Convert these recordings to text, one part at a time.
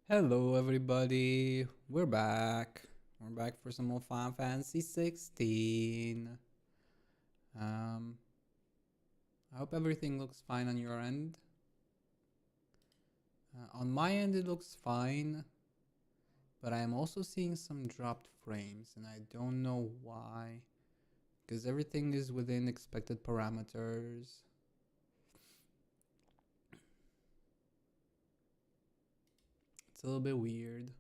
Hello everybody, we're back. We're back for some more Final Fantasy 16. Um, I hope everything looks fine on your end. On my end it looks fine, but I am also seeing some dropped frames and I don't know why. Because everything is within expected parameters. It's a little bit weird.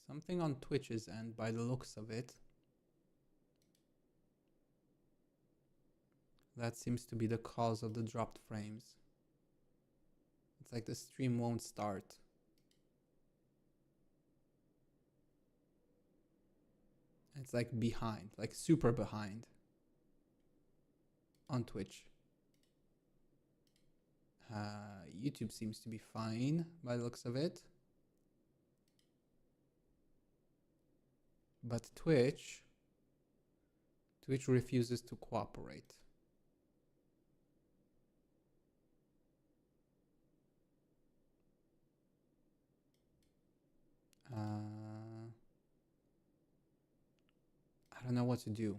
Something on Twitch's end by the looks of it. That seems to be the cause of the dropped frames. It's like the stream won't start. It's like behind, like super behind on Twitch. YouTube seems to be fine by the looks of it. But Twitch refuses to cooperate. I don't know what to do.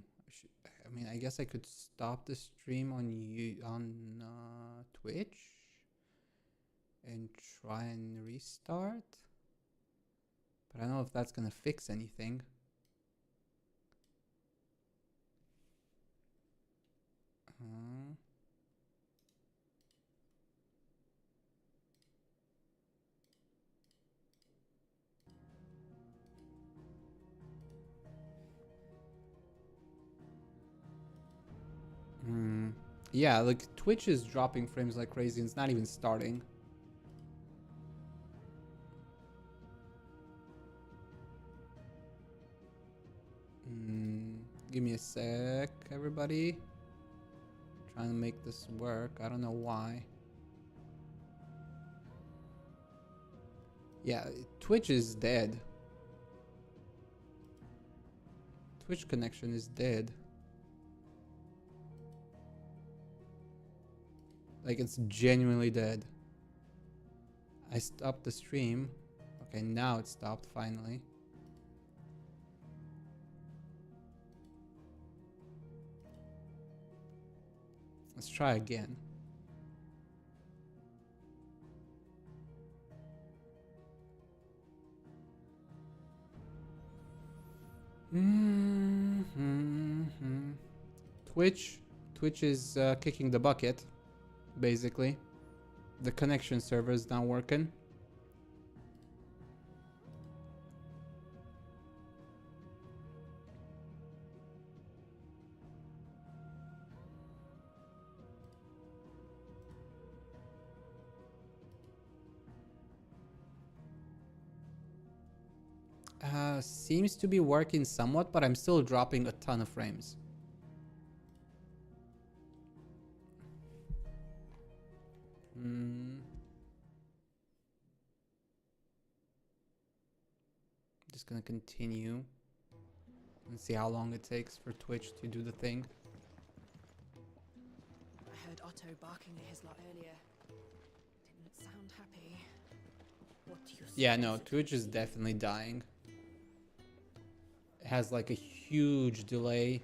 I mean, I guess I could stop the stream on Twitch and try and restart. But I don't know if that's gonna fix anything. Yeah, like Twitch is dropping frames like crazy and it's not even starting. Give me a sec, everybody. Trying to make this work. I don't know why. Yeah, Twitch is dead. Twitch connection is dead. Like, it's genuinely dead. I stopped the stream. Okay, now it stopped finally. Let's try again. Twitch is kicking the bucket, basically. The connection server is not working. Seems to be working somewhat, but I'm still dropping a ton of frames. Just gonna continue and see how long it takes for Twitch to do the thing. I heard Otto barking at his lot earlier. Didn't sound happy. What do you Yeah, no, Twitch is definitely dying. It has like a huge delay.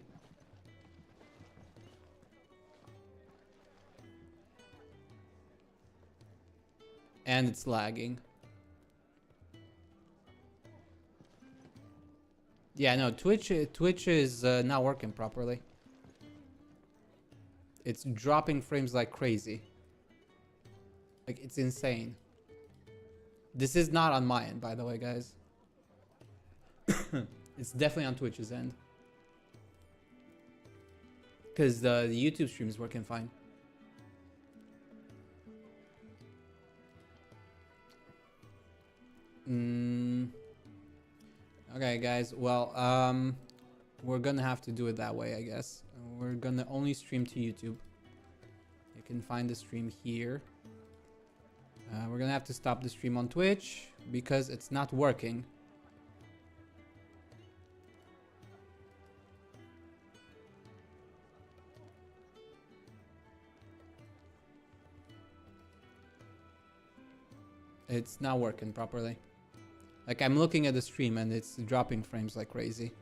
And it's lagging. Yeah, no, Twitch is not working properly. It's dropping frames like crazy. Like, it's insane. This is not on my end, by the way, guys. It's definitely on Twitch's end. Because the YouTube stream is working fine. Okay, guys. Well, we're gonna have to do it that way, I guess. We're gonna only stream to YouTube. You can find the stream here. We're gonna have to stop the stream on Twitch because it's not working. It's not working properly. Like, I'm looking at the stream and it's dropping frames like crazy.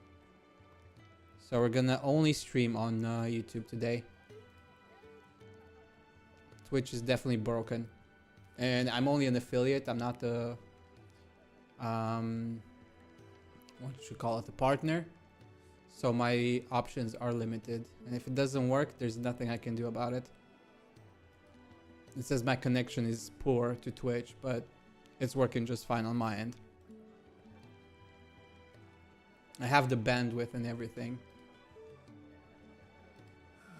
So we're gonna only stream on YouTube today. Twitch is definitely broken. And I'm only an affiliate. I'm not the... what should you call it? A partner. So my options are limited. And if it doesn't work, there's nothing I can do about it. It says my connection is poor to Twitch, but it's working just fine on my end. I have the bandwidth and everything.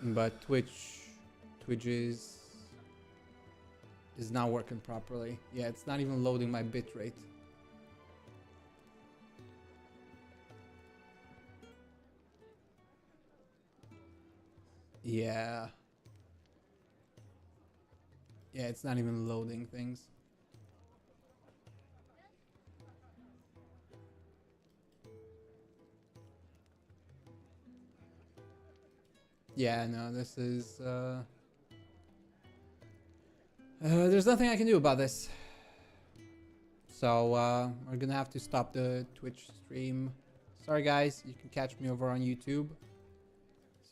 But Twitch is not working properly. Yeah, it's not even loading my bitrate. Yeah. Yeah, it's not even loading things. Yeah, no, this is... there's nothing I can do about this. So, we're gonna have to stop the Twitch stream. Sorry guys, you can catch me over on YouTube.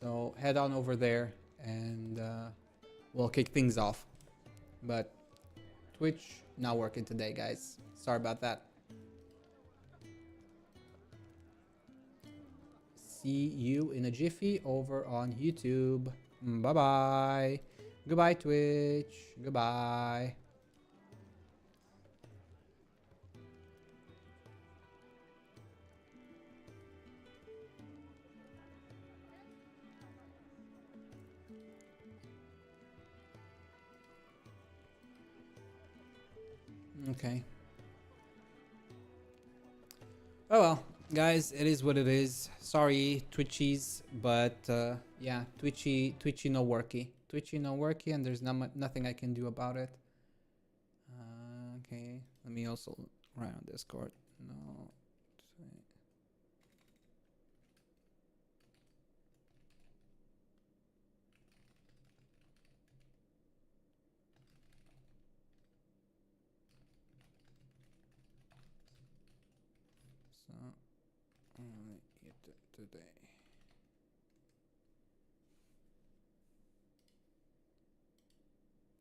So, head on over there and we'll kick things off. But Twitch not working today, guys. Sorry about that. See you in a jiffy over on YouTube. Bye-bye. Goodbye, Twitch. Goodbye. Okay. Oh well, guys, it is what it is. Sorry, Twitchies, but yeah, Twitchy no worky. Twitchy no worky, and there's nothing I can do about it. Okay, let me also write on Discord. No. So, only eat it today.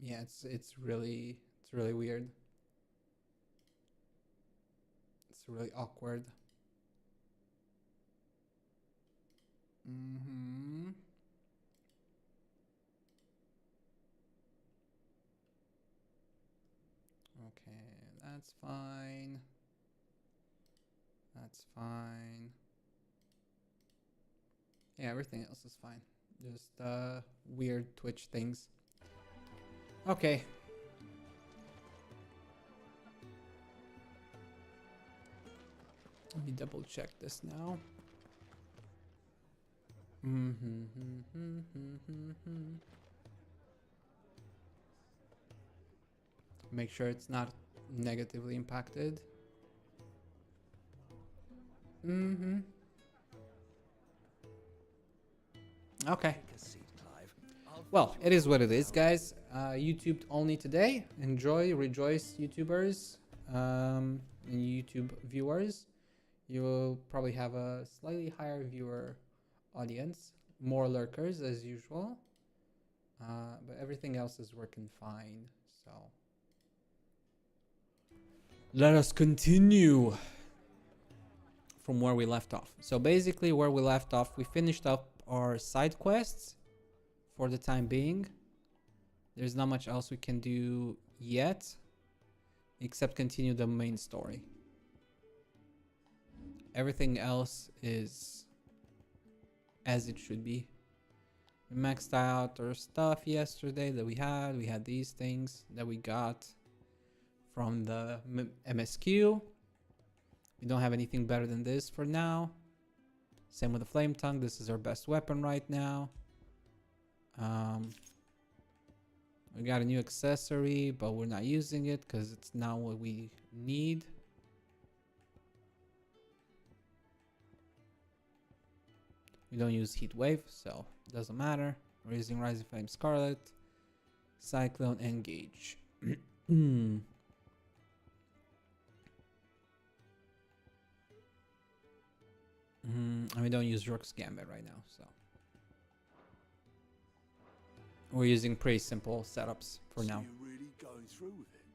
Yeah, it's really weird. It's really awkward. Okay, that's fine. That's fine. Yeah, everything else is fine. Just weird Twitch things. Okay. Let me double check this now. Make sure it's not negatively impacted. Okay. Well, it is what it is, guys. YouTube only today. Enjoy, rejoice, YouTubers and YouTube viewers. You will probably have a slightly higher viewer audience, more lurkers as usual, but everything else is working fine. So let us continue from where we left off. So basically where we left off, we finished up our side quests for the time being. There's not much else we can do yet except continue the main story. Everything else is as it should be. We maxed out our stuff yesterday that we had. We had these things that we got from the MSQ. We don't have anything better than this for now. Same with the flame tongue. This is our best weapon right now. We got a new accessory, but we're not using it because it's not what we need. We don't use heat wave, so it doesn't matter. We're using Rising Flame Scarlet, Cyclone, and Gauge. And we don't use Rook's Gambit right now, so we're using pretty simple setups for So now. you're really going through with it?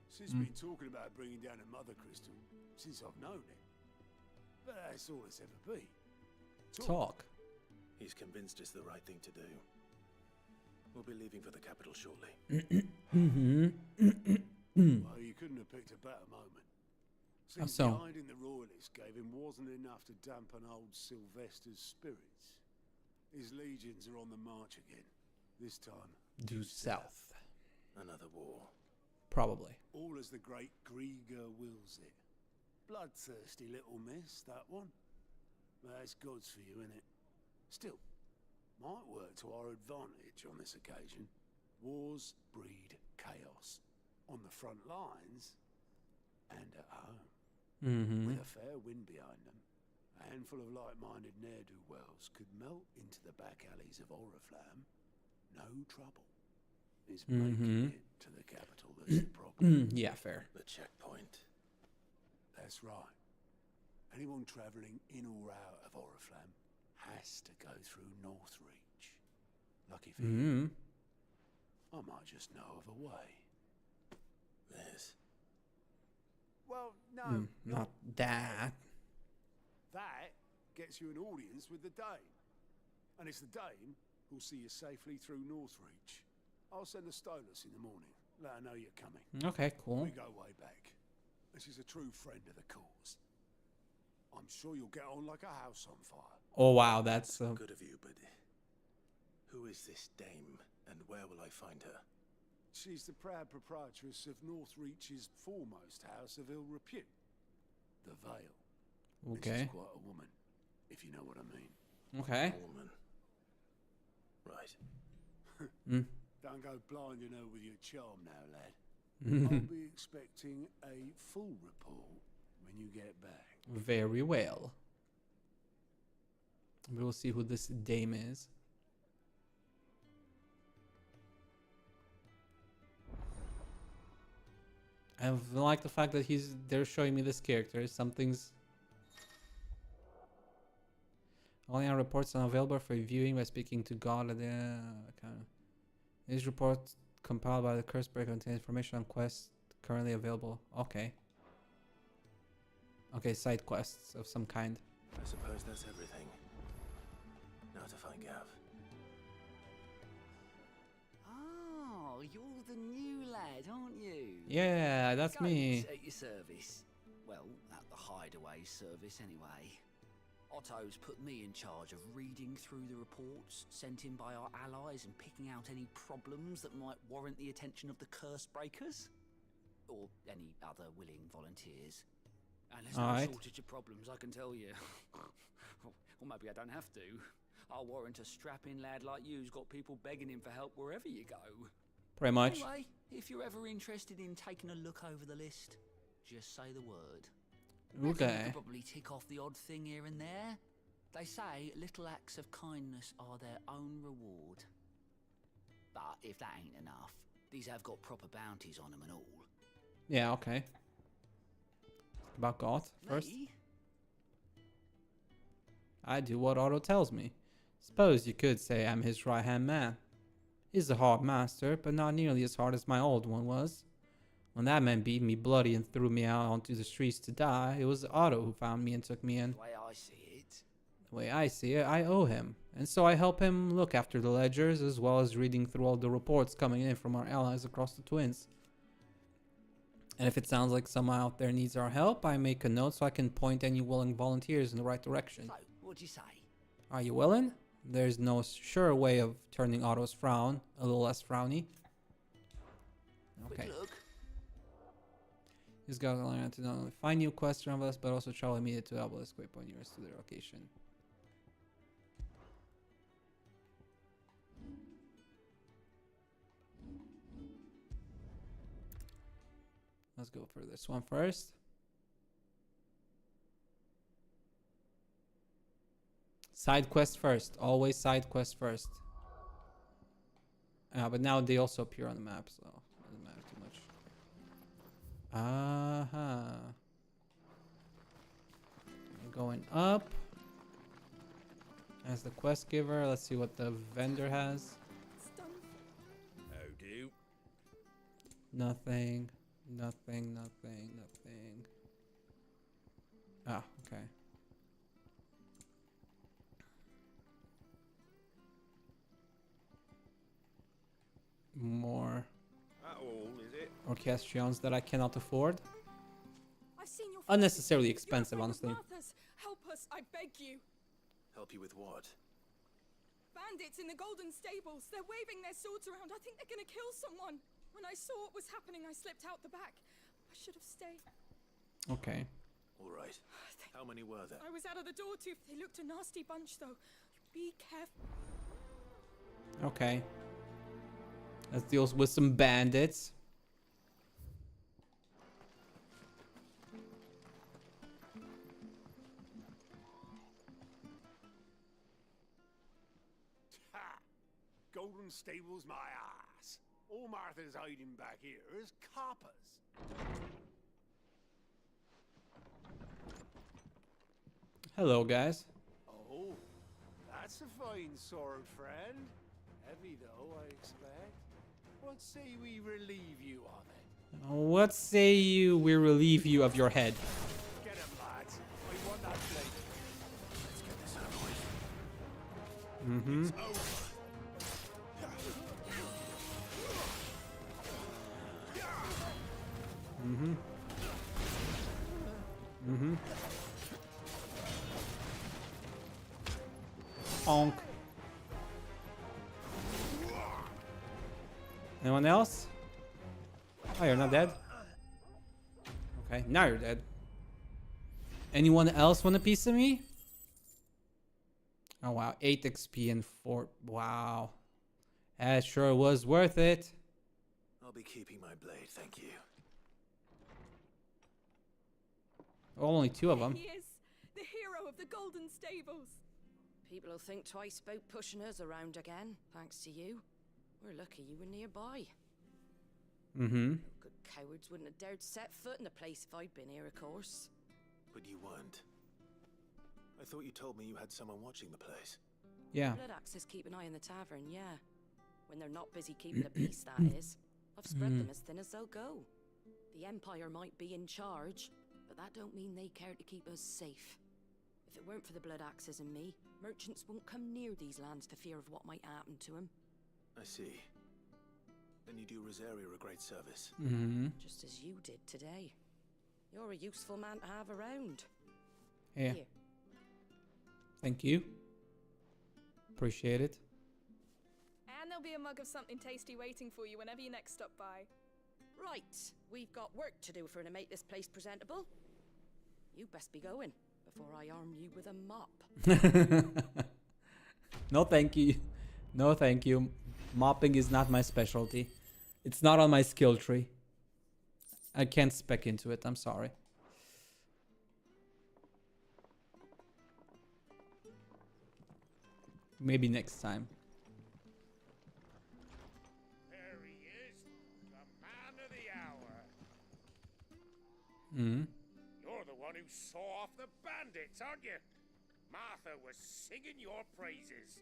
Since been talking about bringing down a mother crystal since I've known it. But that's all it's ever been. Talk. He's convinced it's the right thing to do. We'll be leaving for the capital shortly. Well, you couldn't have picked a better moment. Seems so? the hiding the royalists gave him wasn't enough to dampen old Sylvester's spirits. His legions are on the march again. This time, Due south. Another war. Probably. all as the great Grieger wills it. Bloodthirsty little miss, that one. That's God's for you, innit? Still, might work to our advantage on this occasion. Wars breed chaos. On the front lines and at home. With a fair wind behind them, a handful of like-minded ne'er-do-wells could melt into the back alleys of Oriflamme. No trouble. It's making it to the capital that's the problem. Yeah, fair. The checkpoint. That's right. Anyone travelling in or out of Oriflamme has to go through Northreach. Lucky for you, I might just know of a way. Liz. Well, no, Not that. that gets you an audience with the Dame. And it's the Dame who'll see you safely through Northreach. I'll send the Stolas in the morning. Let her know you're coming. Okay, cool. We go way back. And she's a true friend of the cause. I'm sure you'll get on like a house on fire. Oh wow, that's Good of you, but who is this dame and where will I find her? She's the proud proprietress of Northreach's foremost house of ill repute, the Vale. And okay. she's quite a woman, if you know what I mean. Okay. Woman. Right. Don't go blinding her with your charm now, lad. I'll be expecting a full report when you get back. Very well. We will see who this dame is. I like the fact that they're showing me this character. Something's only on reports unavailable for viewing by speaking to God. These reports compiled by the curse breaker contain information on quests currently available. Okay. Okay, side quests of some kind. I suppose that's everything. Now to find Gav. Oh, you're the new lad, aren't you? Yeah, that's me. At your service. Well, at the hideaway service anyway. Otto's put me in charge of reading through the reports sent in by our allies and picking out any problems that might warrant the attention of the curse breakers. Or any other willing volunteers. And there's no shortage of problems, I can tell you. Or maybe I don't have to. I'll warrant a strapping lad like you's got people begging him for help wherever you go. Pretty much. Anyway, if you're ever interested in taking a look over the list, just say the word. Reckon you Okay. could probably tick off the odd thing here and there. They say little acts of kindness are their own reward. But if that ain't enough, these have got proper bounties on them and all. Yeah, okay. About God first. Me? I do what Otto tells me. Suppose you could say I'm his right-hand man. He's a hard master, but not nearly as hard as my old one was. When that man beat me bloody and threw me out onto the streets to die, it was Otto who found me and took me in. The way I see it. The way I see it, I owe him. And so I help him look after the ledgers, as well as reading through all the reports coming in from our allies across the Twins. And if it sounds like someone out there needs our help, I make a note so I can point any willing volunteers in the right direction. So, what'd you say? Are you willing? There's no sure way of turning Otto's frown a little less frowny. Okay. Quick look. He's got to learn to not only find new quests around us, but also travel immediately to obelisk waypoint nearest to their location. Let's go for this one first. Side quest first. Always side quest first. But now they also appear on the map, so it doesn't matter too much. We're going up. As the quest giver, let's see what the vendor has. It's done. How do? Nothing. Nothing. Nothing. Nothing. Ah, okay. More That all, is it? orchestrions that I cannot afford. I've seen your Unnecessarily You're a expensive, friend of honestly. Martha's. Help us, I beg you. Help you with what? Bandits in the Golden Stables. They're waving their swords around. I think they're gonna kill someone. When I saw what was happening, I slipped out the back. I should have stayed. Okay. All right. How many were there? I was out of the door too. They looked a nasty bunch, though. Be careful. Okay. Let's deal with some bandits. Ha! Golden Stables, my ass. All Martha's hiding back here is coppers. Hello, guys. Oh, that's a fine sword, friend. Heavy though, I expect. What say we relieve you of it? What say you we relieve you of your head? Get him, lads. I want that blade. Let's get this over with. Mm-hmm. Mm-hmm. Mm-hmm. Honk. Anyone else? Oh, you're not dead? Okay, now you're dead. Anyone else want a piece of me? Oh wow, 8 XP and 4. Wow. That sure was worth it. I'll be keeping my blade, thank you. Only 2 of them. He is the hero of the Golden Stables. People will think twice about pushing us around again, thanks to you. We're lucky you were nearby. Mm-hmm. Good cowards wouldn't have dared set foot in the place if I'd been here, of course. But you weren't. I thought you told me you had someone watching the place. Yeah. Blood axes keep an eye on the tavern, yeah. When they're not busy keeping the peace, that is. I've spread them as thin as they'll go. The Empire might be in charge, but that don't mean they care to keep us safe. If it weren't for the blood axes and me, merchants won't come near these lands for fear of what might happen to them. I see. Then you do Rosaria a great service. Mm-hmm. Just as you did today. You're a useful man to have around. Yeah. Here. Thank you. Appreciate it. And there'll be a mug of something tasty waiting for you whenever you next stop by. Right, we've got work to do for to make this place presentable. You best be going before I arm you with a mop. No, thank you. No, thank you. Mopping is not my specialty. It's not on my skill tree. I can't spec into it. I'm sorry. Maybe next time. There he is, the man of the hour. Hmm. You're the one who saw off the bandits, aren't you? Martha was singing your praises.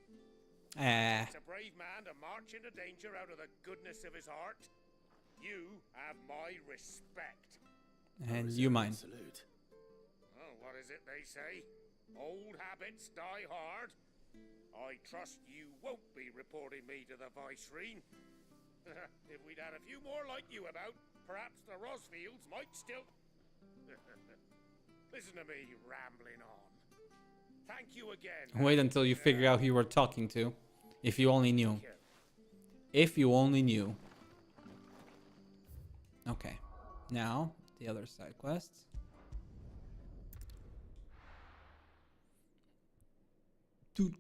Ah. It's a brave man to march into danger out of the goodness of his heart. You have my respect. And you mine. Salute. Oh, what is it they say? Old habits die hard. I trust you won't be reporting me to the Viceroy. If we'd had a few more like you about, perhaps the Rosfields might still... Listen to me rambling on. Thank you again. Wait until you figure out who you were talking to. If you only knew. If you only knew. Okay. Now, the other side quests. Okay,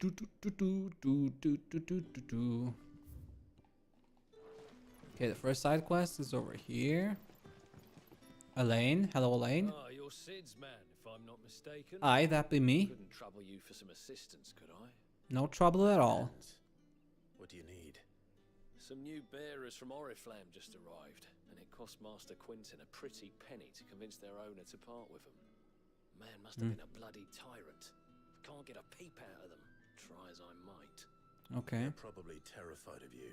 the first side quest is over here. Elaine. Hello, Elaine. Ah, you're Sid's man, if I'm not mistaken. Aye, that be me. Couldn't trouble you for some assistance, could I? No trouble at all. What do you need? Some new bearers from Oriflamme just arrived, and it cost Master Quinton a pretty penny to convince their owner to part with them. Man must have been a bloody tyrant. Can't get a peep out of them. try as I might. Okay. They're probably terrified of you.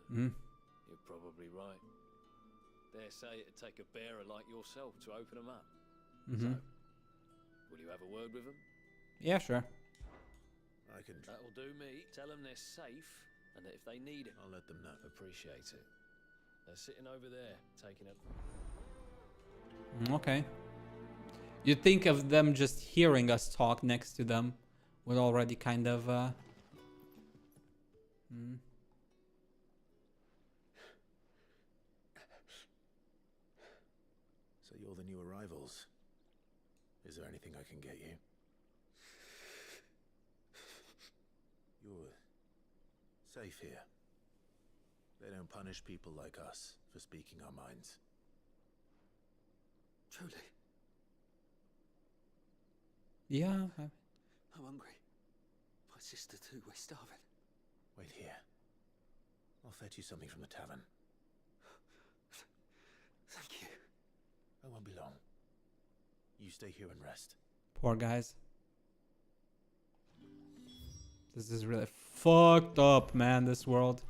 Mm. You're probably right. Dare say it'd take a bearer like yourself to open them up. Mm-hmm. So, will you have a word with them? Yeah, sure. I can. That'll do me. Tell them they're safe and that if they need it, I'll let them know. appreciate it. They're sitting over there, taking a... Okay. You'd think of them just hearing us talk next to them would already kind of So you're the new arrivals. Is there anything I can get you? You're safe here. They don't punish people like us for speaking our minds. Truly, yeah. I'm hungry. My sister too, we're starving. Wait here. I'll fetch you something from the tavern. Thank you. I won't be long. You stay here and rest. Poor guys. This is really fucked up, man, this world.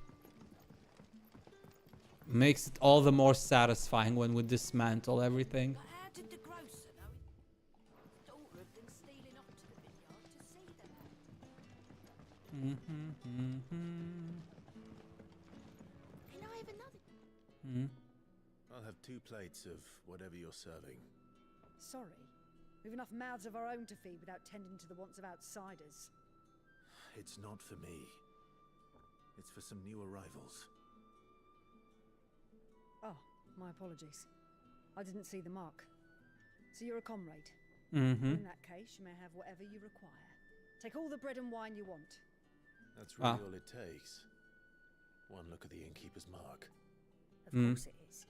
Makes it all the more satisfying when we dismantle everything. But how did the grocer know his daughter had been stealing off to the vineyard to see the lad? Can I have another? I'll have 2 plates of whatever you're serving. Sorry. We've enough mouths of our own to feed without tending to the wants of outsiders. It's not for me. It's for some new arrivals. Oh, my apologies. I didn't see the mark. So you're a comrade. Mm-hmm. In that case, you may have whatever you require. Take all the bread and wine you want. That's really Ah. all it takes. One look at the innkeeper's mark. Of course it is.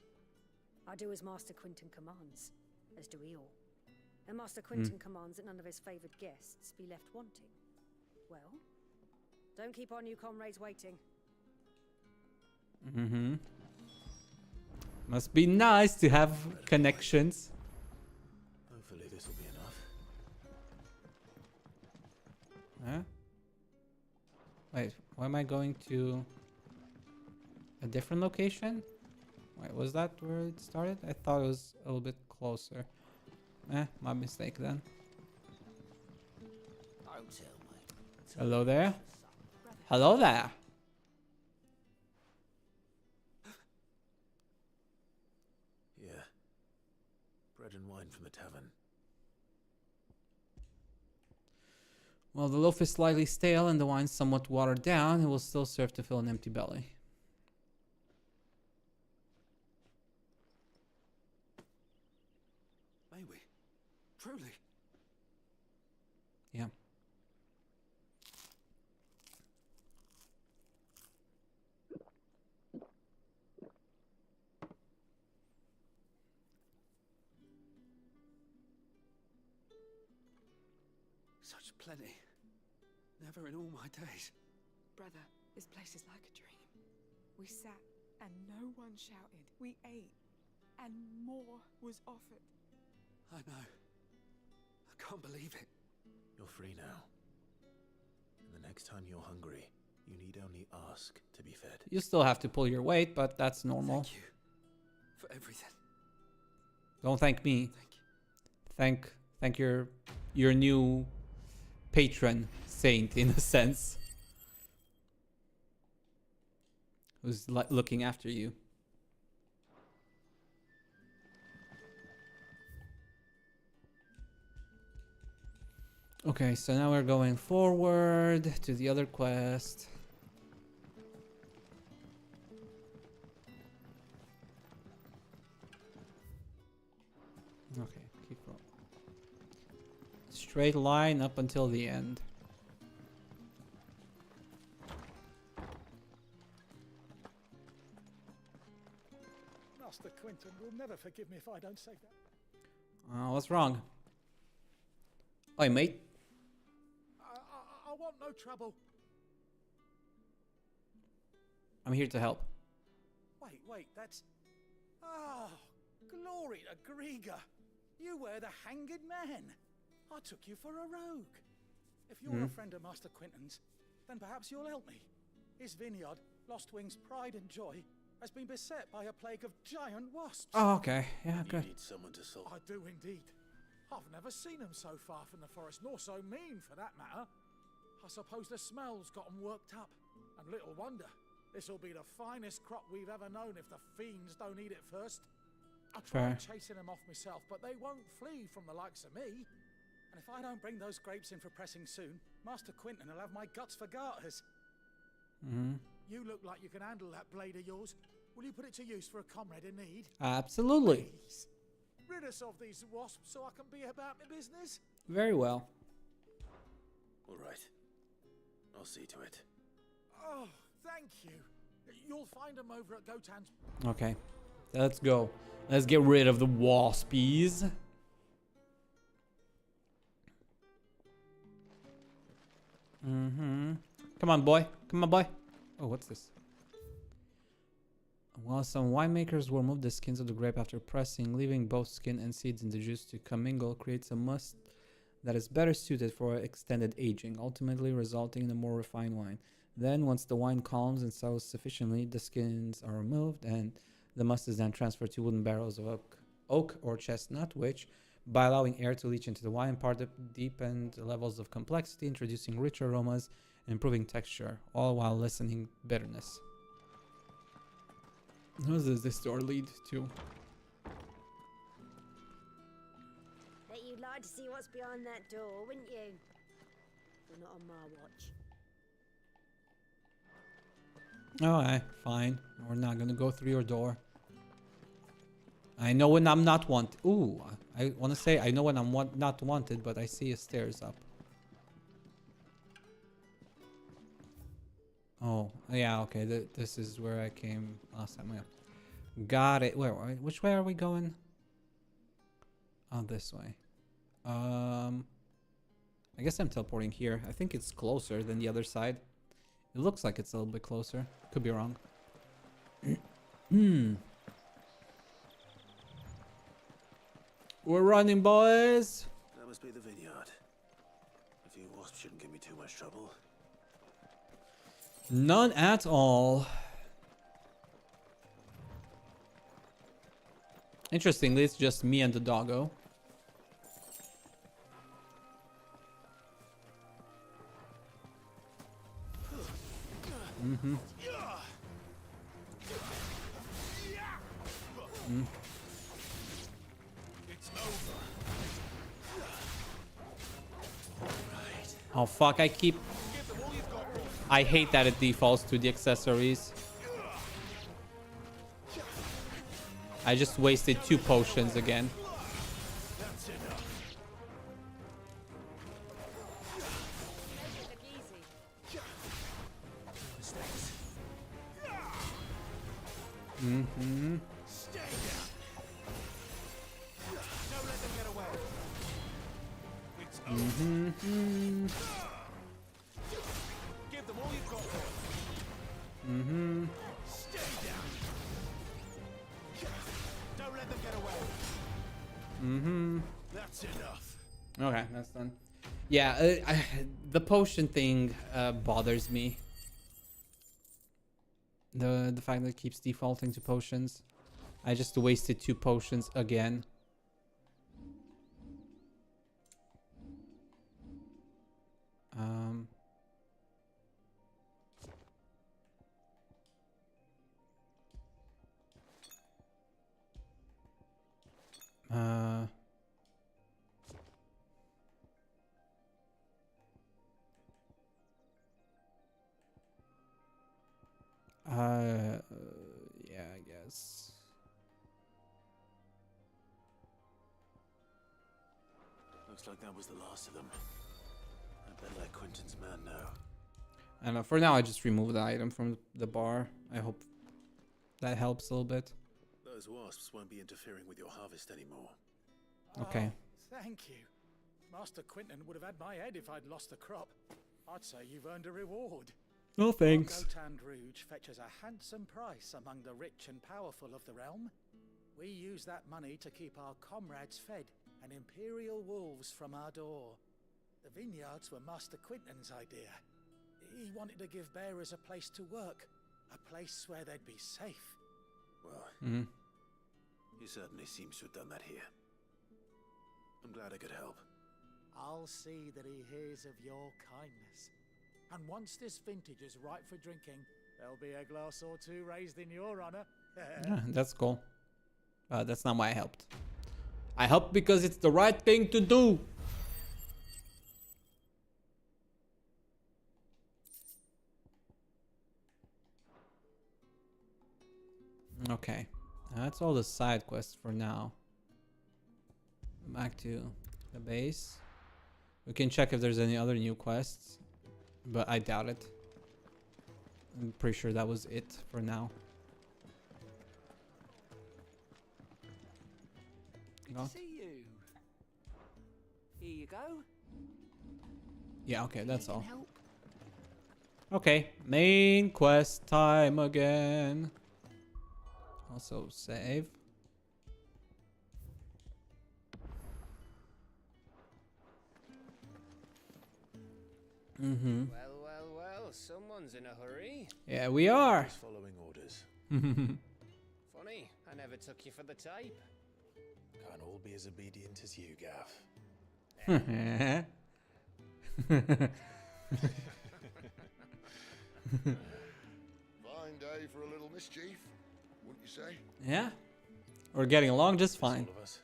I do as Master Quinton commands, as do we all. And Master Quinton commands that none of his favoured guests be left wanting. Well, don't keep our new comrades waiting. Mm-hmm. Must be nice to have connections. Hopefully this will be enough. Huh? Wait, why am I going to a different location? Wait, was that where it started? I thought it was a little bit closer. My mistake then. Don't tell me. Hello there. Hello there. Yeah. Bread and wine from the tavern. Well, the loaf is slightly stale and the wine somewhat watered down. It will still serve to fill an empty belly. May we? Truly? Yeah. Such plenty. Never in all my days. Brother, this place is like a dream. We sat and no one shouted. We ate and more was offered. I know. I can't believe it. You're free now. And the next time you're hungry, you need only ask to be fed. You still have to pull your weight, but that's normal. Thank you for everything. Don't thank me. Thank you. Thank your new patron saint in a sense, who's looking after you. Okay, so now we're going forward to the other quest. Okay, keep going. Straight line up until the end. Master Quinton will never forgive me if I don't say that. What's wrong? Oi, mate. I want no trouble. I'm here to help. Wait, that's... Oh, glory to Grieger. You were the hanged man. I took you for a rogue. If you're a friend of Master Quinton's, then perhaps you'll help me. His vineyard, Lostwing's pride and joy, has been beset by a plague of giant wasps. Oh, okay. Yeah, You good. need someone to solve. I do indeed. I've never seen them so far from the forest, nor so mean for that matter. I suppose the smell's got 'em worked up. And little wonder. This'll be the finest crop we've ever known if the fiends don't eat it first. I tried chasing them off myself, but they won't flee from the likes of me. And if I don't bring those grapes in for pressing soon, Master Quinton will have my guts for garters. You look like you can handle that blade of yours. Will you put it to use for a comrade in need? Absolutely. Please. Rid us of these wasps so I can be about my business. Very well. All right. I'll see to it. Oh, thank you. You'll find them over at Gotan's. Okay. Let's go. Let's get rid of the waspies. Come on, boy. Come on, boy. Oh, what's this? While some winemakers will remove the skins of the grape after pressing, leaving both skin and seeds in the juice to commingle creates a must that is better suited for extended aging, ultimately resulting in a more refined wine. Then, once the wine calms and settles sufficiently, the skins are removed and the must is then transferred to wooden barrels of oak or chestnut, which, by allowing air to leach into the wine, impart the deepened levels of complexity, introducing richer aromas and improving texture, all while lessening bitterness. Who does this door lead to? Bet you'd like to see what's behind that door, wouldn't you? Well, not on my watch. Alright, fine. We're not gonna go through your door. I know when I'm not wanted. Ooh, I want to say I know when I'm not wanted, but I see a stairs up. Oh, yeah, okay. This is where I came last time. Yeah. Got it. Which way are we going? Oh, this way. I guess I'm teleporting here. I think it's closer than the other side. It looks like it's a little bit closer. Could be wrong. We're running, boys. That must be the vineyard. A few wasps shouldn't give me too much trouble. None at all. Interestingly, it's just me and the doggo. Oh fuck, I hate that it defaults to the accessories. I just wasted 2 potions again. Okay, that's done. Yeah, the potion thing bothers me. The fact that it keeps defaulting to potions. I just wasted 2 potions again. Yeah, I guess. Looks like that was the last of them. I better let Quinton's man know. I don't know. For now, I just removed the item from the bar. I hope that helps a little bit. Those wasps won't be interfering with your harvest anymore. Okay. Oh, thank you. Master Quinton would have had my head if I'd lost the crop. I'd say you've earned a reward. No thanks. Gotan Rouge fetches a handsome price among the rich and powerful of the realm. We use that money to keep our comrades fed and imperial wolves from our door. The vineyards were Master Quinton's idea. He wanted to give bearers a place to work, a place where they'd be safe. Well, Mhm. he certainly seems to have done that here. I'm glad I could help. I'll see that he hears of your kindness. And once this vintage is ripe for drinking, there'll be a glass or two raised in your honor. Yeah, that's cool. That's not why I helped. I helped because it's the right thing to do. Okay, that's all the side quests for now. Back to the base. We can check if there's any other new quests, but I doubt it. I'm pretty sure that was it for now. Good No? to see you. Here you go. Yeah, okay, that's Can all. help. Okay, main quest time again. Also save. Mm-hmm. Well, well, well, someone's in a hurry. Yeah, we are. Just following orders. Funny, I never took you for the type. Can't all be as obedient as you, Gav. Fine day for a little mischief, wouldn't you say? Yeah, we're getting along just Just fine. all of us.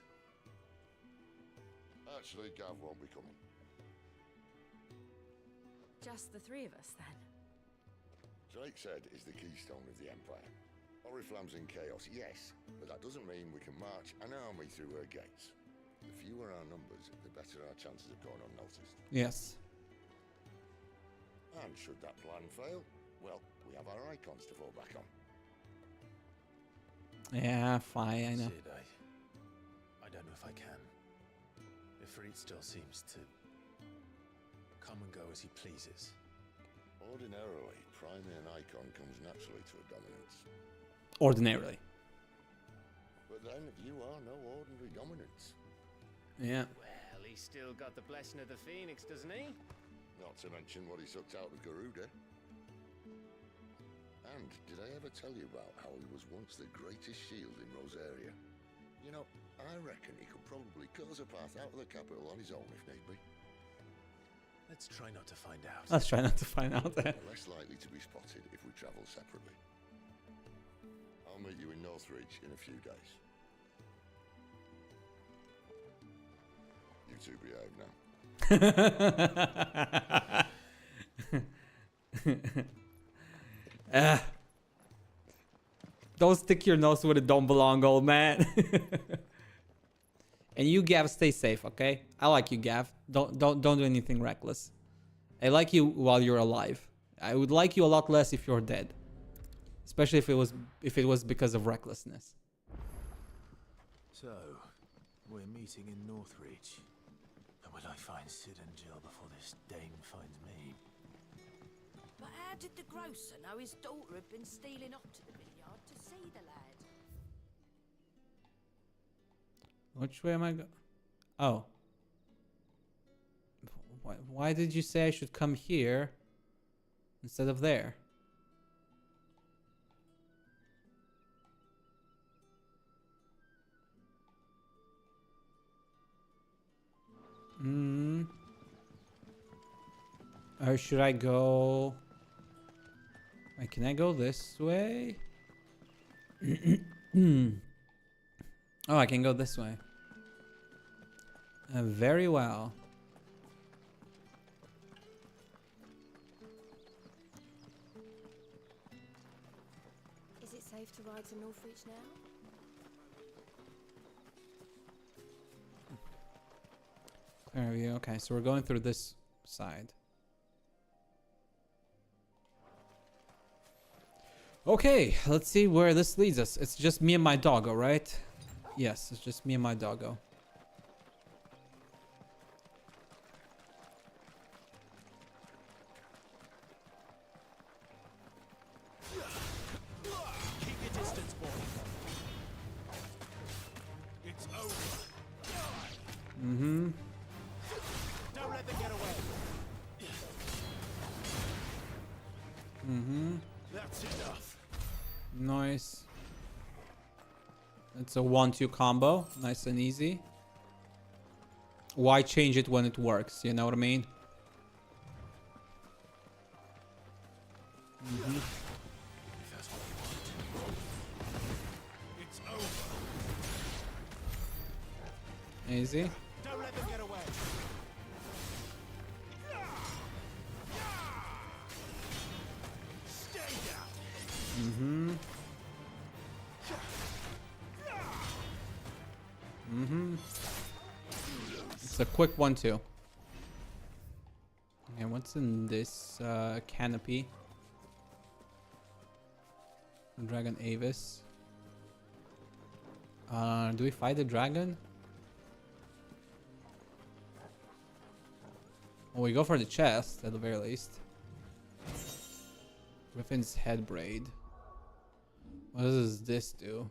Actually, Gav won't be coming. Just the three of us, then. Drake said is the keystone of the Empire. Oriflamme's in chaos, yes, but that doesn't mean we can march an army through her gates. The fewer our numbers, the better our chances of going unnoticed. Yes. And should that plan fail, well, we have our icons to fall back on. Yeah, fine, I know. Sid, I don't know if I can. Ifrit still seems to come and go as he pleases. Ordinarily, priming an icon comes naturally to a dominance. Ordinarily. But then, you are no ordinary dominance. Yeah. Well, he's still got the blessing of the Phoenix, doesn't he? Not to mention what he sucked out of Garuda. And did I ever tell you about how he was once the greatest shield in Rosaria? You know, I reckon he could probably cut us a path out of the capital on his own if need be. Let's try not to find out. Let's try not to find out that. Less likely to be spotted if we travel separately. I'll meet you in Northreach in a few days. You two behave now. Don't stick your nose where it don't belong, old man. And you, Gav, stay safe, okay? I like you, Gav. Don't do anything reckless. I like you while you're alive. I would like you a lot less if you're dead, especially if it was because of recklessness. So, we're meeting in Northreach. And will I find Sid and Jill before this dame finds me? But how did the grocer know his daughter had been stealing up to the vineyard to see the lad? Which way am I going? Oh. Why did you say I should come here instead of there? Or should I go... Wait, can I go this way? Oh, I can go this way. Very well. Is it safe to ride to Northreach now? There we go. Okay, so we're going through this side. Okay, let's see where this leads us. It's just me and my doggo, right? Yes, it's just me and my doggo. Keep your distance, boy. It's over. Mm-hmm. Don't let them get away. That's enough. Nice. It's a 1-2 combo. Nice and easy. Why change it when it works? You know what I mean? If that's what you want. It's over. Easy. Don't let them get away. Stay down. It's a quick 1-2. Okay, what's in this canopy? Dragon Avis. Do we fight the dragon? Well, we go for the chest at the very least. Griffin's head braid. What does this do?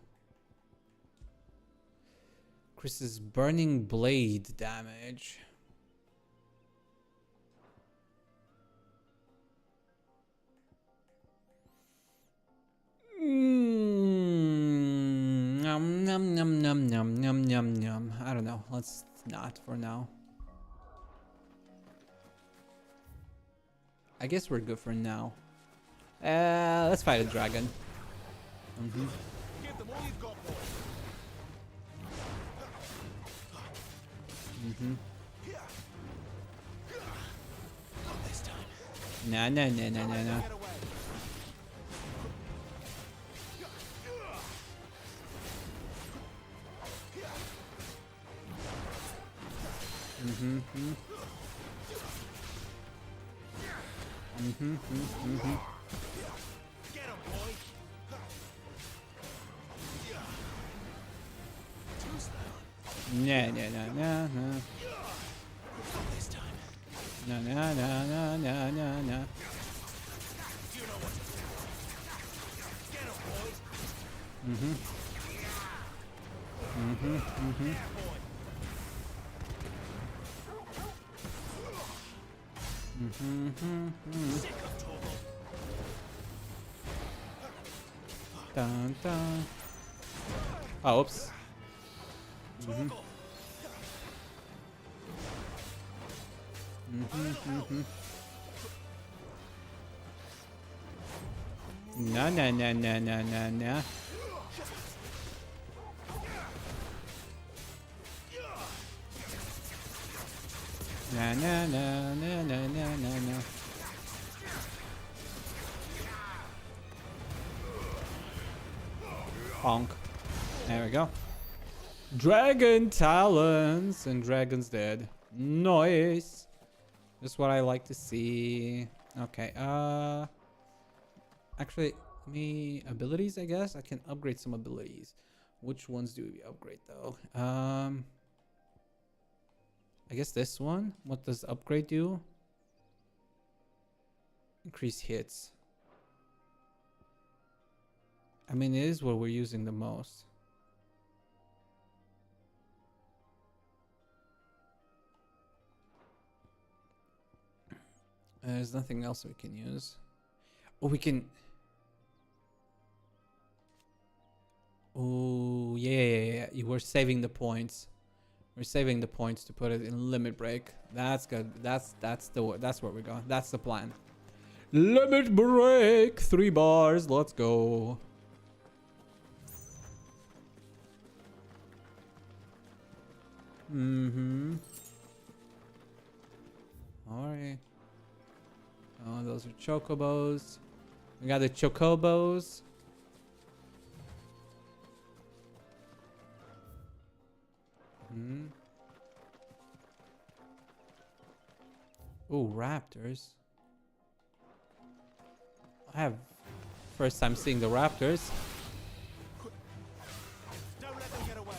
Chris's burning blade damage. Num num num num num num num num. I don't know. Let's not for now. I guess we're good for now. Let's fight a dragon. Give them all you've got, boy. Not this time. Nah, nah, nah, nah, nah, nah. Get away. Get him, boy. Too slow. Nah, nah, nah, nah, nah. Not this time. Nah, nah, nah, nah, nah, nah, nah. You know what to do. Get him, boys. Yeah, boy. Sick of trouble. Dun, dun. Oh, oops. Nah, nah, nah, nah, nah, nah, nah. Nah, nah, nah, nah, nah, nah, nah, nah. Bonk. There we go. Dragon talons and dragon's dead. Nice. Just what I like to see. Okay. Actually, me abilities. I guess I can upgrade some abilities. Which ones do we upgrade though? I guess this one. What does upgrade do? Increase hits. I mean, it is what we're using the most. There's nothing else we can use. Oh, we can... Oh, yeah. We're saving the points. We're saving the points to put it in limit break. That's good. That's where we're going. That's the plan. Limit break. 3 bars. Let's go. Alright. Oh, those are chocobos. We got the chocobos. Oh, raptors. I have first time seeing the raptors. Don't let them get away.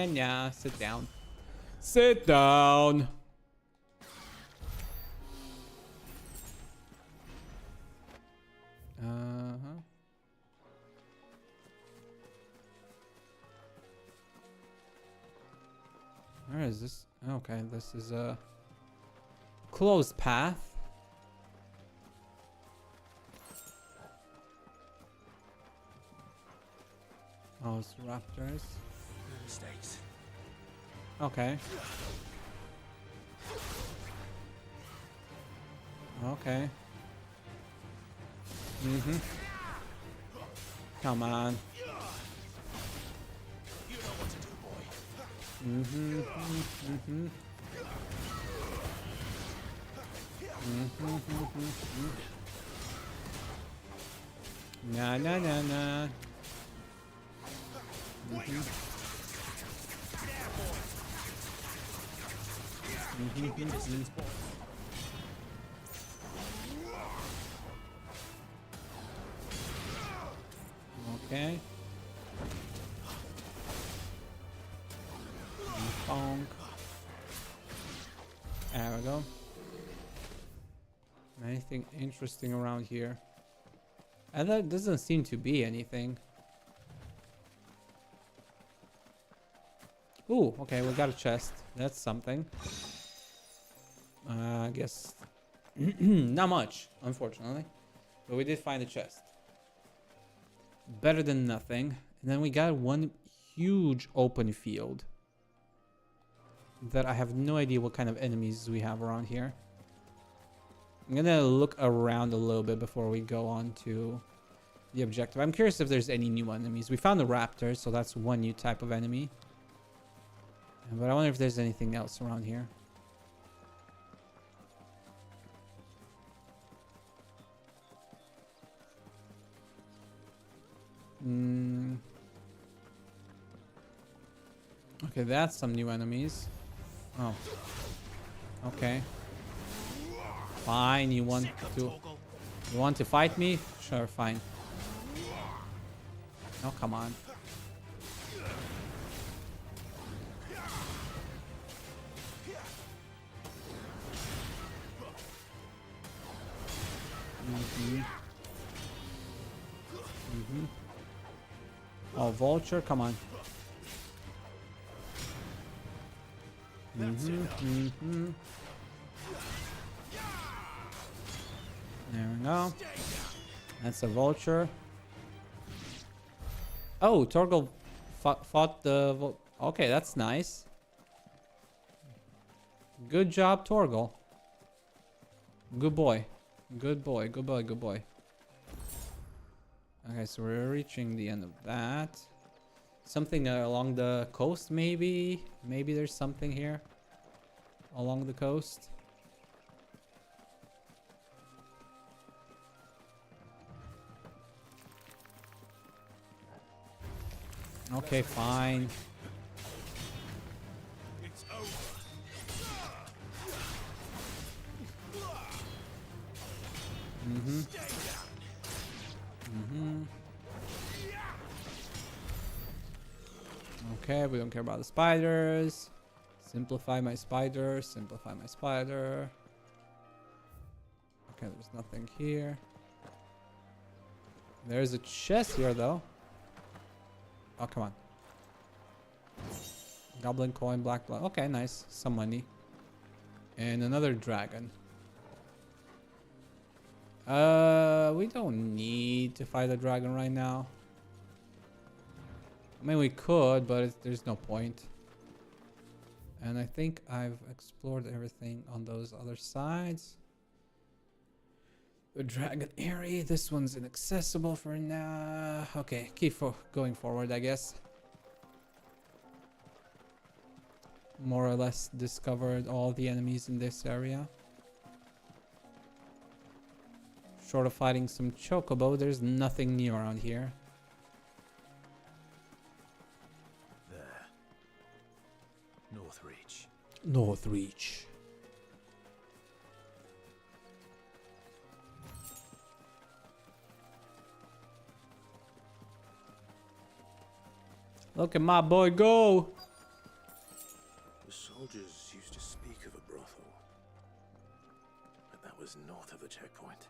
Nah. Sit down. Sit down. is this? Okay, this is a closed path. Oh, it's raptors. Mistakes. Okay. Okay. Mm-hmm. Come on. You know what to do, boy. Mm-hmm. Mm-hmm. Mm-hmm. Nah, nah, nah, nah. Mm-hmm. Mm-hmm. Okay. Bonk. There we go. Anything interesting around here? And there doesn't seem to be anything. Ooh, okay, we got a chest. That's something. I guess not much, unfortunately. But we did find a chest. Better than nothing. And then we got one huge open field that I have no idea what kind of enemies we have around here. I'm gonna look around a little bit before we go on to the objective. I'm curious if there's any new enemies. We found the raptor, so that's one new type of enemy. But I wonder if there's anything else around here. Okay, that's some new enemies. Oh. Okay. Fine, you want to fight me? Sure, fine. Oh, come on. Mm-hmm. Mm-hmm. Oh, vulture, come on. Mm-hmm. Mm-hmm. There we go. That's a vulture. Oh, Torgal fought the... Okay, that's nice. Good job, Torgal. Good boy. Good boy, good boy, good boy. Okay, so we're reaching the end of that. Something along the coast, maybe? Maybe there's something here along the coast. Okay, fine. It's over. Mm-hmm. Mm-hmm. Okay, we don't care about the spiders. Simplify my spider. Simplify my spider. Okay, there's nothing here. There's a chest here, though. Oh, come on. Goblin coin, black blood. Okay, nice. Some money. And another dragon. We don't need to fight a dragon right now. I mean, we could, but there's no point. And I think I've explored everything on those other sides. The dragon area. This one's inaccessible for now. Okay, keep going forward, I guess. More or less discovered all the enemies in this area. Short of fighting some chocobo, there's nothing new around here. There. North Reach. North Reach. Look at my boy go! The soldiers used to speak of a brothel, but that was north of the checkpoint.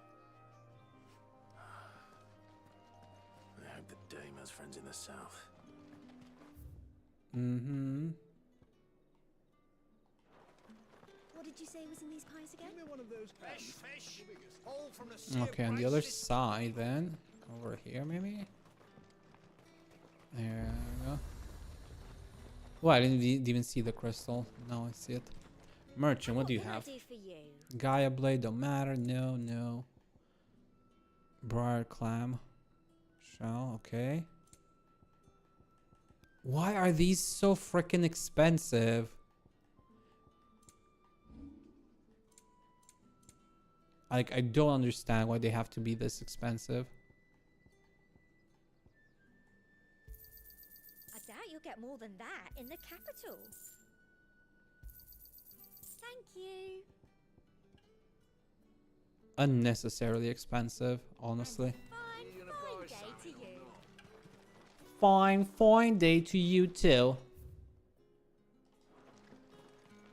I hope the dame has friends in the south. Mm-hmm. did you say was in these pies again? Give me one of those Fish, fish. all from the Okay, on the other side then. Over here maybe? There we go. Oh, I didn't even see the crystal. Now I see it. Merchant, what do you have? What can I do for you? Gaia blade, don't matter. No, no. Briar clam. Shell, okay. Why are these so freaking expensive? Like, I don't understand why they have to be this expensive. I doubt you'll get more than that in the capital. Thank you. Unnecessarily expensive, honestly. Fine, fine day to you. Fine day to you too.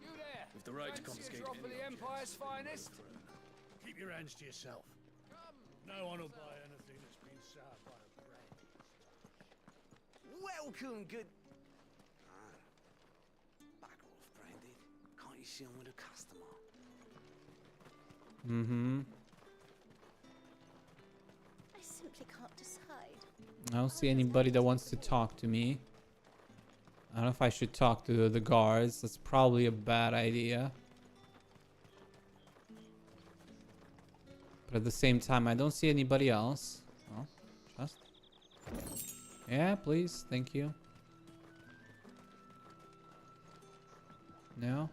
You there? With the right to confiscate drop of the Empire's finest? Keep your hands to yourself. No one will buy anything that's been soured by a brand. Welcome, good. Back off, Branded. Can't you see I'm with a customer? Mm-hmm. I simply can't decide. I don't see anybody that wants to talk to me. I don't know if I should talk to the guards. That's probably a bad idea. But at the same time, I don't see anybody else. Oh, just. Yeah, please. Thank you. No.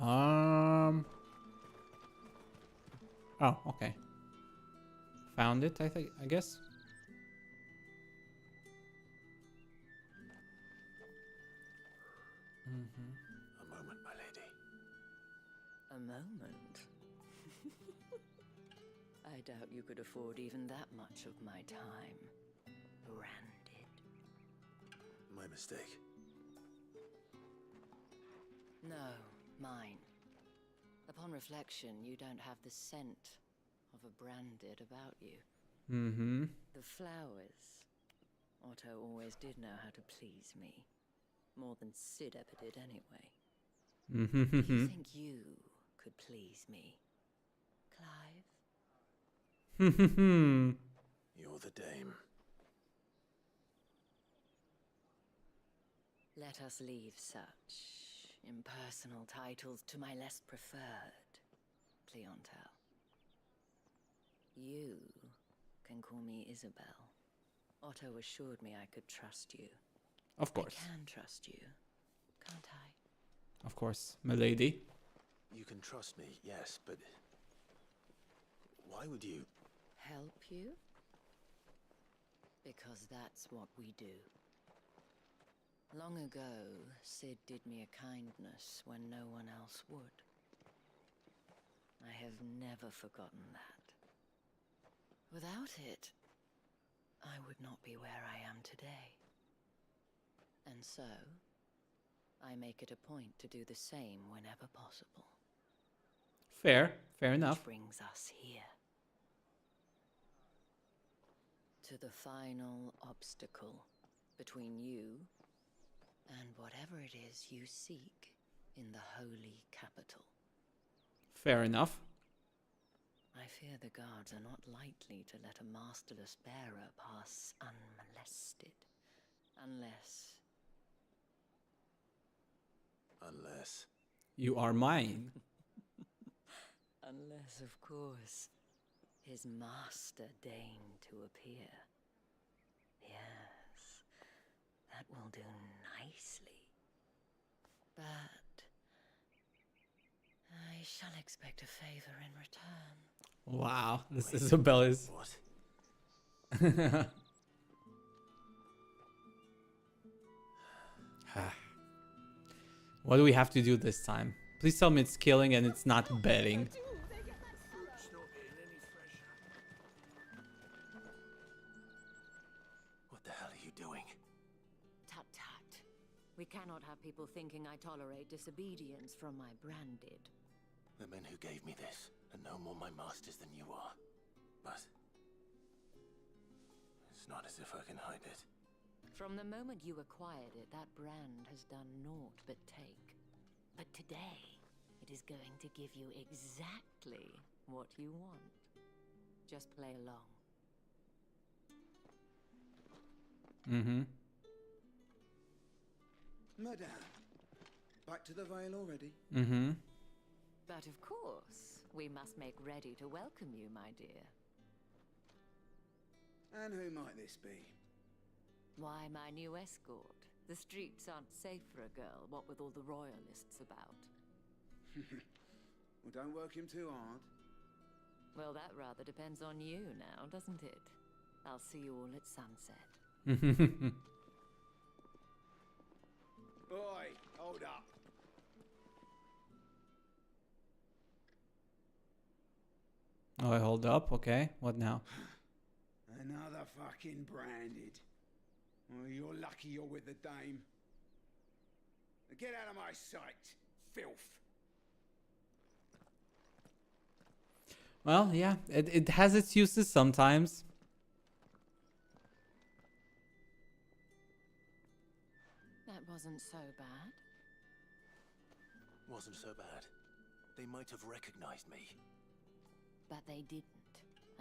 Oh, okay. Found it, I think, I guess. A moment, my lady. A moment? I doubt you could afford even that much of my time. Branded. My mistake. No, mine. Upon reflection, you don't have the scent of a branded about you. Mm-hmm. The flowers. Otto always did know how to please me. More than Sid ever did anyway. Do you think you could please me, Clive? You're the dame. Let us leave such impersonal titles to my less preferred clientele. You can call me Isabel. Otto assured me I could trust you. Of course. I can trust you, can't I? Of course, my lady. You can trust me, yes, but why would you? Help you? Because that's what we do. Long ago, Sid did me a kindness when no one else would. I have never forgotten that. Without it, I would not be where I am today. And so, I make it a point to do the same whenever possible. Fair enough. Which brings us here. To the final obstacle between you and whatever it is you seek in the holy capital. Fair enough. I fear the guards are not likely to let a masterless bearer pass unmolested. Unless... You are mine. Unless, of course, his master deigned to appear. Yes, that will do nicely. But I shall expect a favor in return. Wow, this Isabel is... What? What do we have to do this time? Please tell me it's killing and it's not betting. What the hell are you doing? Tut tut. We cannot have people thinking I tolerate disobedience from my branded. The men who gave me this are no more my masters than you are. But it's not as if I can hide it. From the moment you acquired it, that brand has done naught but take. But today, it is going to give you exactly what you want. Just play along. Mm-hmm. Madame, back to the Vale already? Mm-hmm. But of course, we must make ready to welcome you, my dear. And who might this be? Why, my new escort. The streets aren't safe for a girl, what with all the royalists about. Well, don't work him too hard. Well, that rather depends on you now, doesn't it? I'll see you all at sunset. Oi, hold up. Oh, I hold up. Okay, what now? Another fucking branded. Oh, you're lucky you're with the dame. Get out of my sight, filth. Well, yeah, it has its uses sometimes. That wasn't so bad. Wasn't so bad. They might have recognized me. But they didn't.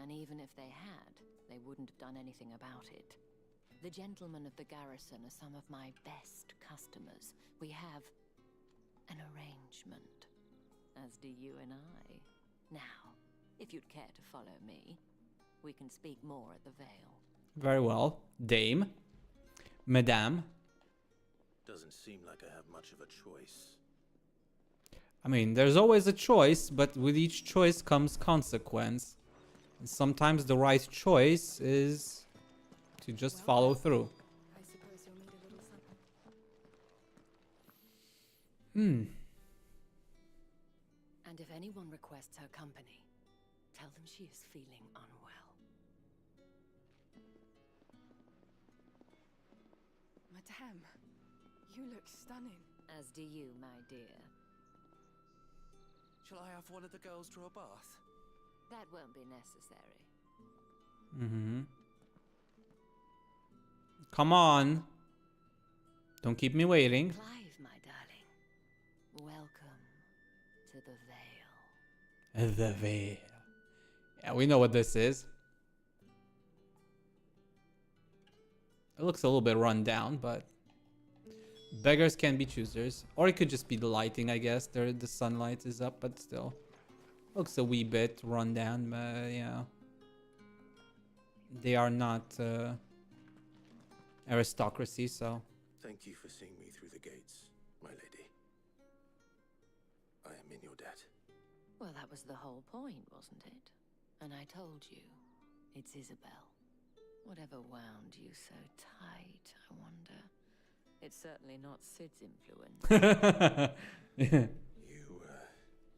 And even if they had, they wouldn't have done anything about it. The gentlemen of the garrison are some of my best customers. We have an arrangement, as do you and I. Now, if you'd care to follow me, we can speak more at the Vale. Very well. Dame. Madame. Doesn't seem like I have much of a choice. I mean, there's always a choice, but with each choice comes consequence. And sometimes the right choice is to just follow through. I suppose you'll need a little something. And if anyone requests her company, tell them she is feeling unwell. Madame, you look stunning. As do you, my dear. Shall I have one of the girls draw a bath? That won't be necessary. Mm-hmm. Come on. Don't keep me waiting. Clive, my darling. Welcome to the Vale. The Vale. Yeah, we know what this is. It looks a little bit run down, but beggars can be choosers. Or it could just be the lighting, I guess. The sunlight is up, but still. Looks a wee bit run down, but yeah. They are not aristocracy, so. Thank you for seeing me through the gates, my lady. I am in your debt. Well, that was the whole point, wasn't it? And I told you, it's Isabel. Whatever wound you so tight, I wonder. It's certainly not Sid's influence. You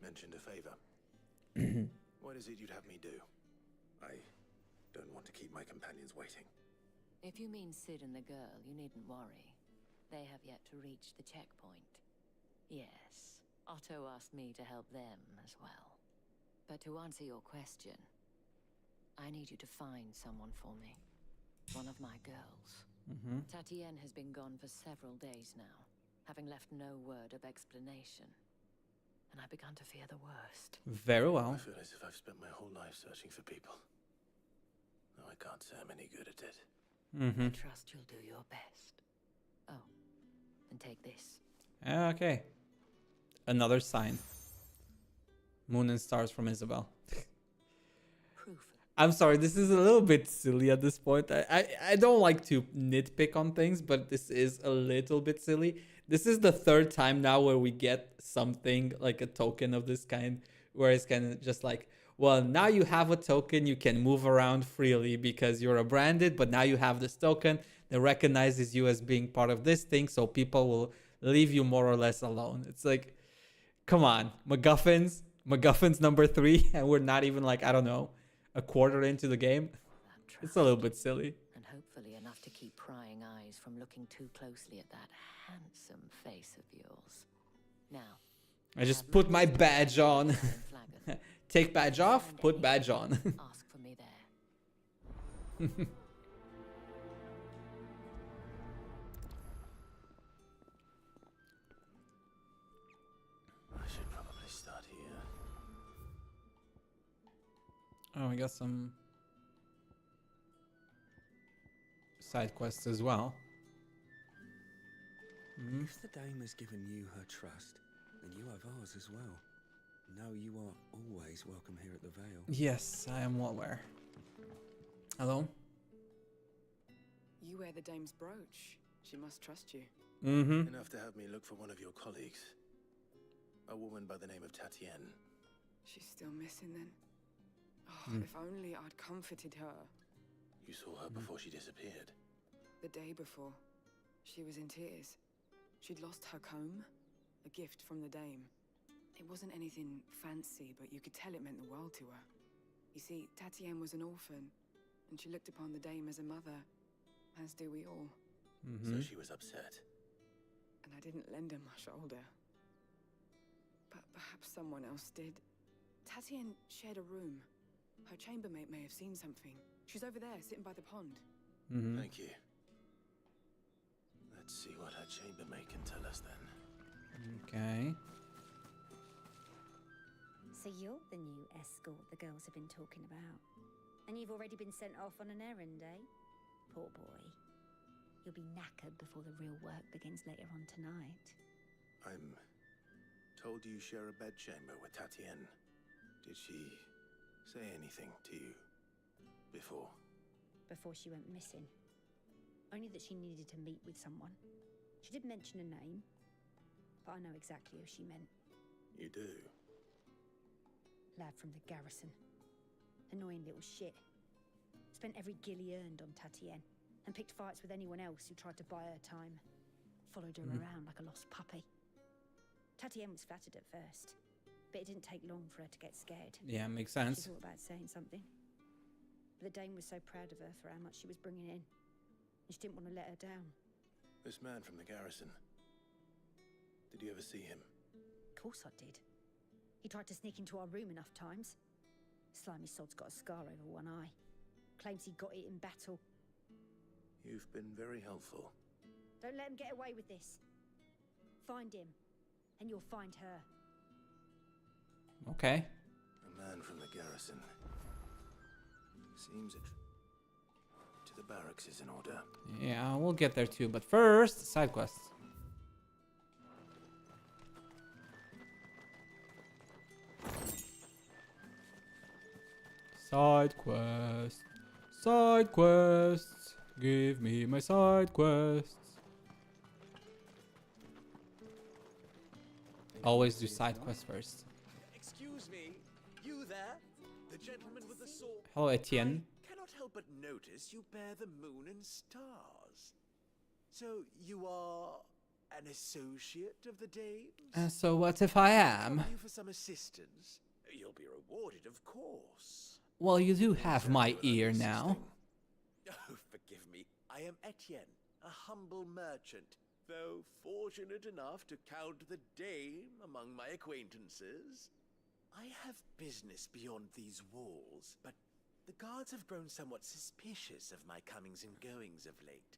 mentioned a favor. What is it you'd have me do? I don't want to keep my companions waiting. If you mean Sid and the girl, you needn't worry. They have yet to reach the checkpoint. Yes, Otto asked me to help them as well. But to answer your question, I need you to find someone for me. One of my girls. Tatienne has been gone for several days now, having left no word of explanation. And I've begun to fear the worst. Very well. I feel as if I've spent my whole life searching for people. No, I can't say I'm any good at it. I trust you'll do your best. Oh, and take this. Okay. Another sign. Moon and stars from Isabel. I'm sorry, this is a little bit silly at this point. I don't like to nitpick on things, but this is a little bit silly. This is the third time now where we get something like a token of this kind, where it's kind of just like, well, now you have a token, you can move around freely because you're a branded, but now you have this token that recognizes you as being part of this thing, so people will leave you more or less alone. It's like, come on, MacGuffin's number 3, and we're not even like, I don't know, a quarter into the game. It's a little bit silly. And hopefully enough to keep prying eyes from looking too closely at that handsome face of yours. Now, I just put my badge on. Take badge off, put badge on. Ask for me there. Oh, we got some side quests as well. If the dame has given you her trust, then you have ours as well. Know you are always welcome here at the Vale. Yes, I am well aware. Hello? You wear the dame's brooch. She must trust you. Enough to have me look for one of your colleagues. A woman by the name of Tatienne. She's still missing then. Oh, if only I'd comforted her. You saw her before she disappeared. The day before, she was in tears. She'd lost her comb, a gift from the dame. It wasn't anything fancy, but you could tell it meant the world to her. You see, Tatienne was an orphan, and she looked upon the dame as a mother, as do we all. So she was upset. And I didn't lend her my shoulder. But perhaps someone else did. Tatienne shared a room. Her chambermaid may have seen something. She's over there, sitting by the pond. Thank you. Let's see what her chambermaid can tell us then. Okay. So you're the new escort the girls have been talking about. And you've already been sent off on an errand, eh? Poor boy. You'll be knackered before the real work begins later on tonight. I'm told you share a bedchamber with Tatienne. Did she say anything to you before? Before she went missing. Only that she needed to meet with someone. She did mention a name, but I know exactly who she meant. You do? Lad from the garrison. Annoying little shit. Spent every gil he earned on Tatienne, and picked fights with anyone else who tried to buy her time. Followed her around like a lost puppy. Tatienne was flattered at first, but it didn't take long for her to get scared. Yeah, makes sense. She thought about saying something. But the dame was so proud of her for how much she was bringing in, and she didn't want to let her down. This man from the garrison. Did you ever see him? Of course I did. He tried to sneak into our room enough times. Slimy sod's got a scar over one eye. Claims he got it in battle. You've been very helpful. Don't let him get away with this. Find him, and you'll find her. Okay. A man from the garrison. Seems to the barracks is in order. Yeah, we'll get there too. But first, side quests. Side quests. Side quests. Give me my side quests. Always do side quests first. Excuse me, you there? The gentleman with the sword. Hello, Etienne. I cannot help but notice you bear the moon and stars. So you are an associate of the dames? So what if I am? Come you for some assistance? You'll be rewarded, of course. Well, you do have my ear now. Oh, forgive me. I am Etienne, a humble merchant, though fortunate enough to count the dame among my acquaintances. I have business beyond these walls, but the guards have grown somewhat suspicious of my comings and goings of late.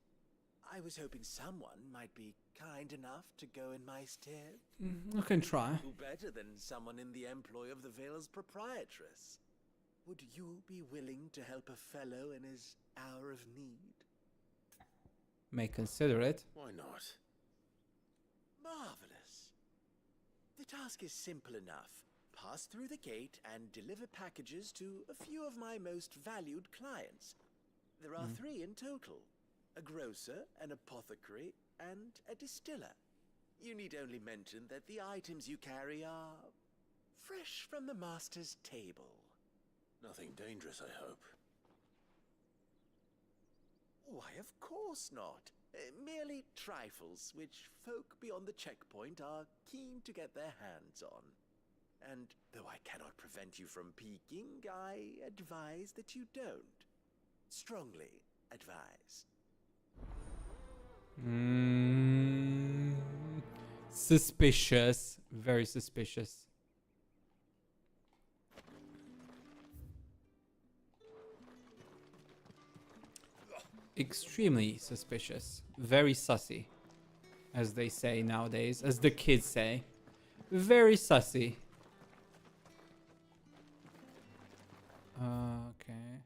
I was hoping someone might be kind enough to go in my stead. I can try. Who better than someone in the employ of the Vale's proprietress? Would you be willing to help a fellow in his hour of need? May consider it. Why not? Marvelous. The task is simple enough. Pass through the gate and deliver packages to a few of my most valued clients. There are 3 in total. A grocer, an apothecary, and a distiller. You need only mention that the items you carry are fresh from the master's table. Nothing dangerous, I hope. Why, of course not. Merely trifles, which folk beyond the checkpoint are keen to get their hands on. And though I cannot prevent you from peeking, I advise that you don't. Strongly advise. Suspicious. Very suspicious. Extremely suspicious. Very sussy. As they say nowadays. As the kids say. Very sussy. Okay.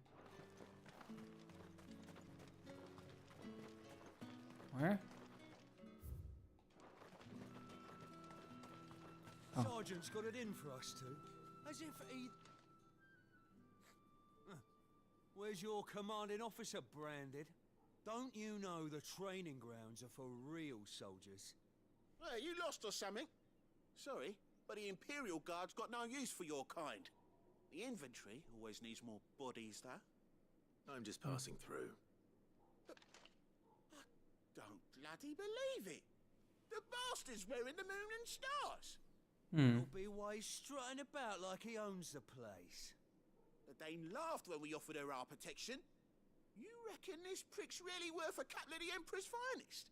Where? Oh. Sergeant's got it in for us two. As if he... Where's your commanding officer, Branded? Don't you know the training grounds are for real soldiers? Hey, you lost or something? Sorry, but the Imperial Guard's got no use for your kind. The infantry always needs more bodies, though. I'm just passing through. I don't bloody believe it. The bastard's wearing the moon and stars. He'll be why he's strutting about like he owns the place. The Dane laughed when we offered her our protection. You reckon this prick's really worth a couple of the Emperor's finest?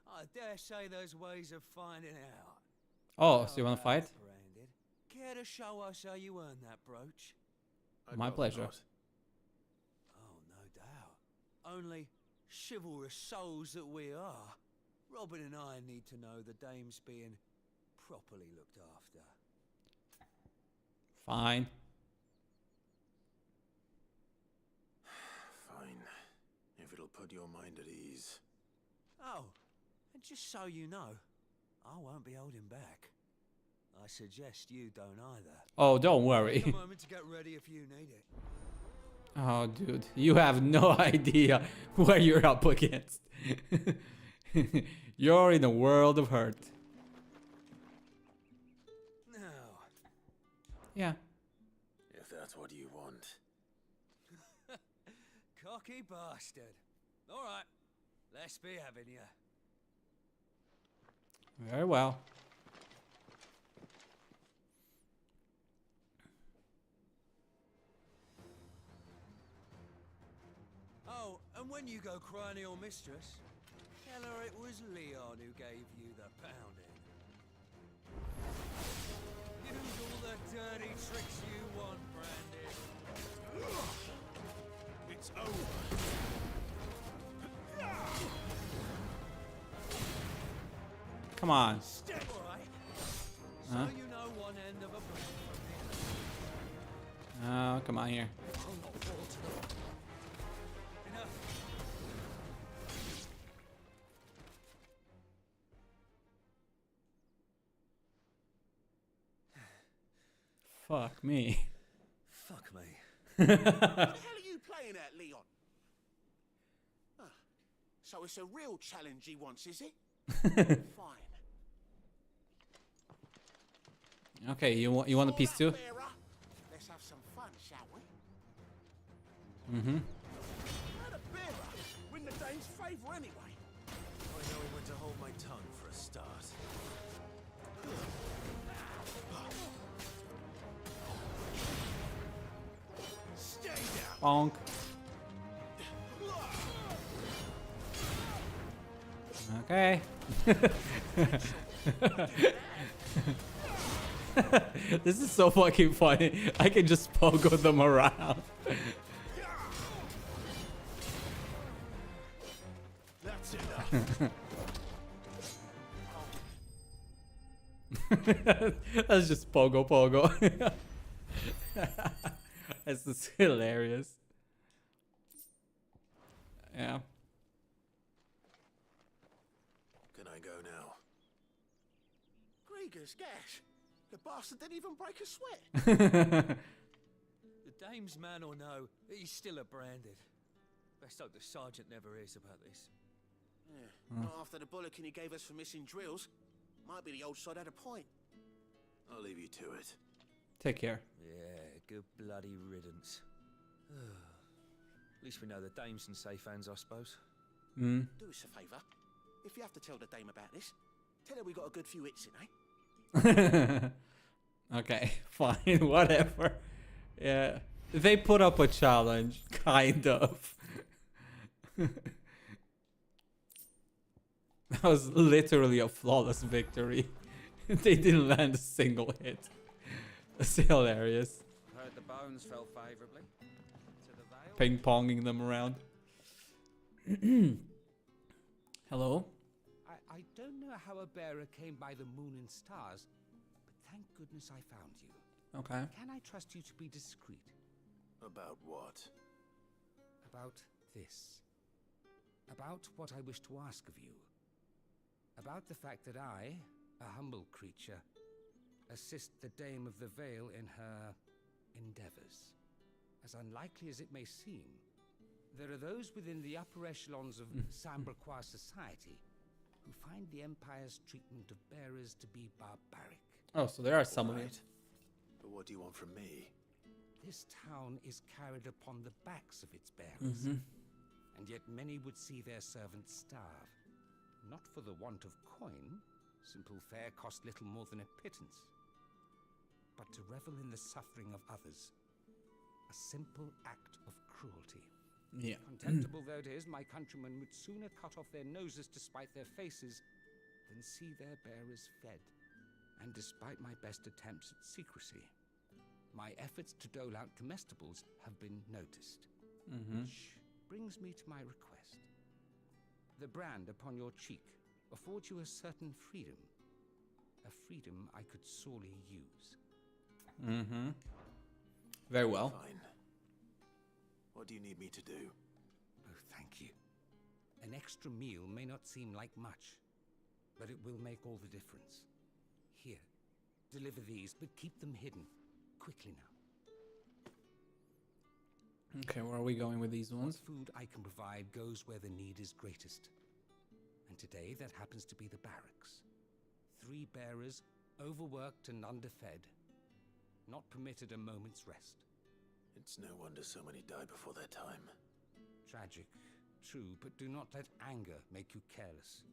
I dare say there's ways of finding out. Oh, so you want to fight? Branded. Care to show us how you earned that brooch? My pleasure. Oh, no doubt. Only chivalrous souls that we are, Robin and I need to know the dame's being properly looked after. Fine. Fine. If it'll put your mind at ease. Oh, and just so you know, I won't be holding back. I suggest you don't either. Oh, don't worry. Take a moment to get ready if you need it. Oh, dude, you have no idea what you're up against. You're in a world of hurt. Now. Yeah. If that's what you want. Cocky bastard. All right, let's be having you. Very well. Oh, and when you go crying to your mistress, tell her it was Leon who gave you the pounding. Use all the dirty tricks you want, Branded. It's over. Come on. Step right. Huh? So you know one end of a blade from the Oh, come on here. Enough. Fuck me. Fuck me. What the hell are you playing at, Leon? Ah, so it's a real challenge he wants, is it? Fine. Okay, you want a piece too? Let's have some fun, shall we? Mm-hmm. How the bearer win the Dane's favour anyway? I know when to hold my tongue for a start. Stay down. Bonk. Okay. This is so fucking funny. I can just pogo them around. That's enough. That's just pogo. That's just hilarious. Yeah. Can I go now? Grieger's gas. The bastard didn't even break a sweat. The dame's man or no, he's still a Branded. Best hope the sergeant never hears about this. Yeah. Not after the bullocking he gave us for missing drills. Might be the old sod had a point. I'll leave you to it. Take care. Yeah, good bloody riddance. At least we know the dame's in safe hands, I suppose. Mm. Do us a favour. If you have to tell the dame about this, tell her we got a good few hits in, eh? Okay, fine, whatever. Yeah, they put up a challenge, kind of. That was literally a flawless victory. They didn't land a single hit. That's hilarious. Heard the bones fell favourably to the veil. Ping-ponging them around. Hello? I don't know how a bearer came by the moon and stars, but thank goodness I found you. Okay. Can I trust you to be discreet? About what? About this. About what I wish to ask of you. About the fact that I, a humble creature, assist the Dame of the Vale in her endeavors. As unlikely as it may seem, there are those within the upper echelons of Sambraquois society who find the Empire's treatment of bearers to be barbaric. Oh, so there are some of it. But what do you want from me? This town is carried upon the backs of its bearers, and yet many would see their servants starve. Not for the want of coin, simple fare cost little more than a pittance, but to revel in the suffering of others, a simple act of cruelty. Yeah. Contemptible though it is, my countrymen would sooner cut off their noses to spite their faces than see their bearers fed. And despite my best attempts at secrecy, my efforts to dole out comestibles have been noticed. Which brings me to my request. The brand upon your cheek affords you a certain freedom. A freedom I could sorely use. Very well. Fine. What do you need me to do? Oh, thank you. An extra meal may not seem like much, but it will make all the difference. Here, deliver these, but keep them hidden. Quickly now. Okay, where are we going with these ones? What food I can provide goes where the need is greatest. And today that happens to be the barracks. 3 bearers, overworked and underfed, not permitted a moment's rest. It's no wonder so many die before their time. Tragic, true, but do not let anger make you careless.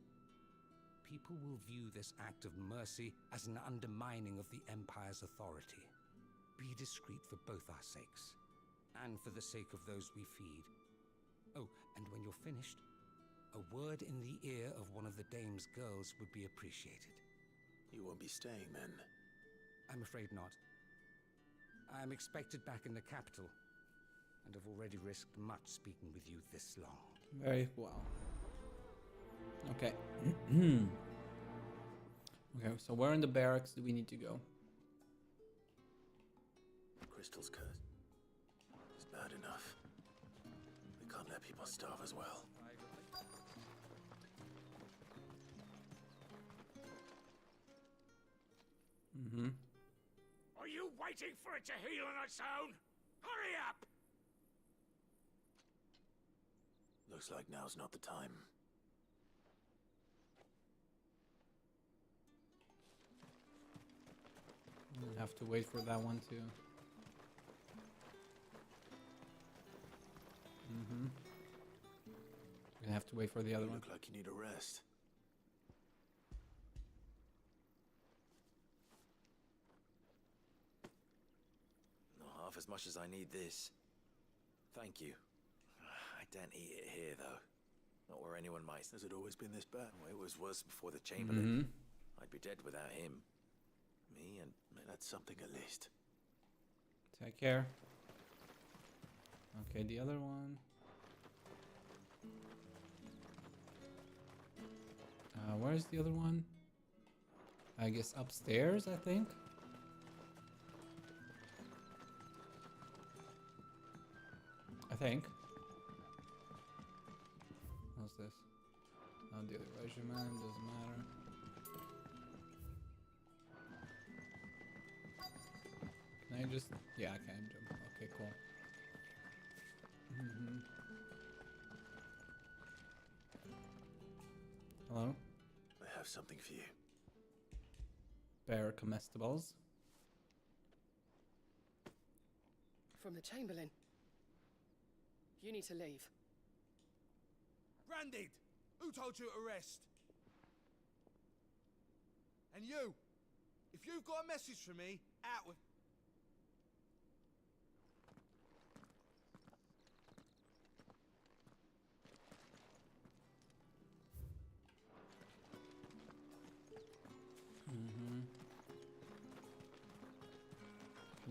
People will view this act of mercy as an undermining of the Empire's authority. Be discreet for both our sakes, and for the sake of those we feed. Oh, and when you're finished, a word in the ear of one of the Dame's girls would be appreciated. You won't be staying then? I'm afraid not. I'm expected back in the capital, and have already risked much speaking with you this long. Very well. Okay. Okay, so where in the barracks do we need to go? Crystal's curse. It's bad enough. We can't let people starve as well. Are you waiting for it to heal on its own? Hurry up! Looks like now's not the time. We'll have to wait for that one too. We're gonna have to wait for the other one. Look like you need a rest. Not half as much as I need this. Thank you. I don't eat it here, though. Not where anyone might. Has it always been this bad? Well, it was worse before the Chamberlain. I'd be dead without him. Me and... That's something at least. Take care. Okay, the other one. Where's the other one? I guess upstairs, I think. What's this? Oh, daily regimen, doesn't matter. Can I just... Yeah, I can jump. Okay, cool. Hello? I have something for you. Bear comestibles. From the Chamberlain. You need to leave. Branded! Who told you to rest? And you! If you've got a message for me, out with...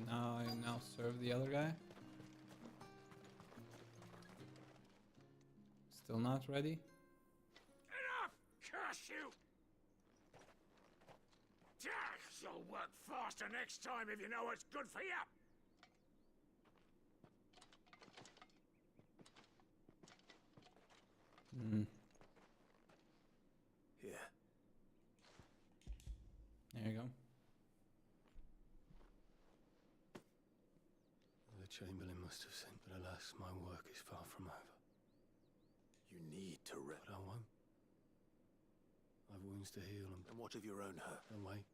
Now I serve the other guy. Still not ready? Enough! Curse you! You'll work faster next time if you know what's good for you. Here. There you go. The Chamberlain must have sent, but alas, my work is far from over. You need to rest. But I won't. I've wounds to heal and what of your own hurt? Don't wait.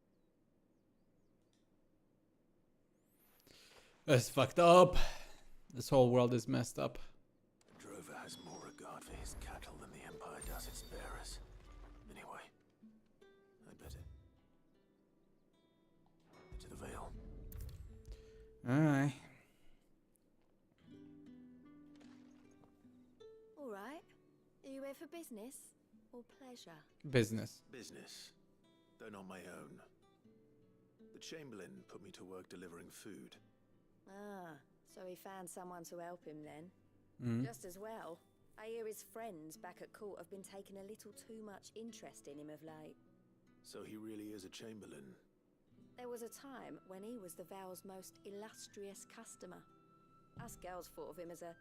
That's fucked up. This whole world is messed up. The drover has more regard for his cattle than the Empire does its bearers. Anyway, I better. Into the Vale. Alright. All right. Are you here for business or pleasure? Business. Business, though not my own. The Chamberlain put me to work delivering food. Ah, so he found someone to help him then. Just as well. I hear his friends back at court have been taking a little too much interest in him of late. So he really is a Chamberlain. There was a time when he was the Vale's most illustrious customer. Us girls thought of him as a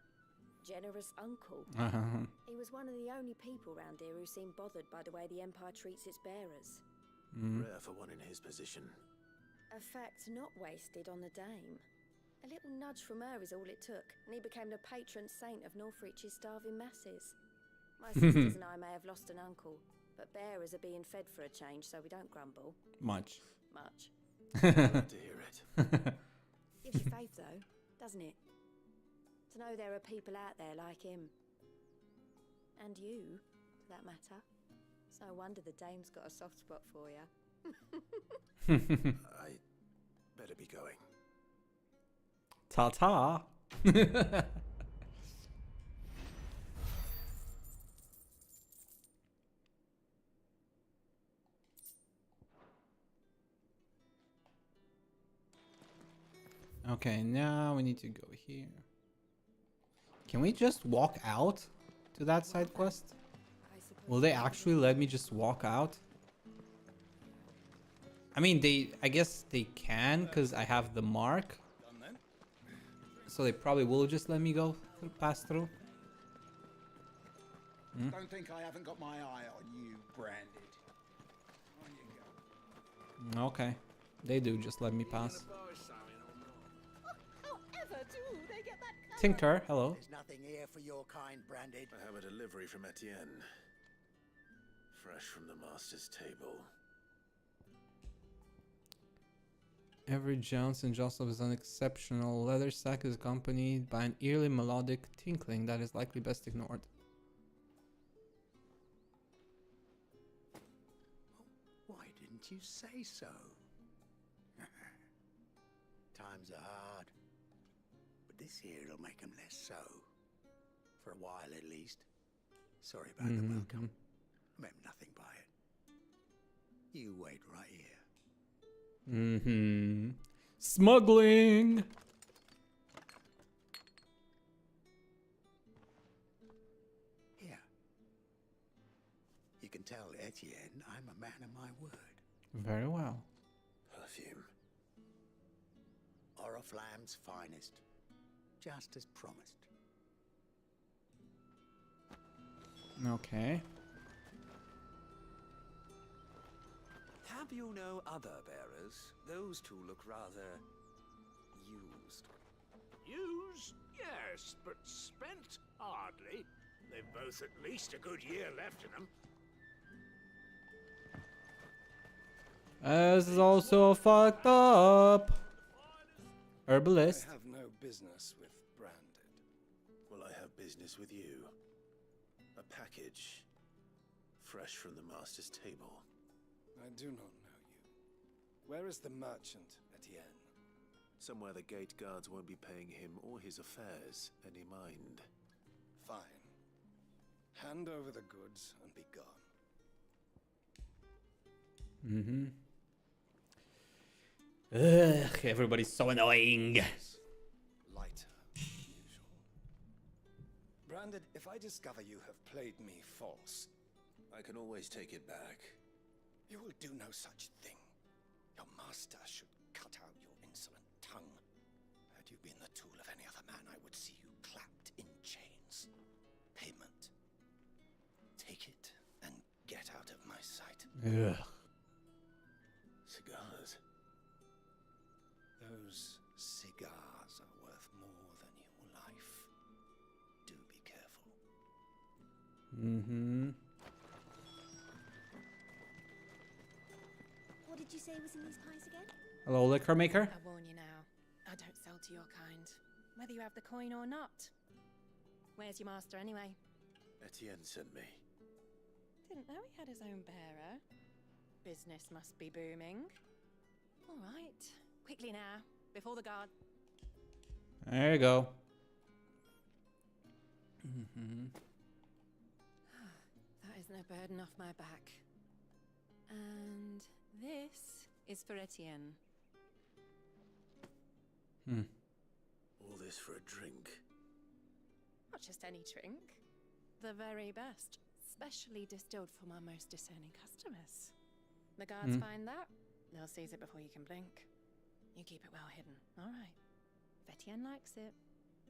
generous uncle. He was one of the only people round here who seemed bothered by the way the Empire treats its bearers. Rare for one in his position. A fact not wasted on the dame. A little nudge from her is all it took, and he became the patron saint of Northreach's starving masses. My sisters and I may have lost an uncle, but bearers are being fed for a change, so we don't grumble. Much. Glad to hear it. Gives you faith, though, doesn't it? To know there are people out there like him. And you, for that matter. It's no wonder the dame's got a soft spot for you. I better be going. Ta-ta. Okay, now we need to go here. Can we just walk out to that side quest? Will they actually let me just walk out? I mean, I guess they can because I have the mark. So they probably will just let me go pass through. Don't think I haven't got my eye on you, Branded. On you go. Okay, they do just let me pass. However do they get that cover? Tinctor, hello. There's nothing here for your kind, Branded. I have a delivery from Etienne. Fresh from the master's table. Every Jones and Joseph is unexceptional. Leather sack is accompanied by an eerily melodic tinkling that is likely best ignored. Why didn't you say so? Times are hard. But this here'll make 'em less so. For a while at least. Sorry about the welcome. Meant nothing by it. You wait right here. Smuggling! Here. You can tell Etienne I'm a man of my word. Very well. Perfume. Oriflamme's finest. Just as promised. Okay. Have you no other bearers? Those two look rather used. Used? Yes, but spent? Hardly. They've both at least a good year left in them. This is also fucked up. Herbalist. I have no business with Branded. Well, I have business with you. A package. Fresh from the master's table. I do not know you. Where is the merchant, Etienne? Somewhere the gate guards won't be paying him or his affairs any mind. Fine. Hand over the goods and be gone. Ugh, everybody's so annoying. Lighter than usual. Branded, if I discover you have played me false, I can always take it back. you will do no such thing. Your master should cut out your insolent tongue. Had you been the tool of any other man, I would see you clapped in chains. Payment. Take it and get out of my sight. Ugh. Cigars. Those cigars are worth more than your life. Do be careful. Mm-hmm. What did you say was in these pies again? Hello, liquor maker. I warn you now, I don't sell to your kind, whether you have the coin or not. Where's your master anyway? Etienne sent me. Didn't know he had his own bearer. Business must be booming. All right, quickly now, before the guard. There you go. Mm-hmm. That isn't a burden off my back. And this is for Etienne. All this for a drink. Not just any drink. The very best. Specially distilled for my most discerning customers. The guards find that, they'll seize it before you can blink. You keep it well hidden, all right? If Etienne likes it,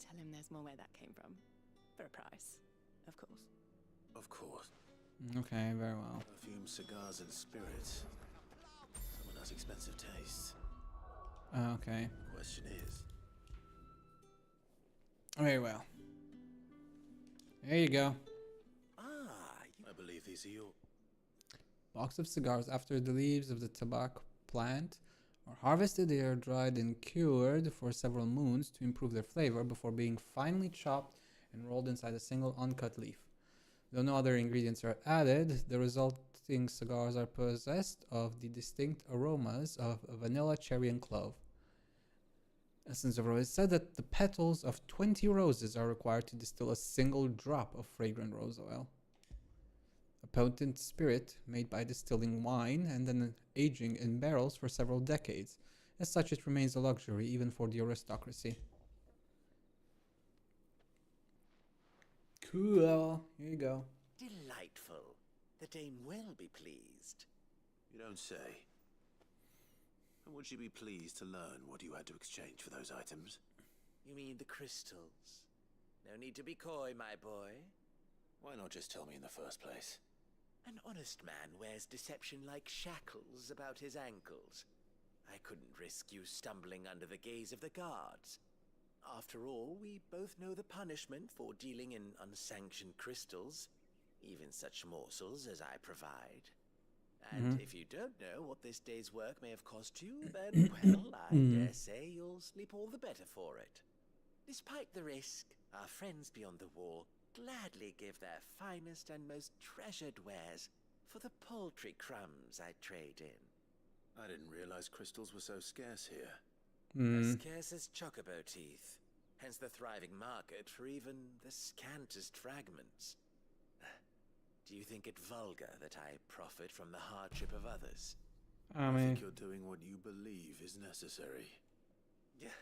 tell him there's more where that came from. For a price, of course. Of course. Okay, very well. Perfume, cigars, and spirits. Someone has expensive tastes. Okay. Question is... Very well. There you go. I believe these are your... Box of cigars. After the leaves of the tobacco plant are harvested, they are dried and cured for several moons to improve their flavor before being finely chopped and rolled inside a single uncut leaf. Though no other ingredients are added, the resulting cigars are possessed of the distinct aromas of vanilla, cherry, and clove. Essence of rose. It said that the petals of 20 roses are required to distill a single drop of fragrant rose oil. A potent spirit made by distilling wine and then aging in barrels for several decades. As such, it remains a luxury even for the aristocracy. Cool. Here you go. Delightful. The dame will be pleased. You don't say. And would she be pleased to learn what you had to exchange for those items? You mean the crystals? No need to be coy, my boy. Why not just tell me in the first place? An honest man wears deception like shackles about his ankles. I couldn't risk you stumbling under the gaze of the guards. After all, we both know the punishment for dealing in unsanctioned crystals, even such morsels as I provide. And if you don't know what this day's work may have cost you, then, well, I dare say you'll sleep all the better for it. Despite the risk, our friends beyond the wall gladly give their finest and most treasured wares for the paltry crumbs I trade in. I didn't realize crystals were so scarce here. As scarce as chocobo teeth, hence the thriving market for even the scantest fragments. Do you think it vulgar that I profit from the hardship of others? I think you're doing what you believe is necessary. Yeah,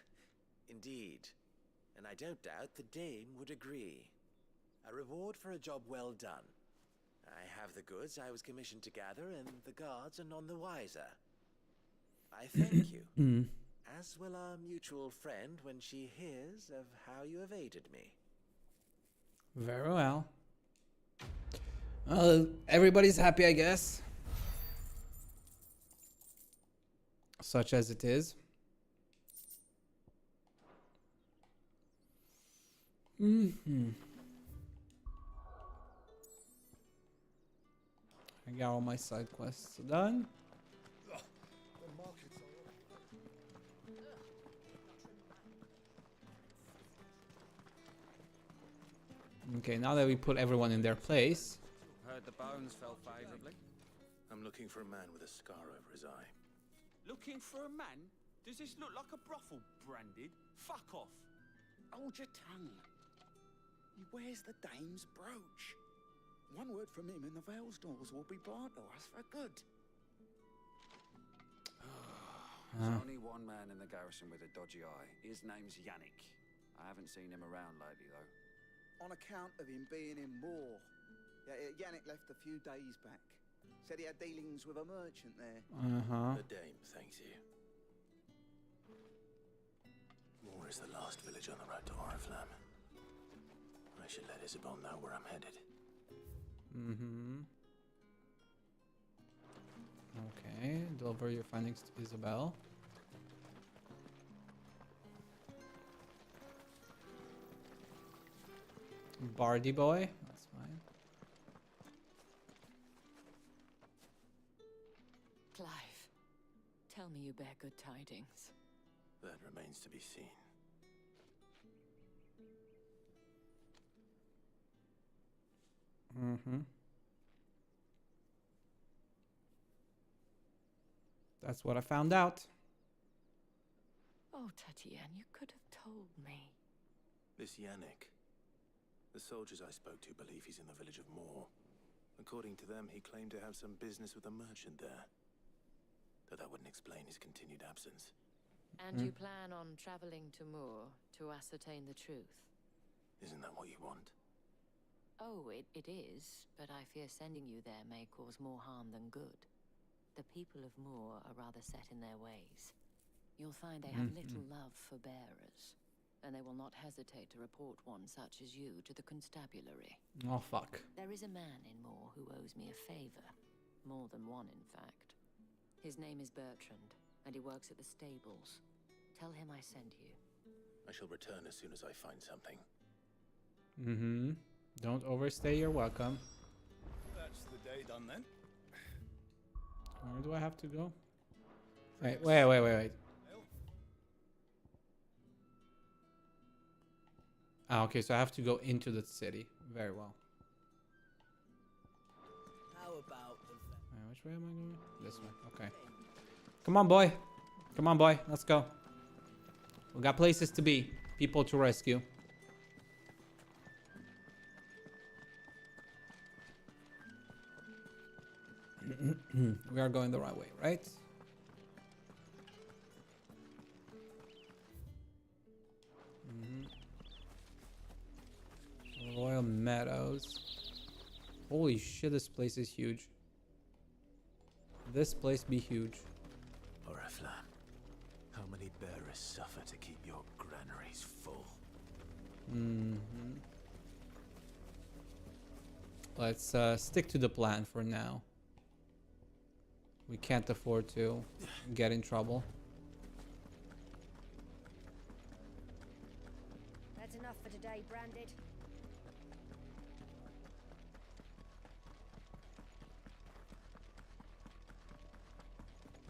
indeed. And I don't doubt the dame would agree. A reward for a job well done. I have the goods I was commissioned to gather, and the guards are none the wiser. I thank you. As will our mutual friend when she hears of how you have aided me. Very well. Well, everybody's happy, I guess. Such as it is. I got all my side quests done. Okay, now that we put everyone in their place. Heard the bones fell favorably. I'm looking for a man with a scar over his eye. Looking for a man? Does this look like a brothel, Branded? Fuck off. Hold your tongue. He wears the dame's brooch. One word from him and the Vale's doors will be barred to us for good. There's only one man in the garrison with a dodgy eye. His name's Yannick. I haven't seen him around lately, though. On account of him being in war. Yannick left a few days back. Said he had dealings with a merchant there. Uh-huh. The dame thanks you. Moor is the last village on the road to Oriflamme. I should let Isabel know where I'm headed. Mm-hmm. Okay, deliver your findings to Isabel. Bardy boy, that's fine. Clive, tell me you bear good tidings. That remains to be seen. Mm-hmm. That's what I found out. Oh, Tatienne, you could have told me. This Yannick. The soldiers I spoke to believe he's in the village of Moor. According to them, he claimed to have some business with a merchant there. Though that wouldn't explain his continued absence. And you plan on traveling to Moor to ascertain the truth? Isn't that what you want? Oh, it is, but I fear sending you there may cause more harm than good. The people of Moor are rather set in their ways. You'll find they have little love for bearers, and they will not hesitate to report one such as you to the constabulary. Oh, fuck. There is a man in Moor who owes me a favor. More than one, in fact. His name is Bertrand, and he works at the stables. Tell him I sent you. I shall return as soon as I find something. Mm-hmm. Don't overstay your welcome. That's the day done then. Where do I have to go? Wait. Ah, okay, so I have to go into the city. Very well. How about the... Which way am I going? This way. Okay. Come on, boy. Come on, boy. Let's go. We got places to be. People to rescue. We are going the right way, right? Royal Meadows. Holy shit, this place is huge. This place be huge. Oriflamme, how many bearers suffer to keep your granaries full? Let's stick to the plan for now. We can't afford to get in trouble. That's enough for today, Branded.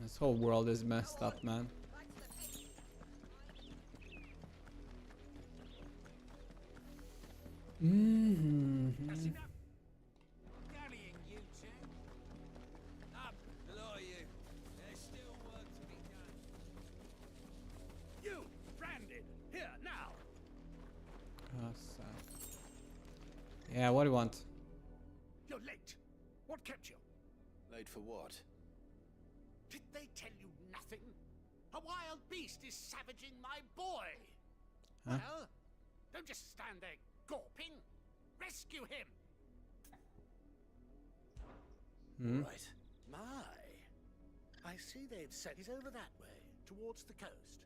This whole world is messed up, man. Carrying you two. Up, below you. There's still work to be done. You, Branded, here now. Yeah, what do you want? You're late. What kept you? Late for what? Did they tell you nothing? A wild beast is savaging my boy. Huh? Well, don't just stand there gawping. Rescue him. Right. My. I see they've said he's over that way, towards the coast.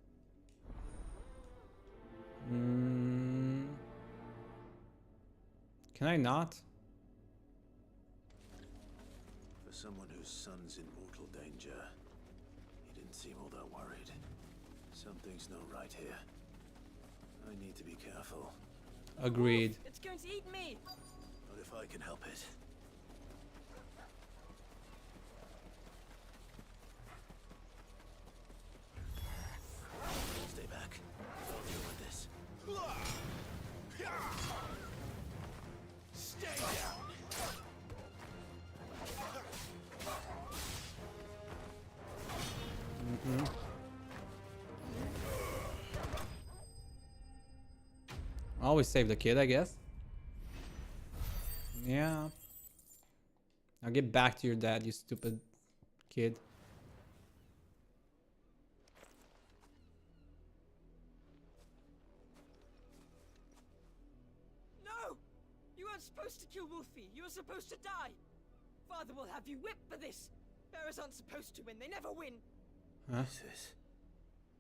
Can I not? For someone whose son's in mortal danger, he didn't seem all that worried. Something's not right here. I need to be careful. Agreed. It's going to eat me. Not if I can help it. Stay back. I'll deal with this. Stay down. Always save the kid, I guess. Yeah. Now get back to your dad, you stupid kid. No! You weren't supposed to kill Wolfie. You were supposed to die. Father will have you whipped for this. Bearers aren't supposed to win. They never win. Huh? Sis,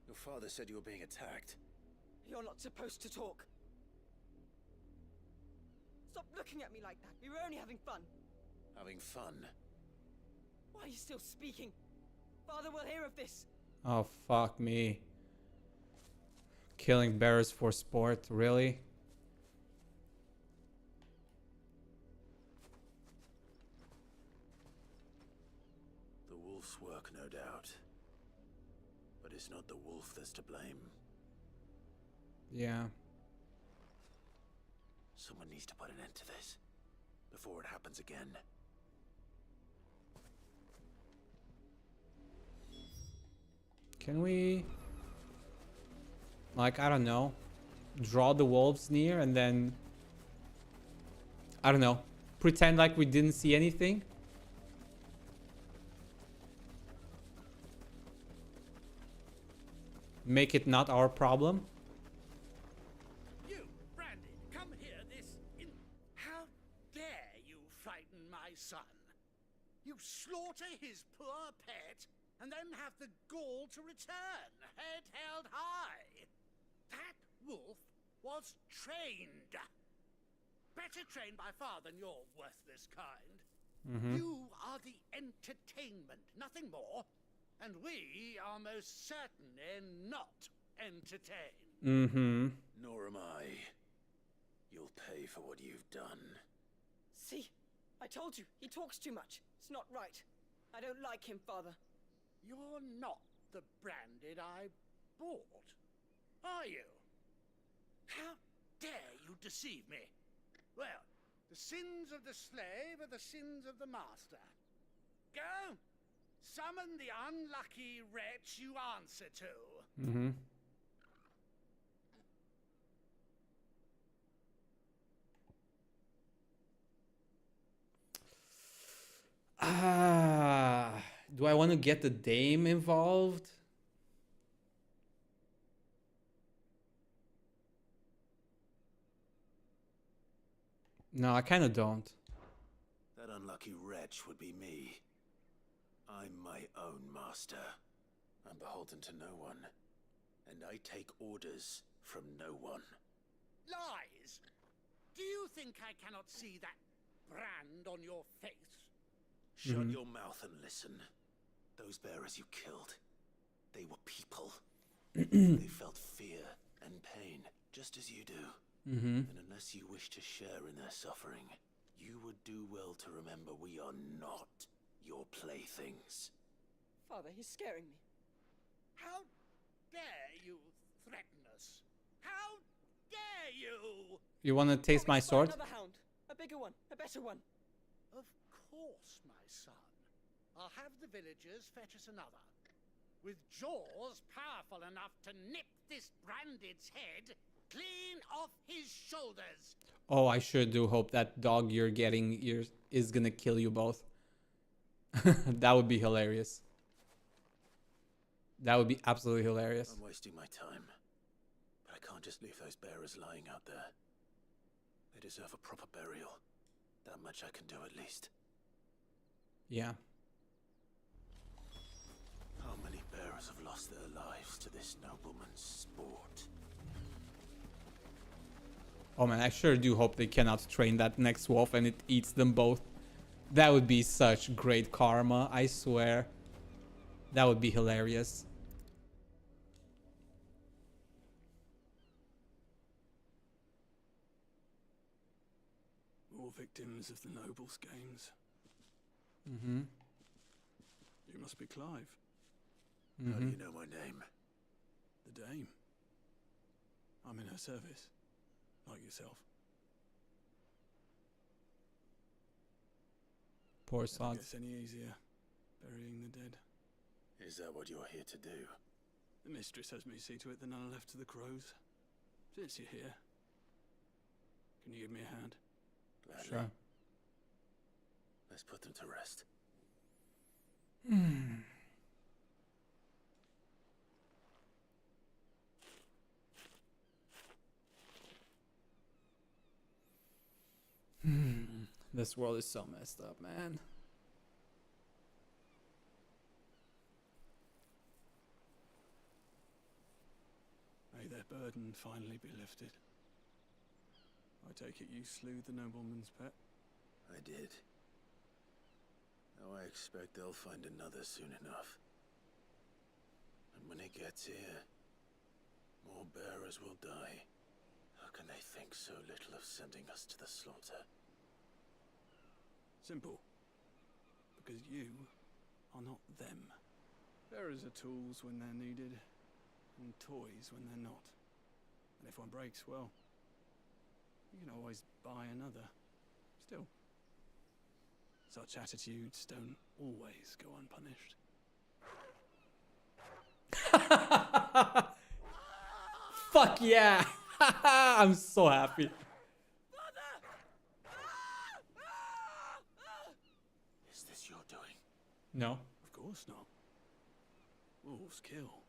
your father said you were being attacked. You're not supposed to talk. Stop looking at me like that. We were only having fun. Having fun? Why are you still speaking? Father will hear of this. Oh, fuck me. Killing bears for sport, really? The wolf's work, no doubt. But it's not the wolf that's to blame. Yeah. Someone needs to put an end to this before it happens again. Can we, like, I don't know, draw the wolves near and then, I don't know, pretend like we didn't see anything? Make it not our problem? You, Brandy, come here How dare you frighten my son? You slaughter his poor pet and then have the gall to return, head held high. That wolf was trained. Better trained by far than your worthless kind. You are the entertainment, nothing more. And we are most certainly not entertained. Nor am I. You'll pay for what you've done. See? I told you. He talks too much. It's not right. I don't like him, Father. You're not the Branded I bought, are you? How dare you deceive me? Well, the sins of the slave are the sins of the master. Go! Summon the unlucky wretch you answer to. Do I want to get the dame involved? No, I kind of don't. That unlucky wretch would be me. I'm my own master. I'm beholden to no one. And I take orders from no one. Lies! Do you think I cannot see that brand on your face? Shut your mouth and listen. Those bearers you killed, they were people. They felt fear and pain, just as you do. And unless you wish to share in their suffering, you would do well to remember we are not your playthings. Father, he's scaring me. How dare you threaten us? How dare you? You want to taste my sword? Another hound. A bigger one. A better one. Of course, my son. I'll have the villagers fetch us another. With jaws powerful enough to nip this Branded's head clean off his shoulders. Oh, I sure do hope that dog you're getting is gonna kill you both. That would be hilarious. That would be absolutely hilarious. I'm wasting my time. But I can't just leave those bearers lying out there. They deserve a proper burial. That much I can do at least. Yeah. How many bearers have lost their lives to this nobleman's sport? Oh man, I sure do hope they cannot train that next wolf and it eats them both. That would be such great karma, I swear. That would be hilarious. More victims of the nobles' games. You must be Clive. How do you know my name? The Dame. I'm in her service, like yourself. Poor Never sod. gets any easier, burying the dead. Is that what you're here to do? The mistress has me see to it that none are left to the crows. Since you're here, can you give me a hand? Gladly. Sure. Let's put them to rest. This world is so messed up, man. May their burden finally be lifted. I take it you slew the nobleman's pet? I did. Now I expect they'll find another soon enough. And when it gets here, more bearers will die. How can they think so little of sending us to the slaughter? Simple. Because you are not them. Bearers are tools when they're needed, and toys when they're not. And if one breaks, well, you can always buy another. Still, such attitudes don't always go unpunished. Fuck yeah! I'm so happy. Is this your doing? No. Of course not. Wolves kill.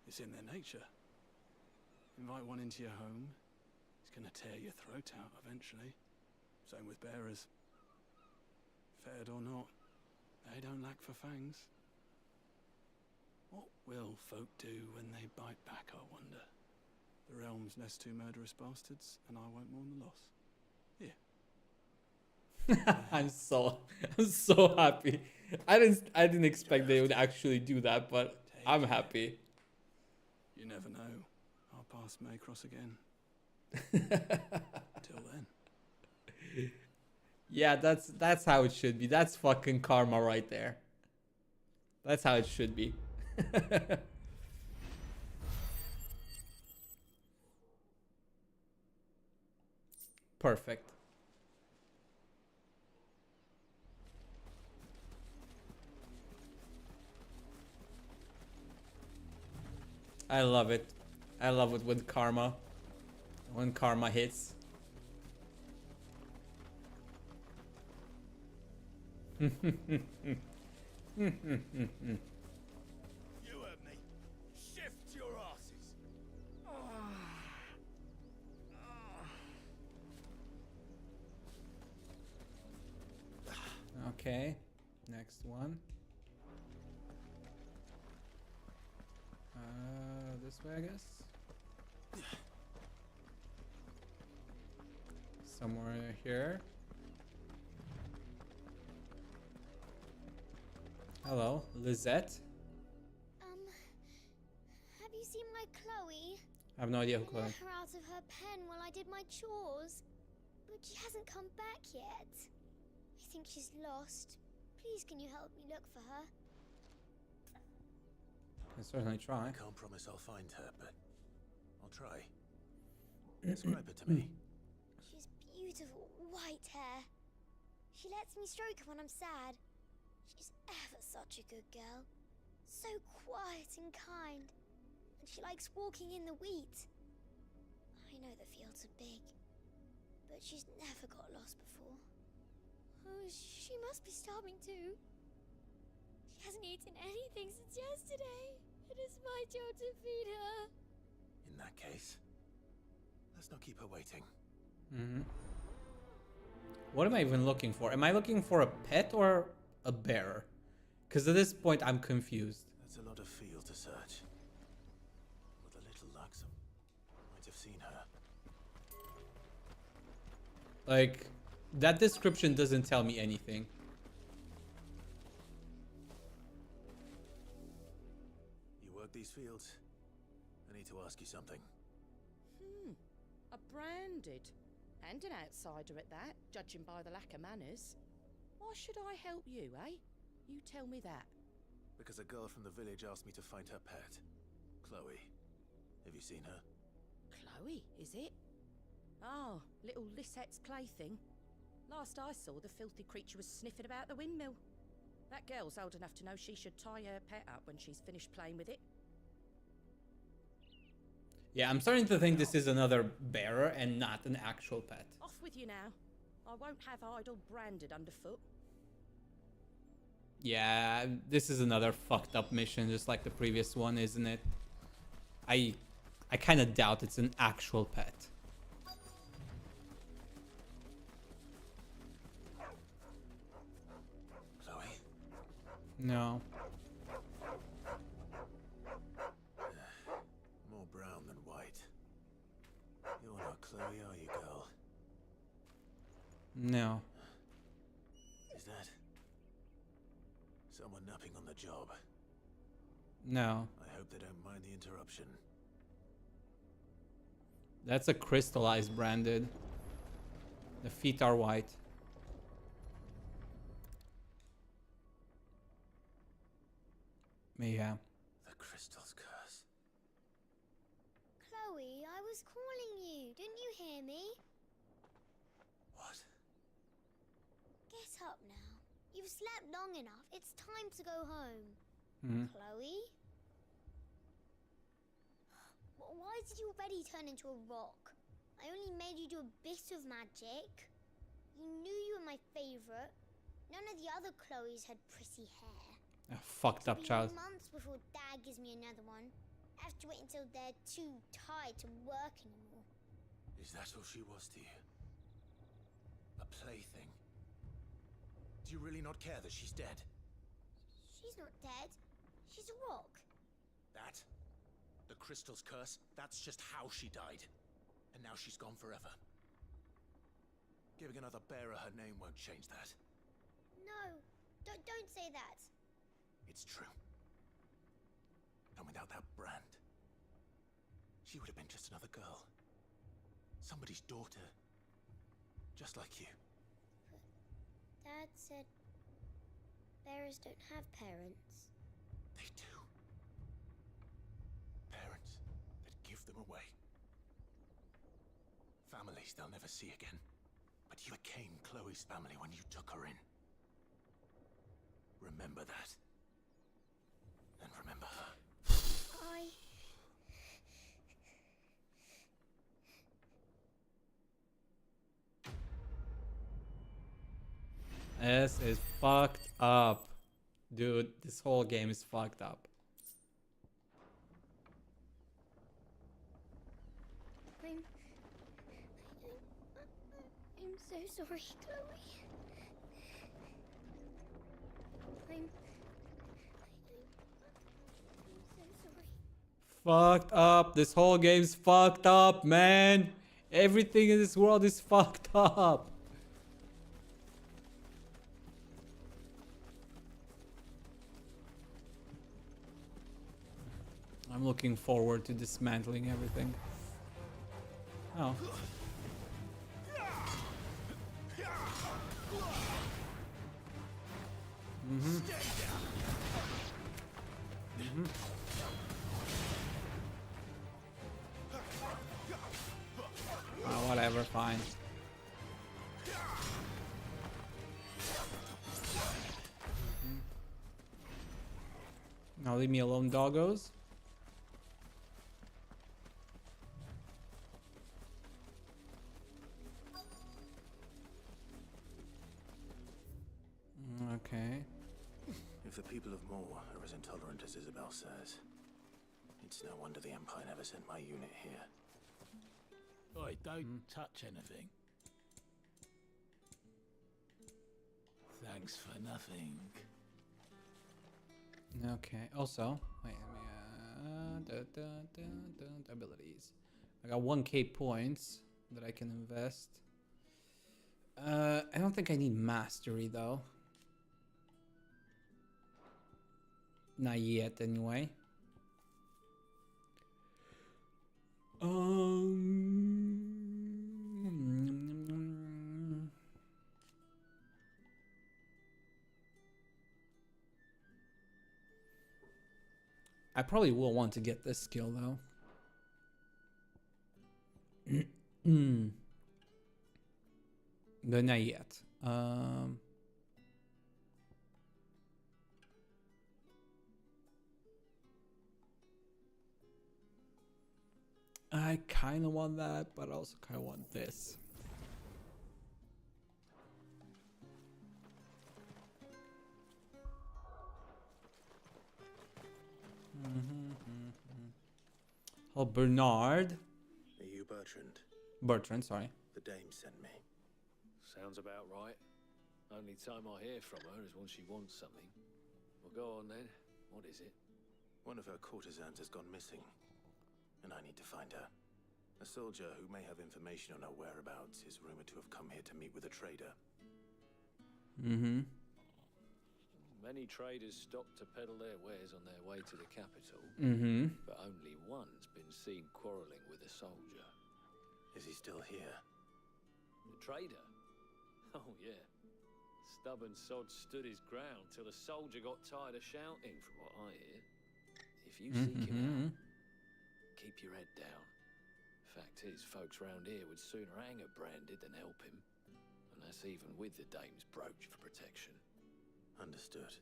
It's in their nature. Invite one into your home, it's gonna tear your throat out eventually. Same with bearers. Fed or not, they don't lack for fangs. What will folk do when they bite back, I wonder? The realm's nest two murderous bastards, and I won't mourn the loss. Here. I'm so happy. I didn't expect they would actually do that, but I'm happy. You never know. Our paths may cross again. Till then. Yeah, that's how it should be. That's fucking karma right there. That's how it should be. Perfect. I love it. I love it with karma. When karma hits. You heard me. Shift your asses. Okay. Next one. This way, I guess. Somewhere here. Hello, Lizette. Have you seen my Chloe? I have no idea who I Chloe. let her out of her pen while I did my chores, but she hasn't come back yet. I think she's lost. Please, can you help me look for her? I certainly try. I can't promise I'll find her, but I'll try. Describe her to me. She's beautiful white hair. She lets me stroke her when I'm sad. She's ever such a good girl. So quiet and kind. And she likes walking in the wheat. I know the fields are big, but she's never got lost before. Oh, she must be starving too. She hasn't eaten anything since yesterday. It is my job to feed her. In that case, let's not keep her waiting. Mm-hmm. What am I even looking for? Am I looking for a pet or a bearer? Because at this point, I'm confused. That's a lot of field to search. With a little luck, some might have seen her. Like, that description doesn't tell me anything. You work these fields? I need to ask you something. A branded. And an outsider at that, judging by the lack of manners. Why should I help you, eh? You tell me that. Because a girl from the village asked me to find her pet. Chloe. Have you seen her? Chloe, is it? Oh, little Lisette's plaything. Last I saw, the filthy creature was sniffing about the windmill. That girl's old enough to know she should tie her pet up when she's finished playing with it. Yeah, I'm starting to think this is another bearer and not an actual pet. Off with you now. I won't have idle branded underfoot. Yeah, this is another fucked up mission, just like the previous one, isn't it? I kind of doubt it's an actual pet. Chloe? No. More brown than White. You're not Chloe, are you, girl? No. Is that someone napping on the job? No. I hope they don't mind the interruption. That's a crystallized branded. The feet are white. Yeah. The crystal's curse. Chloe, I was calling you. Didn't you hear me? What? Get up now. You've slept long enough. It's time to go home. Chloe? Why did you already turn into a rock? I only made you do a bit of magic. You knew you were my favorite. None of the other Chloes had pretty hair. A fucked up child. Months before Dad gives me another one. I have to wait until they're too tired to work anymore. Is that all she was to you? A plaything? Do you really not care that she's dead? She's not dead. She's a rock. That? The crystal's curse? That's just how she died. And now she's gone forever. Giving another bearer her name won't change that. No, don't say that. It's true. And without that brand, she would have been just another girl. Somebody's daughter. Just like you. But Dad said bearers don't have parents. They do. Parents that give them away. Families they'll never see again. But you became Chloe's family when you took her in. Remember that. And remember her. This is fucked up. Dude, this whole game is fucked up. I'm so sorry, Chloe. I'm so sorry. Fucked up. This whole game's fucked up, man. Everything in this world is fucked up. I'm looking forward to dismantling everything. Oh. Oh, whatever, fine. Now leave me alone, doggos. Okay. If the people of Moor are as intolerant as Isabel says, it's no wonder the Empire never sent my unit here. Oi, don't touch anything. Thanks for nothing. Okay. Also, wait, let me abilities. I got 1k points that I can invest. I don't think I need mastery though. Not yet, anyway. I probably will want to get this skill though. But not yet. I kind of want that, but I also kind of want this. Oh, Bernard. Are you Bertrand? Bertrand, sorry. The dame sent me. Sounds about right. Only time I hear from her is when she wants something. Well, go on then. What is it? One of her courtesans has gone missing. and I need to find her. A soldier who may have information on her whereabouts is rumored to have come here to meet with a trader. Mm-hmm. Many traders stop to peddle their wares on their way to the capital, but only one's been seen quarrelling with a soldier. Is he still here? The trader? Oh, yeah. Stubborn sod stood his ground till the soldier got tired of shouting, from what I hear. If you seek him out, keep your head down. Fact is, folks round here would sooner hang a branded than help him. And that's even with the dame's brooch for protection. Understood.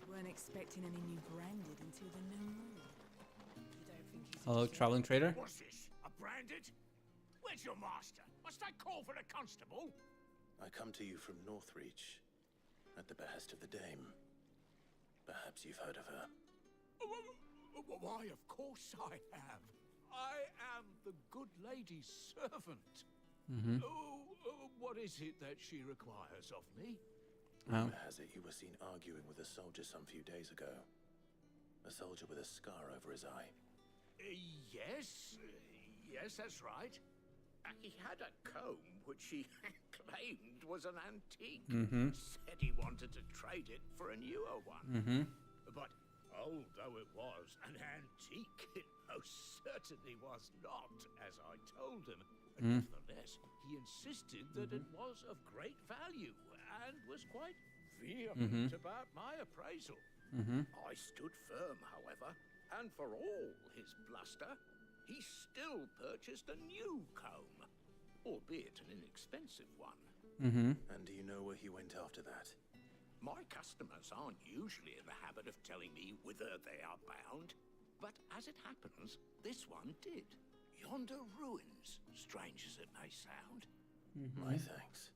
Weren't expecting any new branded until the new moon. You don't think he's Hello, traveling trader. What's this? A branded? Where's your master? Must I call for the constable? I come to you from Northreach, at the behest of the dame. Perhaps you've heard of her. Why, of course I have. I am the good lady's servant. What is it that she requires of me? Rumor has it you were seen arguing with a soldier some few days ago. A soldier with a scar over his eye. Yes. Yes, that's right. He had a comb which he claimed was an antique. Said he wanted to trade it for a newer one. But old though it was, an antique it most certainly was not, as I told him. Nevertheless, he insisted that it was of great value and was quite vehement about my appraisal. I stood firm, however, and for all his bluster, he still purchased a new comb, albeit an inexpensive one. And do you know where he went after that? My customers aren't usually in the habit of telling me whither they are bound, but as it happens, this one did. Yonder ruins, strange as it may sound. My thanks.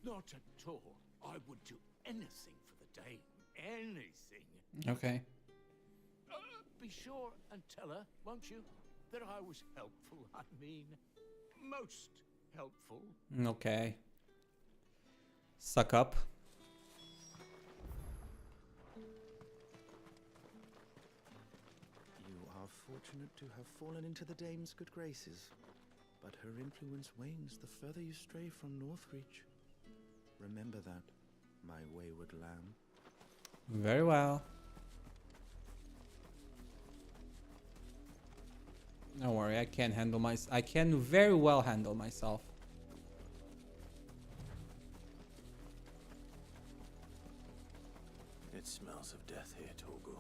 Not at all. I would do anything for the dame. Anything. Okay. Be sure and tell her, won't you, that I was helpful. I mean, most helpful. Okay. Suck up. You are fortunate to have fallen into the dame's good graces, but her influence wanes the further you stray from Northreach. Remember that, my wayward lamb. Very well. Don't worry, I can handle I can very well handle myself. It smells of death here, Torgal.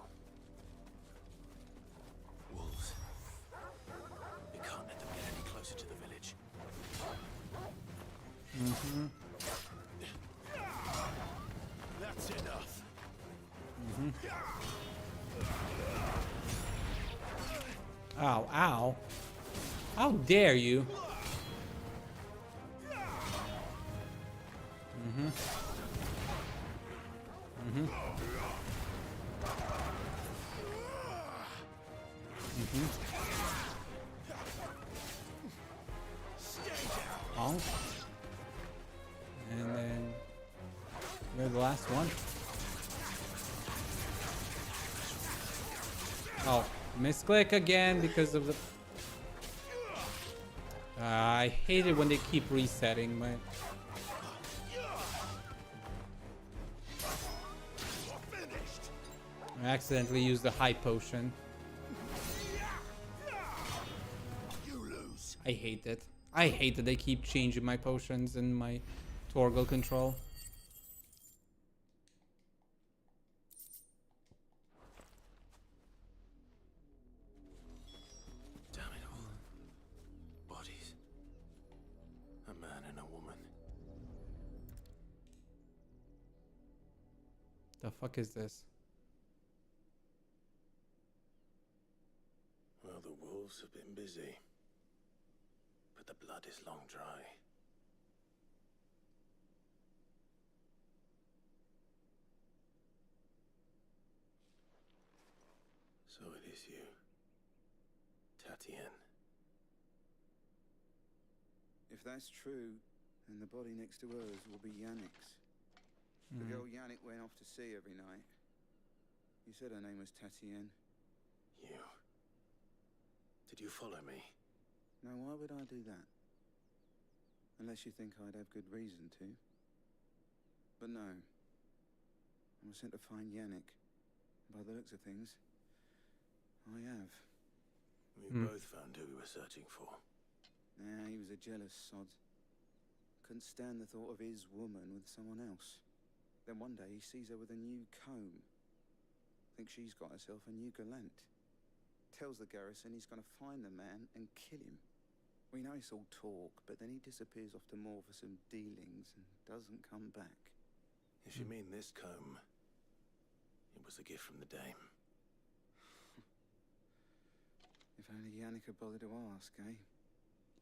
Wolves. We can't let them get any closer to the village. That's enough. Ow, ow. How dare you? Oh. And then you're the last one. Oh, misclick again because of the... I hate it when they keep resetting, but... I accidentally used the high potion. I hate it. I hate that they keep changing my potions and my Torgal control. Damn it all. Bodies. A man and a woman. The fuck is this? Well, the wolves have been busy. But the blood is long dry. So it is you, Tatienne. If that's true, then the body next to hers will be Yannick's. The girl Yannick went off to see every night. You said her name was Tatienne. You... Did you follow me? Now, why would I do that? Unless you think I'd have good reason to. But no. I was sent to find Yannick. By the looks of things, I have. We both found who we were searching for. Nah, he was a jealous sod. Couldn't stand the thought of his woman with someone else. Then one day he sees her with a new comb. Thinks she's got herself a new gallant. Tells the garrison he's gonna find the man and kill him. We know it's all talk, but then he disappears off to Moor for some dealings and doesn't come back. If you mean this comb, it was a gift from the dame. If only Yannick had bothered to ask, eh?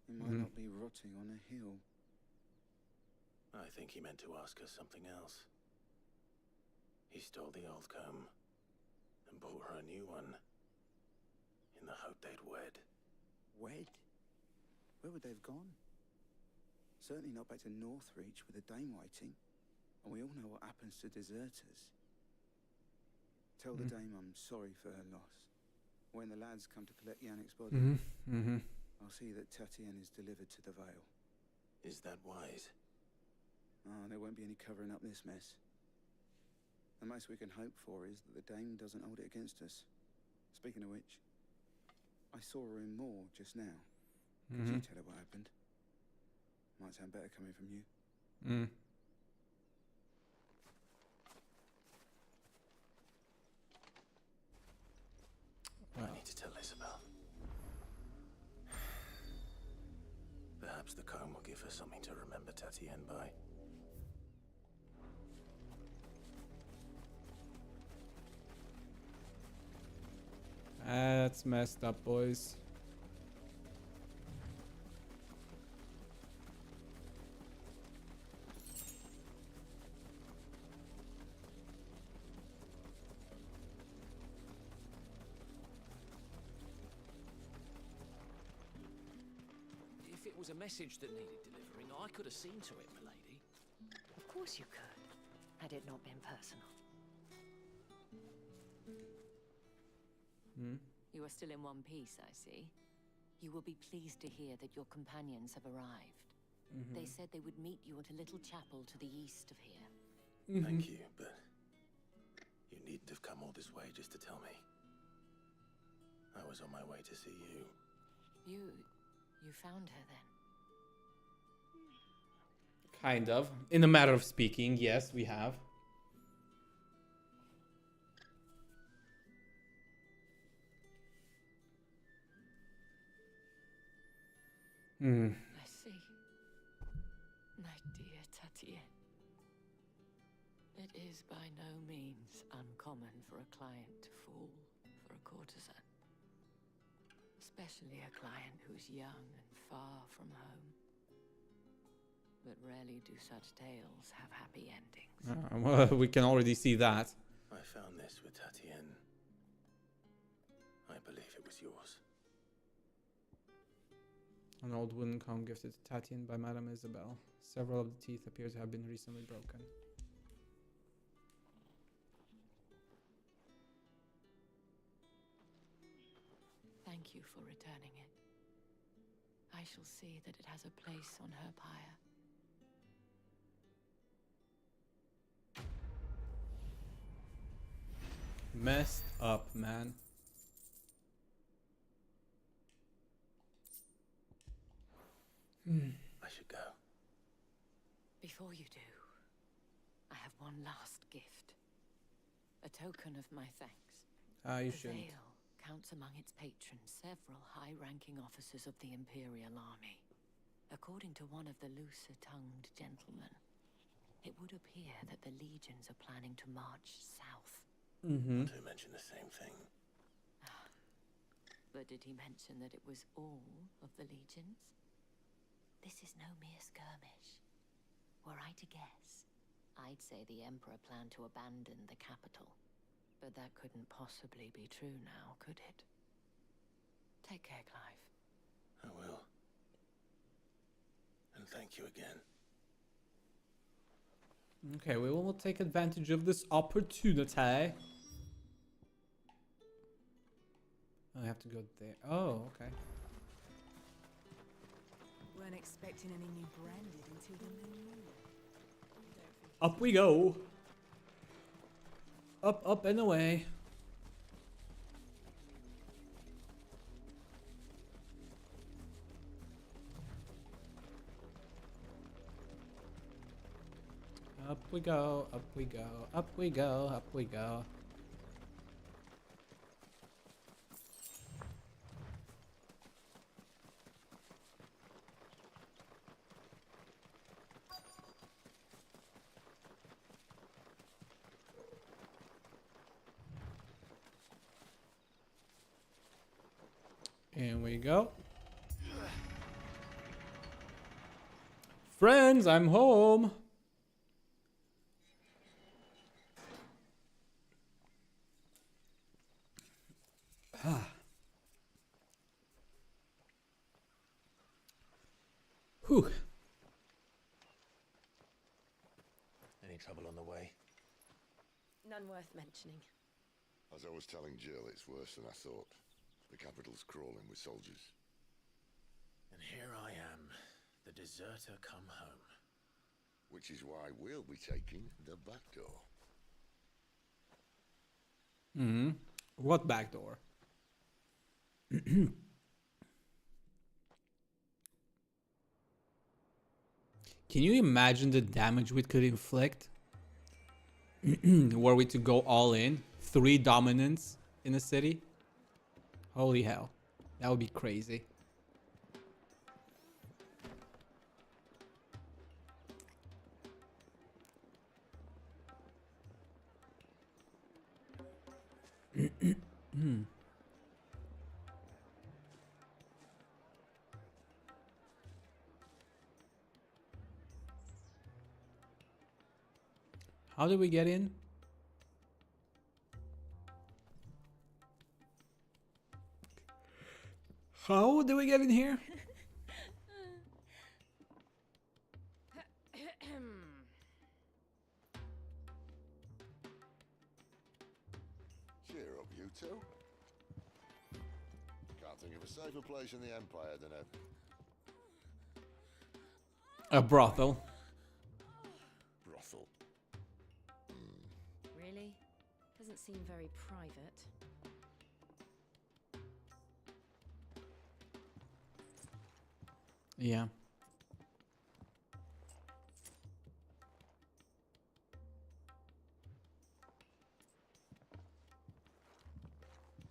He might not be rotting on a hill. I think he meant to ask her something else. He stole the old comb and bought her a new one in the hope they'd wed. Wed? Where would they have gone? Certainly not back to Northreach with a dame waiting. And we all know what happens to deserters. Tell the dame I'm sorry for her loss. When the lads come to collect Yannick's body, I'll see that Tatienne is delivered to the Vale. Is that wise? Oh, there won't be any covering up this mess. The most we can hope for is that the dame doesn't hold it against us. Speaking of which, I saw her in Moor just now. Could you tell her what happened? Might sound better coming from you. I need to tell Isabel. Perhaps the comb will give her something to remember Tatienne by. That's messed up, boys. If it was a message that needed delivering, I could have seen to it, milady. Of course you could, had it not been personal. You are still in one piece, I see. You will be pleased to hear that your companions have arrived. They said they would meet you at a little chapel to the east of here. Thank you, but you needn't have come all this way just to tell me. I was on my way to see you. You found her then? Kind of. In a matter of speaking, yes, we have. I see. My dear Tatienne. It is by no means uncommon for a client to fall for a courtesan. Especially a client who's young and far from home. But rarely do such tales have happy endings. Well, we can already see that. I found this with Tatienne. I believe it was yours. An old wooden comb gifted to Tatienne by Madame Isabel. Several of the teeth appear to have been recently broken. Thank you for returning it. I shall see that it has a place on her pyre. Messed up, man. I should go. Before you do, I have one last gift. A token of my thanks. You the shouldn't. Vale counts among its patrons several high-ranking officers of the Imperial Army. According to one of the looser-tongued gentlemen, it would appear that the legions are planning to march south. Not to mention the same thing. But did he mention that it was all of the legions? This is no mere skirmish. Were I to guess, I'd say the Emperor planned to abandon the capital. But that couldn't possibly be true now, could it? Take care, Clive. I will. And thank you again. Okay, we will take advantage of this opportunity. I have to go there. Oh, okay. Weren't expecting any new branded until the new moon. Up we go. Up, up, and away. Up we go, up we go, up we go, up we go. And we go. Friends, I'm home. Whew. Any trouble on the way? None worth mentioning. As I was telling Jill, it's worse than I thought. The capital's crawling with soldiers. And here I am, the deserter come home. Which is why we'll be taking the back door. Hmm. What back door? Can you imagine the damage we could inflict? Were we to go all in? 3 dominants in a city? Holy hell. That would be crazy. How did we get in? How did we get in here? Cheer up, you two. Can't think of a safer place in the Empire than A brothel. brothel. Really? Doesn't seem very private. Yeah.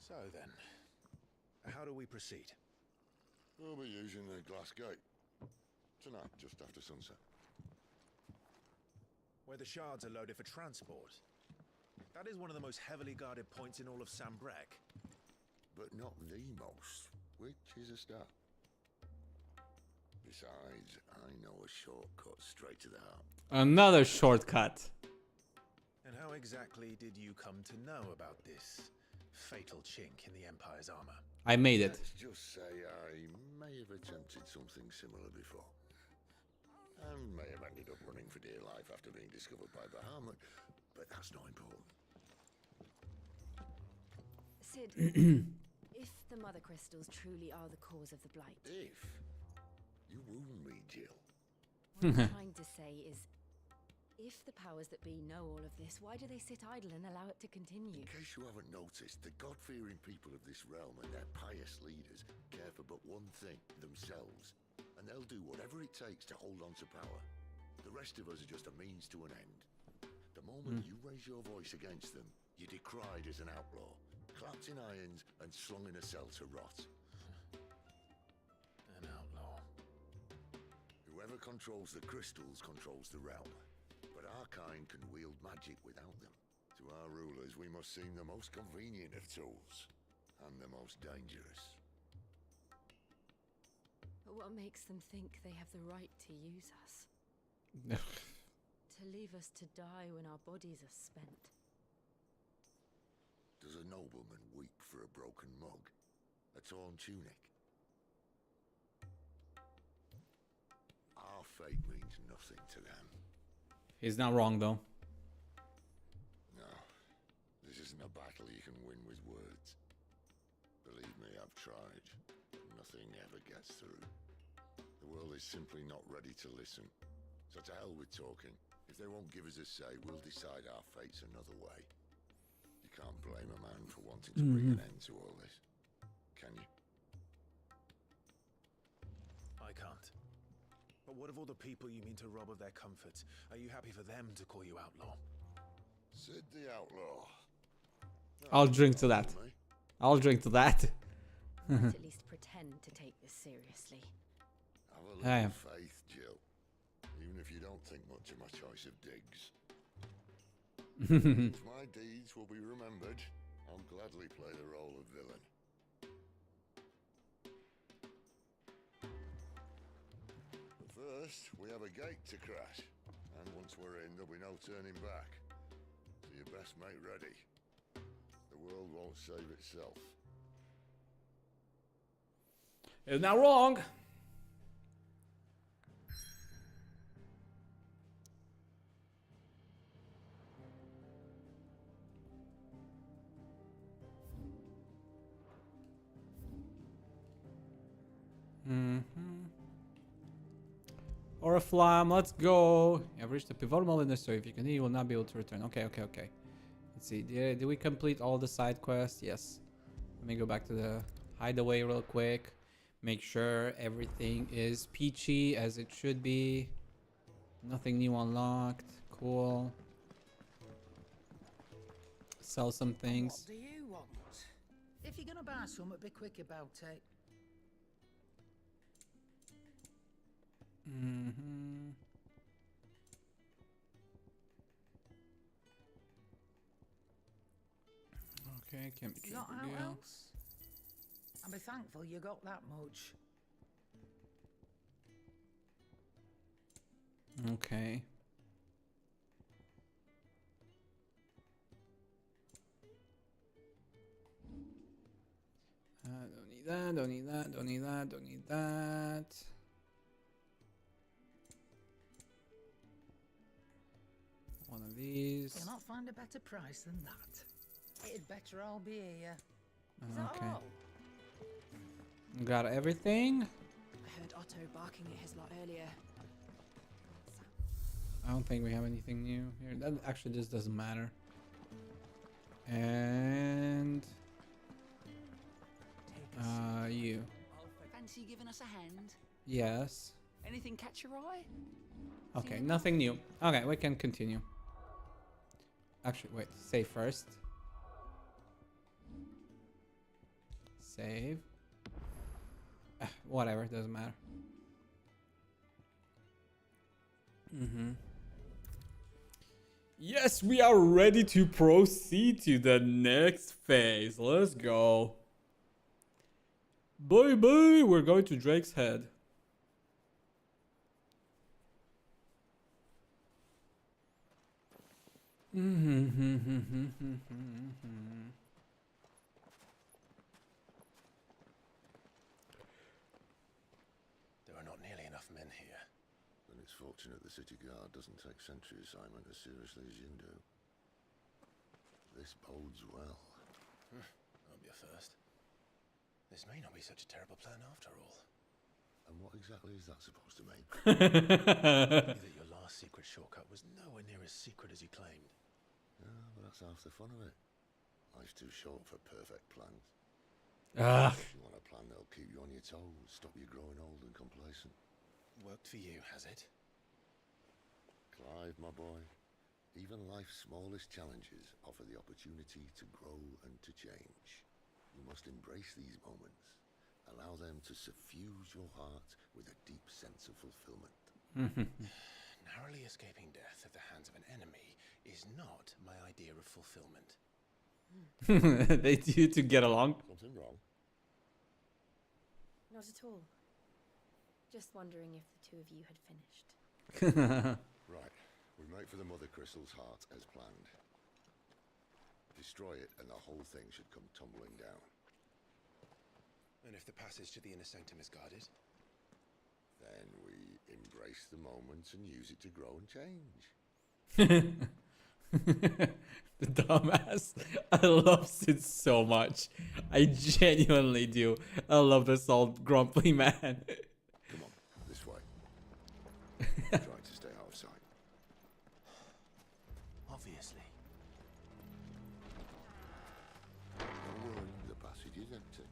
So then, how do we proceed? We'll be using the glass gate. Tonight, just after sunset. Where the shards are loaded for transport. That is one of the most heavily guarded points in all of Sambrek. But not the most, which is a start. Besides, I know a shortcut straight to the heart. Another shortcut. And how exactly did you come to know about this fatal chink in the Empire's armor? I made it. Let's just say I may have attempted something similar before. And may have ended up running for dear life after being discovered by Bahamut, but that's not important. Sid, if the mother crystals truly are the cause of the blight... If? You wound me, Jill. What I'm trying to say is, if the powers that be know all of this, why do they sit idle and allow it to continue? In case you haven't noticed, the God-fearing people of this realm and their pious leaders care for but one thing, themselves. And they'll do whatever it takes to hold on to power. The rest of us are just a means to an end. The moment you raise your voice against them, you're decried as an outlaw, clapped in irons and slung in a cell to rot. An outlaw. Whoever controls the crystals controls the realm. But our kind can wield magic without them. To our rulers, we must seem the most convenient of tools. And the most dangerous. But what makes them think they have the right to use us? To leave us to die when our bodies are spent? Does a nobleman weep for a broken mug? A torn tunic? Our fate means nothing to them. He's not wrong though. No, this isn't a battle you can win with words. Believe me, I've tried. Nothing ever gets through. The world is simply not ready to listen. So to hell with talking. If they won't give us a say, we'll decide our fates another way. You can't blame a man for wanting to bring an end to all this, can you? I can't. But what of all the people you mean to rob of their comforts? Are you happy for them to call you outlaw? Sid the outlaw. I'll drink to that. I'll drink to that. Let's at least pretend to take this seriously. Have a little faith, Jill. Even if you don't think much of my choice of digs. If my deeds will be remembered, I'll gladly play the role of villain. But first, we have a gate to crash. And once we're in, there'll be no turning back. So you best make ready. The world won't save itself. It's not wrong. Or a flam, let's go. You have reached the pivotal moment in the story. If you continue, you will not be able to return. Okay. Let's see. Did we complete all the side quests? Yes. Let me go back to the hideaway real quick. Make sure everything is peachy as it should be. Nothing new unlocked. Cool. Sell some things. What do you want? If you're gonna buy something, be quick about it. Okay, can't be Not triggered. out else? And be thankful you got that much. Okay. Don't need that, don't need that, don't need that, don't need that. One of these. You'll not find a better price than that. It'd better all be here. Is that Okay. all? Got everything. I heard Otto barking at his lot earlier. I don't think we have anything new here. That actually just doesn't matter. And you. Fancy giving us a hand? Yes. Anything catch your eye? Okay, nothing new. Okay, we can continue. Actually, wait. Save first. Save. Whatever, doesn't matter. Yes, we are ready to proceed to the next phase. Let's go. Bye, we're going to Drake's Head. There are not nearly enough men here. Then it's fortunate the city guard doesn't take sentry assignment as seriously as you do. This bodes well. That'll be a first. This may not be such a terrible plan after all. And what exactly is that supposed to mean? That your last secret shortcut was nowhere near as secret as you claimed. Yeah, but that's half the fun of it. Life's too short for perfect plans. If you want a plan that'll keep you on your toes, stop you growing old and complacent. Worked for you, has it? Clive, my boy, even life's smallest challenges offer the opportunity to grow and to change. You must embrace these moments. Allow them to suffuse your heart with a deep sense of fulfillment. Narrowly escaping death at the hands of an enemy is not my idea of fulfillment. They do to get along. Something wrong? Not at all. Just wondering if the two of you had finished. Right. We make for the Mother Crystal's heart as planned. Destroy it and the whole thing should come tumbling down. And if the passage to the inner sanctum is guarded? Then we embrace the moment and use it to grow and change. The dumbass. I love Sid so much. I genuinely do. I love this old grumpy man. Come on, this way. Try to stay out of sight. Obviously. Don't worry, the passage is empty.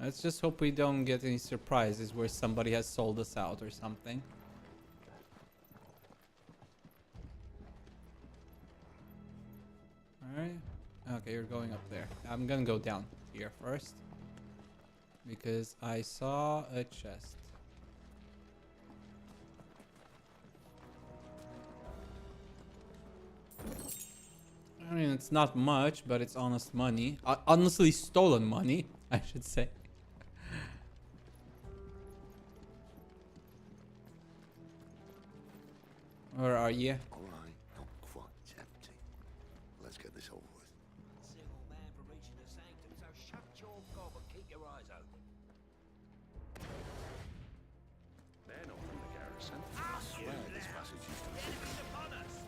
Let's just hope we don't get any surprises where somebody has sold us out or something. Alright. Okay, you're going up there. I'm gonna go down here first. Because I saw a chest. I mean, it's not much, but it's honest money. Honestly stolen money, I should say. Where are you? Alright, not quite empty. Let's get this over with. Single man for reaching the sanctum, so shut your gob and keep your eyes open. They're not from the garrison. I swear this passage used to be secret. Upon us!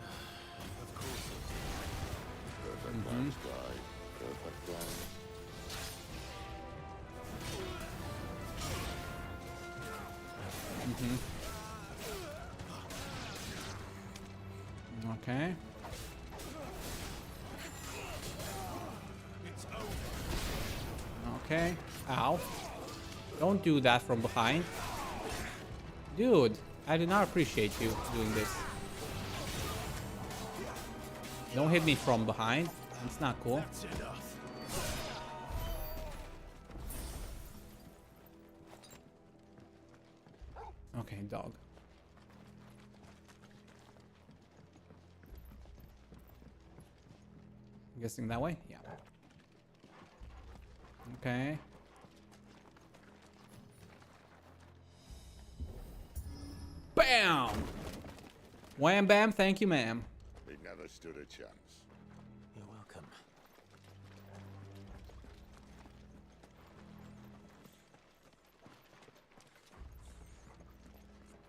Of course it did. Perfect plans, guy. Perfect plans. Okay. Okay. Ow. Don't do that from behind. Dude, I do not appreciate you doing this. Don't hit me from behind. It's not cool. That's enough. Okay, dog. I'm guessing that way? Yeah. Okay. Bam! Wham bam, thank you, ma'am. They never stood a chance. You're welcome.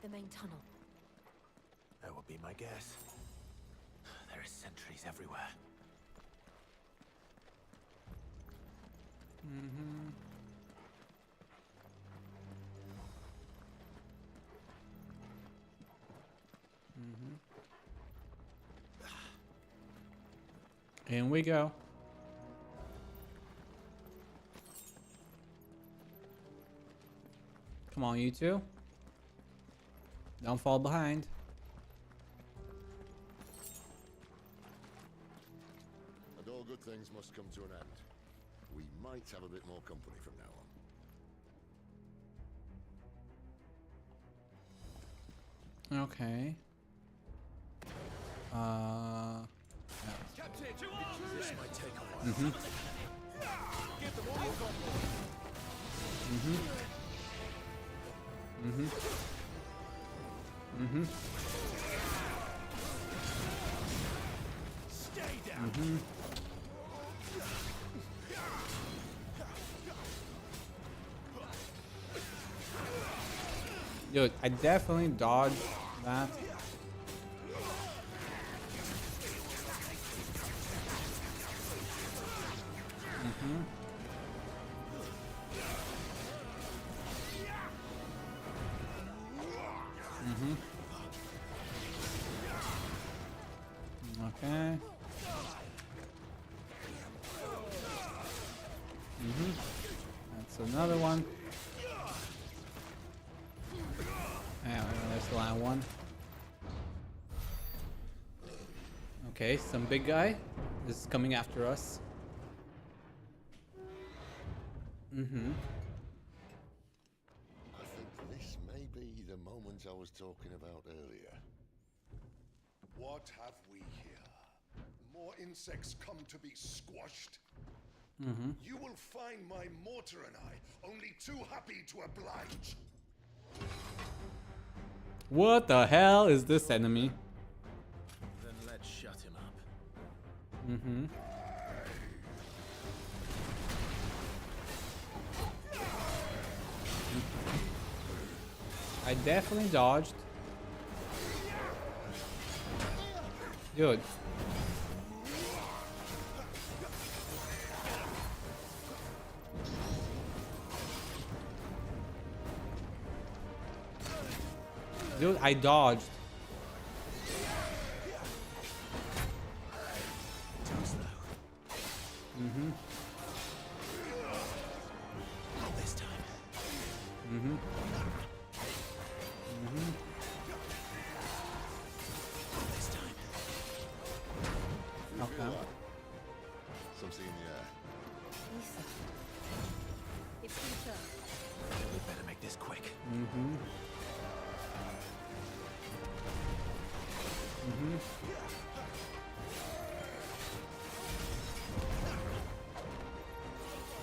The main tunnel. That would be my guess. There are sentries everywhere. In we go. Come on, you two. Don't fall behind. And all good things must come to an end. We might have a bit more company from now on. Okay. This might take a while. Give them all you've got. Stay down. Dude, I definitely dodged that. Okay. That's another one. Yeah, there's the last one. Okay, some big guy is coming after us. I think this may be the moment I was talking about earlier. What have we here? More insects come to be squashed? You will find my mortar and I only too happy to oblige. What the hell is this enemy? Then let's shut him up. I definitely dodged. Dude. Dude, I dodged. Mm-hmm. Not this time. Mm-hmm. Mm-hmm. Not this time. Okay. Something in the air. Ether. It's ether. We better make this quick. Mm-hmm. Mm-hmm.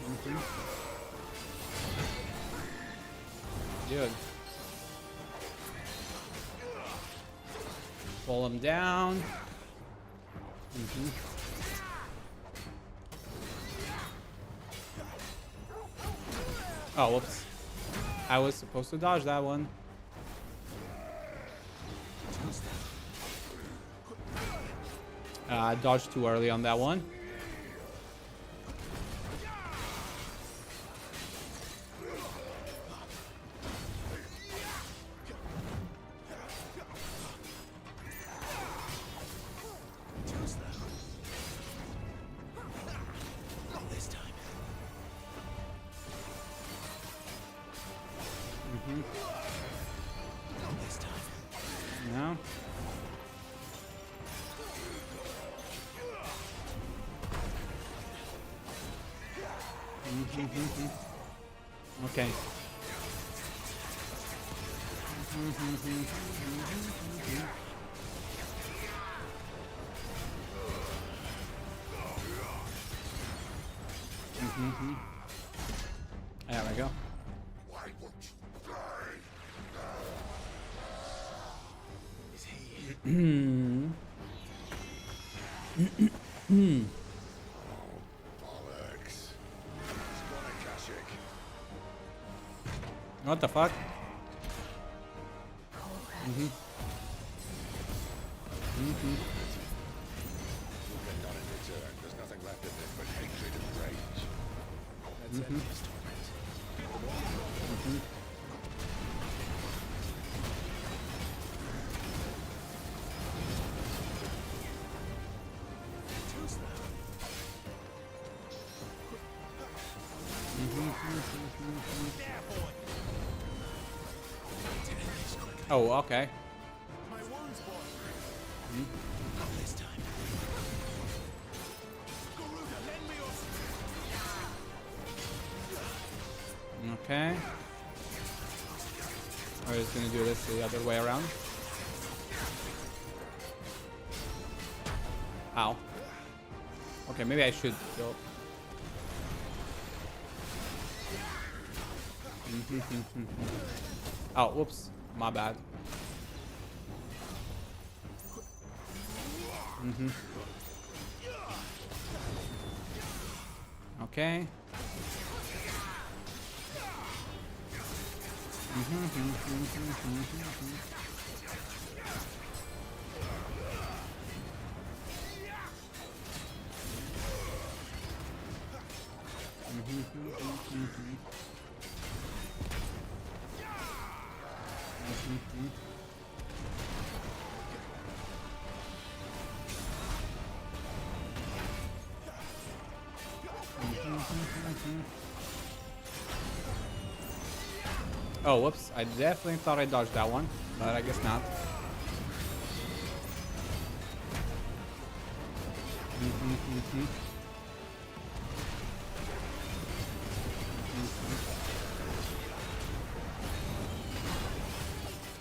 Mm-hmm. Good. Pull him down. Mm-hmm. Oh, whoops. I was supposed to dodge that one. I dodged too early on that one. Not this time. Mm-hmm. Not this time. No. Okay. There we go. Why won't you die? Is he? Bollocks. He's got a Kashik. What the fuck? You'll get done in return. There's nothing left of this but hatred and rage. That's endless torment. Too slow. Oh, okay. My wounds, boy. Not this time. Garuda, lend me your... Okay. We're just gonna do this the other way around. Ow. Okay, maybe I should kill. Oh, whoops. My bad. Okay. Oh, whoops. I definitely thought I dodged that one, but I guess not.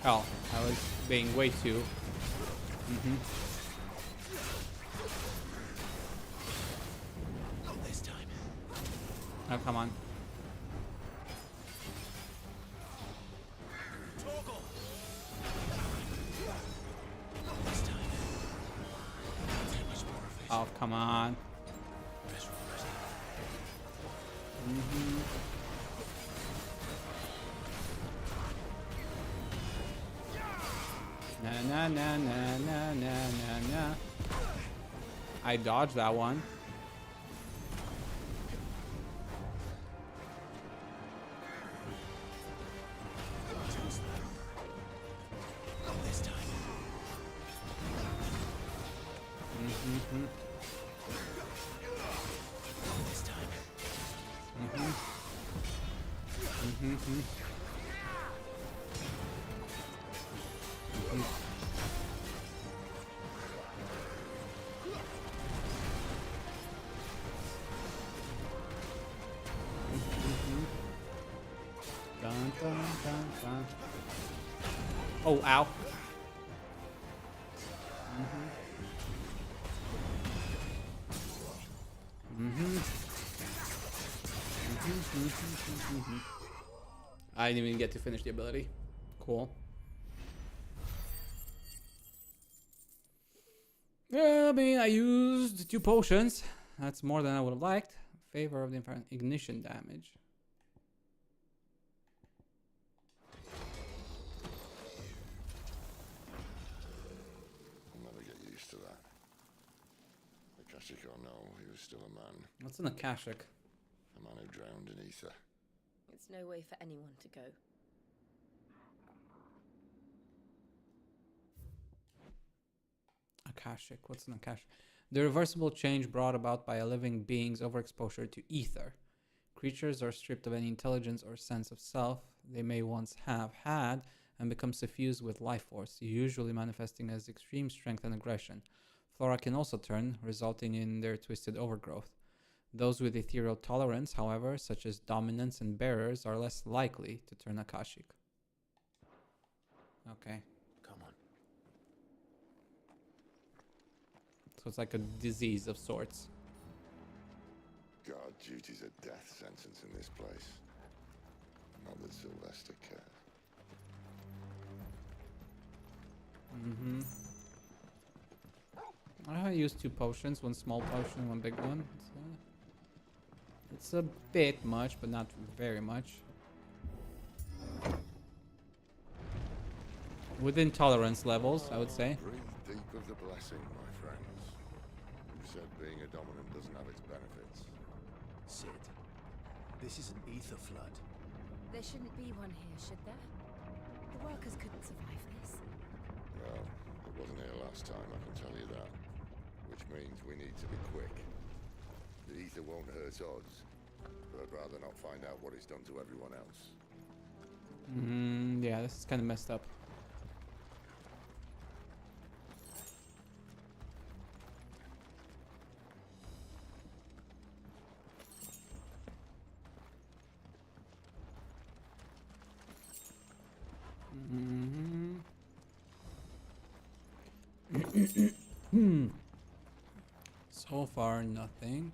Oh, I was being way too. Not this time. Oh, come on. Toggle. Not this time. Too much more of it. Oh, come on. Best reverse. Na na na na na na na na. I dodged that one. Not this time. Mm-hmm. Not this time. Mm-hmm. Mm-hmm. Dun, dun, dun, dun. Oh, ow. I didn't even get to finish the ability. Cool. Yeah, I mean, I used 2 potions. That's more than I would have liked. Favor of the ignition damage. I'll never get used to that. Akashic or no, he was still a man. What's an Akashic? A man who drowned in ether. It's no way for anyone to go. Akashic. What's an Akashic? The reversible change brought about by a living being's overexposure to ether. Creatures are stripped of any intelligence or sense of self they may once have had and become suffused with life force, usually manifesting as extreme strength and aggression. Flora can also turn, resulting in their twisted overgrowth. Those with ethereal tolerance, however, such as dominants and bearers, are less likely to turn Akashic. Okay. Come on. So it's like a disease of sorts. God, duty's a death sentence in this place. Not that Sylvester cares. Mm-hmm. I used 2 potions, 1 small potion, 1 big one. It's a bit much, but not very much. Within tolerance levels, I would say. Breathe deep of the blessing, my friends. Who said being a dominant doesn't have its benefits? Sid, this is an ether flood. There shouldn't be one here, should there? The workers couldn't survive this. Well, it wasn't here last time, I can tell you that. Which means we need to be quick. The ether won't hurt odds, but I'd rather not find out what it's done to everyone else. Yeah, this is kind of messed up. So far, nothing.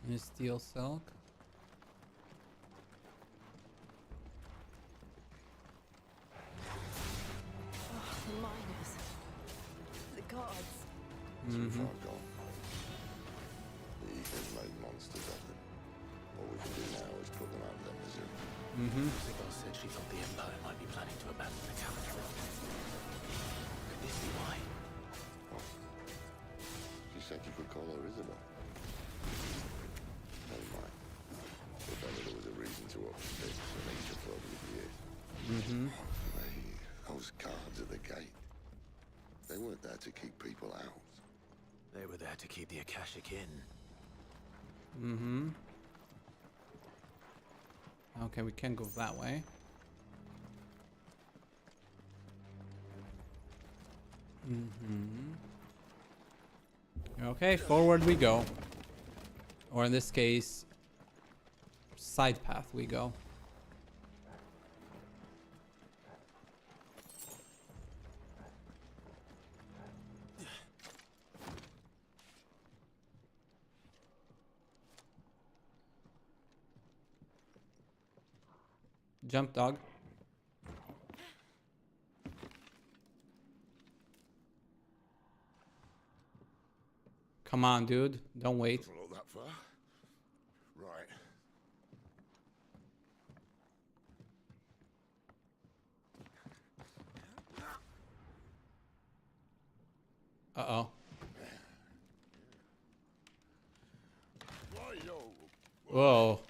And a steel silk. Oh, the miners. The gods. Too far gone. The ether's made monsters of them. All we can do now is put them out of their misery. Isabel said she thought the Empire might be planning to abandon the capital. Could this be why? She said you could call her Isabel. Never mind. If ever there was a reason to open this, an ether flood would be it. Those guards at the gate. They weren't there to keep people out. They were there to keep the Akashic in. Okay, we can't go that way. Okay, forward we go. Or in this case, side path we go. Jump, dog. Come on, dude. Don't wait. Doesn't look that far. Right. Uh-oh. Whoa.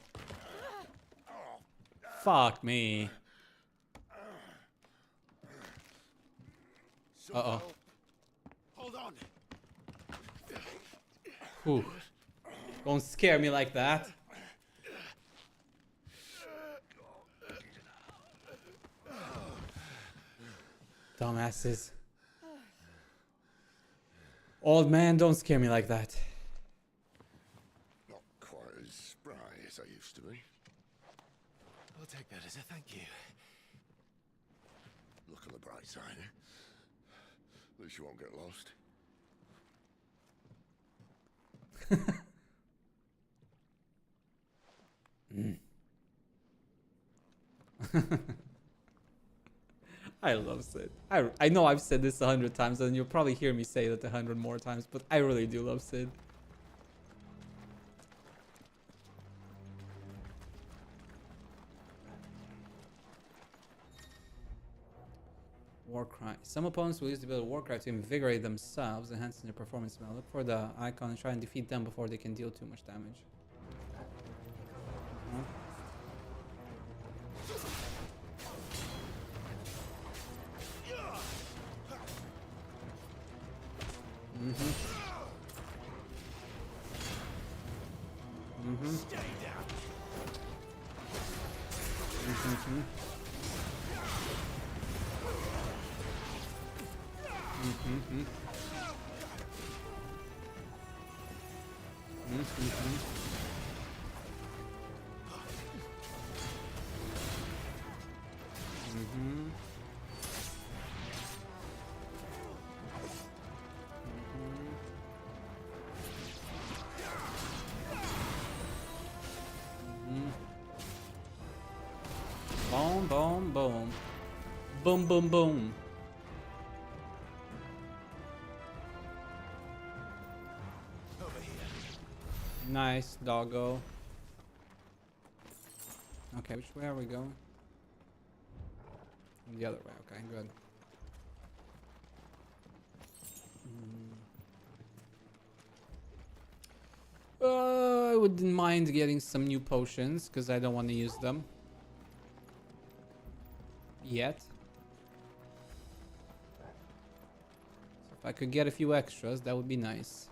Fuck me. Uh-oh. Hold on. Whew. Don't scare me like that. Dumbasses. Old man, don't scare me like that. Not quite as spry as I used to be. I'll take that as a thank you. Look on the bright side, eh? At least you won't get lost. I love Sid. I know I've said this 100 times, and you'll probably hear me say it 100 more times, but I really do love Sid. Warcry. Some opponents will use the ability Warcry to invigorate themselves, enhancing their performance. Now look for the icon and try and defeat them before they can deal too much damage. Stay down. Boom, boom, boom. Boom, boom, boom. Nice, doggo. Okay, which way are we going? The other way, okay, good. I wouldn't mind getting some new potions, because I don't want to use them. Yet. So if I could get a few extras, that would be nice.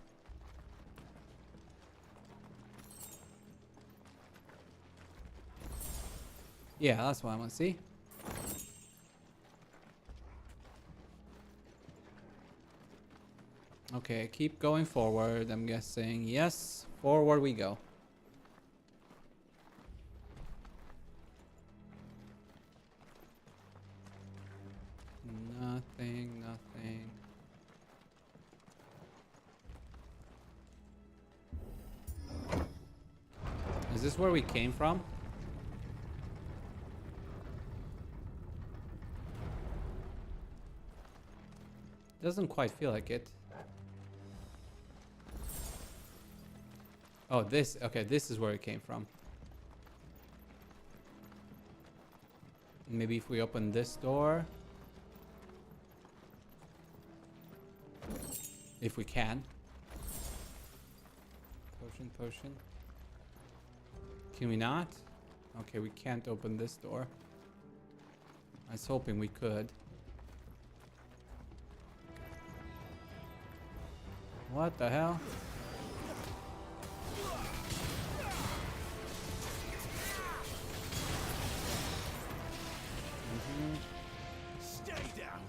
Yeah, that's what I want to see. Okay, keep going forward, I'm guessing. Yes, forward we go. Nothing, nothing. Is this where we came from? Doesn't quite feel like it. Oh, this, okay, this is where it came from. Maybe if we open this door. If we can. Potion, potion. Can we not? Okay, we can't open this door. I was hoping we could. What the hell? Stay down.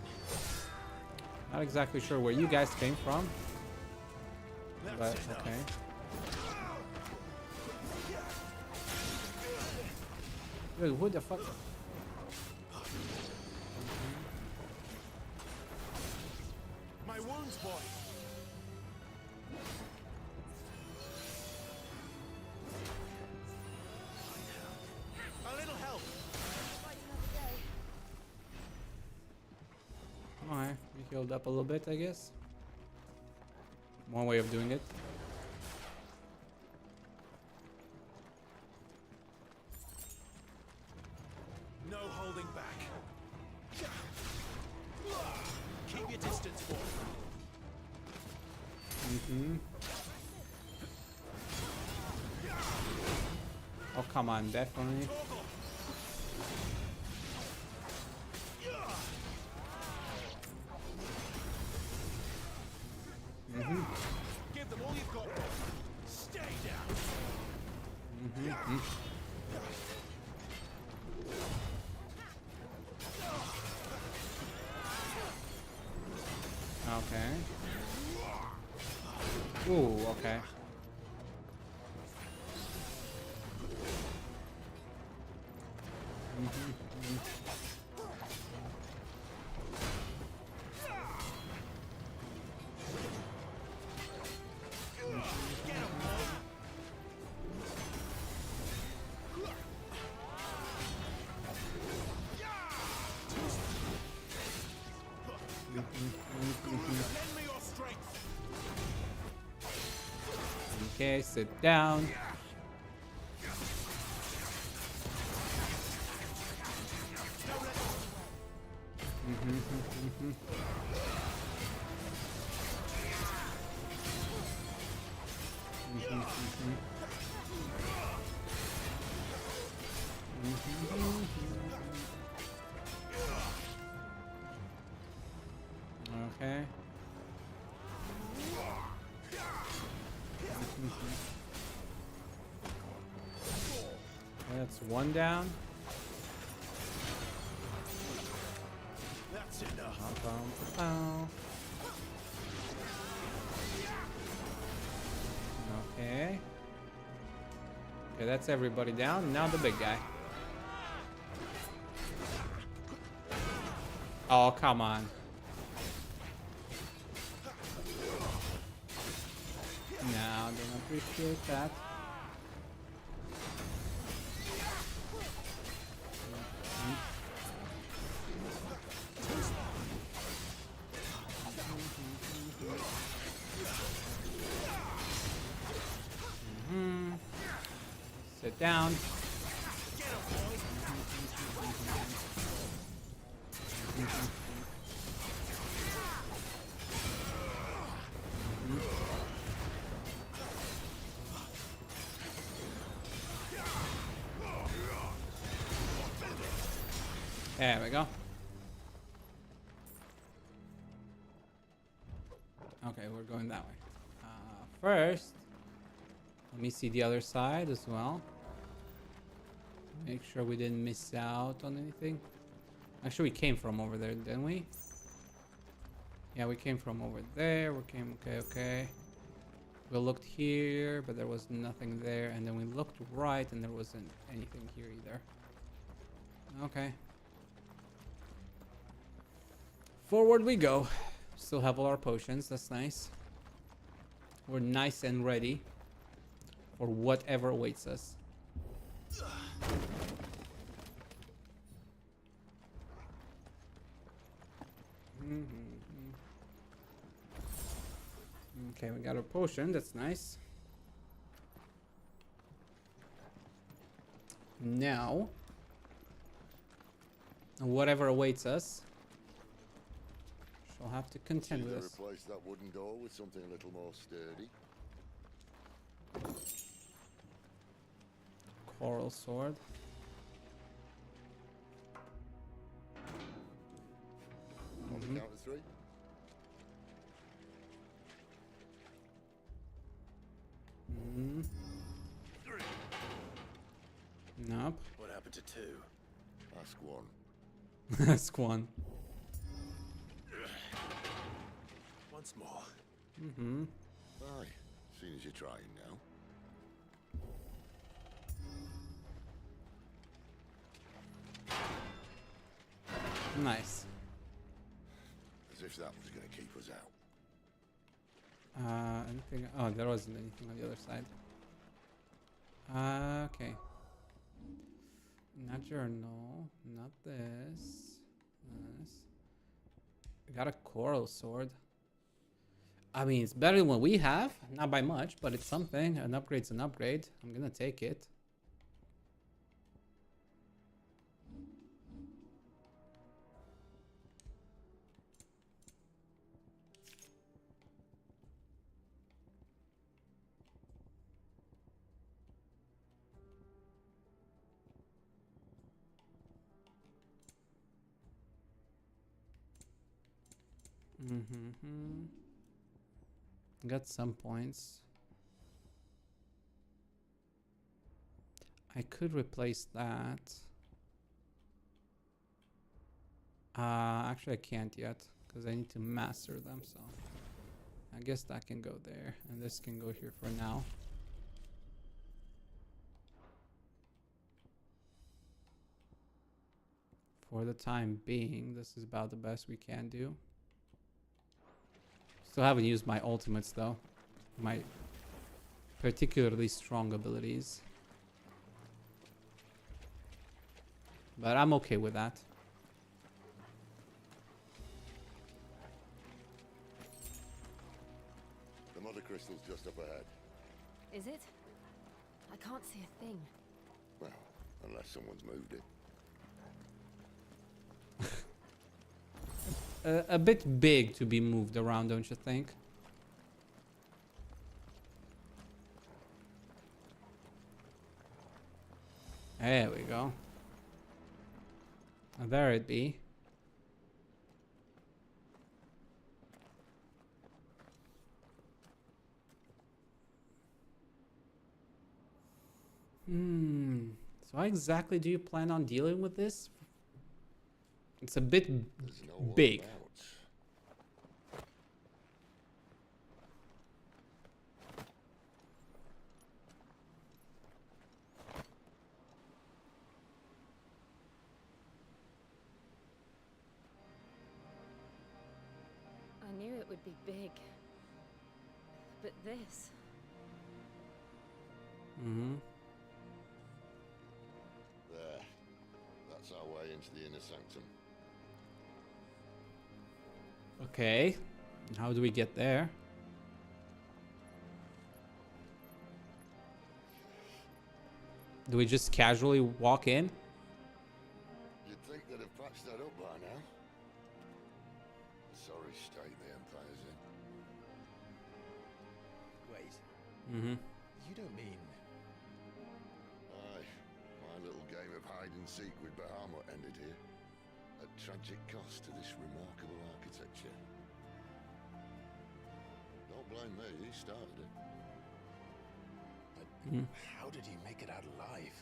Not exactly sure where you guys came from. But okay. Dude, who the fuck? My wounds, boy. A little help. Alright, we healed up a little bit, I guess. One way of doing it. No holding back. Keep your distance, boy. Oh, come on, definitely. Give them all you've got. Stay down. Okay. Ooh, okay. Okay, sit down. Okay. That's one down. That's enough. Okay. Okay, that's everybody down. Now the big guy. Oh, come on. No, I don't appreciate that. Sit down. There we go. Okay, we're going that way. First, let me see the other side as well. Make sure we didn't miss out on anything. Actually, we came from over there, didn't we? Yeah, we came from over there. Okay. We looked here, but there was nothing there. And then we looked right, and there wasn't anything here either. Okay. Forward we go. Still have all our potions. That's nice. We're nice and ready for whatever awaits us. Okay, we got a potion. That's nice. Now, whatever awaits us, shall have to contend with us. Replace that wooden door with something a little more sturdy. Coral sword. On the count of three. Nope. What happened to two? Ask one. Ask one. Once more. Aye, seeing as you're trying now. Nice. As if that was going to keep us out. Anything? Oh, there wasn't anything on the other side. Okay. Not journal. Not this. This. We got a coral sword. I mean, it's better than what we have. Not by much, but it's something. An upgrade's an upgrade. I'm gonna take it. Got some points. I could replace that. Actually I can't yet because I need to master them, so I guess that can go there and this can go here for now. For the time being, this is about the best we can do. Still haven't used my ultimates though. My particularly strong abilities. But I'm okay with that. The mother crystal's just up ahead. Is it? I can't see a thing. Well, unless someone's moved it. A bit big to be moved around, don't you think? There we go. And there it be. So how exactly do you plan on dealing with this? It's a bit big. I knew it would be big. But this... There. That's our way into the inner sanctum. Okay. And how do we get there? Do we just casually walk in? You'd think they'd have patched that up by now. A sorry state the Empire's in. Wait. You don't mean... Aye. My little game of hide and seek with Bahamut ended here. At tragic cost to this remarkable architecture. Don't blame me, he started it. But how did he make it out alive?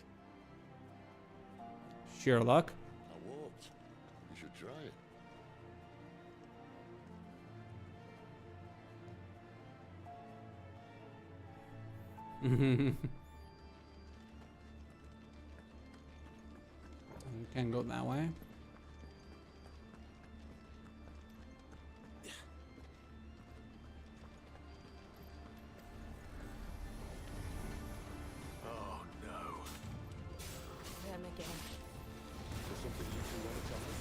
Sheer luck. I walked. You should try it. You can go that way. Oh no. Them again. Is there something you two want to tell me?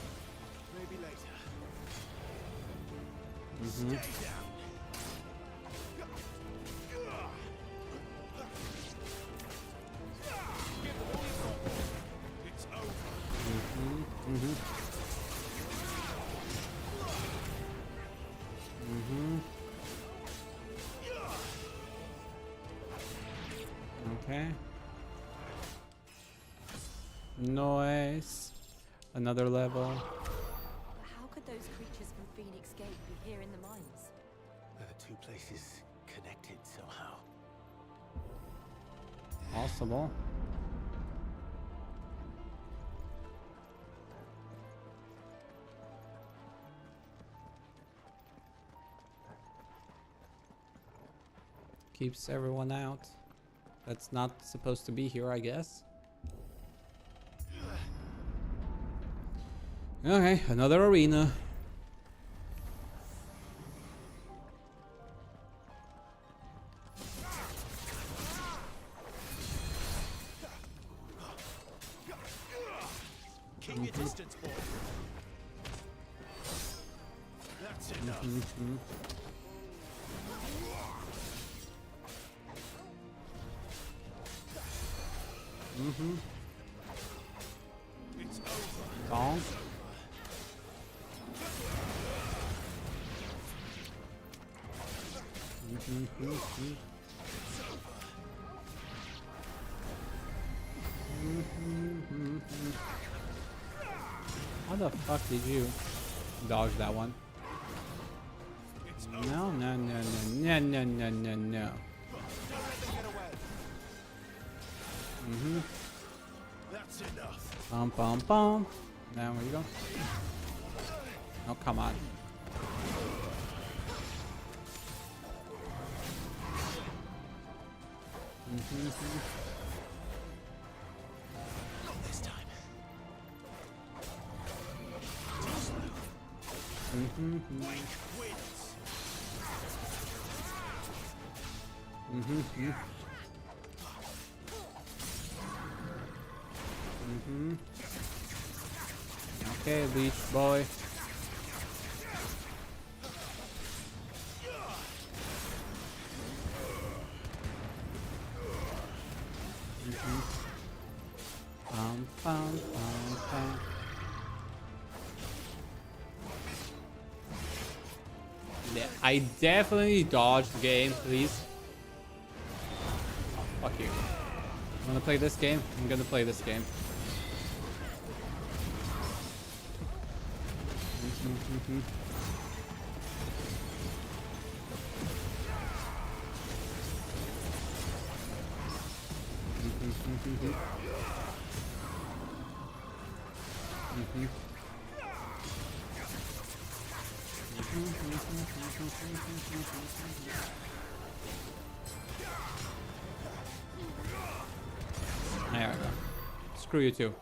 Maybe later. Stay down. It's over. Okay. Noise. Another level. How could those creatures from Phoenix Gate be here in the mines? Are the two places connected somehow? Possible. Keeps everyone out. That's not supposed to be here, I guess. Okay, another arena. Keep your distance, boy. That's enough. It's over. Song. How the fuck did you dodge that one? No, no, no, no, no, no, no, no. Mm-hmm. That's enough. Bum, bum, bum. Now where you go? Oh, come on. Mm-hmm. Not this time. Mm-hmm. Mm-hmm. Mm-hmm. Okay, Leech boy. Mm-hmm. Pum, pum, pum, pum. Yeah, I definitely dodged the game, please. Fuck you. I'm gonna play this game. I'm gonna play this game. Mm-hmm. There we go. Screw you too.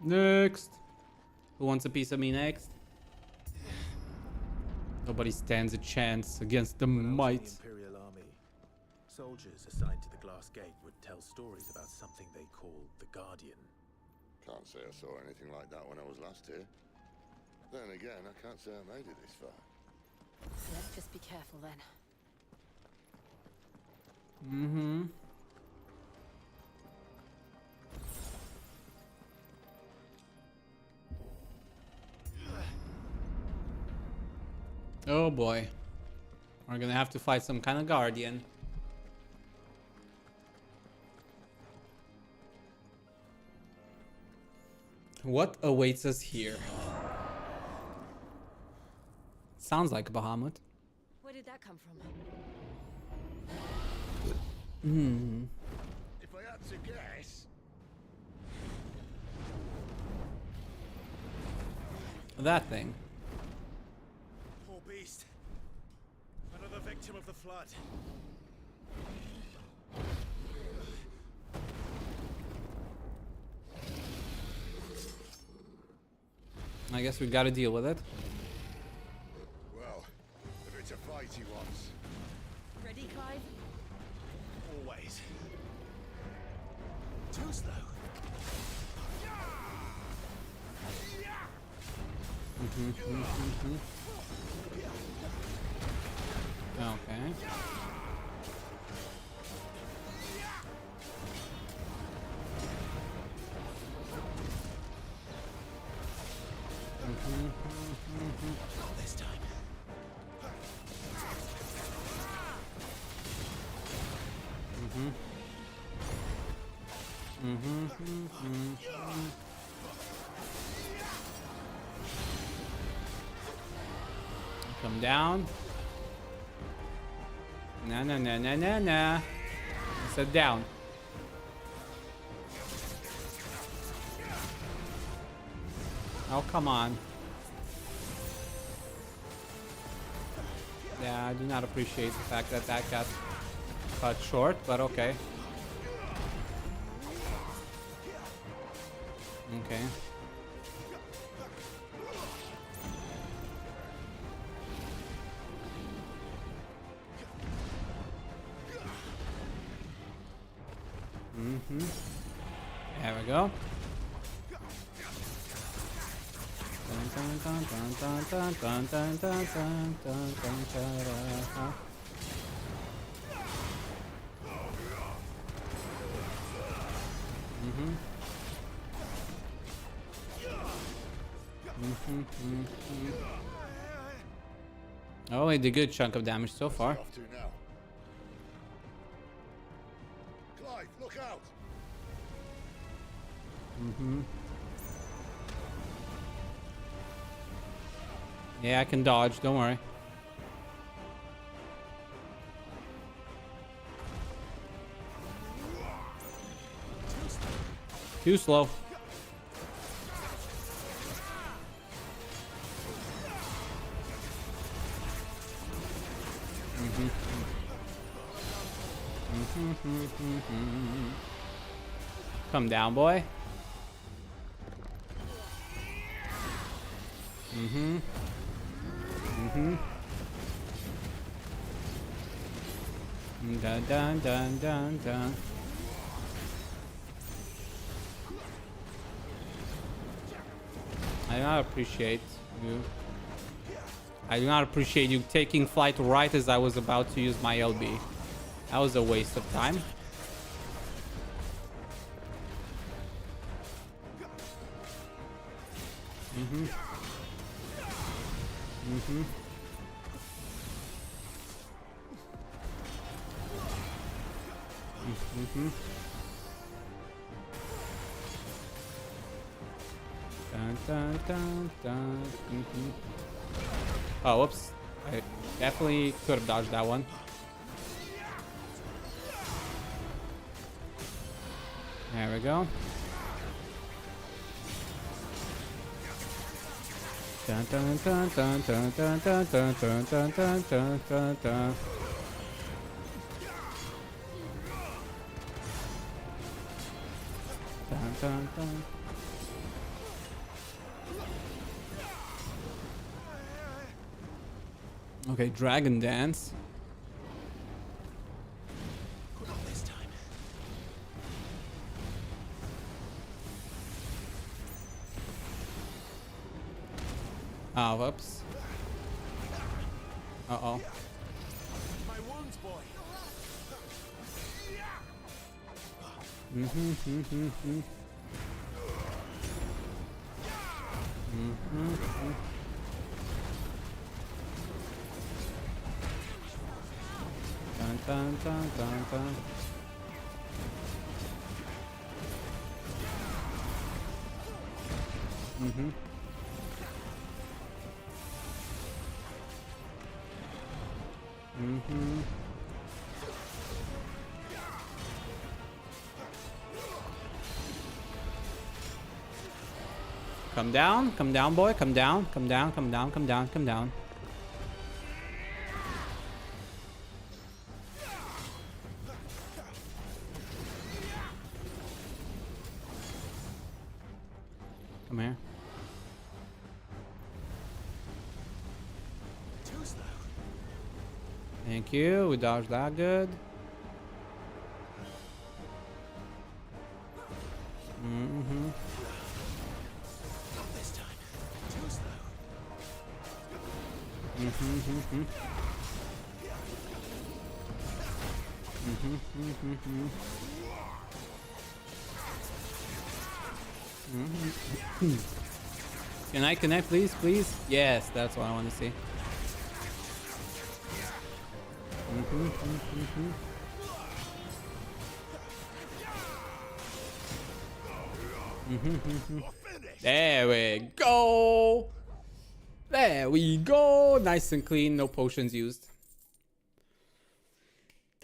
Next. Who wants a piece of me next? Nobody stands a chance against the might. The Imperial Army, soldiers assigned to the Glass Gate would tell stories about something they called the Guardian. Can't say I saw anything like that when I was last here. Then again, I can't say I made it this far. Let's just be careful then. Mm-hmm. Oh boy. We're gonna have to fight some kind of guardian. What awaits us here? Sounds like a Bahamut. Where did that come from? Hmm. If I had to guess, That thing. Poor beast. Another victim of the flood. I guess we gotta deal with it. well, if it's a fight he wants. Ready, Clive? Always. Too slow. Okay. Not this time. Come down. No, no, no, no, no, no. Sit down. Oh, come on. Yeah, I do not appreciate the fact that that got cut short, but okay. Okay. There we go. Oh, he did a good chunk of damage so far. Off to now. Clive, look out! Yeah, I can dodge. Don't worry. Too slow. Come down, boy. Dun dun dun dun dun. I do not appreciate you. I do not appreciate you taking flight right as I was about to use my LB. That was a waste of time. Dun, dun, dun, dun. Oh, whoops. I definitely could have dodged that one. There we go. Dun dun dun dun dun dun dun dun dun dun dun dun dun dun. Dun dun dun. Okay, Dragon Dance. Ah, whoops. Uh-oh. My wounds, boy. Dun dun dun dun dun. Come down, boy, come down, come down, come down, come down, come down. Come here. Too slow. Thank you. We dodged that good. Not this time. Too slow. Can I connect, please? Please? Yes, that's what I want to see. There we go. There we go. Nice and clean. No potions used.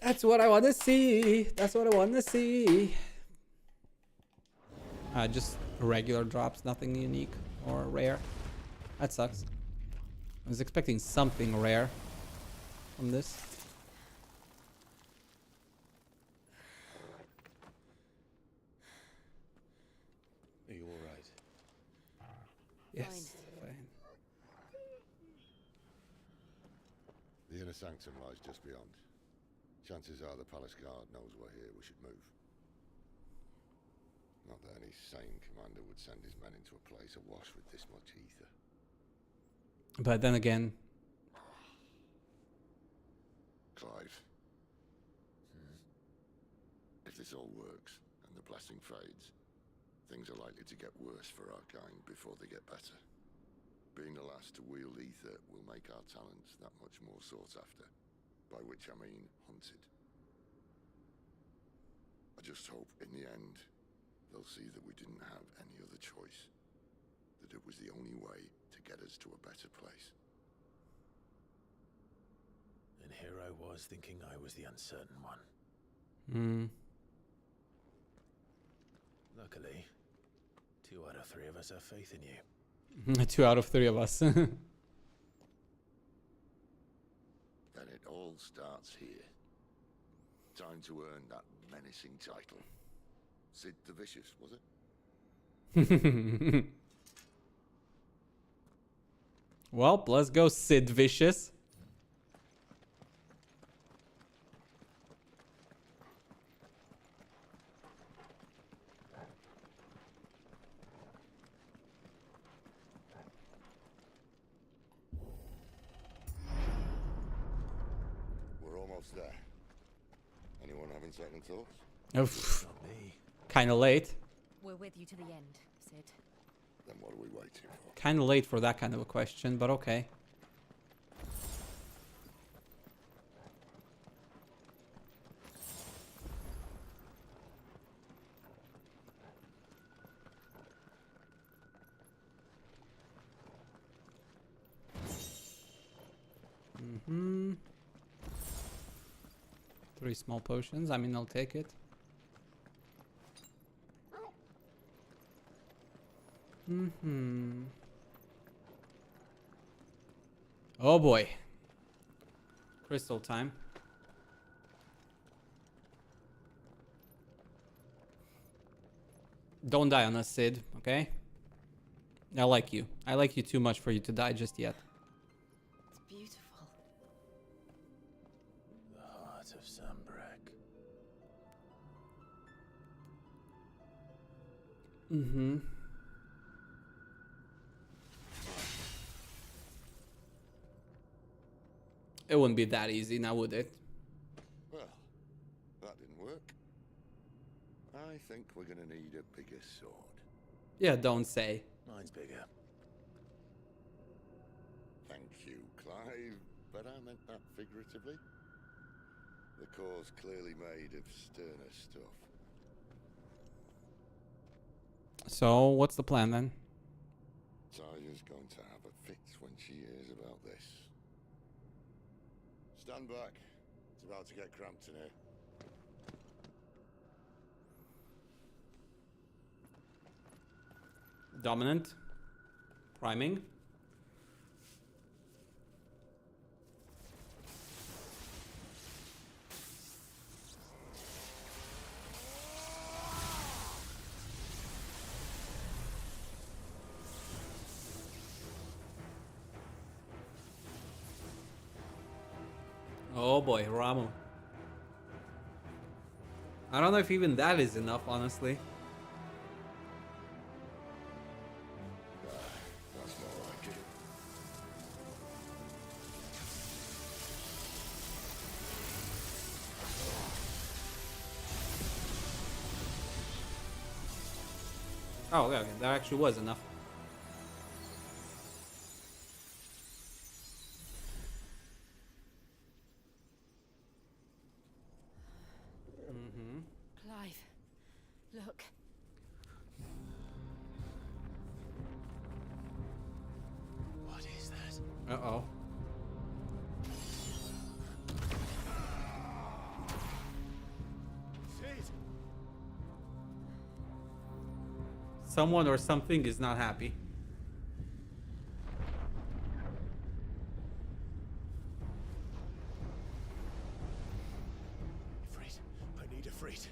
That's what I want to see. That's what I want to see. Just regular drops. Nothing unique or rare. That sucks. I was expecting something rare from this. Are you all right? Yes, fine. The inner sanctum lies just beyond. Chances are the palace guard knows we're here. We should move. Not that any sane commander would send his men into a place awash with this much ether. But then again, Clive. If this all works and the blessing fades, things are likely to get worse for our kind before they get better. Being the last to wield ether will make our talents that much more sought after, by which I mean hunted. I just hope in the end they'll see that we didn't have any other choice, that it was the only way to get us to a better place. And here I was thinking I was the uncertain one. Hmm. Luckily, 2 out of 3 of us have faith in you. 2 out of 3 of us. Then it all starts here. Time to earn that menacing title. Sid the Vicious, was it? Well, let's go, Sid Vicious. We're almost there. Anyone having second thoughts? Kind of late. We're with you to the end, Sid. Then what are we waiting for? Kind of late for that kind of a question, but okay. Mm-hmm. 3 small potions. I mean, I'll take it. Mm-hmm. Oh boy. Crystal time. Don't die on us, Sid, okay? I like you. I like you too much for you to die just yet. It's beautiful. The heart of Sambrak. Mm-hmm. It wouldn't be that easy now, would it? Well, that didn't work. I think we're gonna need a bigger sword. Yeah, don't say. Mine's bigger. Thank you, Clive, but I meant that figuratively. The core's clearly made of sterner stuff. So, what's the plan then? Taya's going to have a fit when she hears about this. Stand back. It's about to get cramped in here. Dominant. Priming. Oh boy, Ramu. I don't know if even that is enough, honestly. That's more like it. Oh, okay, that actually was enough. Clive, look. What is that? Uh-oh. Sid! Someone or something is not happy. Ifrit. I need Ifrit.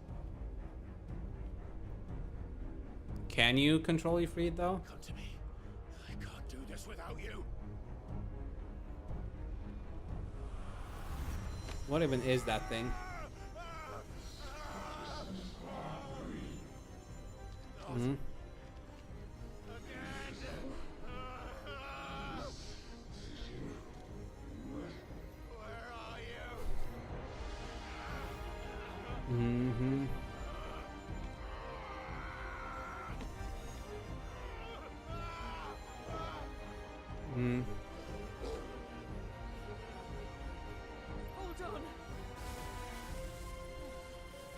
Can you control Ifrit though? Come to me. I can't do this without you. What even is that thing? Hmm. Mm-hmm. Mm. Hold on.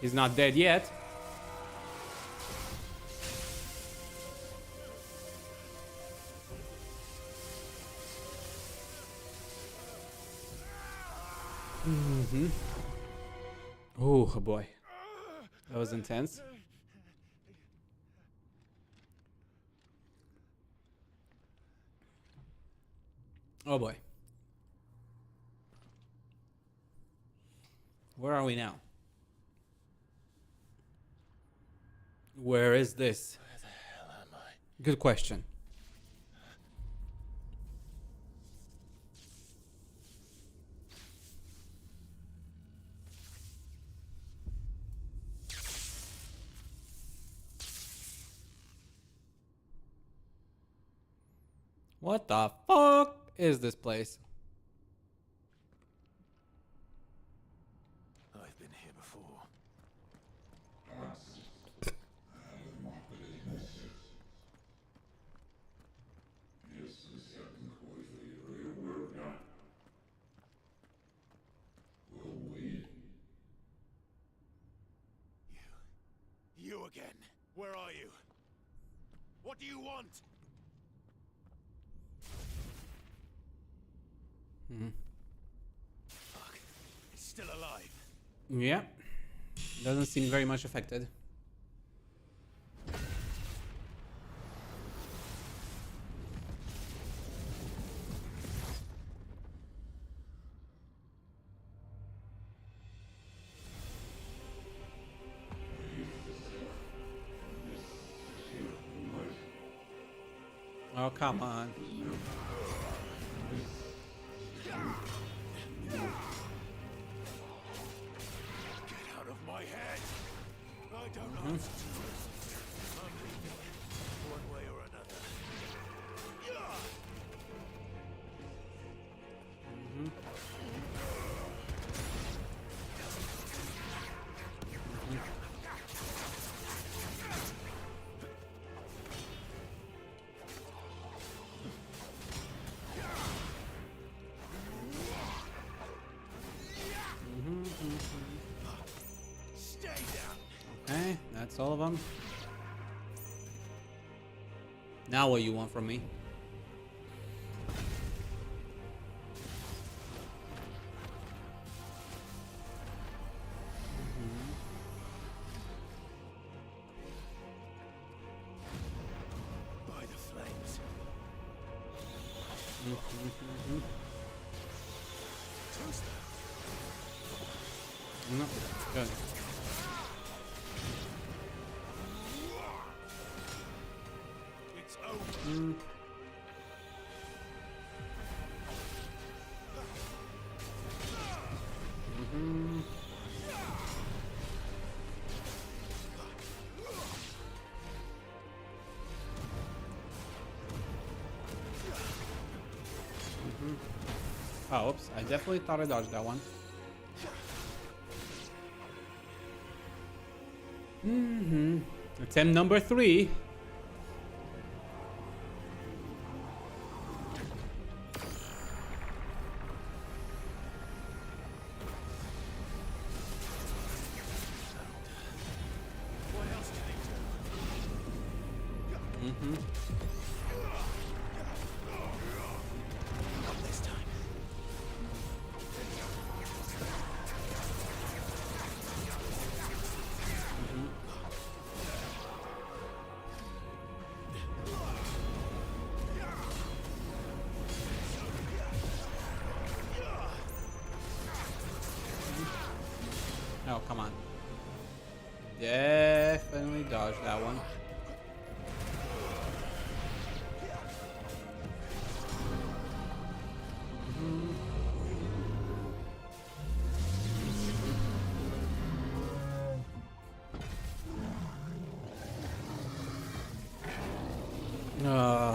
He's not dead yet. Mm-hmm. Oh boy. That was intense. Oh boy. Where are we now? Where is this? Where the hell am I? Good question. What the fuck is this place? I've been here before. You again. Where are you? What do you want? Hmm. Fuck. It's still alive. Yeah. Doesn't seem very much affected. Oh, come on. Get out of my head! I don't know what to do. I'm leaving. One way or another. Stay down. Okay, that's all of them. Now what you want from me? By the flames. Toaster. No, good. It's over. Oh, oops. I definitely thought I dodged that one. Attempt number 3. What else can they do? Not this time. Oh, come on. Definitely dodged that one.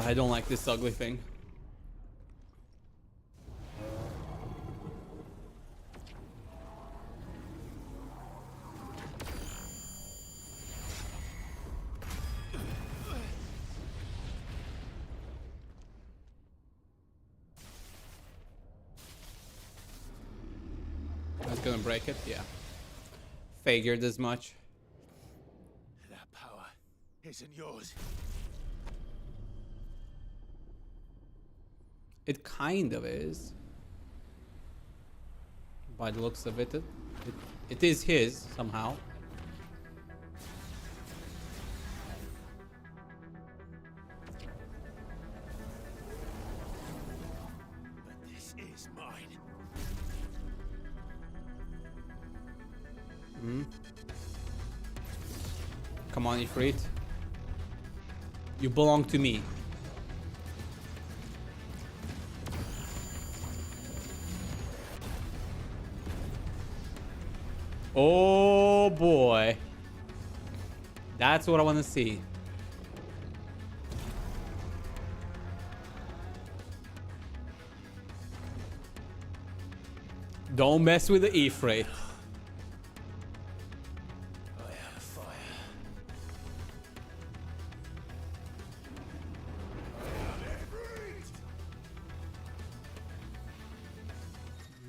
I don't like this ugly thing. That's gonna break it, yeah. Figured as much. That power isn't yours. It kind of is. By the looks of it, it is his somehow. But this is mine. Hmm. Come on, Ifrit. You belong to me. Oh boy. That's what I want to see. Don't mess with the Ifrit.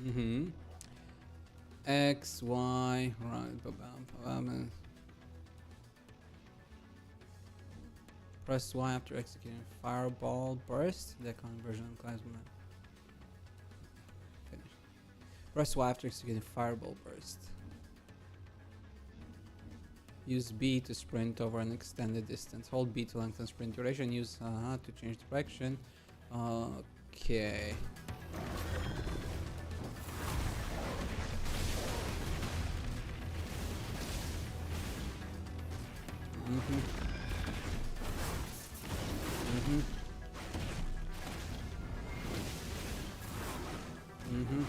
Mm-hmm. X, Y, right. Press Y after executing fireball burst. That conversion class moment. Finish. Press Y after executing fireball burst. Use B to sprint over an extended distance. Hold B to lengthen sprint duration. Use to change direction. Okay. Mm-hmm. Mm-hmm. Mm-hmm.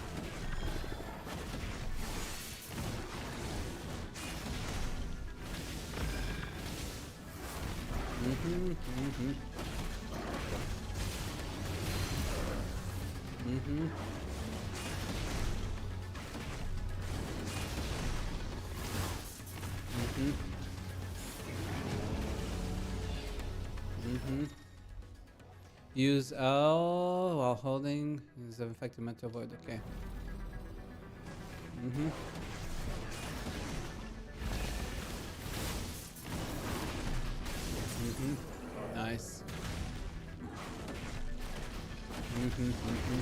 Mm-hmm. Mm-hmm. Mm-hmm. Mm-hmm. Mm-hmm. Use L while holding is an effective meant to avoid. Okay. Mm-hmm. Mm-hmm. Nice. Mm-hmm. Mm-hmm.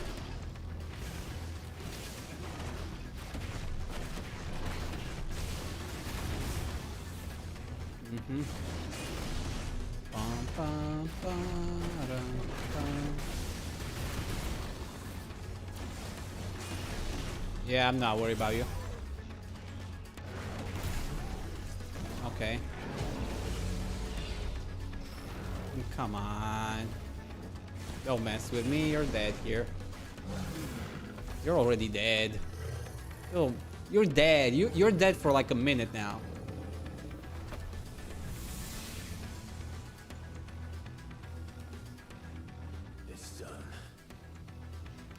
Mm-hmm. Bum, bum, ba-dum, bum. Yeah, I'm not worried about you. Okay. Come on. Don't mess with me, you're dead here. You're already dead. Oh, you're dead. You're dead for like a minute now.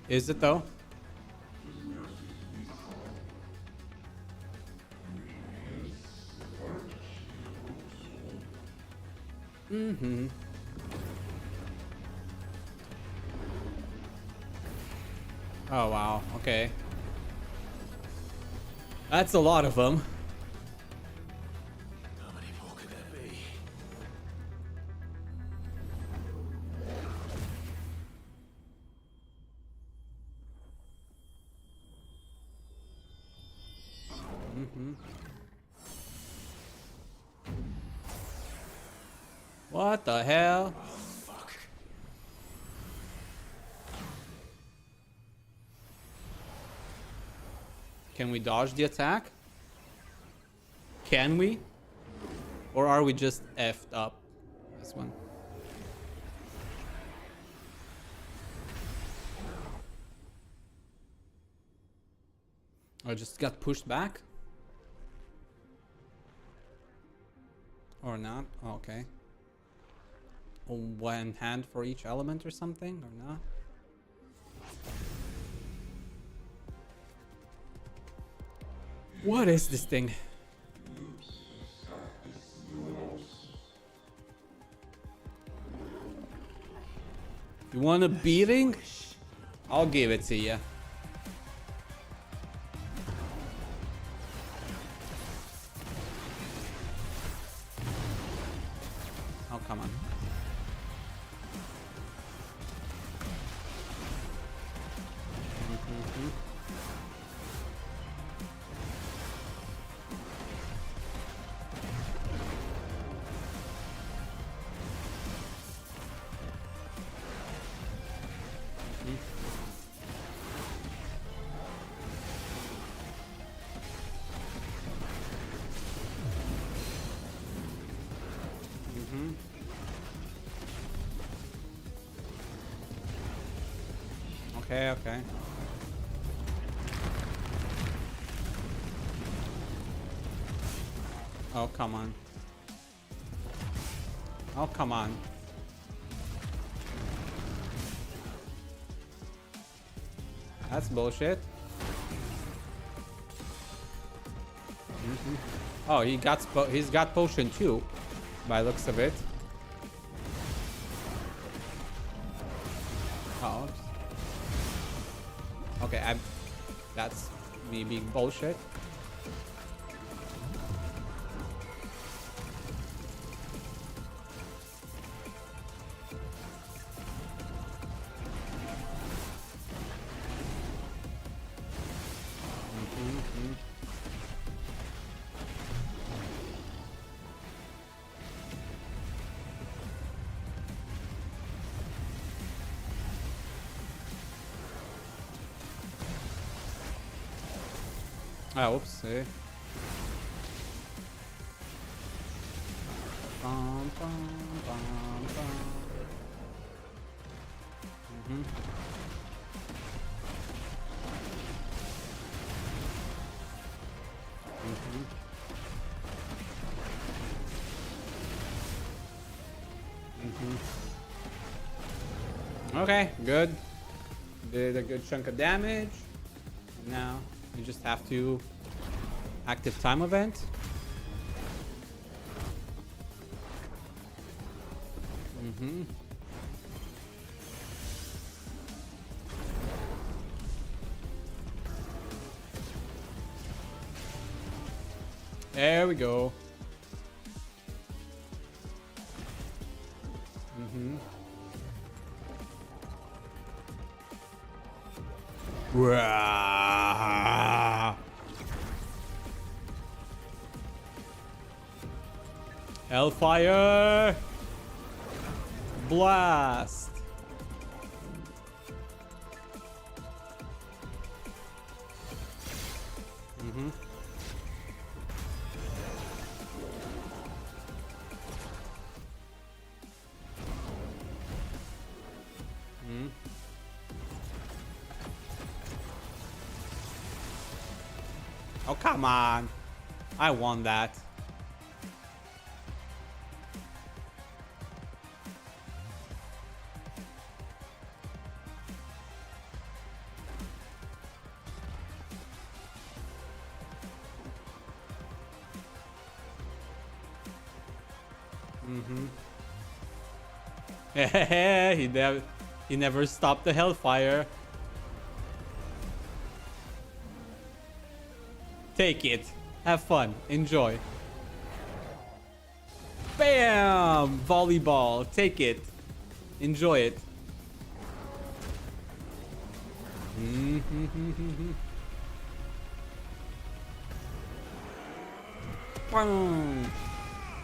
Is it though? Mm-hmm. Oh wow, okay. That's a lot of them. How many more could there be? Mm-hmm. What the hell? Oh, fuck. Can we dodge the attack? Can we? Or are we just effed up? This one. I just got pushed back? Or not? Oh, okay. One hand for each element or something? Or not? What is this thing? You want a beating? I'll give it to you. Oh, come on. Okay, okay. Oh, come on. Oh, come on. That's bullshit. Oh, he's got potion too, by looks of it. Oh. Okay, that's me being bullshit. Ah, oops. Eh. Bum, bum, bum, bum. Okay, good. Did a good chunk of damage. Now you just have to active time event. There we go. Rah. Hellfire blast. Oh, come on. I won that. He never stopped the hellfire. Take it. Have fun. Enjoy. Bam! Volleyball. Take it. Enjoy it.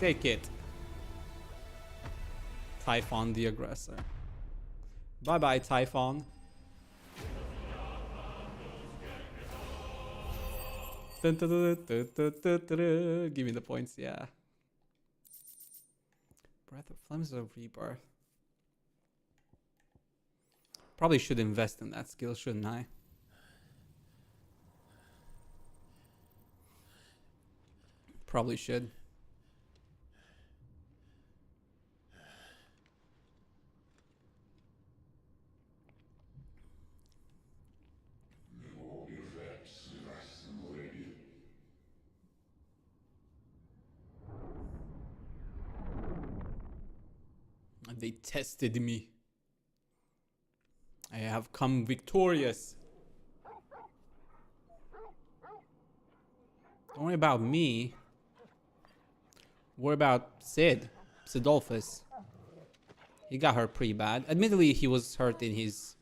Take it. Typhon the aggressor. Bye-bye, Typhon. Give me the points, yeah. Breath of Flames of Rebirth. Probably should invest in that skill, shouldn't I? Probably should. They tested me. I have come victorious. Don't worry about me. Worry about Sidolphus. He got hurt pretty bad. Admittedly, he was hurt in his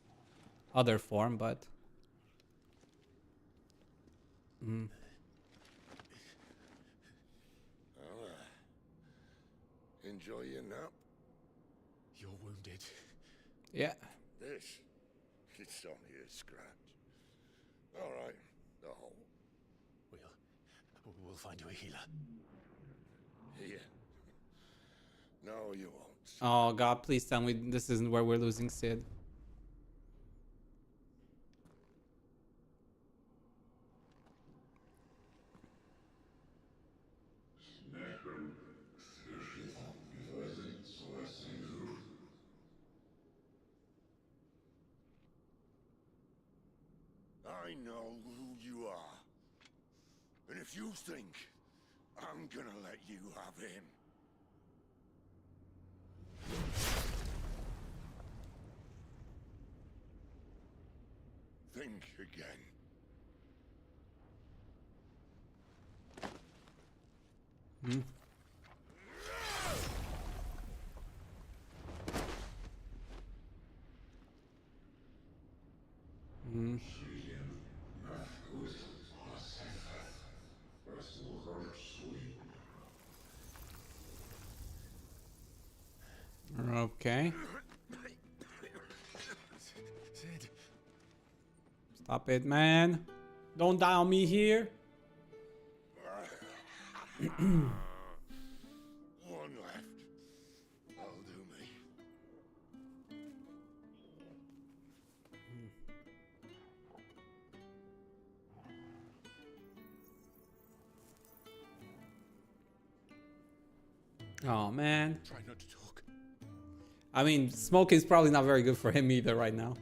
other form, but... Enjoy your nap. You're wounded. Yeah. This, it's only a scratch. All right, the hole. We'll find you a healer. Here. No, you won't. Oh God, please tell me this isn't where we're losing Sid. I know who you are. And if you think I'm gonna let you have him... think again. Hmm. Hmm. Okay. Sid. Stop it, man. Don't die on me here. One left. That'll do me. Oh man. Try not to talk. I mean, smoke is probably not very good for him either right now.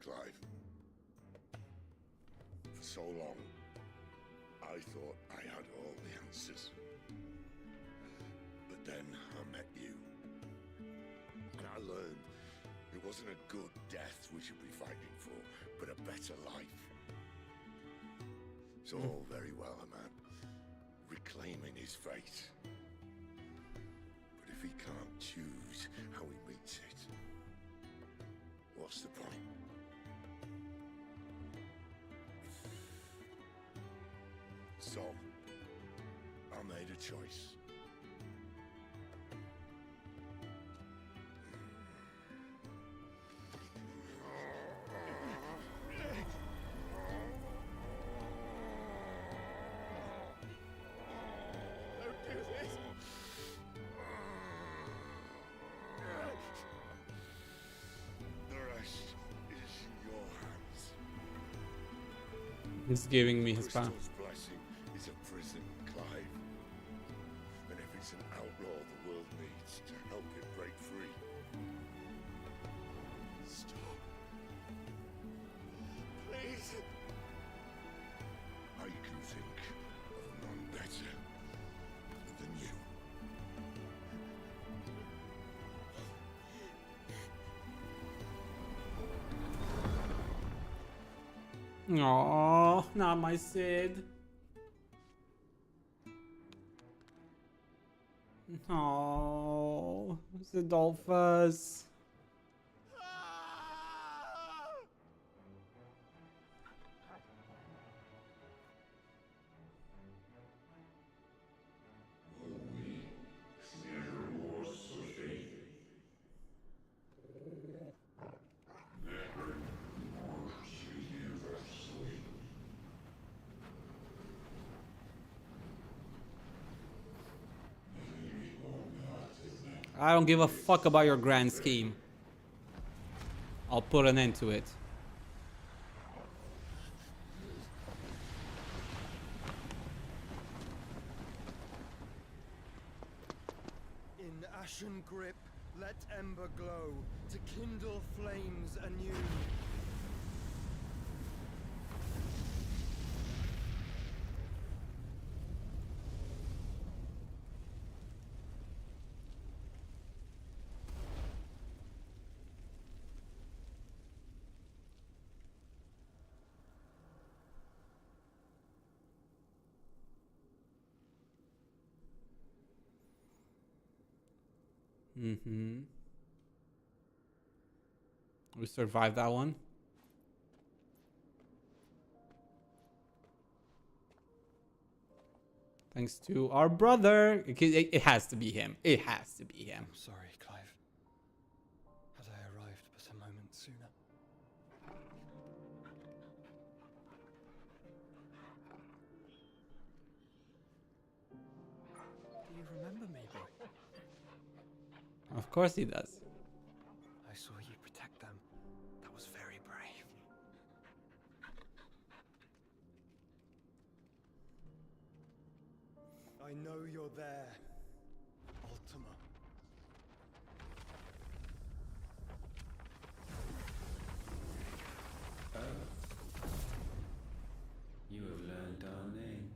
Clive. For so long, I thought I had all the answers. But then I met you. And I learned it wasn't a good death we should be fighting for, but a better life. It's all very well, a man reclaiming his fate. But if he can't choose how he meets it, what's the point? So, I made a choice. The rest is in your hands. He's giving me his power. Crystal's blessing is a prison, Clive. And if it's an outlaw the world needs to help it break free. Stop. Please. I can think of none better than you. Oh, not my Sid. Oh, Sidolphus. I don't give a fuck about your grand scheme. I'll put an end to it. In ashen grip, let ember glow to kindle flames anew. Mm-hmm. We survived that one. Thanks to our brother. It has to be him. It has to be him. I'm sorry, Clive. Had I arrived but a moment sooner. Of course he does. I saw you protect them. That was very brave. I know you're there, Ultima. Oh. You have learned our name.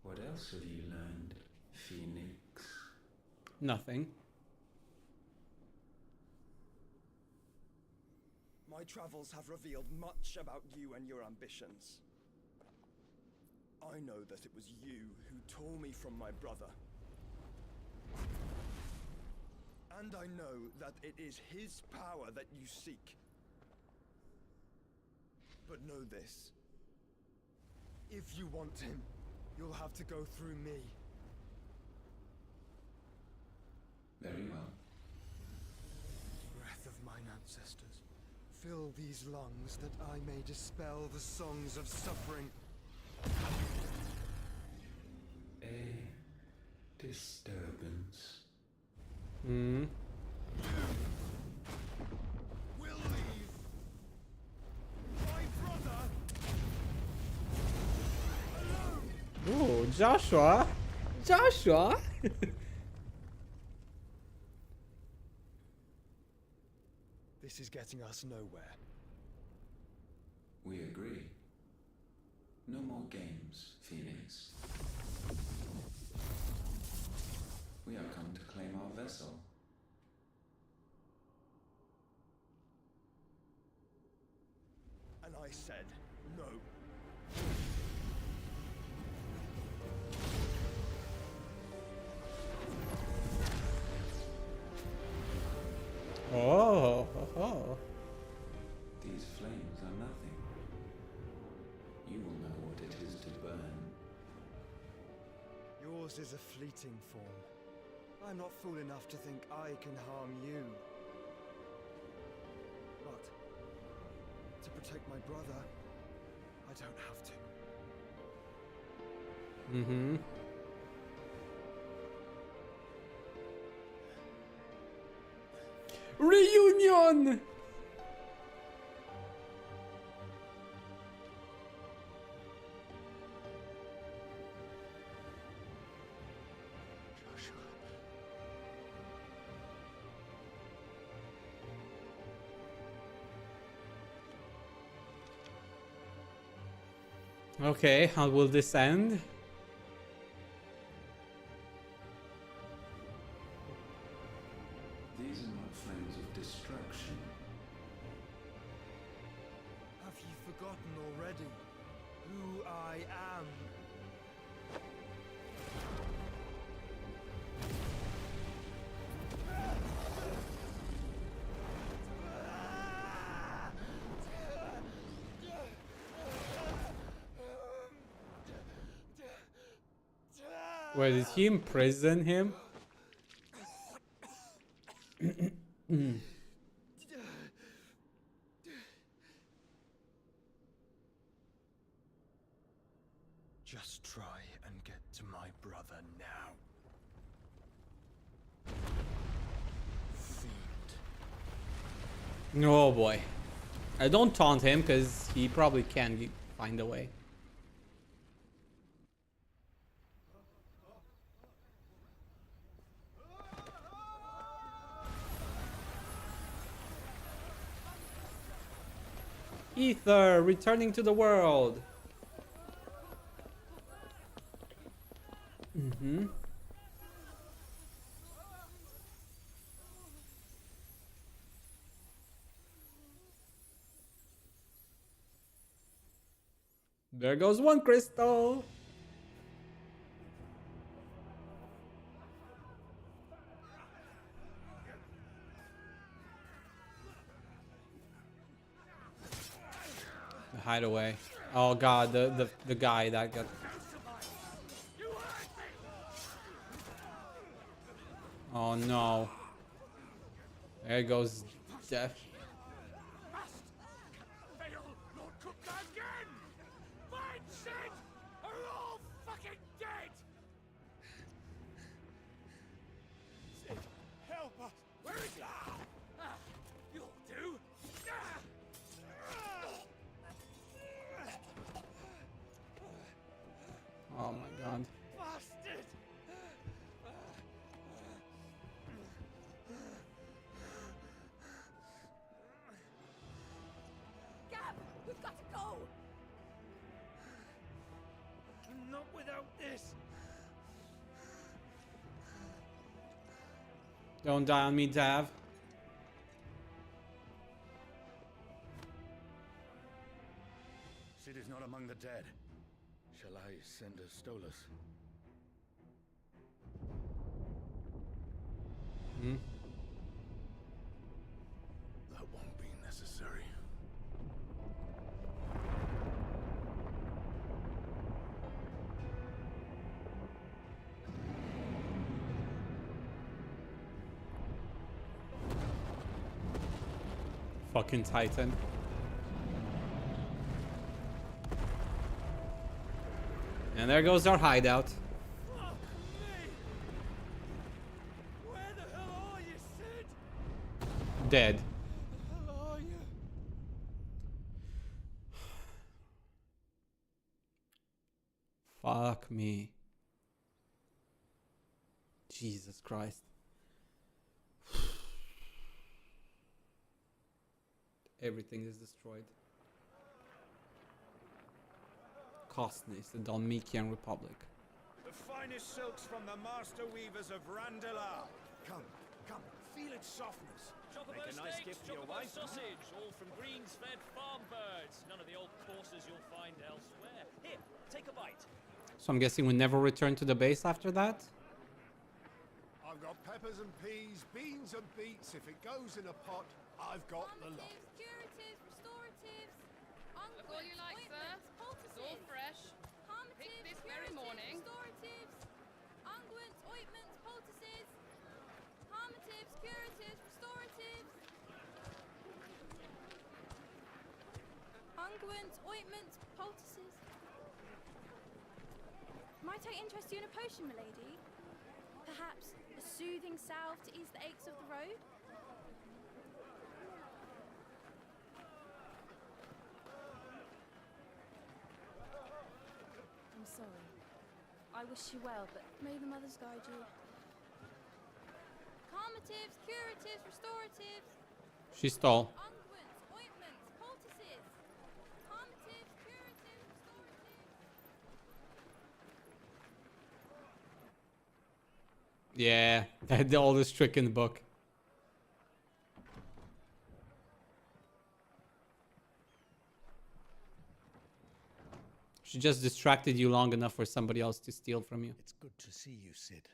What else have you learned, Phoenix? Nothing. My travels have revealed much about you and your ambitions. I know that it was you who tore me from my brother. And I know that it is his power that you seek. But know this. If you want him, you'll have to go through me. Very well. Breath of mine ancestors, fill these lungs that I may dispel the songs of suffering. A disturbance. Hmm. Will leave my brother alone. Ooh, Joshua. Joshua. This is getting us nowhere. We agree. No more games, Phoenix. We have come to claim our vessel. And I said no. Oh, oh. These flames are nothing. You will know what it is to burn. Yours is a fleeting form. I'm not fool enough to think I can harm you. But to protect my brother, I don't have to. Mm-hmm. Reunion! Okay, how will this end? These are not flames of destruction. Have you forgotten already who I am? Where did he imprison him? Just try and get to my brother now. Fiend. Oh boy. I don't taunt him because he probably can find a way. Ether returning to the world. Mm-hmm. There goes one crystal. The hideaway. Oh god, the guy that got. Oh no. There goes Death. Oh my god. Bastard! Gab, we've got to go. Not without this. Don't die on me, Dav. Sid is not among the dead. Shall I send a Stolas? Hmm? That won't be necessary. Fucking Titan. And there goes our hideout. Fuck me! Where the hell are you, Sid? Dead. Where the hell are you? Fuck me. Jesus Christ. Everything is destroyed. Costness, the Dalmatian Republic. The finest silks from the master weavers of Randalar. Come, feel its softness. Chocobo Make a nice steaks, gift for your chocobo wife. sausage, all from greens-fed farm birds. None of the old courses you'll find elsewhere. Here, take a bite. So I'm guessing we never return to the base after that? I've got peppers and peas, beans and beets. If it goes in a pot, I've got the lot. Curatives, restoratives, Look all you like, sir. It's all fresh. Picked this very morning. Restoratives, unguents, ointments, poultices, harmatives, curatives, restoratives, unguents, ointments, poultices. Might I interest you in a potion, milady? Perhaps a soothing salve to ease the aches of the road? I'm sorry. I wish you well, but may the mothers guide you. Calmatives, curatives, restoratives, She stole. unguents, ointments, poultices. Calmatives, curatives, restoratives. Yeah, the oldest trick in the book. She just distracted you long enough for somebody else to steal from you. It's good to see you, Sid.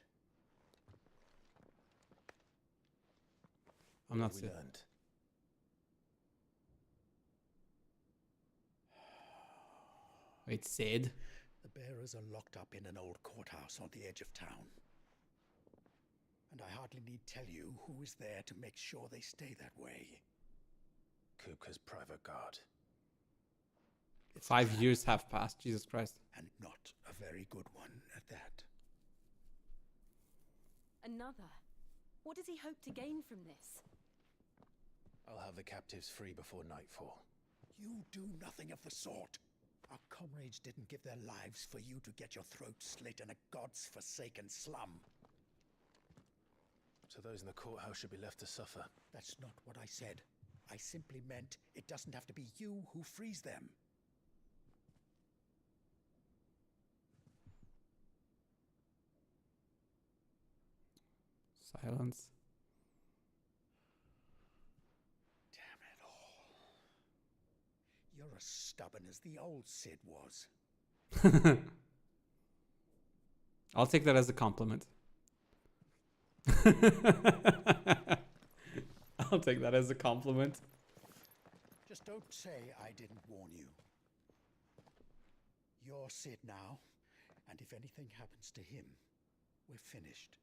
I'm not We Sid. learned. Wait, Sid? The bearers are locked up in an old courthouse on the edge of town. And I hardly need tell you who is there to make sure they stay that way. Kupka's private guard. 5 years have passed, Jesus Christ. And not a very good one at that. Another? What does he hope to gain from this? I'll have the captives free before nightfall. You do nothing of the sort. Our comrades didn't give their lives for you to get your throat slit in a god's forsaken slum. So those in the courthouse should be left to suffer. That's not what I said. I simply meant it doesn't have to be you who frees them. Silence. Damn it all. You're as stubborn as the old Sid was. I'll take that as a compliment. I'll take that as a compliment. Just don't say I didn't warn you. You're Sid now, and if anything happens to him, we're finished.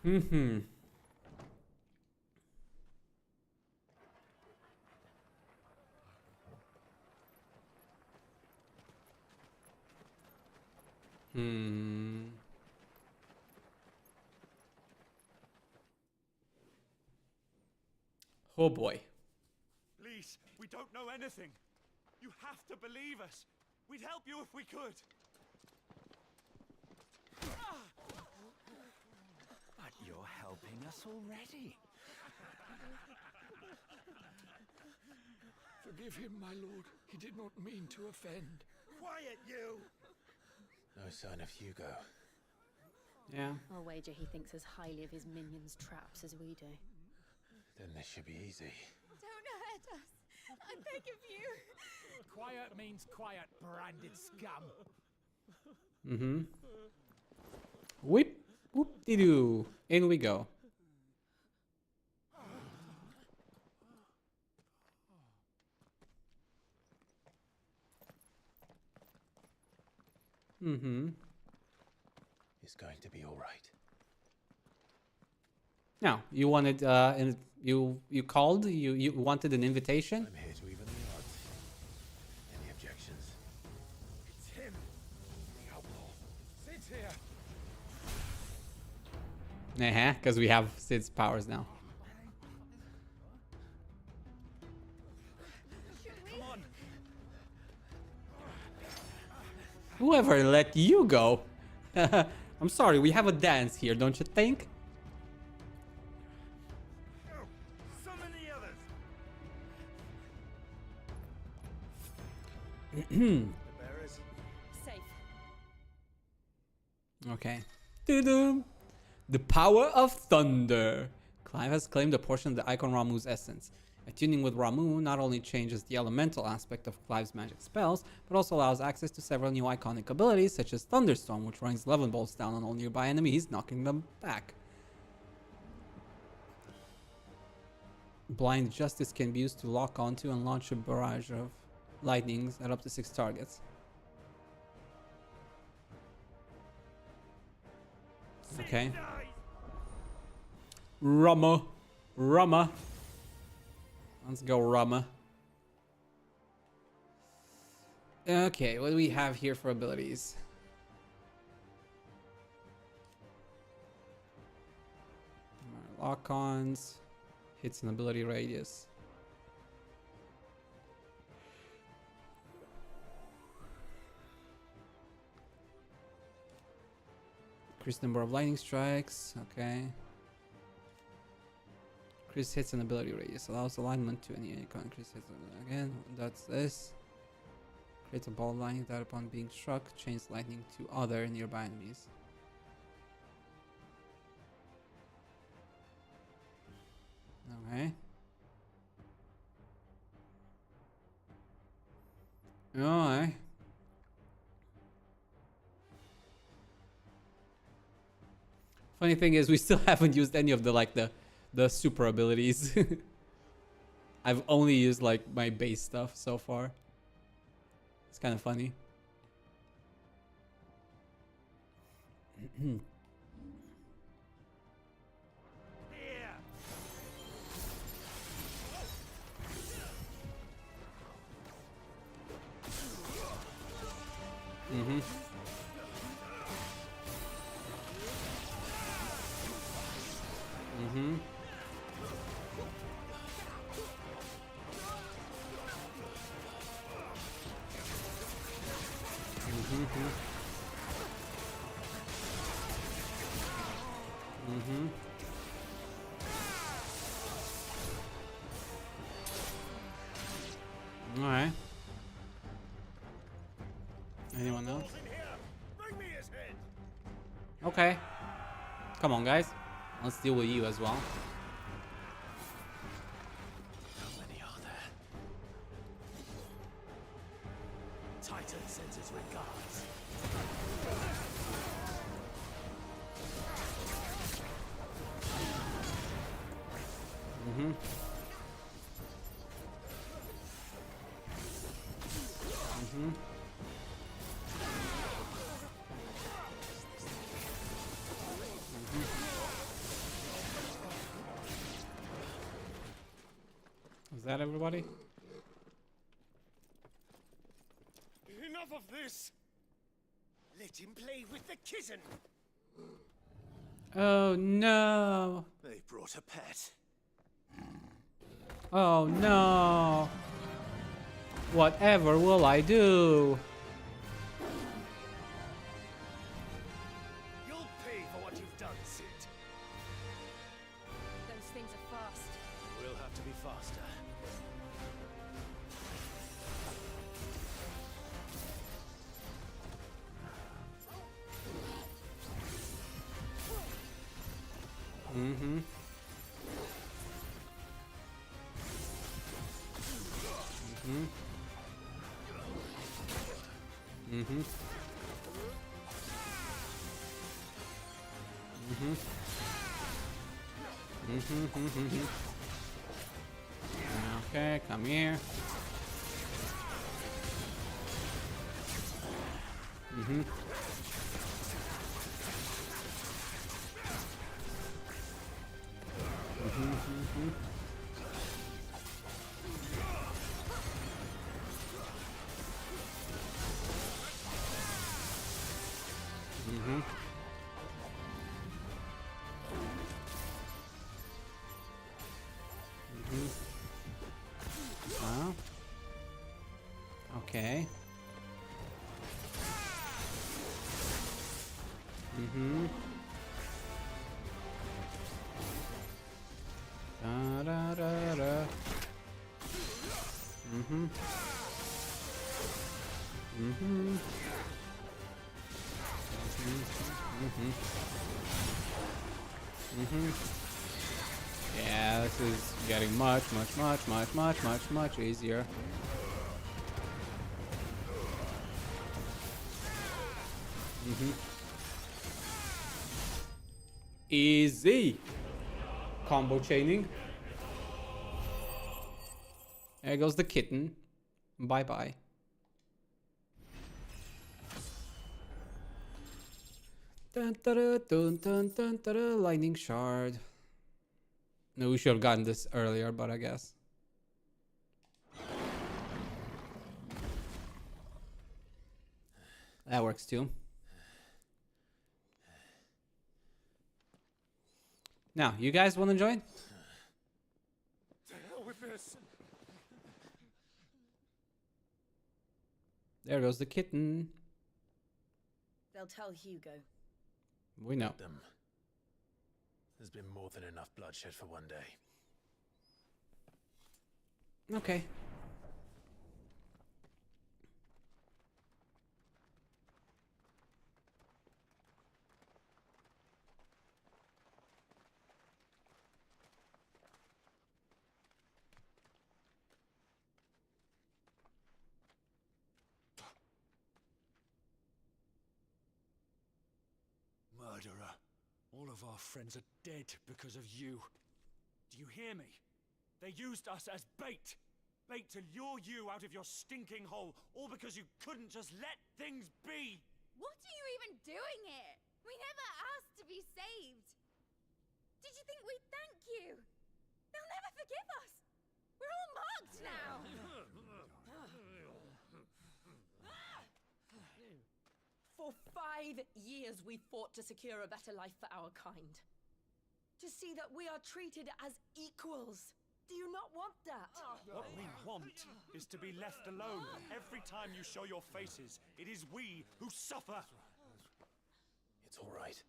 Mm-hmm. Hmm. Oh boy. Please, we don't know anything. You have to believe us. We'd help you if we could. But you're helping us already. Forgive him, my lord. He did not mean to offend. Quiet, you! No sign of Hugo. Yeah. I'll wager he thinks as highly of his minions' traps as we do. Then this should be easy. Don't hurt us. I beg of you. Quiet means quiet, branded scum. Mm-hmm. Whip, whoop-de-doo. In we go. Mm-hmm. It's going to be all right. Now, you wanted, you called, you wanted an invitation? I'm here to even the odds. Any objections? It's him, the outlaw. Sid's here. Because we have Sid's powers now. Come on. Whoever let you go? I'm sorry, we have a dance here, don't you think? Summon the others. The bearers. Safe. Okay. Doo-doo. The power of thunder. Clive has claimed a portion of the icon Ramuh's essence. Attuning with Ramuh not only changes the elemental aspect of Clive's magic spells, but also allows access to several new iconic abilities, such as Thunderstorm, which rains Levin bolts down on all nearby enemies, knocking them back. Blind Justice can be used to lock onto and launch a barrage of lightnings at up to 6 targets. Okay. Rama. Let's go, Rama. Okay, what do we have here for abilities? Lock-ons. Hits and ability radius. Increase number of lightning strikes. Okay. Increase hits and ability radius. Allows alignment to any icon. Increase hits again. That's this. Creates a ball of lightning that upon being struck, chains lightning to other nearby enemies. Okay. Alright. Funny thing is, we still haven't used any of the super abilities. I've only used like my base stuff so far. It's kind of funny. Mm-hmm. Mm-hmm. Mm-hmm. Mm-hmm. All right. Anyone else? Okay. Come on, guys. Let's deal with you as well. How many are there? Titan sends his regards. Mm-hmm. Mm-hmm. Is that everybody? Enough of this! Let him play with the kitten! Oh no! They brought a pet. Oh no! Whatever will I do? You'll pay for what you've done, Sid. Those things are fast. We'll have to be faster. Mm-hmm. Mm-hmm. Mm-hmm. Mm-hmm. Mm-hmm. Mm-hmm. Okay, come here. Mm-hmm. Mm-hmm. Mm-hmm. Mm-hmm. Mm-hmm. Oh. Okay. Mm-hmm. Da da da da. Mm-hmm. Mm-hmm. Mm-hmm. Mm-hmm. Yeah, this is getting much easier. Mm-hmm. Easy. Combo chaining. There goes the kitten. Bye-bye. Dun, dun, dun, dun, dun, dun, lightning shard. No, we should have gotten this earlier, but I guess. That works too. Now, you guys want to join? To hell with this. There goes the kitten. They'll tell Hugo. We know. Them. There's been more than enough bloodshed for one day. Okay. Murderer. All of our friends are dead because of you. Do you hear me? They used us as bait. Bait to lure you out of your stinking hole, all because you couldn't just let things be. What are you even doing here? We never asked to be saved. Did you think we'd thank you? They'll never forgive us. We're all marked now. For 5 years we fought to secure a better life for our kind. To see that we are treated as equals. Do you not want that? What we want is to be left alone. Every time you show your faces, it is we who suffer. It's all right.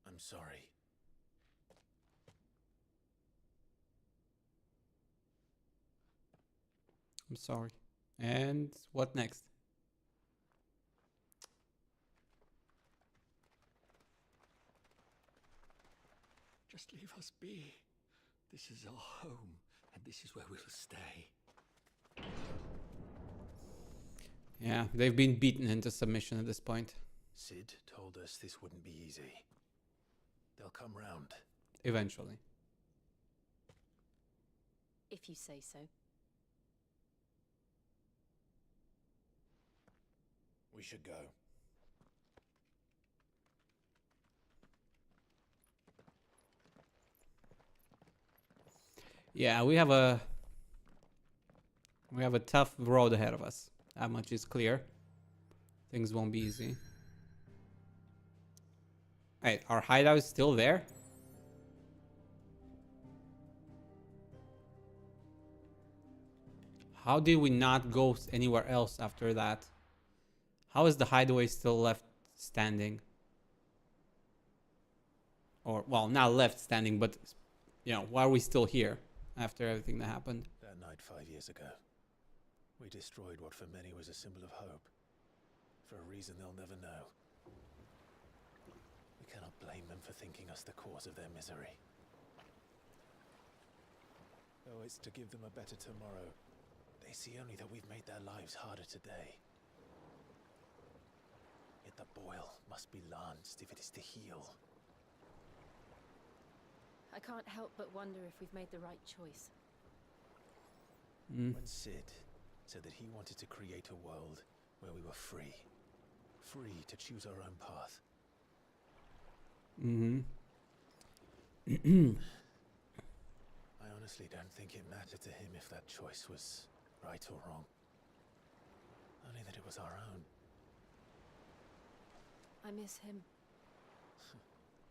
I'm sorry. I'm sorry. And what next? Just leave us be. This is our home, and this is where we'll stay. Yeah, they've been beaten into submission at this point. Sid told us this wouldn't be easy. They'll come round. Eventually. If you say so. We should go. Yeah, we have a tough road ahead of us. That much is clear. Things won't be easy. Hey, our hideout is still there? How did we not go anywhere else after that? How is the hideaway still left standing? Or, well, not left standing, but, you know, why are we still here after everything that happened? That night 5 years ago, we destroyed what for many was a symbol of hope. For a reason they'll never know. We cannot blame them for thinking us the cause of their misery. Though it's to give them a better tomorrow, they see only that we've made their lives harder today. Yet the boil must be lanced if it is to heal. I can't help but wonder if we've made the right choice. When Sid said that he wanted to create a world where we were free. Free to choose our own path. I honestly don't think it mattered to him if that choice was right or wrong. Only that it was our own. I miss him.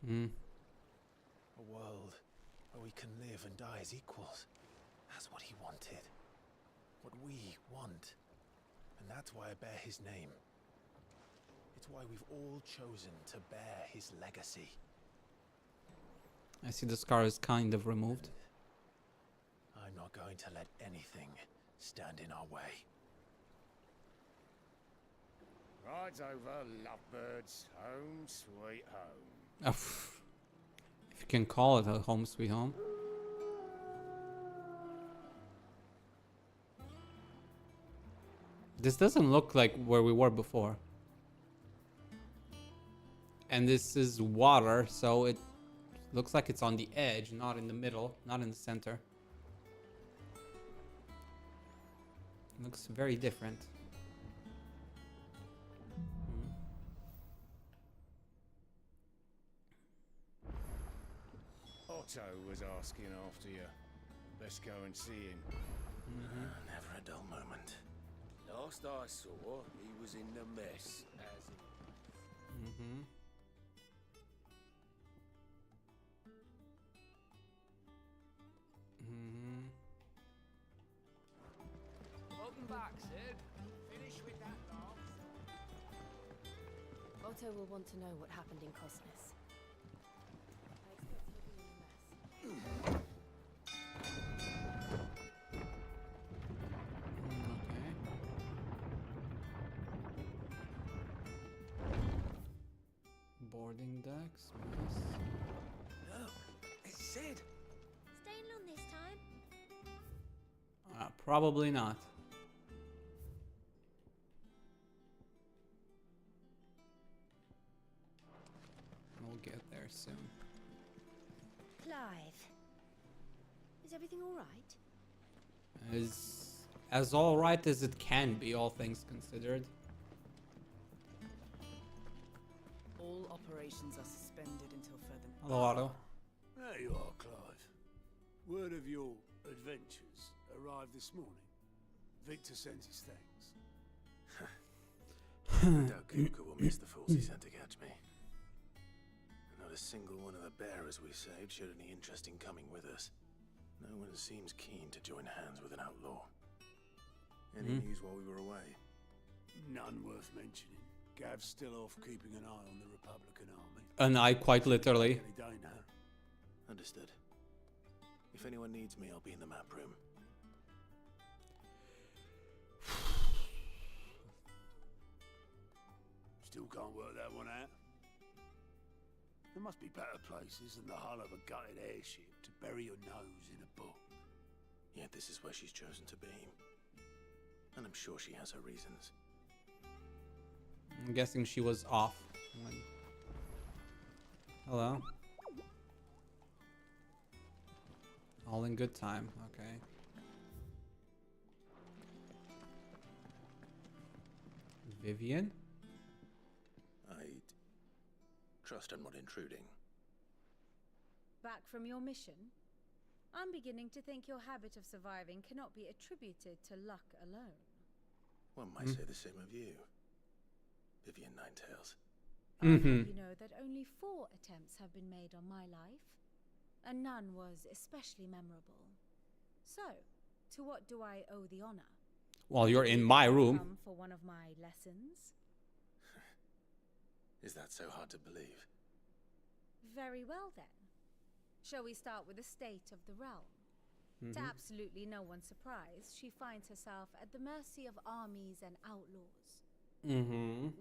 A world where we can live and die as equals. That's what he wanted. What we want. And that's why I bear his name. It's why we've all chosen to bear his legacy. I see the scar is kind of removed. I'm not going to let anything stand in our way. Rides over, lovebirds. Home sweet home. If you can call it a home sweet home. This doesn't look like where we were before. And this is water, so it looks like it's on the edge, not in the middle, not in the center. It looks very different. Otto was asking after you. Let's go and see him. Never a dull moment. Last I saw, he was in the mess, as he... Welcome back, Sid. Finish with that laugh. Otto will want to know what happened in Cosnes. I expect he'll be in a mess. Boarding decks. No, it's Sid. Staying long this time? Probably not. We'll get there soon. Clive. Is everything all right? As all right as it can be, all things considered. All operations are suspended until further. Hello, Otto. There you are, Clive. Word of your adventures arrived this morning. Victor sends his thanks. I doubt Kuka will miss the fools he sent to catch me. Not a single one of the bearers we saved showed any interest in coming with us. No one seems keen to join hands with an outlaw. Any news while we were away? None worth mentioning. Gav's still off keeping an eye on the Republican army. An eye, quite literally. Any day now. Understood. If anyone needs me, I'll be in the map room. Still can't work that one out. There must be better places than the hull of a gutted airship to bury your nose in a book. Yet this is where she's chosen to be. And I'm sure she has her reasons. I'm guessing she was off. Hello. All in good time. Okay. Vivian? I'd trust I'm not intruding. Back from your mission? I'm beginning to think your habit of surviving cannot be attributed to luck alone. One might say the same of you, Vivian Ninetails. You know that only 4 attempts have been made on my life, and none was especially memorable. So, to what do I owe the honor? Well, you're in my room. Come for one of my lessons? Is that so hard to believe? Very well then. Shall we start with the state of the realm? To absolutely no one's surprise, she finds herself at the mercy of armies and outlaws.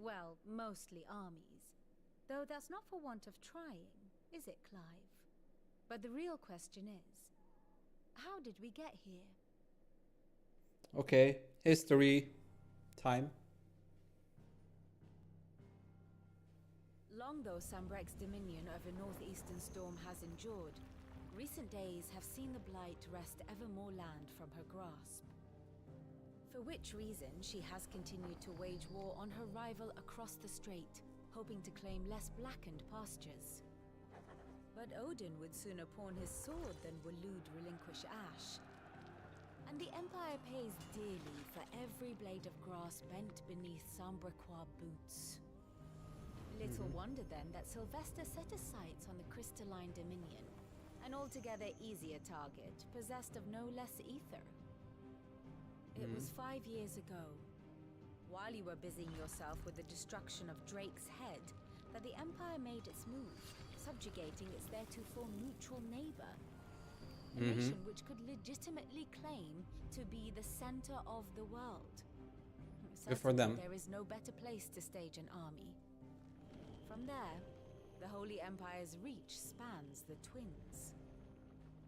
Well, mostly armies. Though that's not for want of trying, is it, Clive? But the real question is, how did we get here? Okay, history time. Long though Sambrek's dominion over northeastern Storm has endured, recent days have seen the Blight wrest ever more land from her grasp. For which reason she has continued to wage war on her rival across the strait, hoping to claim less blackened pastures. But Odin would sooner pawn his sword than Waloed relinquish Ash. And the Empire pays dearly for every blade of grass bent beneath Sambrequois boots. Little wonder then that Sylvester set his sights on the crystalline dominion, an altogether easier target, possessed of no less ether. It was 5 years ago, while you were busying yourself with the destruction of Drake's head, that the Empire made its move, subjugating its theretofore neutral neighbor. A nation which could legitimately claim to be the center of the world. Good for them. There is no better place to stage an army. From there, the Holy Empire's reach spans the Twins.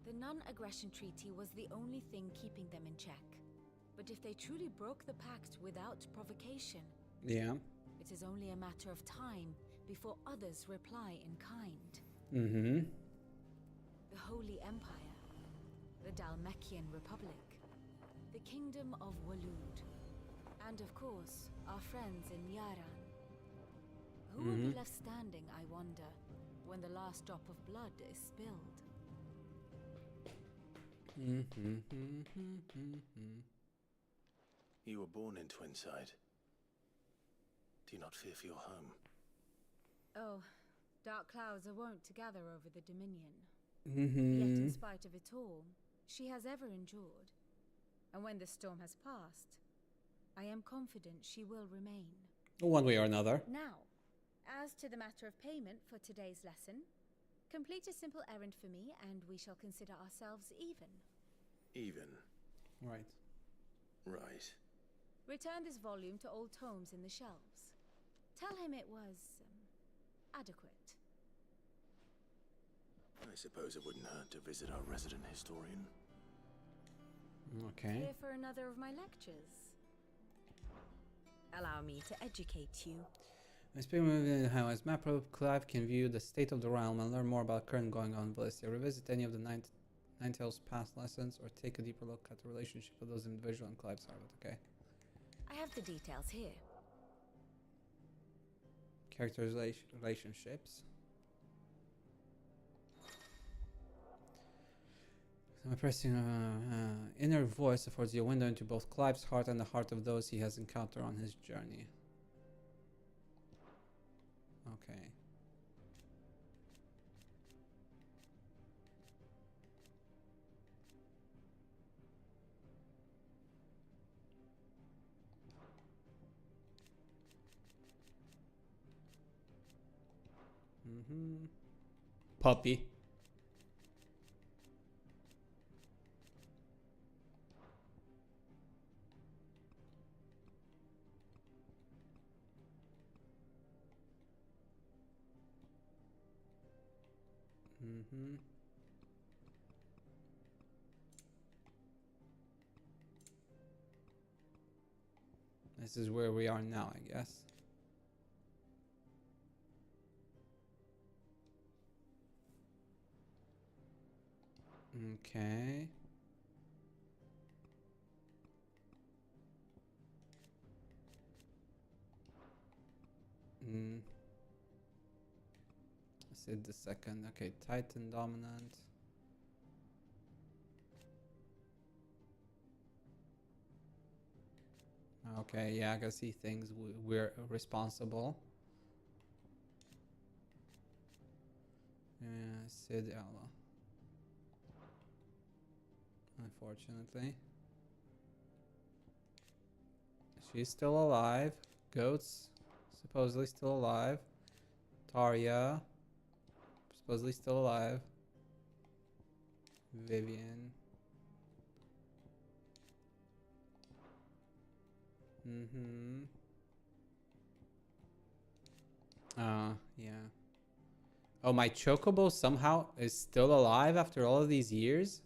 The non-aggression treaty was the only thing keeping them in check. But if they truly broke the pact without provocation, it is only a matter of time before others reply in kind. The Holy Empire, the Dalmekian Republic, the Kingdom of Waloed, and of course, our friends in Yaran. Who will be left standing, I wonder, when the last drop of blood is spilled? You were born in Twinside. Do you not fear for your home? Oh, dark clouds are wont to gather over the Dominion. Yet in spite of it all, she has ever endured. And when the storm has passed, I am confident she will remain. One way or another. Now, as to the matter of payment for today's lesson, complete a simple errand for me and we shall consider ourselves even. Even? Right. Right. Return this volume to old tomes in the shelves. Tell him it was adequate. I suppose it wouldn't hurt to visit our resident historian. Okay. Here for another of my lectures. Allow me to educate you. I speak with how as Macro Clive can view the state of the realm and learn more about current going on in Valistia. Revisit any of the Ninetales past lessons or take a deeper look at the relationship of those individual and Clive's heart. Okay. I have the details here. Characters relationships. So my pressing inner voice affords you a window into both Clive's heart and the heart of those he has encountered on his journey. Okay. Puppy. This is where we are now, I guess. Okay. Sid the second. Okay, Titan dominant. Okay, yeah, I can see things. We're responsible. Sid Ella. Unfortunately. She's still alive. Goats, supposedly still alive. Tarya, supposedly still alive. Vivian. Yeah. Oh, my chocobo somehow is still alive after all of these years?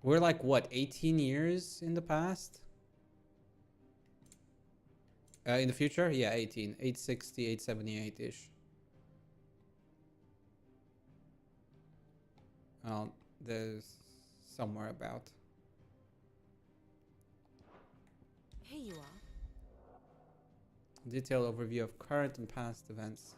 We're like, what, 18 years in the past? In the future? Yeah, 18. 860, 878-ish. Oh, there's somewhere about. Here you are. Detailed overview of current and past events.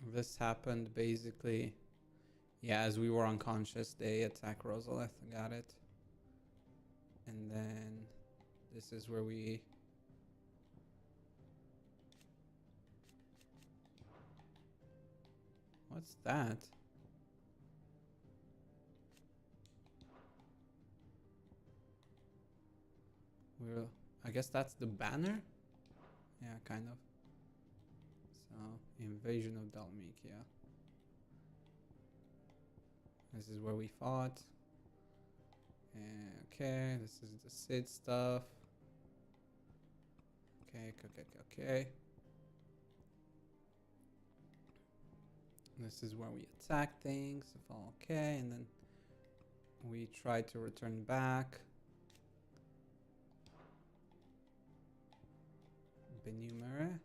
This happened basically, yeah, as we were unconscious. They attack Rosalith, got it. And then this is where we... What's that? I guess that's the banner? Yeah, kind of. So, invasion of Dalmikia. This is where we fought. Okay, this is the Sid stuff. Okay. This is where we attack things, if all okay, and then we try to return back. Benumere.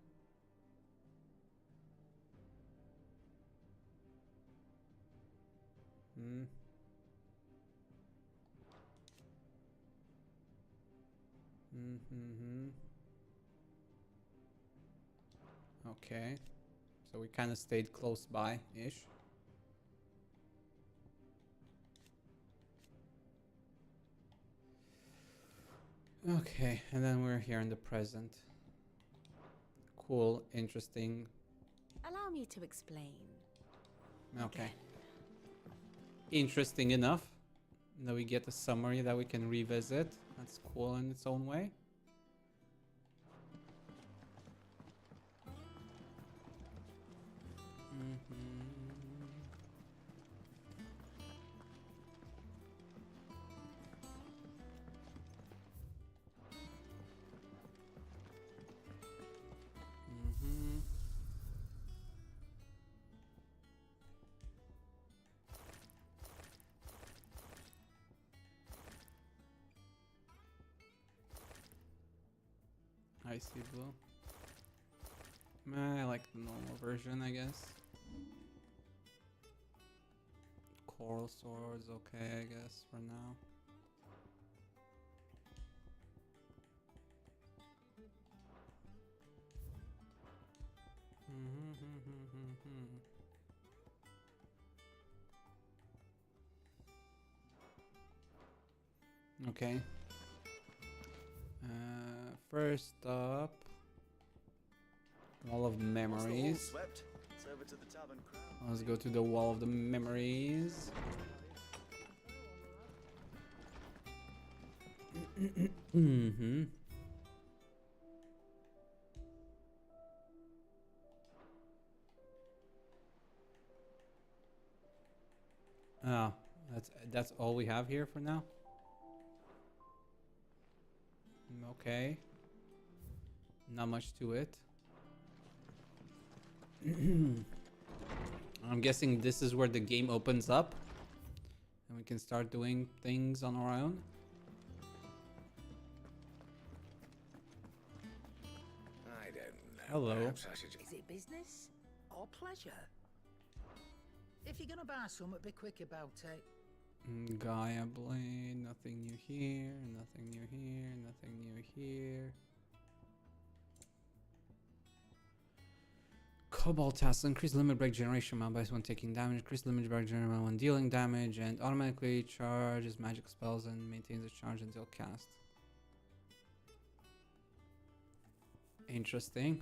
Okay. So we kind of stayed close by-ish. Okay, and then we're here in the present. Cool, interesting. Allow me to explain. Okay. Interesting enough. Now we get a summary that we can revisit. That's cool in its own way. I see blue. I like the normal version, I guess. Coral swords, okay, I guess, for now. Okay. First up, Wall of Memories. Let's go to the Wall of the Memories. Oh, that's all we have here for now. Okay. Not much to it. I'm guessing this is where the game opens up and we can start doing things on our own. I don't know. Hello. Perhaps I should... Is it business or pleasure? If you're gonna buy something, be quick about it. Gaia Blade, nothing new here, nothing new here, nothing new here. Cobalt has increased limit break generation amount by when taking damage, increased limit break generation amount when dealing damage, and automatically charges magic spells and maintains the charge until cast. Interesting.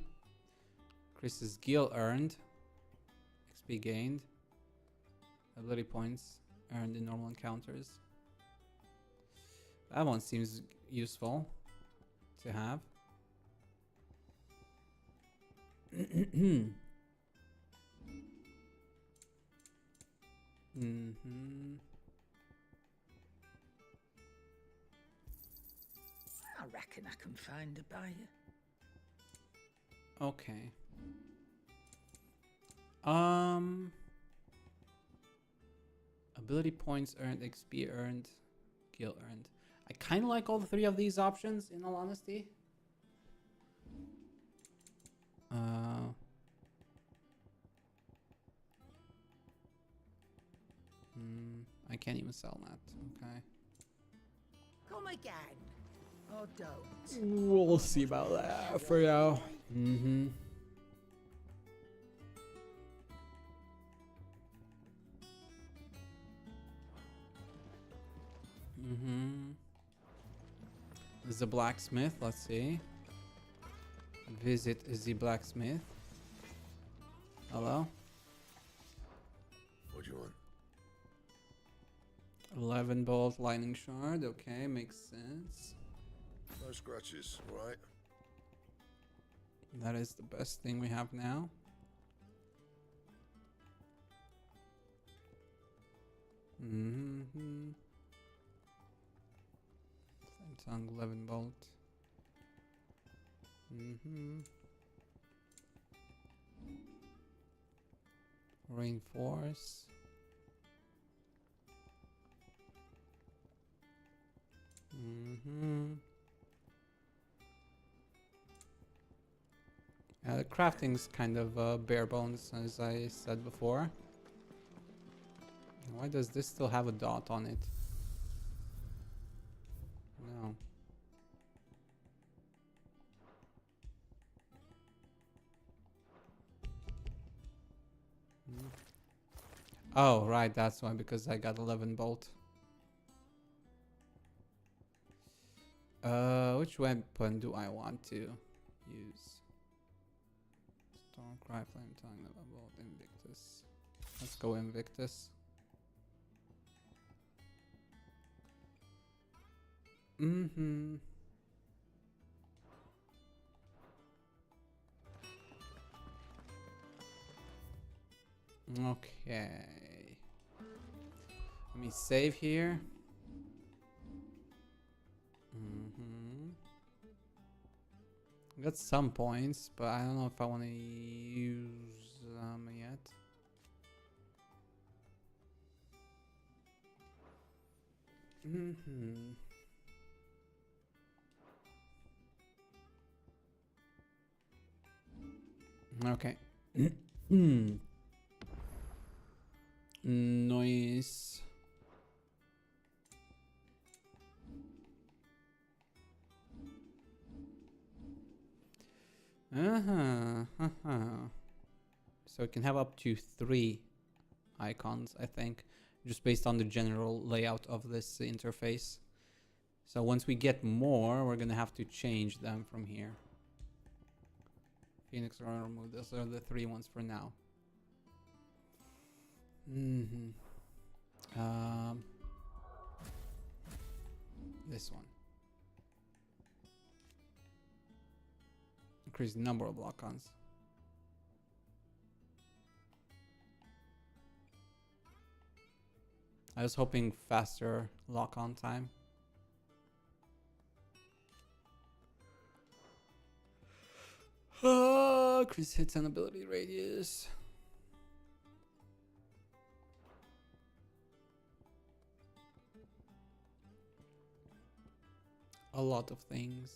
Increases gil earned, XP gained, ability points earned in normal encounters. That one seems useful to have. I reckon I can find a buyer. Okay. Ability points earned, XP earned, gil earned. I kind of like all three of these options, in all honesty. I can't even sell that. Okay. Come again. Or don't. We'll see about that for now. The blacksmith, let's see. Visit the blacksmith. Hello? What do you want? 11 bolt lightning shard, okay, makes sense. No scratches, right? That is the best thing we have now. Flame tongue, 11 bolt. Reinforce. The crafting's kind of bare bones, as I said before. Why does this still have a dot on it? No. Oh, right, that's why, because I got 11 bolt. Which weapon do I want to use? Stormcry, Flame Tongue, Bolt, Invictus. Let's go Invictus. Okay. Let me save here. Got some points, but I don't know if I want to use them yet. Okay. Noise. So it can have up to 3 icons, I think, just based on the general layout of this interface. So once we get more, we're gonna have to change them from here. Phoenix or remove. Those are the 3 ones for now. This one. Increase the number of lock-ons. I was hoping faster lock-on time. Increase hits and ability radius. A lot of things.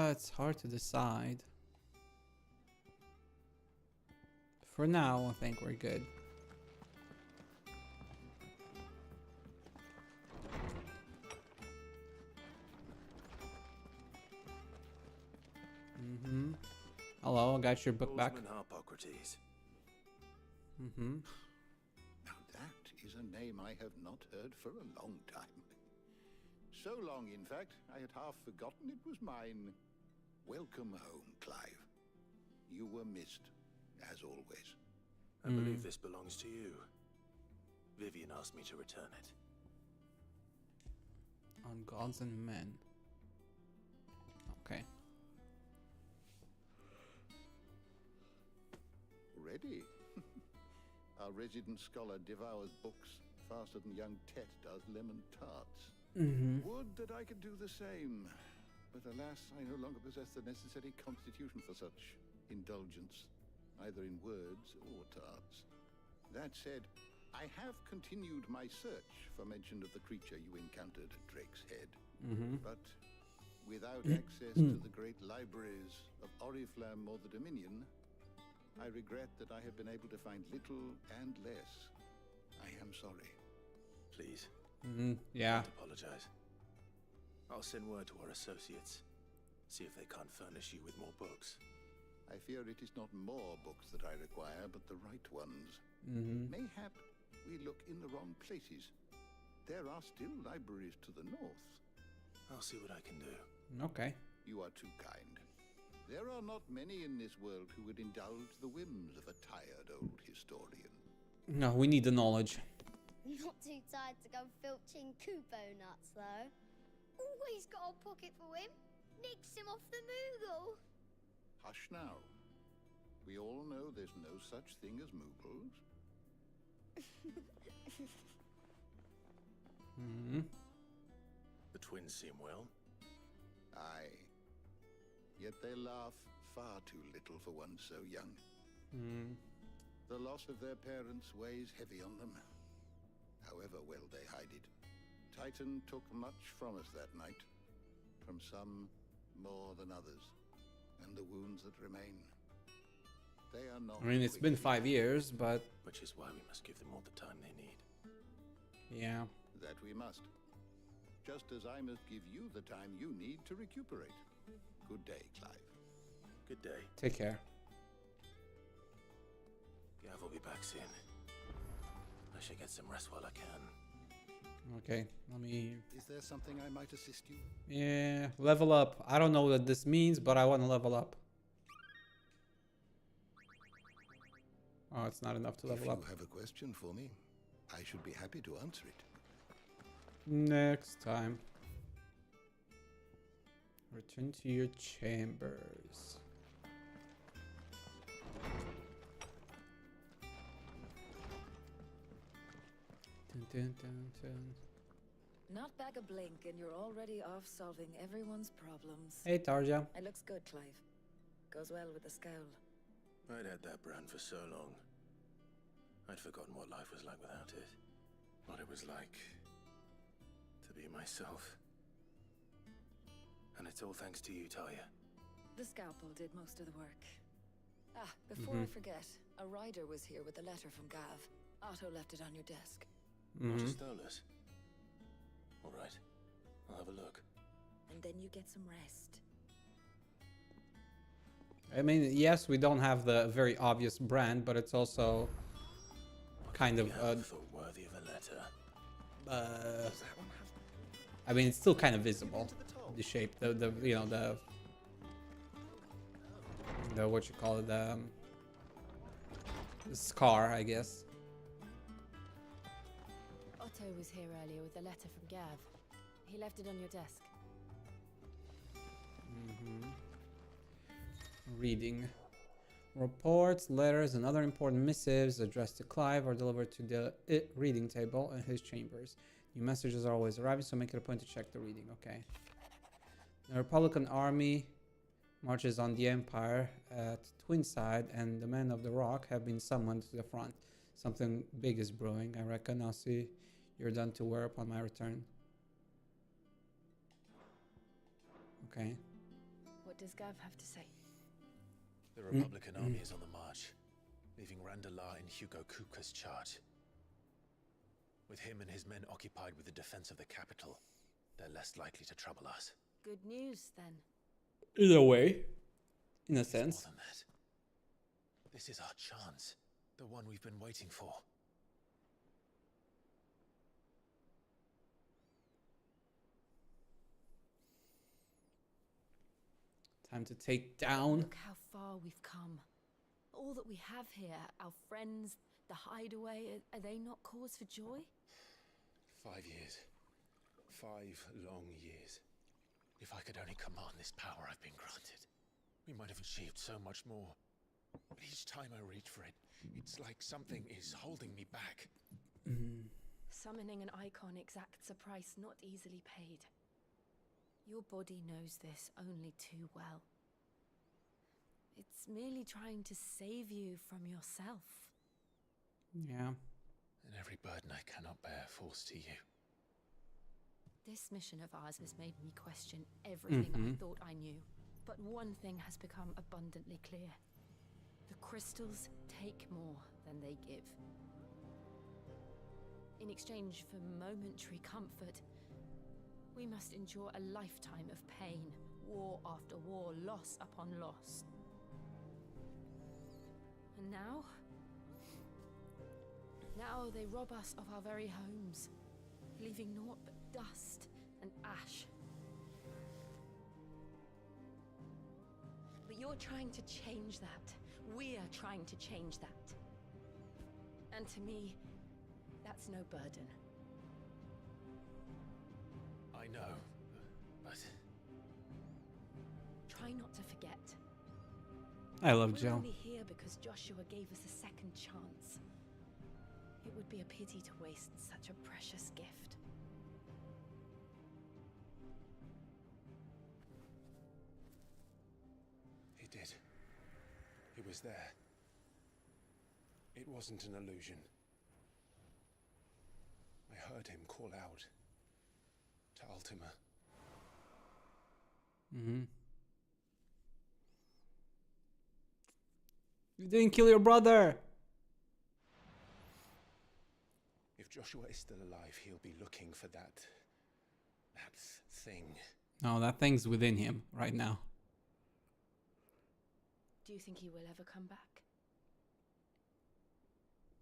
It's hard to decide. For now, I think we're good. Hello, I got your book back. Harpocrates. Mm-hmm. Now that is a name I have not heard for a long time. So long, in fact, I had half forgotten it was mine. Welcome home, Clive. You were missed, as always. I believe this belongs to you. Vivian asked me to return it. On gods and men. Okay. Ready? Our resident scholar devours books faster than young Tet does lemon tarts. Would that I could do the same. But alas, I no longer possess the necessary constitution for such indulgence, either in words or tarts. That said, I have continued my search for mention of the creature you encountered at Drake's Head. But without access to the great libraries of Oriflamme or the Dominion, I regret that I have been able to find little and less. I am sorry. Please. Yeah. Don't apologize. I'll send word to our associates. See if they can't furnish you with more books. I fear it is not more books that I require, but the right ones. Mayhap we look in the wrong places. There are still libraries to the north. I'll see what I can do. Okay. You are too kind. There are not many in this world who would indulge the whims of a tired old historian. No, we need the knowledge. Not too tired to go filching Kupo nuts, though. Always got a pocket for him. Nicks him off the Moogle. Hush now. We all know there's no such thing as Moogles. The twins seem well. Aye. Yet they laugh far too little for one so young. The loss of their parents weighs heavy on them. However well they hide it. Titan took much from us that night. From some more than others. And the wounds that remain. They are not... I mean, it's been 5 years, but... Which is why we must give them all the time they need. Yeah. That we must. Just as I must give you the time you need to recuperate. Good day, Clive. Good day. Take care. Gav will be back soon. I should get some rest while I can. Okay, let me... Is there something I might assist you? Yeah, level up. I don't know what this means, but I want to level up. Oh, it's not enough to level up. If you have a question for me, I should be happy to answer it. Next time. Return to your chambers. Dun, dun, dun. Not back a blink and you're already off solving everyone's problems. Hey, Tarja. It looks good, Clive. Goes well with the scowl. I'd had that brand for so long. I'd forgotten what life was like without it. What it was like to be myself. And it's all thanks to you, Talia. The scalpel did most of the work. Ah, before I forget, a rider was here with a letter from Gav. Otto left it on your desk. Otto stole it. All right, I'll have a look. And then you get some rest. I mean, yes, we don't have the very obvious brand, but it's also kind of worthy of a letter. I mean, it's still kind of visible. The shape, the you know, the what you call it, the scar, I guess. Otto was here earlier with a letter from Gav. He left it on your desk. Reading. Reports, letters, and other important missives addressed to Clive are delivered to the reading table in his chambers. New messages are always arriving, so make it a point to check the reading. Okay. The Republican army marches on the Empire at Twinside, and the men of the Rock have been summoned to the front. Something big is brewing, I reckon. I'll see you're done to wear upon my return. Okay. What does Gav have to say? The Republican army is on the march, leaving Randalar in Hugo Kupka's charge. With him and his men occupied with the defense of the capital, they're less likely to trouble us. Good news, then. In a way. in a It's sense. more than that. This is our chance. The one we've been waiting for. Time to take down. Look how far we've come. All that we have here, our friends, the hideaway, are they not cause for joy? 5 years. 5 long years. If I could only command this power I've been granted, we might have achieved so much more. But each time I reach for it, it's like something is holding me back. Summoning an icon exacts a price not easily paid. Your body knows this only too well. It's merely trying to save you from yourself. Yeah. And every burden I cannot bear falls to you. This mission of ours has made me question everything I thought I knew. But one thing has become abundantly clear. The crystals take more than they give. In exchange for momentary comfort, we must endure a lifetime of pain, war after war, loss upon loss. And now they rob us of our very homes, leaving naught but dust and ash. But you're trying to change that. We're trying to change that. And to me, that's no burden. I know, but... Try not to forget. I love We're Joe. only here because Joshua gave us a second chance. It would be a pity to waste such a precious gift. He did. He was there. It wasn't an illusion. I heard him call out to Ultima. You didn't kill your brother. If Joshua is still alive, he'll be looking for that thing. No, that thing's within him right now. Do you think he will ever come back?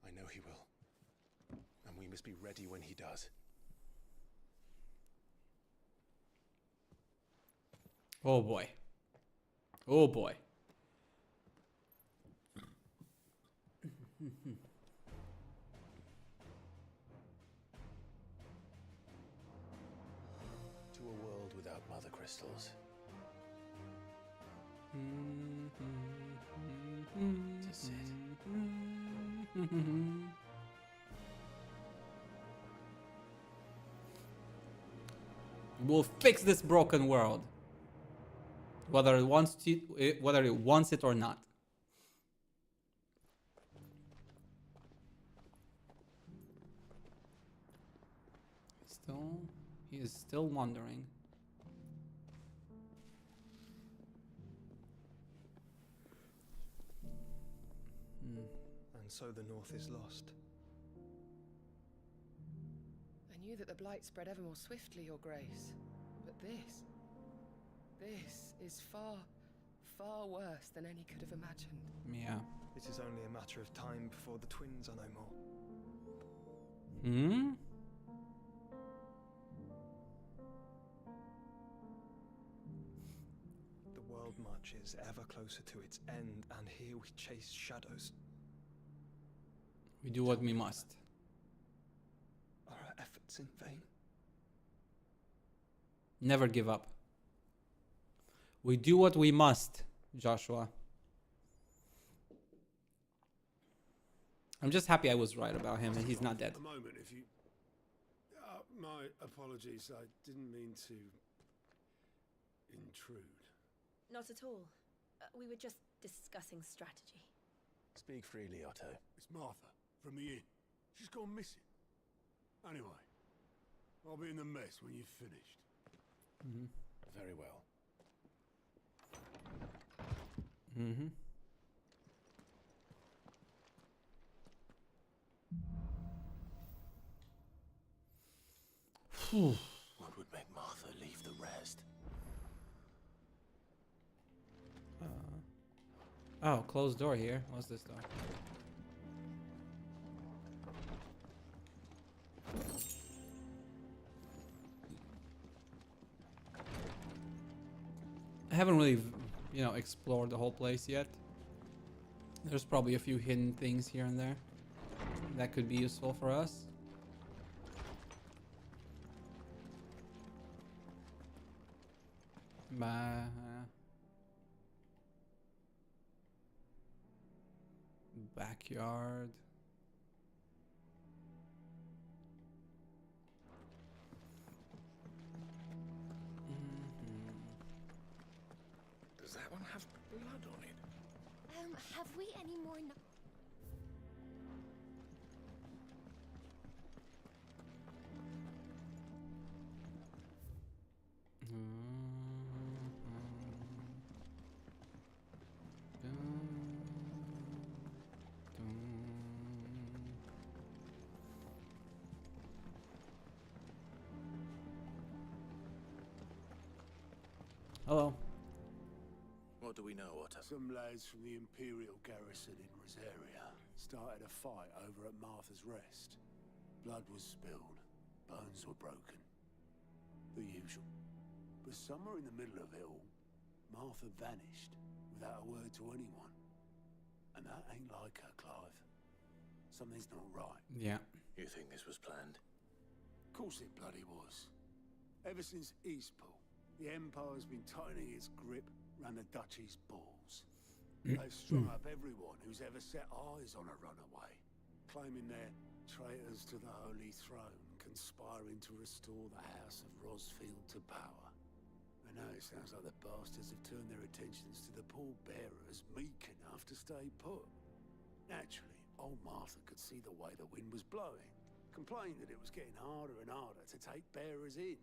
I know he will. And we must be ready when he does. Oh boy. Oh boy. To a world without mother crystals. To sit. We'll fix this broken world. Whether it wants it or not. He is still wandering. And so the North is lost. I knew that the blight spread ever more swiftly, Your Grace. But this is far, far worse than any could have imagined. Yeah. It is only a matter of time before the twins are no more. The world marches ever closer to its end, and here we chase shadows. We do what we must. Are our efforts in vain? Never give up. We do what we must, Joshua. I'm just happy I was right about him and he's not dead. A moment, if you... my apologies, I didn't mean to intrude. Not at all. We were just discussing strategy. Speak freely, Otto. It's Martha, from the inn. She's gone missing. Anyway, I'll be in the mess when you've finished. Very well. What would make Martha leave the rest? Oh, closed door here. What's this door? I haven't really, you know, explored the whole place yet. There's probably a few hidden things here and there that could be useful for us. Backyard. Does that one have blood on it? Have we any more Hello. What do we know, Otto? Some lads from the Imperial garrison in Rosaria started a fight over at Martha's Rest. Blood was spilled, bones were broken. The usual. But somewhere in the middle of it all, Martha vanished without a word to anyone. And that ain't like her, Clive. Something's not right. Yeah. You think this was planned? Of course it bloody was. Ever since Eastpool, the Empire's been tightening its grip round the Duchy's balls. They've strung up everyone who's ever set eyes on a runaway, claiming they're traitors to the Holy Throne, conspiring to restore the House of Rosfield to power. And now it sounds like the bastards have turned their attentions to the pallbearers meek enough to stay put. Naturally, old Martha could see the way the wind was blowing, complained that it was getting harder and harder to take bearers in.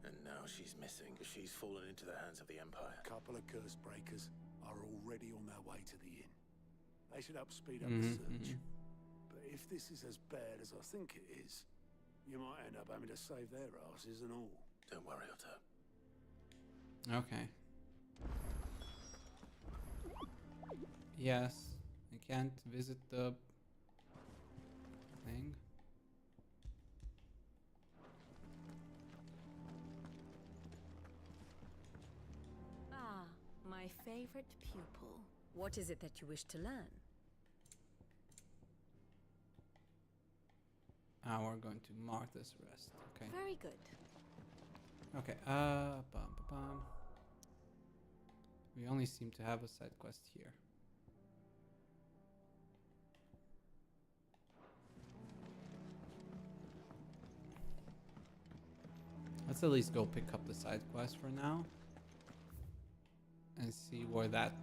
And now she's missing. She's fallen into the hands of the Empire. A couple of curse breakers are already on their way to the inn. They should help speed up the search. But if this is as bad as I think it is, you might end up having to save their asses and all. Don't worry, Otto. Okay. Yes, I can't visit the thing. Ah, my favorite pupil. What is it that you wish to learn? Now we're going to Martha's Rest. Okay. Very good. Okay. We only seem to have a side quest here. Let's at least go pick up the side quest for now and see where that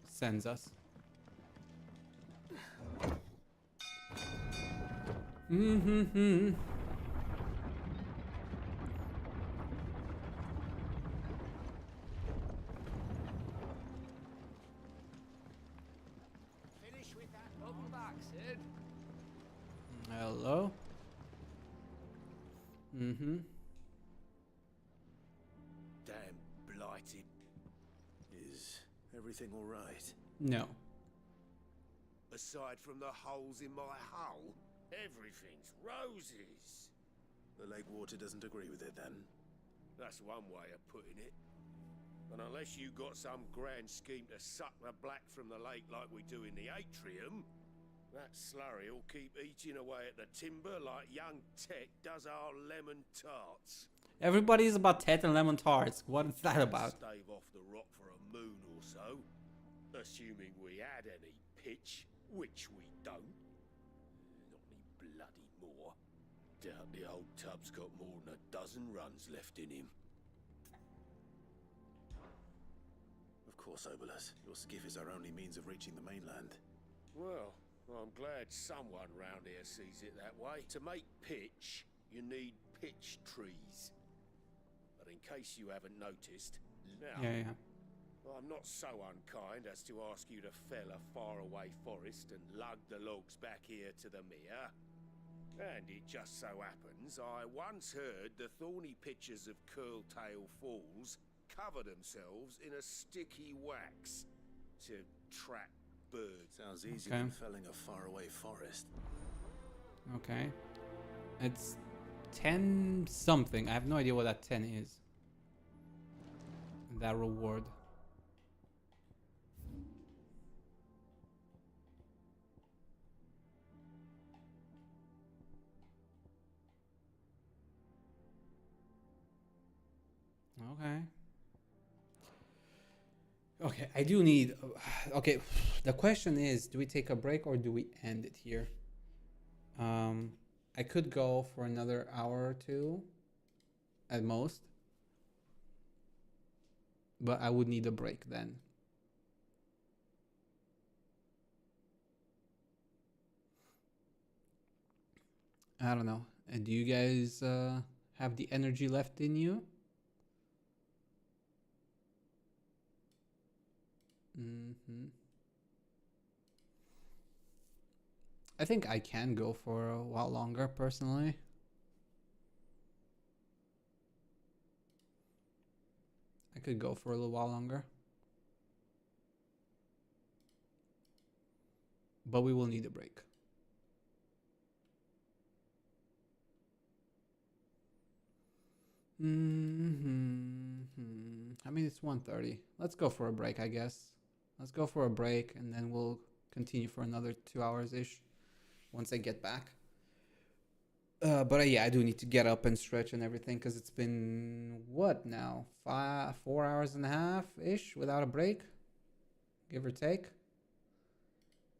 sends us. Finish with that. Welcome back, Sid. Hello. Damn blighted. Is everything all right? No. Aside from the holes in my hull, everything's roses. The lake water doesn't agree with it, then? That's one way of putting it. And unless you got some grand scheme to suck the black from the lake like we do in the atrium, that slurry'll keep eating away at the timber like young Tech does our lemon tarts. Everybody's about Tet and lemon tarts. What is that about? Stave off the rock for a moon or so, assuming we had any pitch, which we don't. Not any bloody more. Doubt the old tub's got more than a dozen runs left in him. Of course, Obolus. Your skiff is our only means of reaching the mainland. Well, I'm glad someone round here sees it that way. To make pitch, you need pitch trees. But in case you haven't noticed, now, I'm not so unkind as to ask you to fell a faraway forest and lug the logs back here to the mere. And it just so happens I once heard the thorny pitchers of Curltail Falls cover themselves in a sticky wax to trap birds. Sounds easier Okay. than felling a faraway forest. Okay. It's 10 something. I have no idea what that 10 is. That reward. Okay. Okay, I do need... Okay, the question is, do we take a break or do we end it here? I could go for another hour or two at most. But I would need a break then. I don't know. Do you guys have the energy left in you? I think I can go for a while longer, personally. I could go for a little while longer. But we will need a break. I mean, it's 1:30. Let's go for a break, I guess. Let's go for a break, and then we'll continue for another 2 hours-ish once I get back. But yeah, I do need to get up and stretch and everything, because it's been, what now? 4 hours and a half-ish without a break, give or take.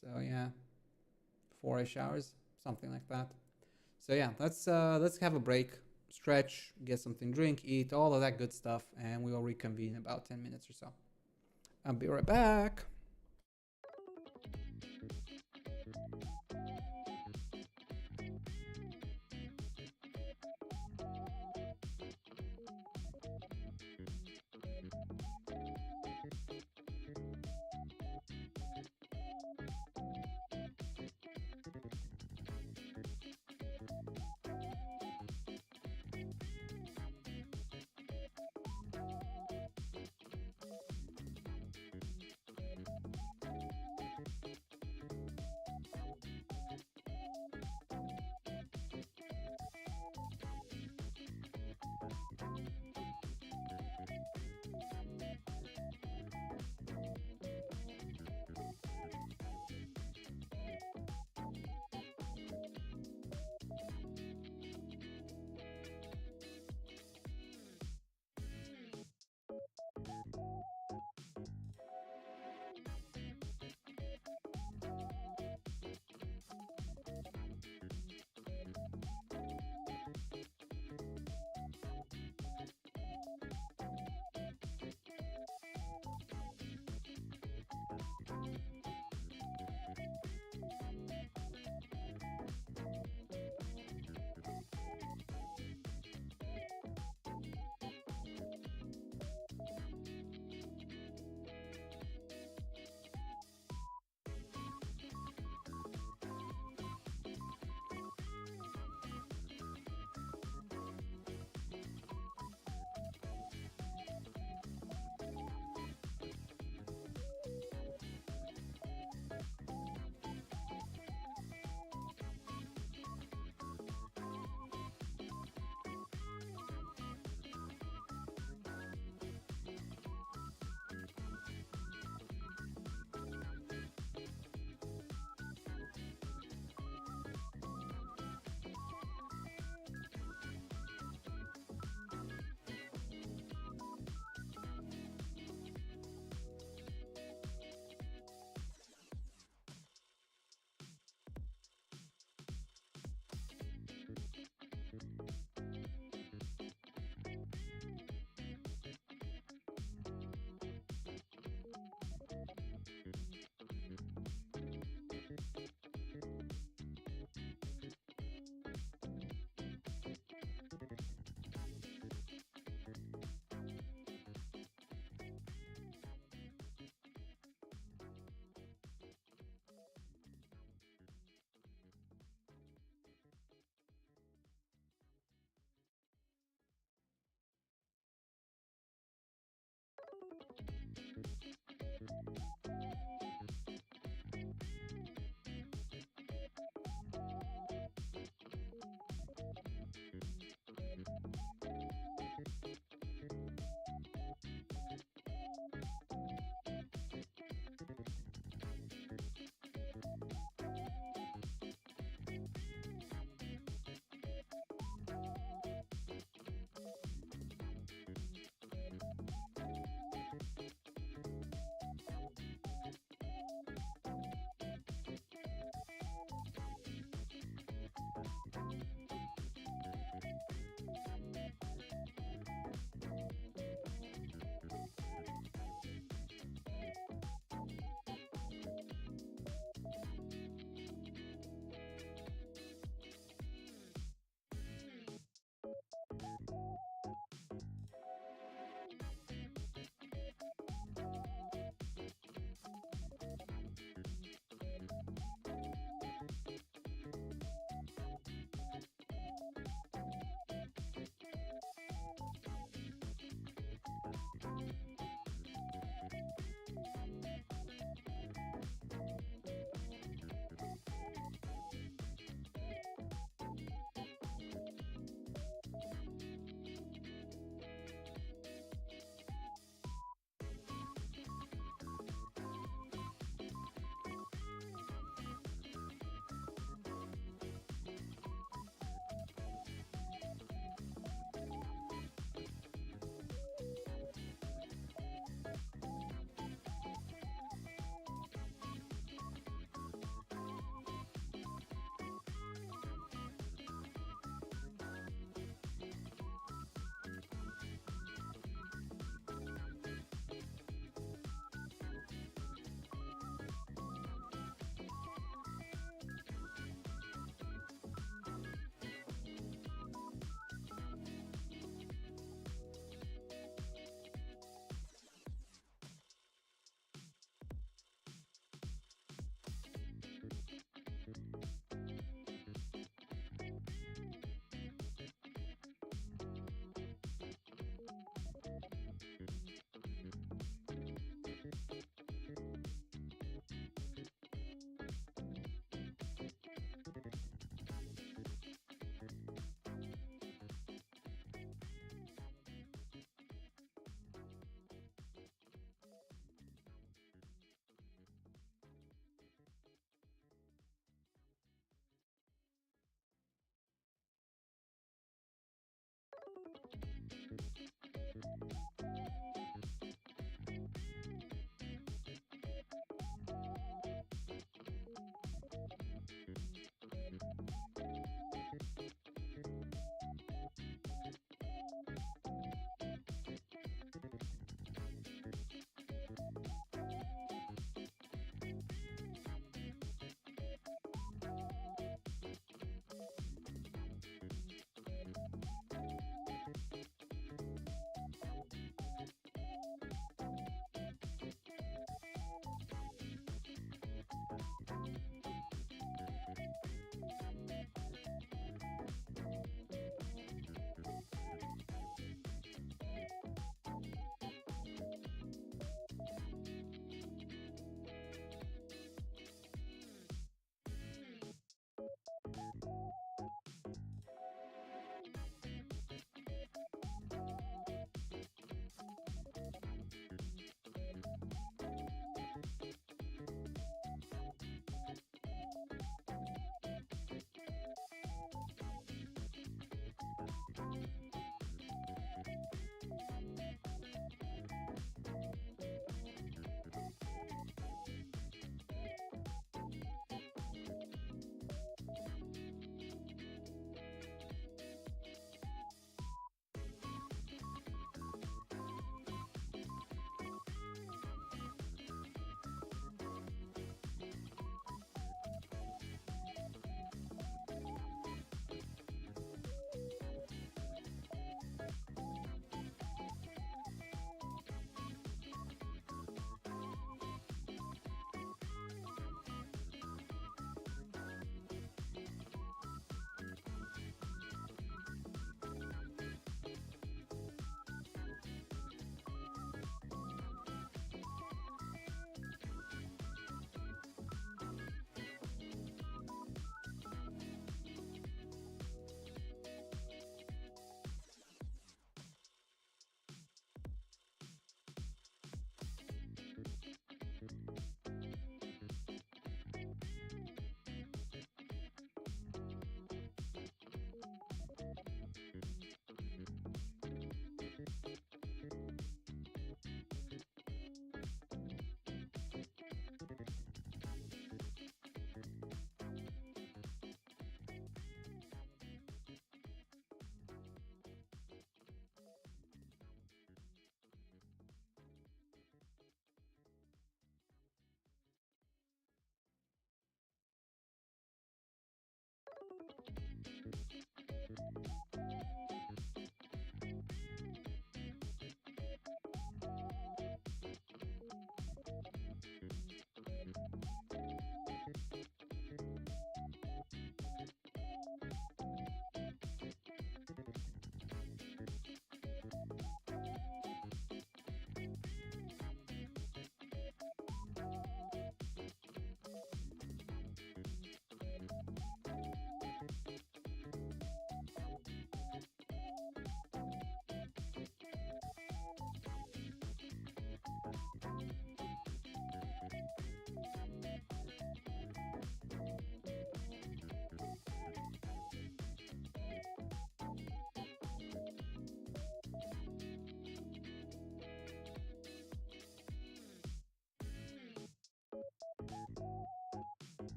So yeah, 4-ish hours, something like that. So yeah, let's have a break, stretch, get something to drink, eat, all of that good stuff, and we will reconvene in about 10 minutes or so. I'll be right back.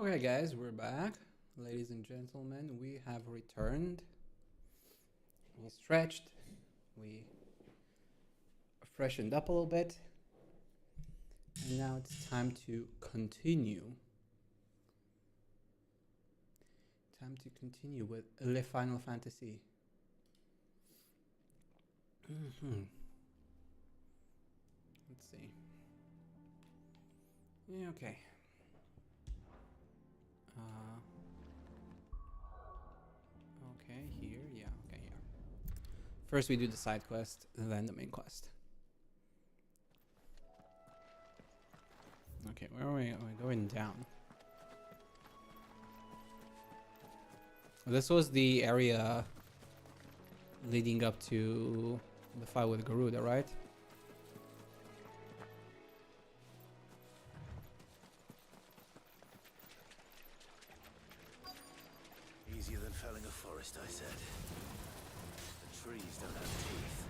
Okay, guys, we're back. Ladies and gentlemen, we have returned. We stretched. We freshened up a little bit. And now it's time to continue. Time to continue with Le Final Fantasy. Let's see. Yeah, okay. First we do the side quest, and then the main quest. Okay, where are we? We're going down. This was the area leading up to the fight with Garuda, right? Easier than felling a forest, I said. The trees don't have teeth.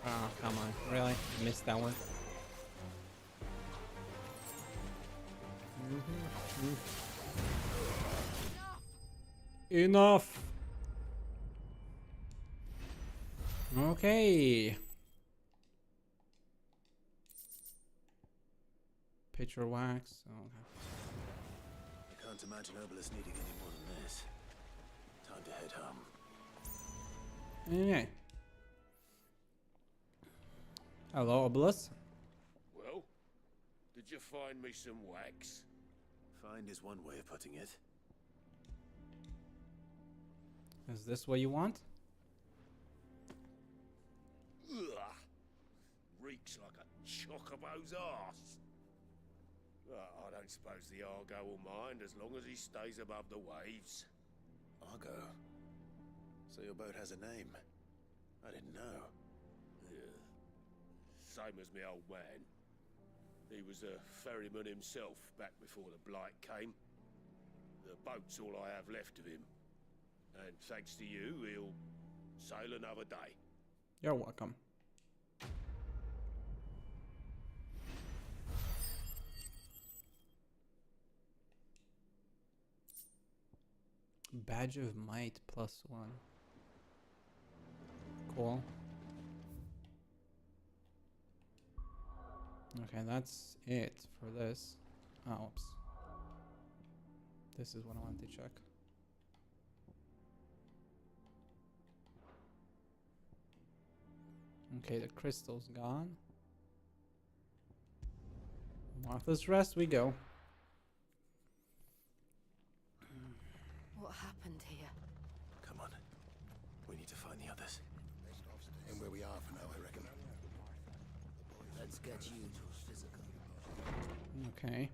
Oh, come on. Really? Missed that one. Enough! Okay. Pitcher wax. Oh, okay. I can't imagine Obelisk needing any more than this. Time to head home. Okay. Hello, Obelisk. Well, did you find me some wax? Find is one way of putting it. Is this what you want? Ugh. Reeks like a chocobo's arse. I don't suppose the Argo will mind as long as he stays above the waves. Argo? So your boat has a name? I didn't know. Yeah. Same as my old man. He was a ferryman himself back before the Blight came. The boat's all I have left of him. And thanks to you, he'll sail another day. You're welcome. Badge of Might +1. Cool. Okay, that's it for this. Oh, oops. This is what I wanted to check. Okay, the crystal's gone. Martha's Rest we go. What happened here? Come on. We need to find the others. And where we are for now, I reckon. Let's get you to physical. Okay.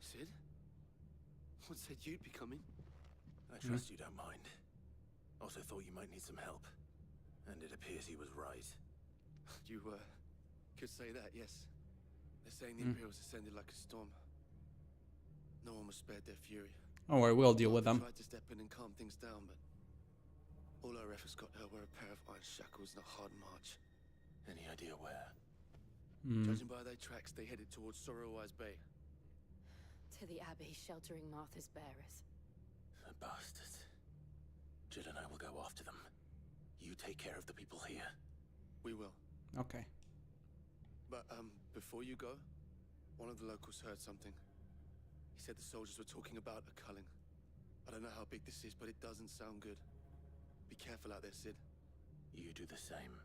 Sid? What said you'd be coming? I trust you don't mind. Also thought you might need some help. And it appears he was right. You, could say that, yes. They're saying the Imperials ascended like a storm. No one was spared their fury. Don't worry, we'll deal with them. Tried to step in and calm things down, but all our efforts got her were a pair of iron shackles and a hard march. Any idea where? Judging by their tracks, they headed towards Sorrowwise Bay. To the Abbey, sheltering Martha's bearers. The bastards. Jill and I will go after them. You take care of the people here. We will. Okay. But, before you go, one of the locals heard something. He said the soldiers were talking about a culling. I don't know how big this is, but it doesn't sound good. Be careful out there, Sid. You do the same.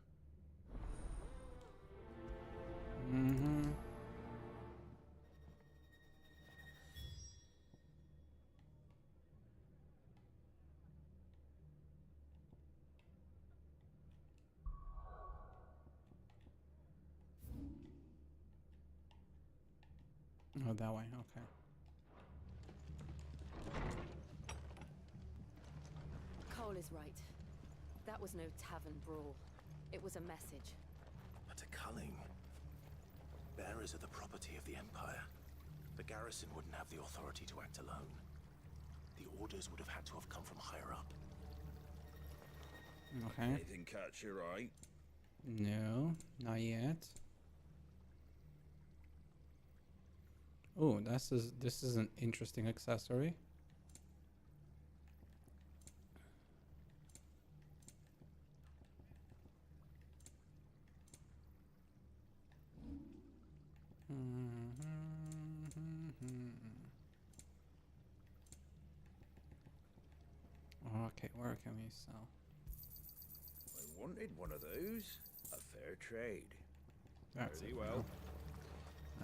Oh, that way, okay. Cole is right. That was no tavern brawl. It was a message. But a culling. Bearers are the property of the Empire. The garrison wouldn't have the authority to act alone. The orders would have had to have come from higher up. Okay. Anything catch your eye? No, not yet. Oh, this is an interesting accessory. Okay, where can we sell? I wanted one of those. A fair trade. That's Very it. well.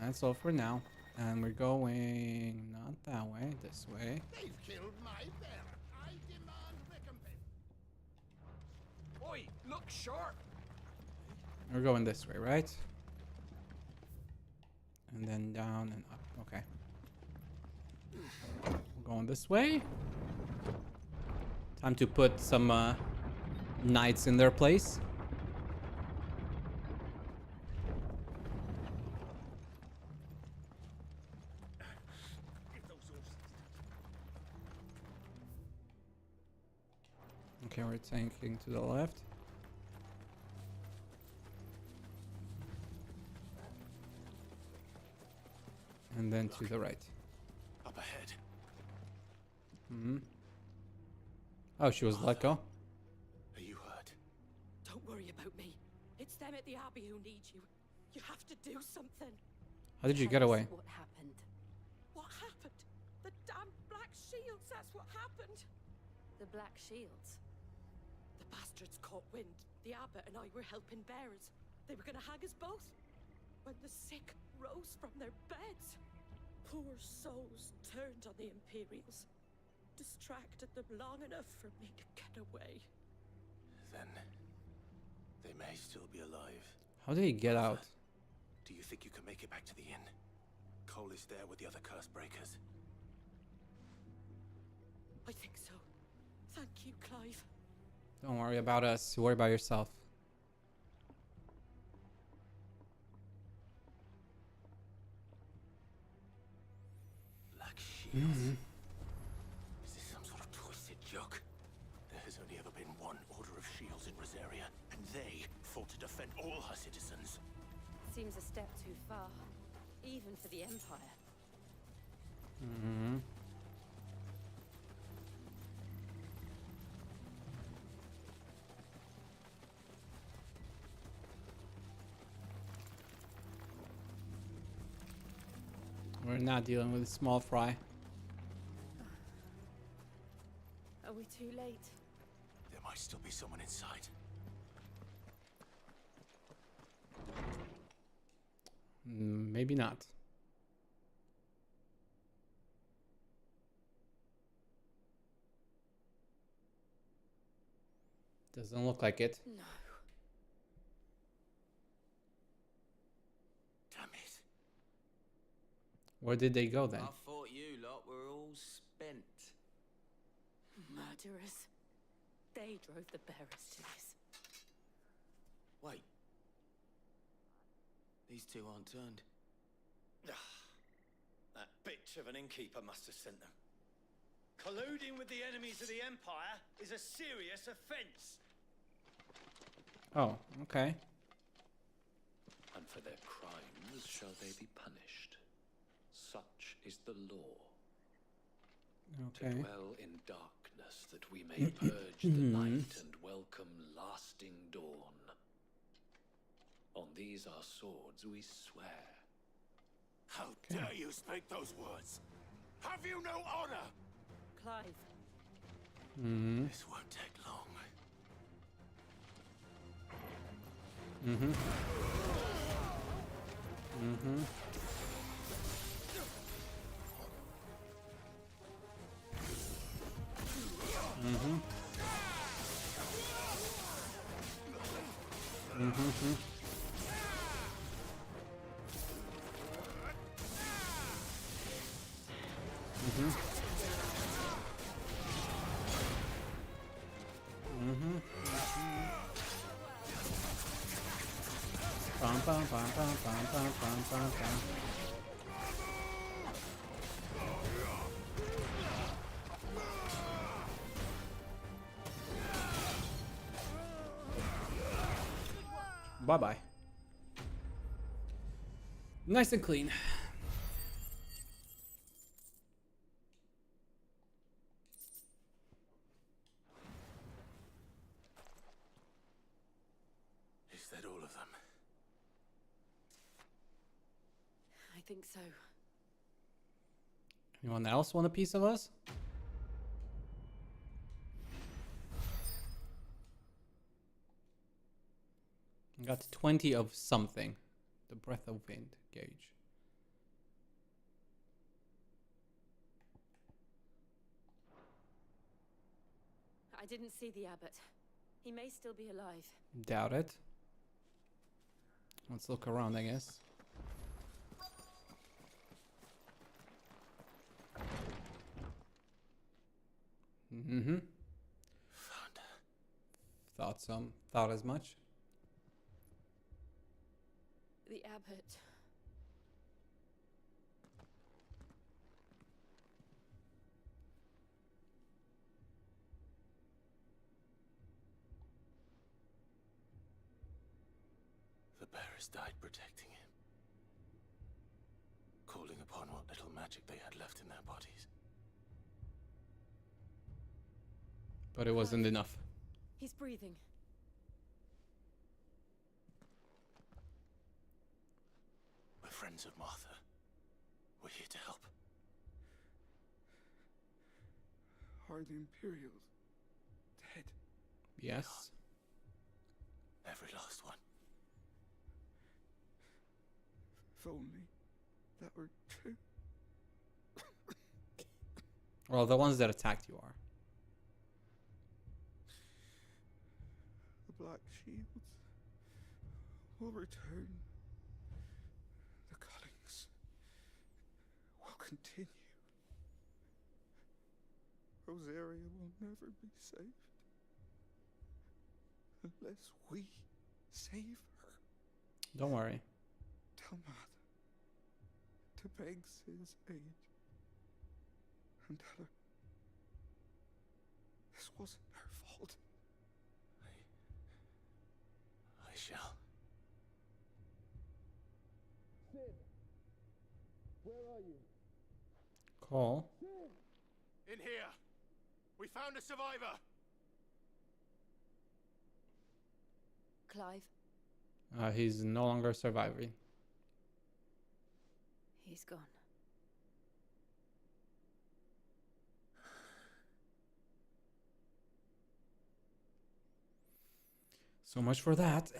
That's all for now. And we're going not that way, this way. They've killed my bear. I demand recompense. Oi, look sharp. We're going this way, right? And then down and up. Okay. We're going this way. Time to put some knights in their place. Okay, we're tanking to the left. And then to the right. Up ahead. Oh, she was let go? Are you hurt? Don't worry about me. It's them at the Abbey who need you. You have to do something. How did you get away? What happened? What happened? The damn Black Shields, that's what happened. The Black Shields? The bastards caught wind. The abbot and I were helping bearers. They were gonna hang us both. When the sick rose from their beds, poor souls turned on the Imperials. Distracted them long enough for me to get away. Then they may still be alive. How did he get out? Do you think you can make it back to the inn? Cole is there with the other curse breakers. I think so. Thank you, Clive. Don't worry about us. Worry about yourself. Black Shields. Is this some sort of twisted joke? There has only ever been one Order of Shields in Rosaria, and they fought to defend all her citizens. Seems a step too far, even for the Empire. We're not dealing with a small fry. Are we too late? There might still be someone inside. Maybe not. Doesn't look like it. No. Damn it. Where did they go then? I thought you lot were all spent. Murderers. They drove the bearers to this. Wait. These two aren't turned. That bitch of an innkeeper must have sent them. Colluding with the enemies of the Empire is a serious offense. Oh, okay. And for their crimes shall they be punished. Such is the law. Okay. To dwell in darkness that we may purge the night and welcome lasting dawn. On these our swords we swear. How dare you speak those words? Have you no honor? Clive. This won't take long. Bum, bum, bum, bum, bum, bum, bum, bum, bum. Bye-bye. Nice and clean. Is that all of them? I think so. Anyone else want a piece of us? Got 20 of something. The breath of wind gauge. I didn't see the abbot. He may still be alive. Doubt it. Let's look around, I guess. Mm-hmm. Thought as much. The abbot. The bearers died protecting him, calling upon what little magic they had left in their bodies. But it wasn't enough. He's breathing. We're friends of Martha. We're here to help. Are the Imperials dead? Yes. Every last one. If only that were true. Well, the ones that attacked you are. The Black Shields will return. The cuttings will continue. Rosaria will never be saved unless we save her. Don't worry. Tell Mother to beg his aid and tell her this wasn't her fault. I shall. Sid, where are you? Call. In here. We found a survivor. Clive. He's no longer surviving. He's gone. So much for that.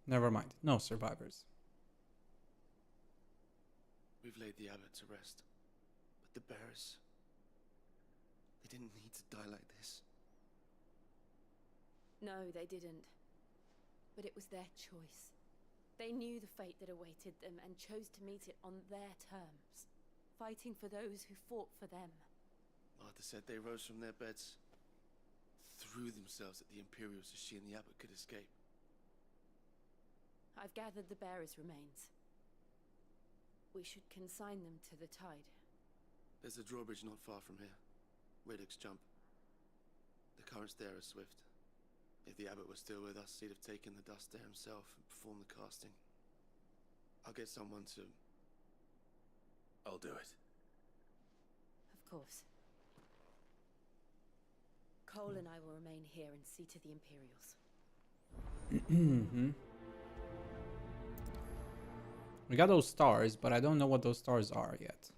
Never mind. No survivors. We've laid the abbot to rest. But the bearers... they didn't need to die like this. No, they didn't. But it was their choice. They knew the fate that awaited them and chose to meet it on their terms, fighting for those who fought for them. Martha said they rose from their beds, threw themselves at the Imperials so she and the abbot could escape. I've gathered the bearers' remains. We should consign them to the tide. There's a drawbridge not far from here. Riddick's Jump. The currents there are swift. If the abbot was still with us, he'd have taken the dust there himself and performed the casting. I'll get someone to... I'll do it. Of course. Cole and I will remain here and see to the Imperials. We got those stars, but I don't know what those stars are yet.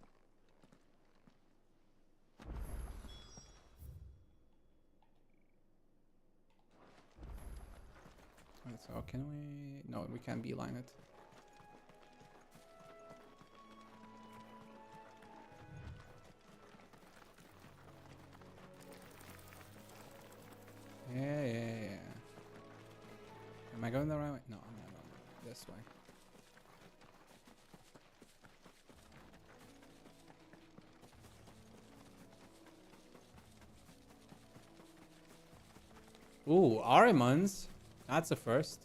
Right, so can we... No, we can't beeline it. Yeah. Am I going the right way? No, I'm not going this way. Ooh, Arimans. That's a first.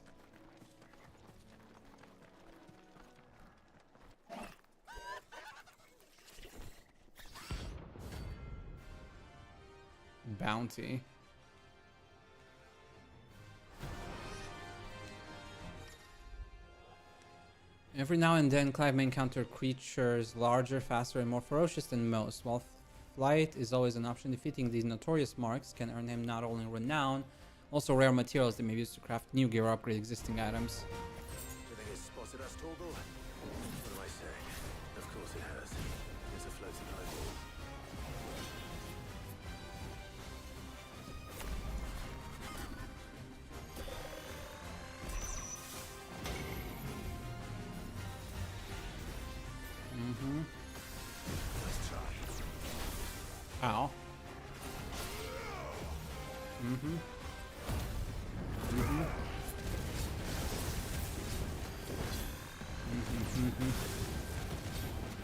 Bounty. Every now and then, Clive may encounter creatures larger, faster, and more ferocious than most. While flight is always an option, defeating these notorious marks can earn him not only renown, also rare materials that may be used to craft new gear or upgrade existing items. Do you think it's spotted us, Torgal? What am I saying? Of course it has. It's a floating eyeball. Ow. Mm-hmm.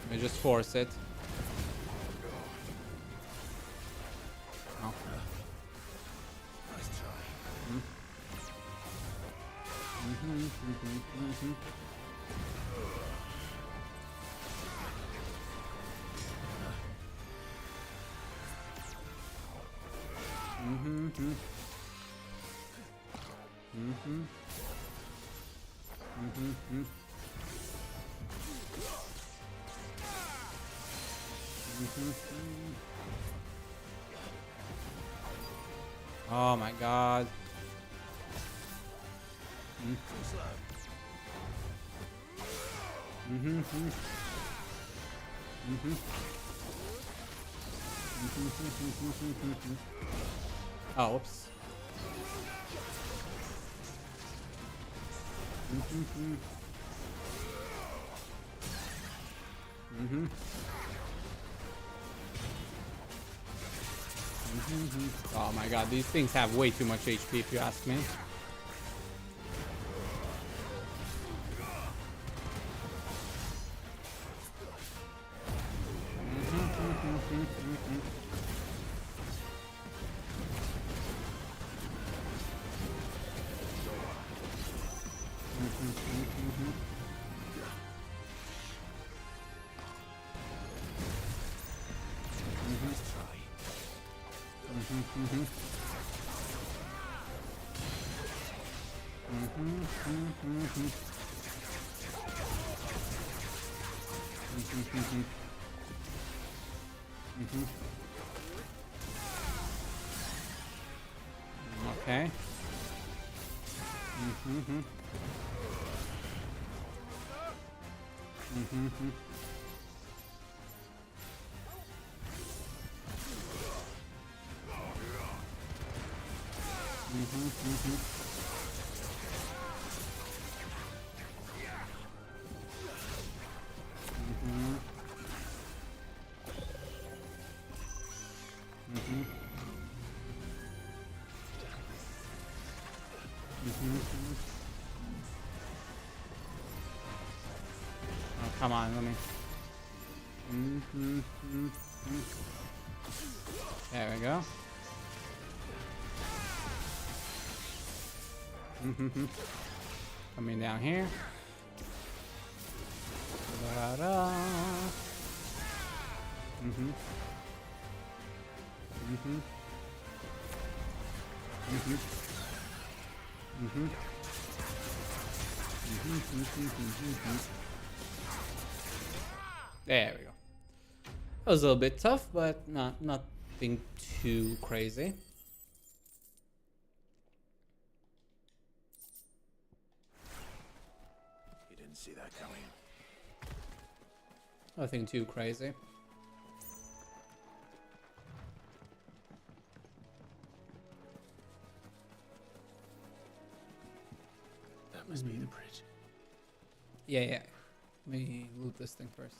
Let me just force it. Oh. Nice try. Oh my god. Oh, whoops. Oh my god, these things have way too much HP if you ask me. Okay. Oh, come on, let me. There we go. Coming down here. Da-da. There we go. That was a little bit tough, but nothing too crazy. You didn't see that coming. Nothing too crazy. That must be the bridge. Yeah. Let me loot this thing first.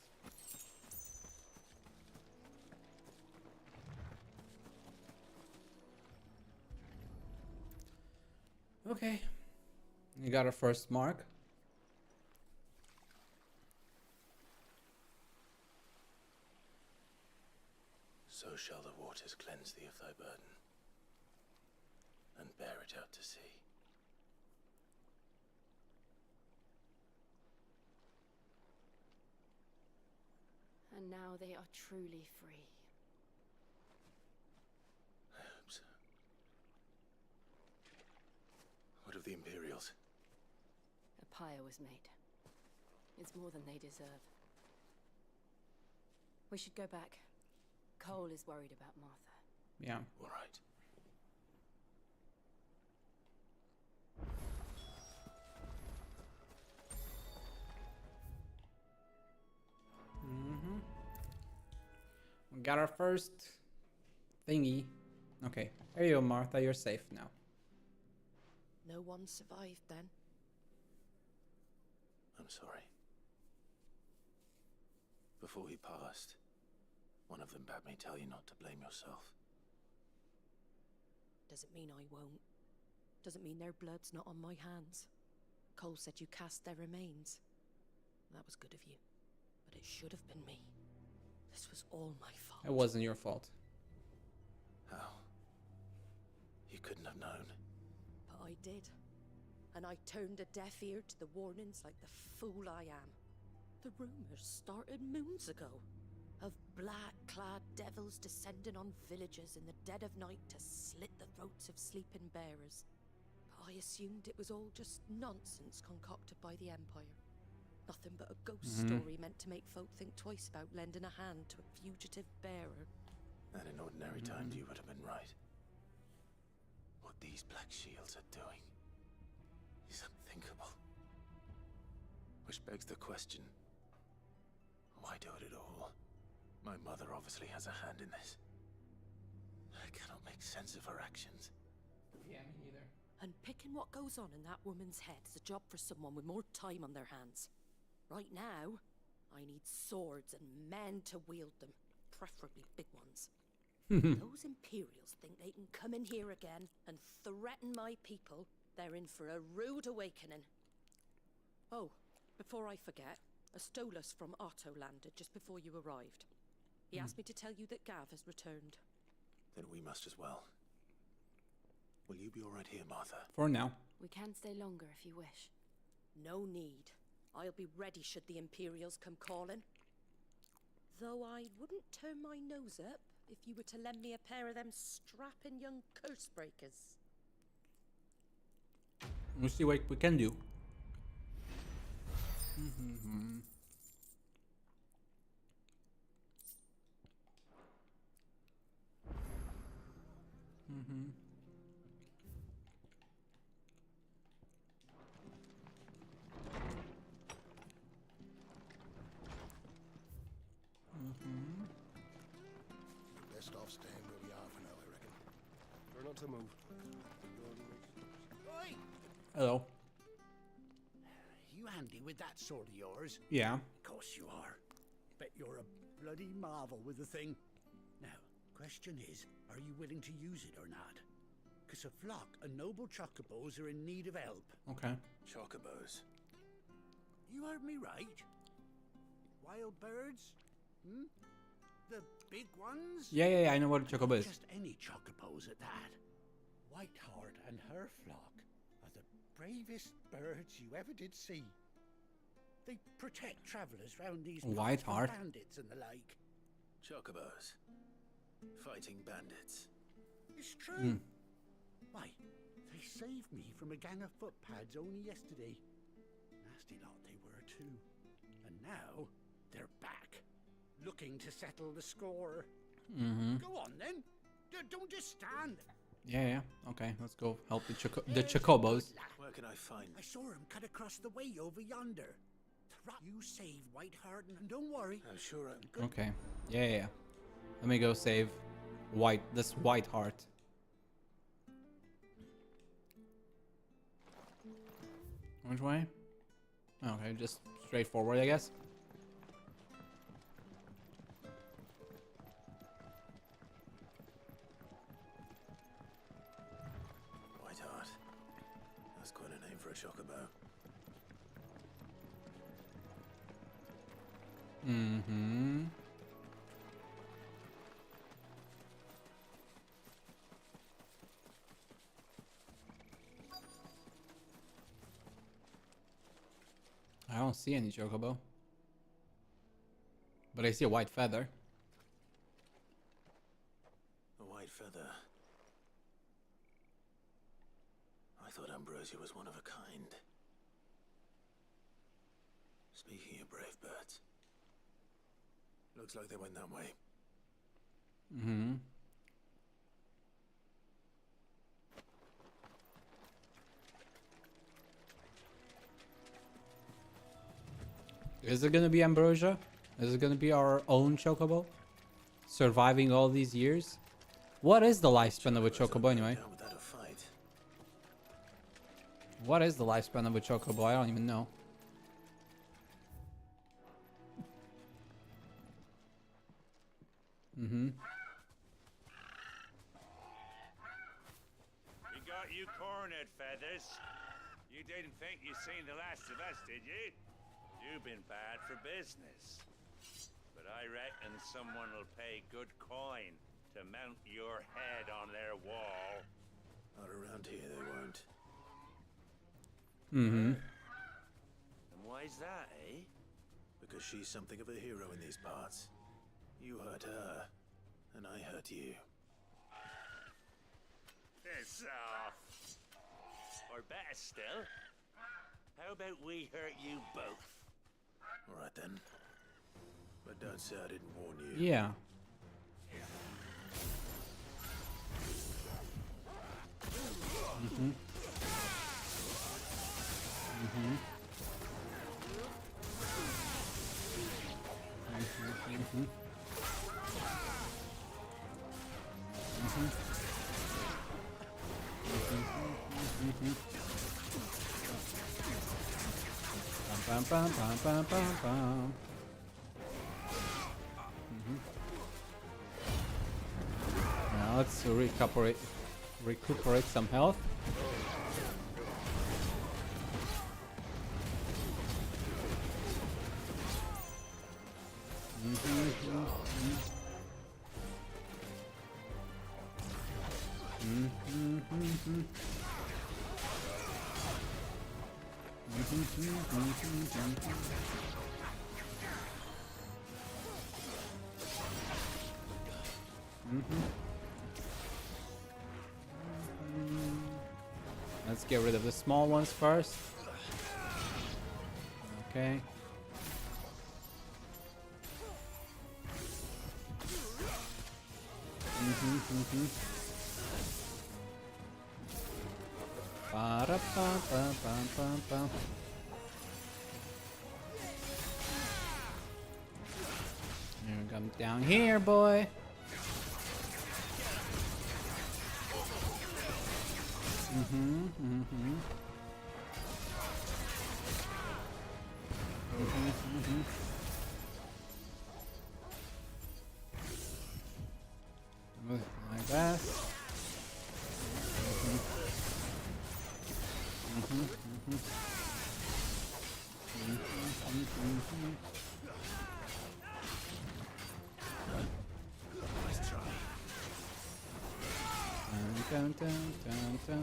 Okay. We got our first mark. So shall the waters cleanse thee of thy burden, and bear it out to sea. And now they are truly free. I hope so. What of the Imperials? A pyre was made. It's more than they deserve. We should go back. Cole is worried about Martha. Yeah. All right. We got our first thingy. Okay. Here you go, Martha. You're safe now. No one survived then. I'm sorry. before he passed, one of them bade me tell you not to blame yourself. Doesn't mean I won't. Doesn't mean their blood's not on my hands. Cole said you cast their remains. That was good of you. But it should have been me. This was all my fault. It wasn't your fault. How? You couldn't have known. But I did. And I turned a deaf ear to the warnings like the fool I am. The rumors started moons ago. Of black-clad devils descending on villages in the dead of night to slit the throats of sleeping bearers. But I assumed it was all just nonsense concocted by the Empire. Nothing but a ghost story meant to make folk think twice about lending a hand to a fugitive bearer. And in ordinary times you would have been right. What these Black Shields are doing is unthinkable. Which begs the question, why do it at all? My mother obviously has a hand in this. I cannot make sense of her actions. Yeah, me neither. And picking what goes on in that woman's head is a job for someone with more time on their hands. Right now, I need swords and men to wield them, preferably big ones. Those Imperials think they can come in here again and threaten my people. They're in for a rude awakening. Oh, before I forget, a Stolas from Otto landed just before you arrived. He asked me to tell you that Gav has returned. Then we must as well. Will you be all right here, Martha? For now. We can stay longer if you wish. No need. I'll be ready should the Imperials come calling. Though I wouldn't turn my nose up if you were to lend me a pair of them strapping young curse breakers. We'll see what we can do. Best off staying where we are for now, I reckon. Try not to move. Oi! Hello. You handy with that sword of yours? Yeah. Of course you are. Bet you're a bloody marvel with the thing. Now, question is, are you willing to use it or not? Because a flock of noble chocobos are in need of help. Okay. Chocobos? You heard me right. Wild birds? Hmm? The big ones? Yeah, I know what a chocobo is. Just any chocobos at that. Whiteheart and her flock are the bravest birds you ever did see. They protect travelers round these Whiteheart? bandits and the like. Chocobos. Fighting bandits. It's true. Why, they saved me from a gang of footpads only yesterday. Nasty lot they were too. And now they're back, looking to settle the score. Go on then. Don't just stand. Yeah. Okay, let's go help the chocobos. Where can I find? I saw him cut across the way over yonder. You save Whiteheart, and don't worry. I'm sure I'm good. Okay. Yeah. Let me go save this Whiteheart. Which way? Okay, just straight forward, I guess. Whiteheart. That's quite a name for a chocobo. I don't see any chocobo. But I see a white feather. A white feather. I thought Ambrosia was one of a kind. Speaking of brave birds, looks like they went that way. Is it gonna be Ambrosia? Is it gonna be our own chocobo? Surviving all these years? What is the lifespan of a chocobo anyway? Without a fight. What is the lifespan of a chocobo? I don't even know. Mm-hmm. We got you cornered, Feathers. You didn't think you'd seen the last of us, did you? You've been bad for business. But I reckon someone will pay good coin to mount your head on their wall. Not around here, they won't. Mm-hmm. And why's that, eh? Because she's something of a hero in these parts. You hurt her, and I hurt you. Piss off. Or better still, how about we hurt you both? All right then. But don't say I didn't warn you. Yeah. Mm-hmm. Mm-hmm. Mm-hmm. Mm-hmm. Bum, bum, bum, bum, bum, bum. Now let's recuperate some health. Let's get rid of the small ones first. Okay. Ba-da-ba-ba-ba-ba-ba. Here, come down here, boy. Like that. Nice try. Dun, dun, dun, dun.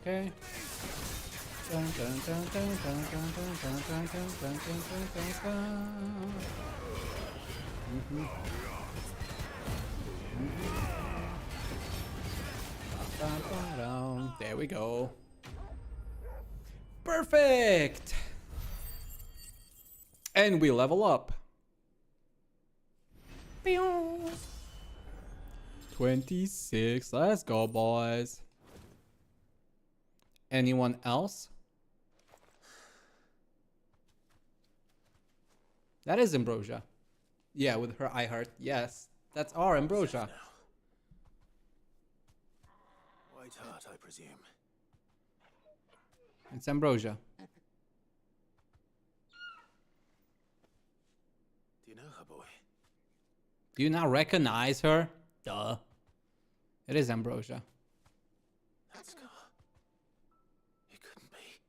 Okay. Dun, dun, dun, dun, dun, dun, dun, dun, dun, dun, dun, dun, dun, dun. There we go. Perfect. And we level up. 26. Let's go, boys. Anyone else? That is Ambrosia. Yeah, with her eye heart. Yes, that's our Ambrosia. White heart, I presume. It's Ambrosia. Do you know her, boy? Do you not recognize her? Duh. It is Ambrosia. That scar. It couldn't be.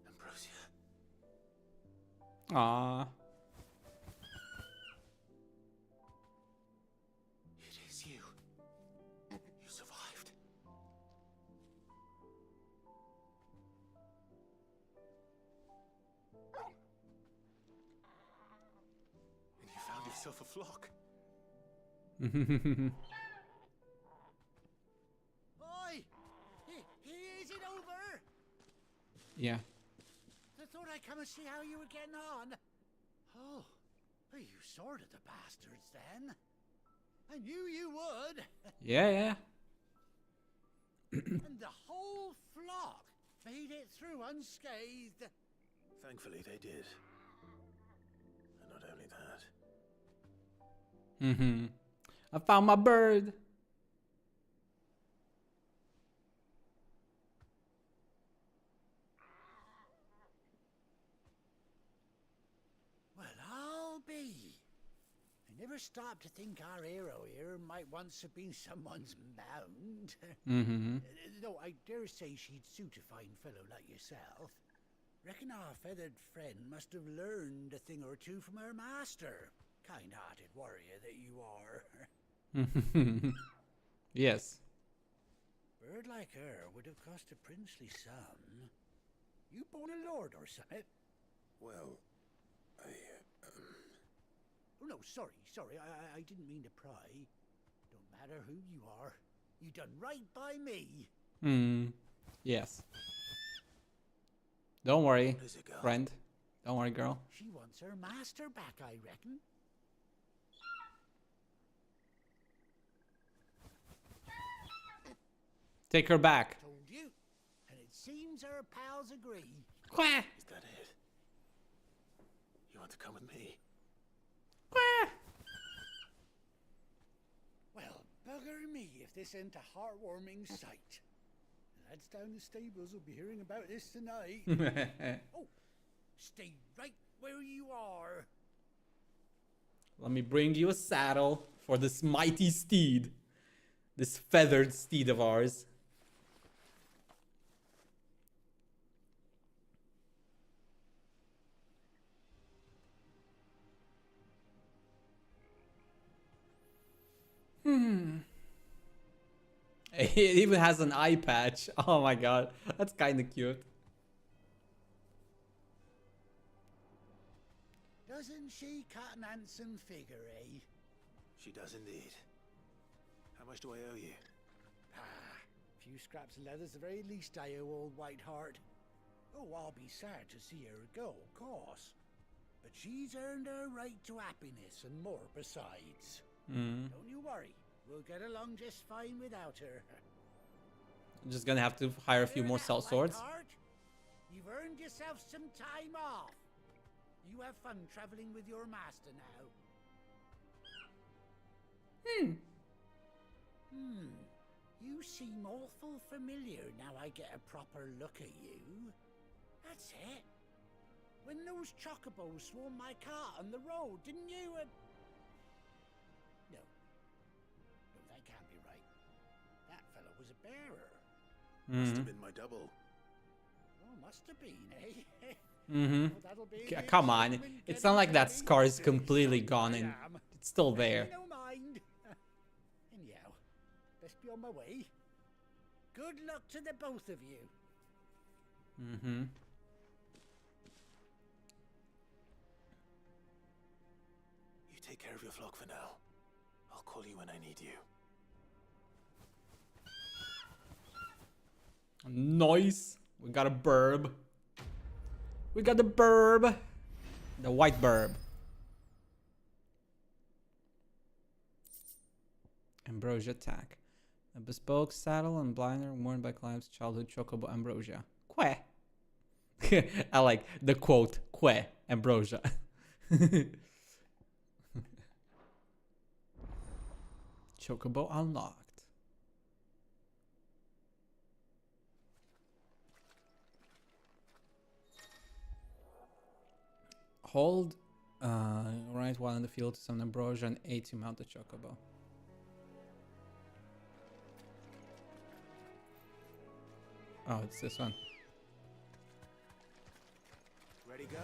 Ambrosia. Aww. It is you. You survived. And you found yourself a flock. Oi! Is it over? Yeah. I thought I'd come and see how you were getting on. Oh, you sorted the bastards then. I knew you would. Yeah, yeah. made it through unscathed. Thankfully, they did. And not only that. Mm-hmm. I found my bird. Well, I'll be. I never stopped to think our hero here might once have been someone's mound. Mm-hmm. Though I dare say she'd suit a fine fellow like yourself. Reckon our feathered friend must have learned a thing or two from her master. Kind-hearted warrior that you are. Yes. Bird like her would have cost a princely sum. You born a lord or something? Well, Oh no, sorry, I didn't mean to pry. Don't matter who you are. You done right by me. Yes. Don't worry, friend. Don't worry, girl. She wants her master back, I reckon. Take her back. Told you. And it seems her pals agree. Quack. Is that it? You want to come with me? Well, bugger me if this ain't a heartwarming sight. The lads down the stables will be hearing about this tonight. Oh, stay right where you are. Let me bring you a saddle for this mighty steed. This feathered steed of ours. It even has an eye patch. Oh my god, that's kind of cute. Doesn't she cut an handsome figure, eh? She does indeed. How much do I owe you? A few scraps of leather's the very least I owe old Whiteheart. Oh, I'll be sad to see her go, of course. But she's earned her right to happiness and more besides. Don't you worry. We'll get along just fine without her. I'm just gonna have to hire a few more cell swords. Whiteheart? You've earned yourself some time off. You have fun traveling with your master now. You seem awful familiar now I get a proper look at you. That's it. When those chocobos swarmed my cart on the road, didn't you? No, that can't be right. That fellow was a bearer. Must have been my double. Oh, must have been, eh? Well, that'll be come on. It's not like that scar is completely gone and it's still there. No mind. Anyhow, best be on my way. Good luck to the both of you. You take care of your flock for now. I'll call you when I need you. Nice. We got a burb. We got the burb. The white burb. Ambrosia attack. A bespoke saddle and blinder worn by Clive's childhood chocobo Ambrosia. Queh. I like the quote, Queh, Ambrosia. Chocobo unlocked. Hold right while in the field to summon Ambrosia and A to mount the chocobo. Oh, it's this one. Ready, go?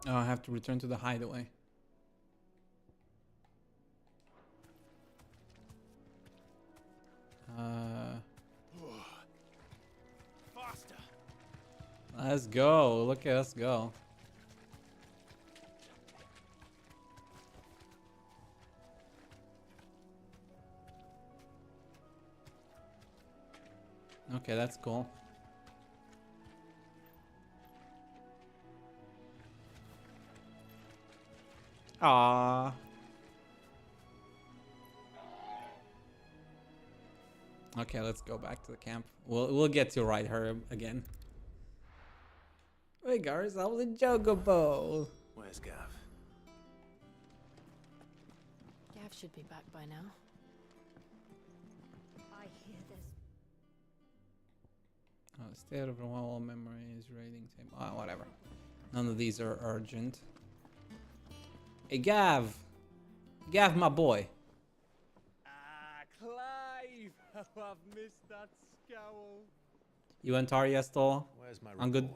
Oh, I have to return to the hideaway. Faster. Let's go. Look at us go. Okay, that's cool. Ah. Okay, let's go back to the camp. We'll get to ride her again. We got ourselves a Jogobo. Where's Gav? Gav should be back by now. I hear there's... State of all memories, rating table. Whatever. None of these are urgent. Hey, Gav. Gav, my boy. Clive! How I've missed that scowl. You and Tarja still? Where's my I'm good.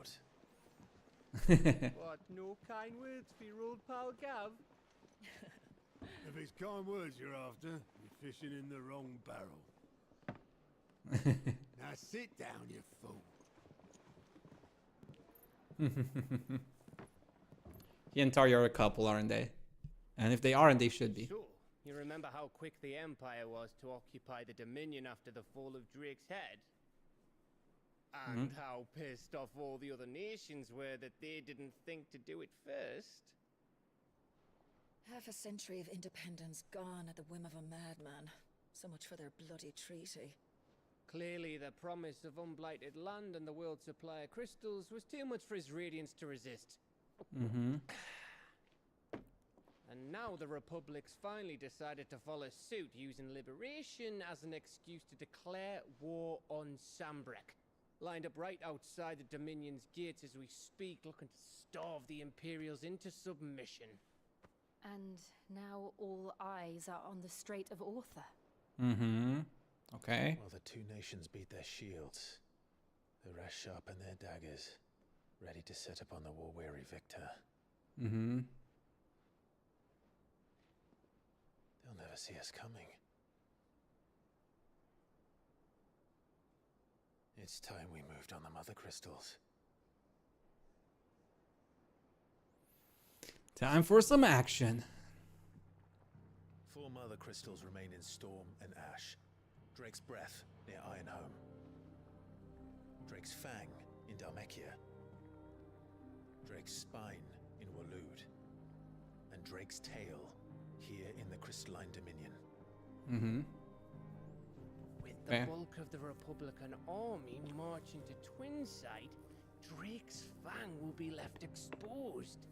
What, no kind words for your old pal Gav? If it's kind words you're after, you're fishing in the wrong barrel. Now sit down, you fool. He and Tarja are a couple, aren't they? And if they aren't, they should be. Sure. You remember how quick the Empire was to occupy the Dominion after the fall of Drake's Head? And how pissed off all the other nations were that they didn't think to do it first? Half a century of independence gone at the whim of a madman. So much for their bloody treaty. Clearly, the promise of unblighted land and the world's supply of crystals was too much for his radiance to resist. And now the Republic's finally decided to follow suit, using liberation as an excuse to declare war on Sambrek. Lined up right outside the Dominion's gates as we speak, looking to starve the Imperials into submission. And now all eyes are on the Strait of Author. Okay. While the two nations beat their shields, the rest sharpen their daggers, ready to set upon the war-weary victor. They'll never see us coming. It's time we moved on the mother crystals. Time for some action. 4 mother crystals remain in Storm and Ash. Drake's Breath near Ironhome. Drake's Fang in Dhalmekia. Drake's Spine in Waloed. And Drake's Tail here in the Crystalline Dominion. With the bulk of the Republican army marching to Twinside, Drake's Fang will be left exposed.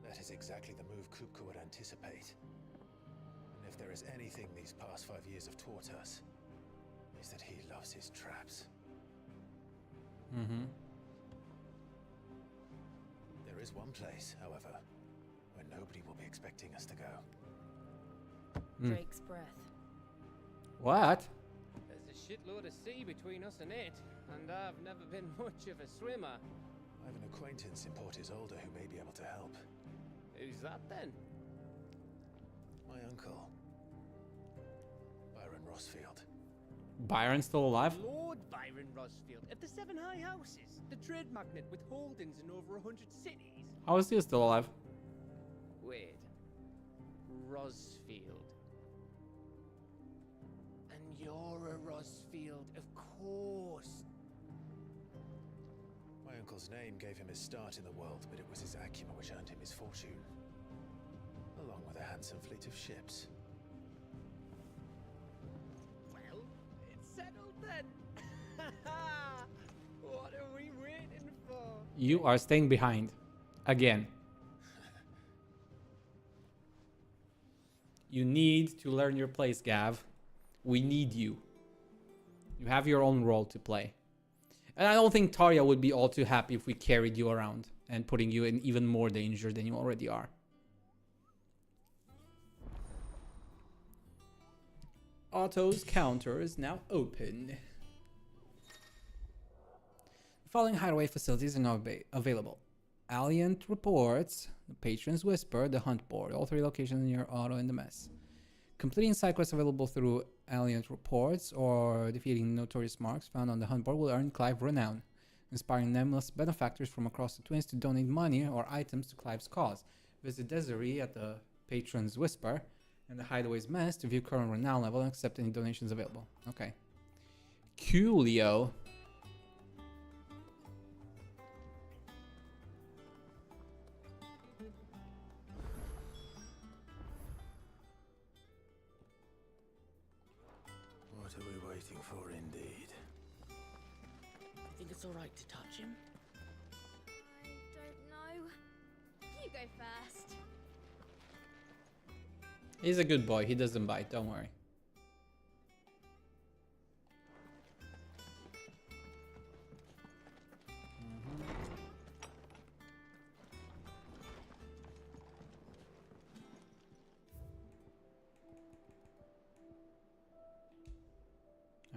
That is exactly the move Kupka would anticipate. And if there is anything these past 5 years have taught us, is that he loves his traps. There is one place, however, where nobody will be expecting us to go. Drake's Breath. What? There's a shitload of sea between us and it, and I've never been much of a swimmer. I have an acquaintance in Port Isolde who may be able to help. Who's that then? My uncle, Byron Rossfield. Byron's still alive? Lord Byron Rossfield of the 7 High Houses, the trade magnate with holdings in over 100 cities. How is he still alive? Wait. Rossfield. And you're a Rossfield, of course. My uncle's name gave him his start in the world, but it was his acumen which earned him his fortune. Along with a handsome fleet of ships. Well, it's settled then. What are we waiting for? You are staying behind. Again. You need to learn your place, Gav. We need you. You have your own role to play. And I don't think Tarja would be all too happy if we carried you around and putting you in even more danger than you already are. Otto's counter is now open. The following hideaway facilities are now available. Alliant Reports, the Patron's Whisper, the Hunt Board. All 3 locations near Otto in the mess. Completing side quests available through Alliant Reports or defeating notorious marks found on the Hunt Board will earn Clive renown, inspiring nameless benefactors from across the Twins to donate money or items to Clive's cause. Visit Desiree at the Patron's Whisper and the Hideaway's Mess to view current renown level and accept any donations available. Okay. Coolio. looking for, indeed. Think it's all right to touch him? I don't know. You go first. He's a good boy. He doesn't bite. Don't worry.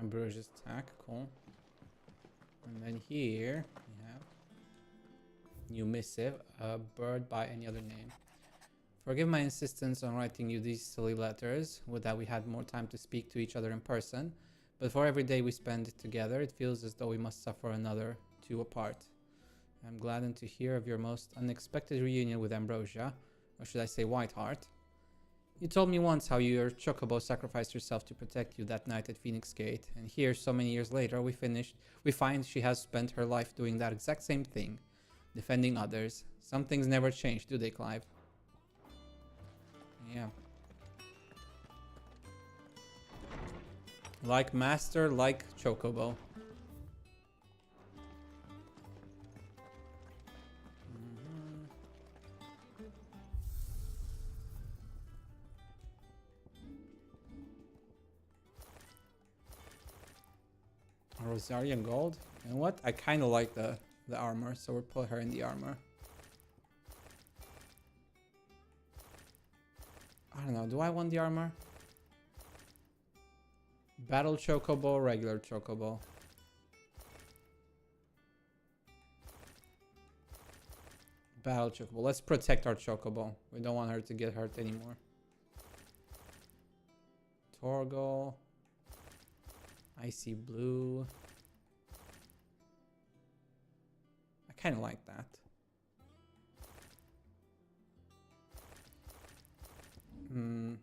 Ambrosia attack, cool. And then here we have new missive, a bird by any other name. Forgive my insistence on writing you these silly letters. Would that we had more time to speak to each other in person. But for every day we spend together, it feels as though we must suffer another two apart. I'm gladdened to hear of your most unexpected reunion with Ambrosia, or should I say Whiteheart. You told me once how your chocobo sacrificed herself to protect you that night at Phoenix Gate, and here, so many years later, we find she has spent her life doing that exact same thing, defending others. Some things never change, do they, Clive? Yeah. Like Master, like Chocobo. Rosaria Gold. You know what? I kind of like the armor, so we'll put her in the armor. I don't know. Do I want the armor? Battle Chocobo, regular Chocobo. Battle Chocobo. Let's protect our Chocobo. We don't want her to get hurt anymore. Torgal. Icy Blue. I kind of like that. Hmm.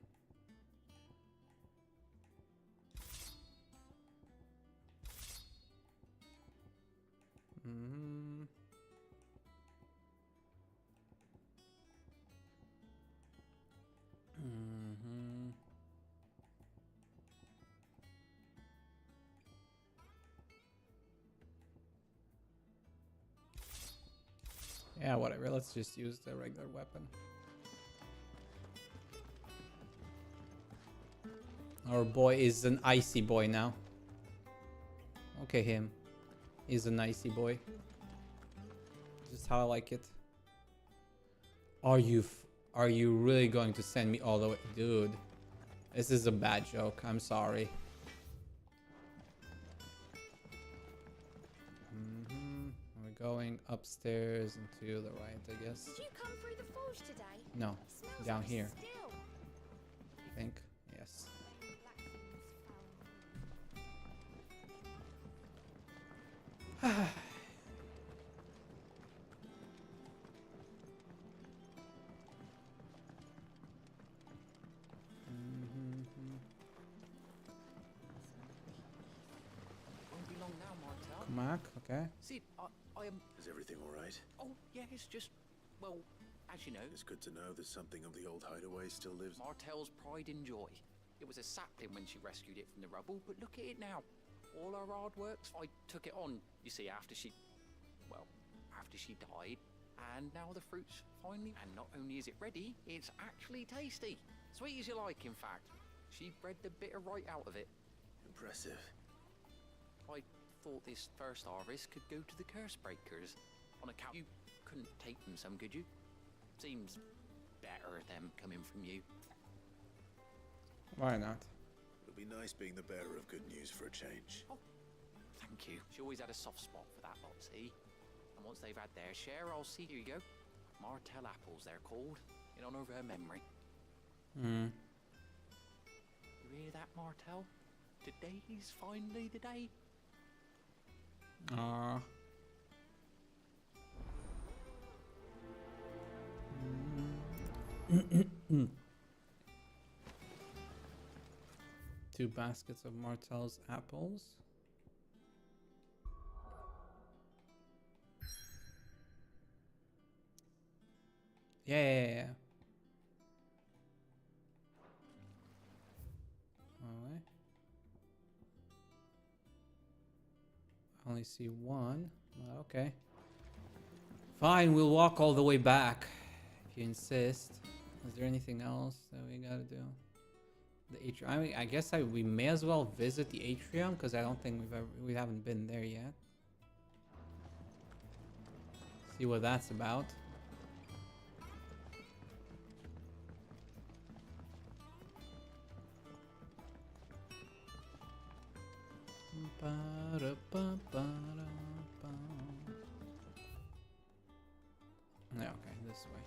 Hmm. Mm-hmm. Yeah, whatever. Let's just use the regular weapon. Our boy is an icy boy now. Okay, him. He's an icy boy. Just how I like it. Are you really going to send me all the way? Dude, this is a bad joke. I'm sorry. We're going upstairs and to the right, I guess. Did you come through the forge today? No, Smells down like here. steel. I think. Yes. Won't be long now, Martel. Kamak, okay. See, I am. Is everything all right? Oh, yeah, it's just. Well, as you know. It's good to know that something of the old hideaway still lives. Martel's pride and joy. It was a sapling when she rescued it from the rubble, but look at it now. All her hard works. I took it on, you see, after she died. And now the fruit's finally... And not only is it ready, it's actually tasty. Sweet as you like, in fact. She bred the bitter right out of it. Impressive. I thought this first harvest could go to the curse breakers. On account you couldn't take them some, could you? Seems better them coming from you. Why not? It'll be nice being the bearer of good news for a change. Oh, thank you. She always had a soft spot for that lot, see? And once they've had their share, I'll see. Here you go. Martel apples, they're called, in honor of her memory. Hmm. You hear that, Martel? Today's finally the day. Ah. Two baskets of Martel's apples. Yeah. Alright. only see one. Okay. Fine, we'll walk all the way back if you insist. Is there anything else that we gotta do? The atrium. I mean, I guess we may as well visit the atrium because I don't think we haven't been there yet. See what that's about. Yeah, okay, this way.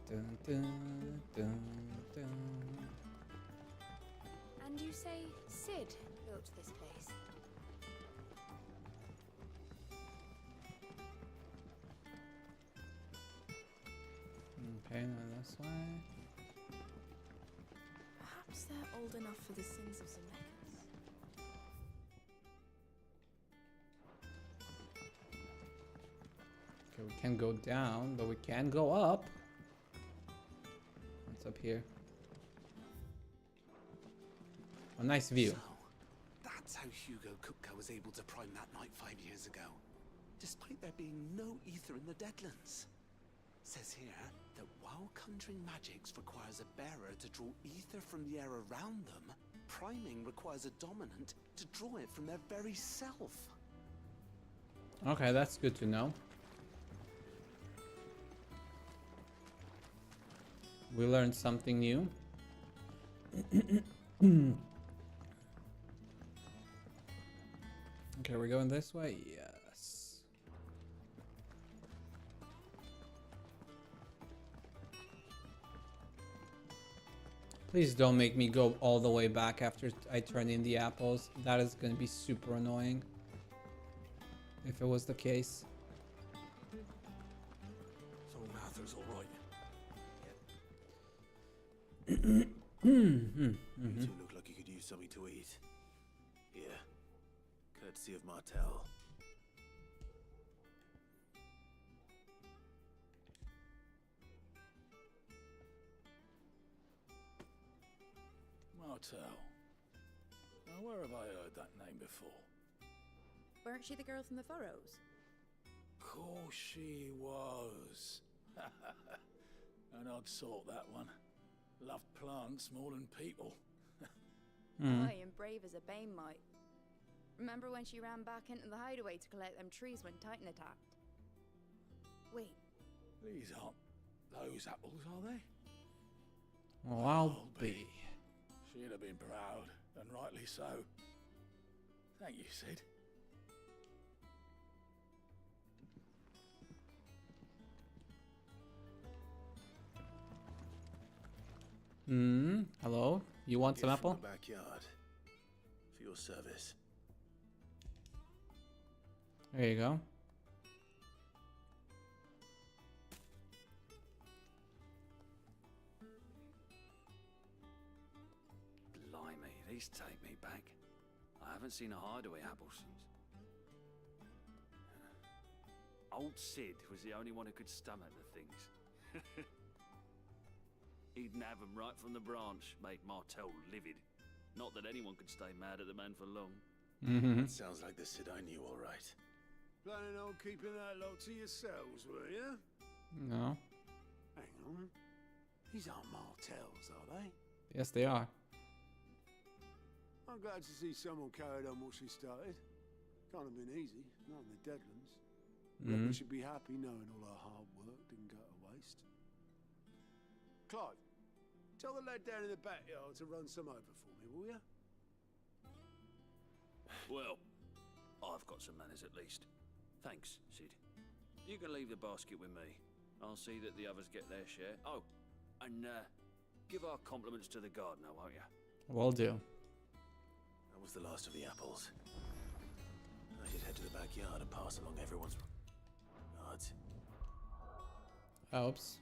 Dun, dun, dun, dun. And you say Sid built this place? Okay, now this way. Perhaps they're old enough for the sins of Zemeckis. Okay, we can't go down, but we can go up. What's up here? A nice view. So, that's how Hugo Kupka was able to prime that night 5 years ago, despite there being no ether in the Deadlands. Says here that while conjuring magics requires a bearer to draw ether from the air around them, priming requires a dominant to draw it from their very self. Okay, that's good to know. We learned something new. Okay, we're going this way? Yes. Please don't make me go all the way back after I turn in the apples. That is going to be super annoying. If it was the case. So Mather's alright. You two look like you could use something to eat. Here. Courtesy of Martel. Martel. Now, where have I heard that name before? Weren't she the girl from the Furrows? Course she was. An odd sort, that one. Loved plants more than people. Aye, and brave as a bane might. Remember when she ran back into the hideaway to collect them trees when Titan attacked? Wait. These aren't those apples, are they? Well, I'll be. She'd have been proud, and rightly so. Thank you, Sid. Hello? You want some Gift from apple? the backyard. For your service. There you go. Blimey, these take me back. I haven't seen a hideaway apple since. Old Sid was the only one who could stomach the things. He'd nab 'em right from the branch, made Martel livid. Not that anyone could stay mad at the man for long. That sounds like the Sid I knew, all right. Planning on keeping that lot to yourselves, were you? No. Hang on. These aren't Martels, are they? Yes, they are. I'm glad to see someone carried on what she started. Can't have been easy, not in the Deadlands. We should be happy knowing all our hard work didn't go to waste. Clive, tell the lad down in the backyard to run some over for me, will you? Well, I've got some manners at least. Thanks, Sid. You can leave the basket with me. I'll see that the others get their share. Oh, and give our compliments to the gardener, won't you? Will do. That was the last of the apples. I should head to the backyard and pass along everyone's regards. Oops.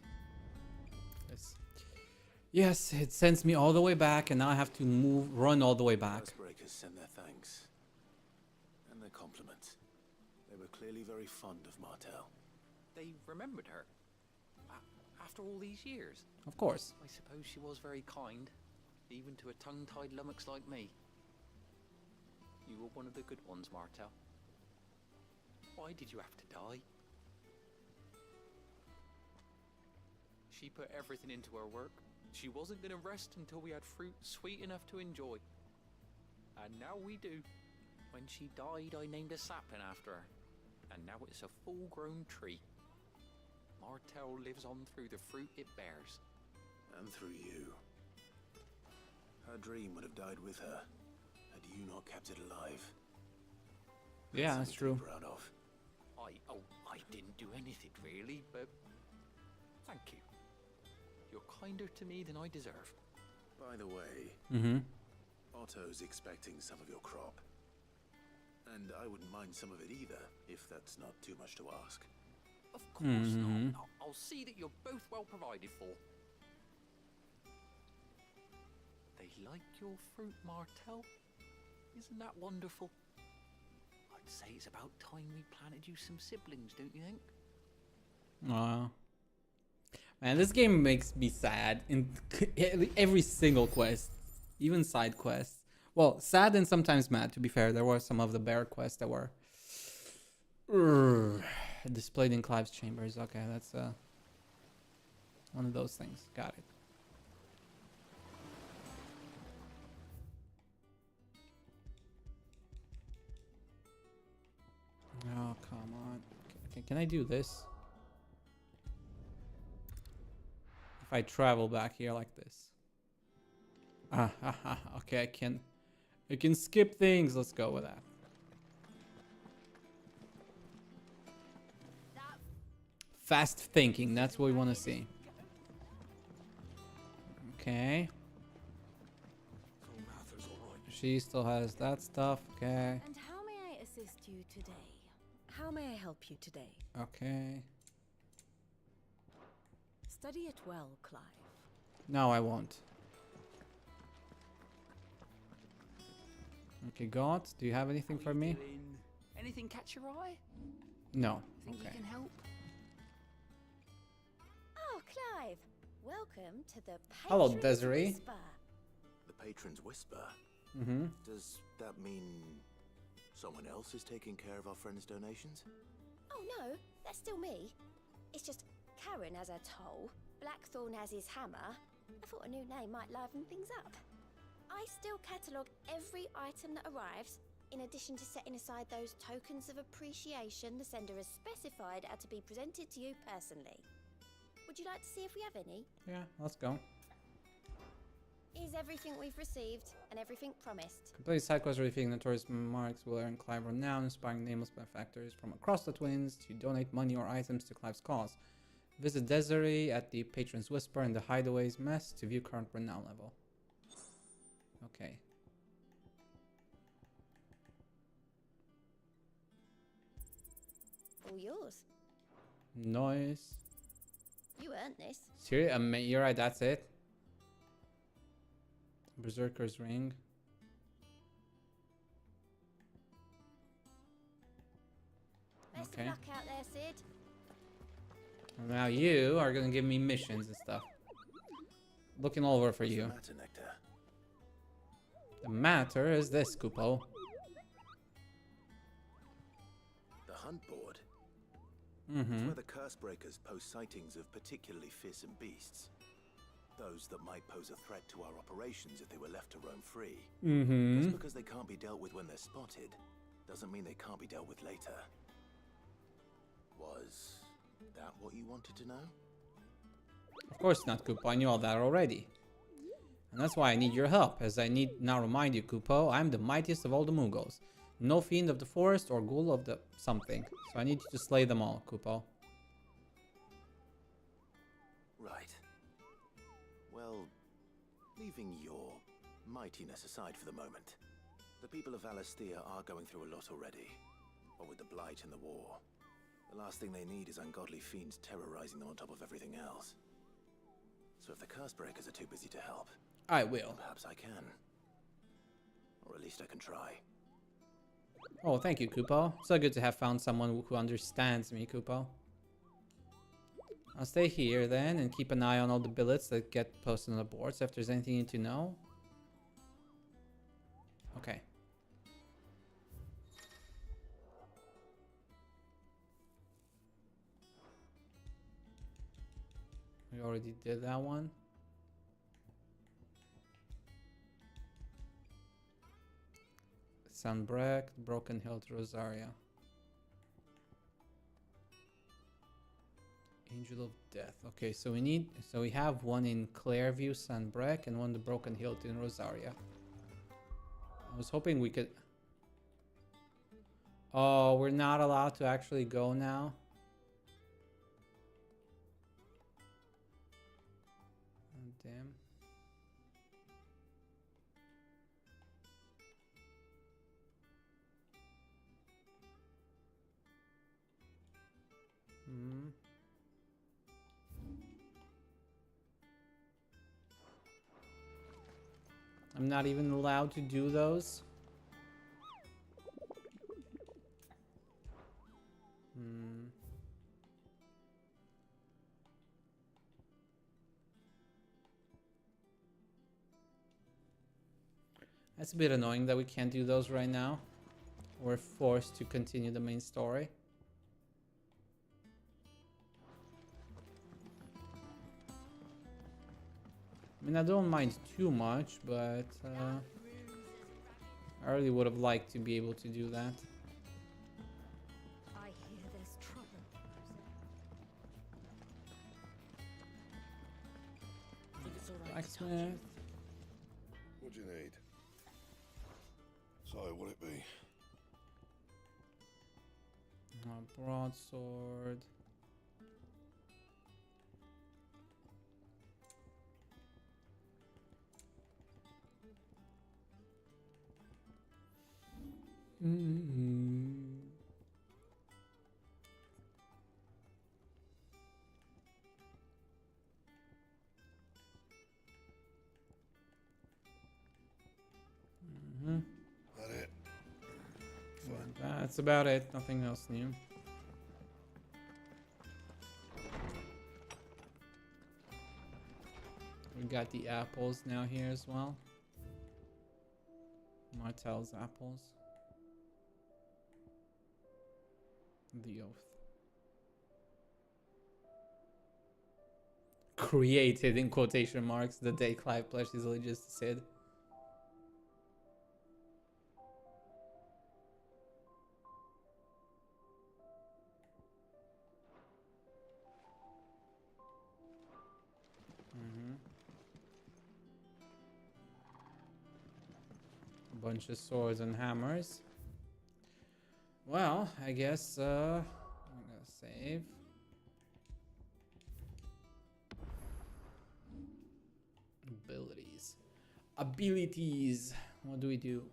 Yes, it sends me all the way back, and now I have to run all the way back. Breakers send their thanks. And their compliments. They were clearly very fond of Martel. They remembered her. After all these years. Of course. I suppose she was very kind. Even to a tongue-tied lummox like me. You were one of the good ones, Martel. Why did you have to die? She put everything into her work. She wasn't going to rest until we had fruit sweet enough to enjoy. And now we do. When she died, I named a sapling after her. And now it's a full-grown tree. Martel lives on through the fruit it bears. And through you. Her dream would have died with her, had you not kept it alive. Yeah, that's true. Proud of. I didn't do anything really, but thank you. You're kinder to me than I deserve. By the way, Otto's expecting some of your crop. And I wouldn't mind some of it either, if that's not too much to ask. Of course not. I'll see that you're both well provided for. They like your fruit, Martel. Isn't that wonderful? I'd say it's about time we planted you some siblings, don't you think? Man, this game makes me sad in every single quest, even side quests. Well, sad and sometimes mad, to be fair. There were some of the bear quests that were displayed in Clive's chambers. Okay, that's one of those things. Got it. Oh, come on. Can I do this? If I travel back here like this. Okay, I can skip things. Let's go with that. Fast thinking, that's what we want to see. Okay. She still has that stuff. Okay. And how may I assist you today? How may I help you today? Okay. Study it well, Clive. No, I won't. Okay, God, do you have anything for me? Anything catch your eye? No. Think you Okay. can help? Oh, Clive. Welcome to the Hello, Patron's Desiree. Whisper. The Patron's Whisper? Mm-hmm. Does that mean someone else is taking care of our friends' donations? Oh no, that's still me. It's just Karen has her toll, Blackthorn has his hammer. I thought a new name might liven things up. I still catalogue every item that arrives, in addition to setting aside those tokens of appreciation the sender has specified are to be presented to you personally. Would you like to see if we have any? Yeah, let's go. Here's everything we've received and everything promised. Complete side quest revealing notorious marks will earn Clive renown, inspiring nameless benefactors from across the Twins to donate money or items to Clive's cause. Visit Desiree at the Patron's Whisper and the Hideaway's Mess to view current renown level. Okay. All yours. Nice. You earned this. Seriously? You're right, that's it? Berserker's Ring. Best Okay. of luck out there, Sid. And now you are gonna give me missions and stuff. Looking over for you. What's the matter, Nectar? The matter is this, Kupo. The hunt board? Mm-hmm. It's where the curse breakers post sightings of particularly fearsome beasts. Those that might pose a threat to our operations if they were left to roam free. Mm-hmm. Just because they can't be dealt with when they're spotted, doesn't mean they can't be dealt with later. Was that what you wanted to know? Of course not, Kupo. I knew all that already. And that's why I need your help, as I need now remind you, Kupo, I'm the mightiest of all the Mughals. No fiend of the forest or ghoul of the something. So I need you to slay them all, Kupo. Right. Well, leaving your mightiness aside for the moment, the people of Alastia are going through a lot already. What with the blight and the war. The last thing they need is ungodly fiends terrorizing them on top of everything else. So if the curse breakers are too busy to help, I will. then perhaps I can. Or at least I can try. Oh, thank you, Kupo. So good to have found someone who understands me, Kupo. I'll stay here then and keep an eye on all the billets that get posted on the board. So if there's anything you need to know. Okay. We already did that one. Sunbreak, Broken Hill to Rosaria. Angel of Death. Okay, so we have one in Clairview, Sunbreak, and one the Broken Hill in Rosaria. I was hoping we could... Oh, we're not allowed to actually go now. Oh, damn. Hmm. I'm not even allowed to do those. Hmm. That's a bit annoying that we can't do those right now. We're forced to continue the main story. I mean, I don't mind too much, but I really would have liked to be able to do that. I hear there's trouble. Blacksmith. What do you need? So, what'd it be? Broadsword. That it? Fine. That's about it. Nothing else new. We got the apples now here as well. Martel's apples. The oath. Created in quotation marks the day Clive pledged his allegiance to Sid. A bunch of swords and hammers. Well, I guess I'm gonna save. Abilities. What do we do?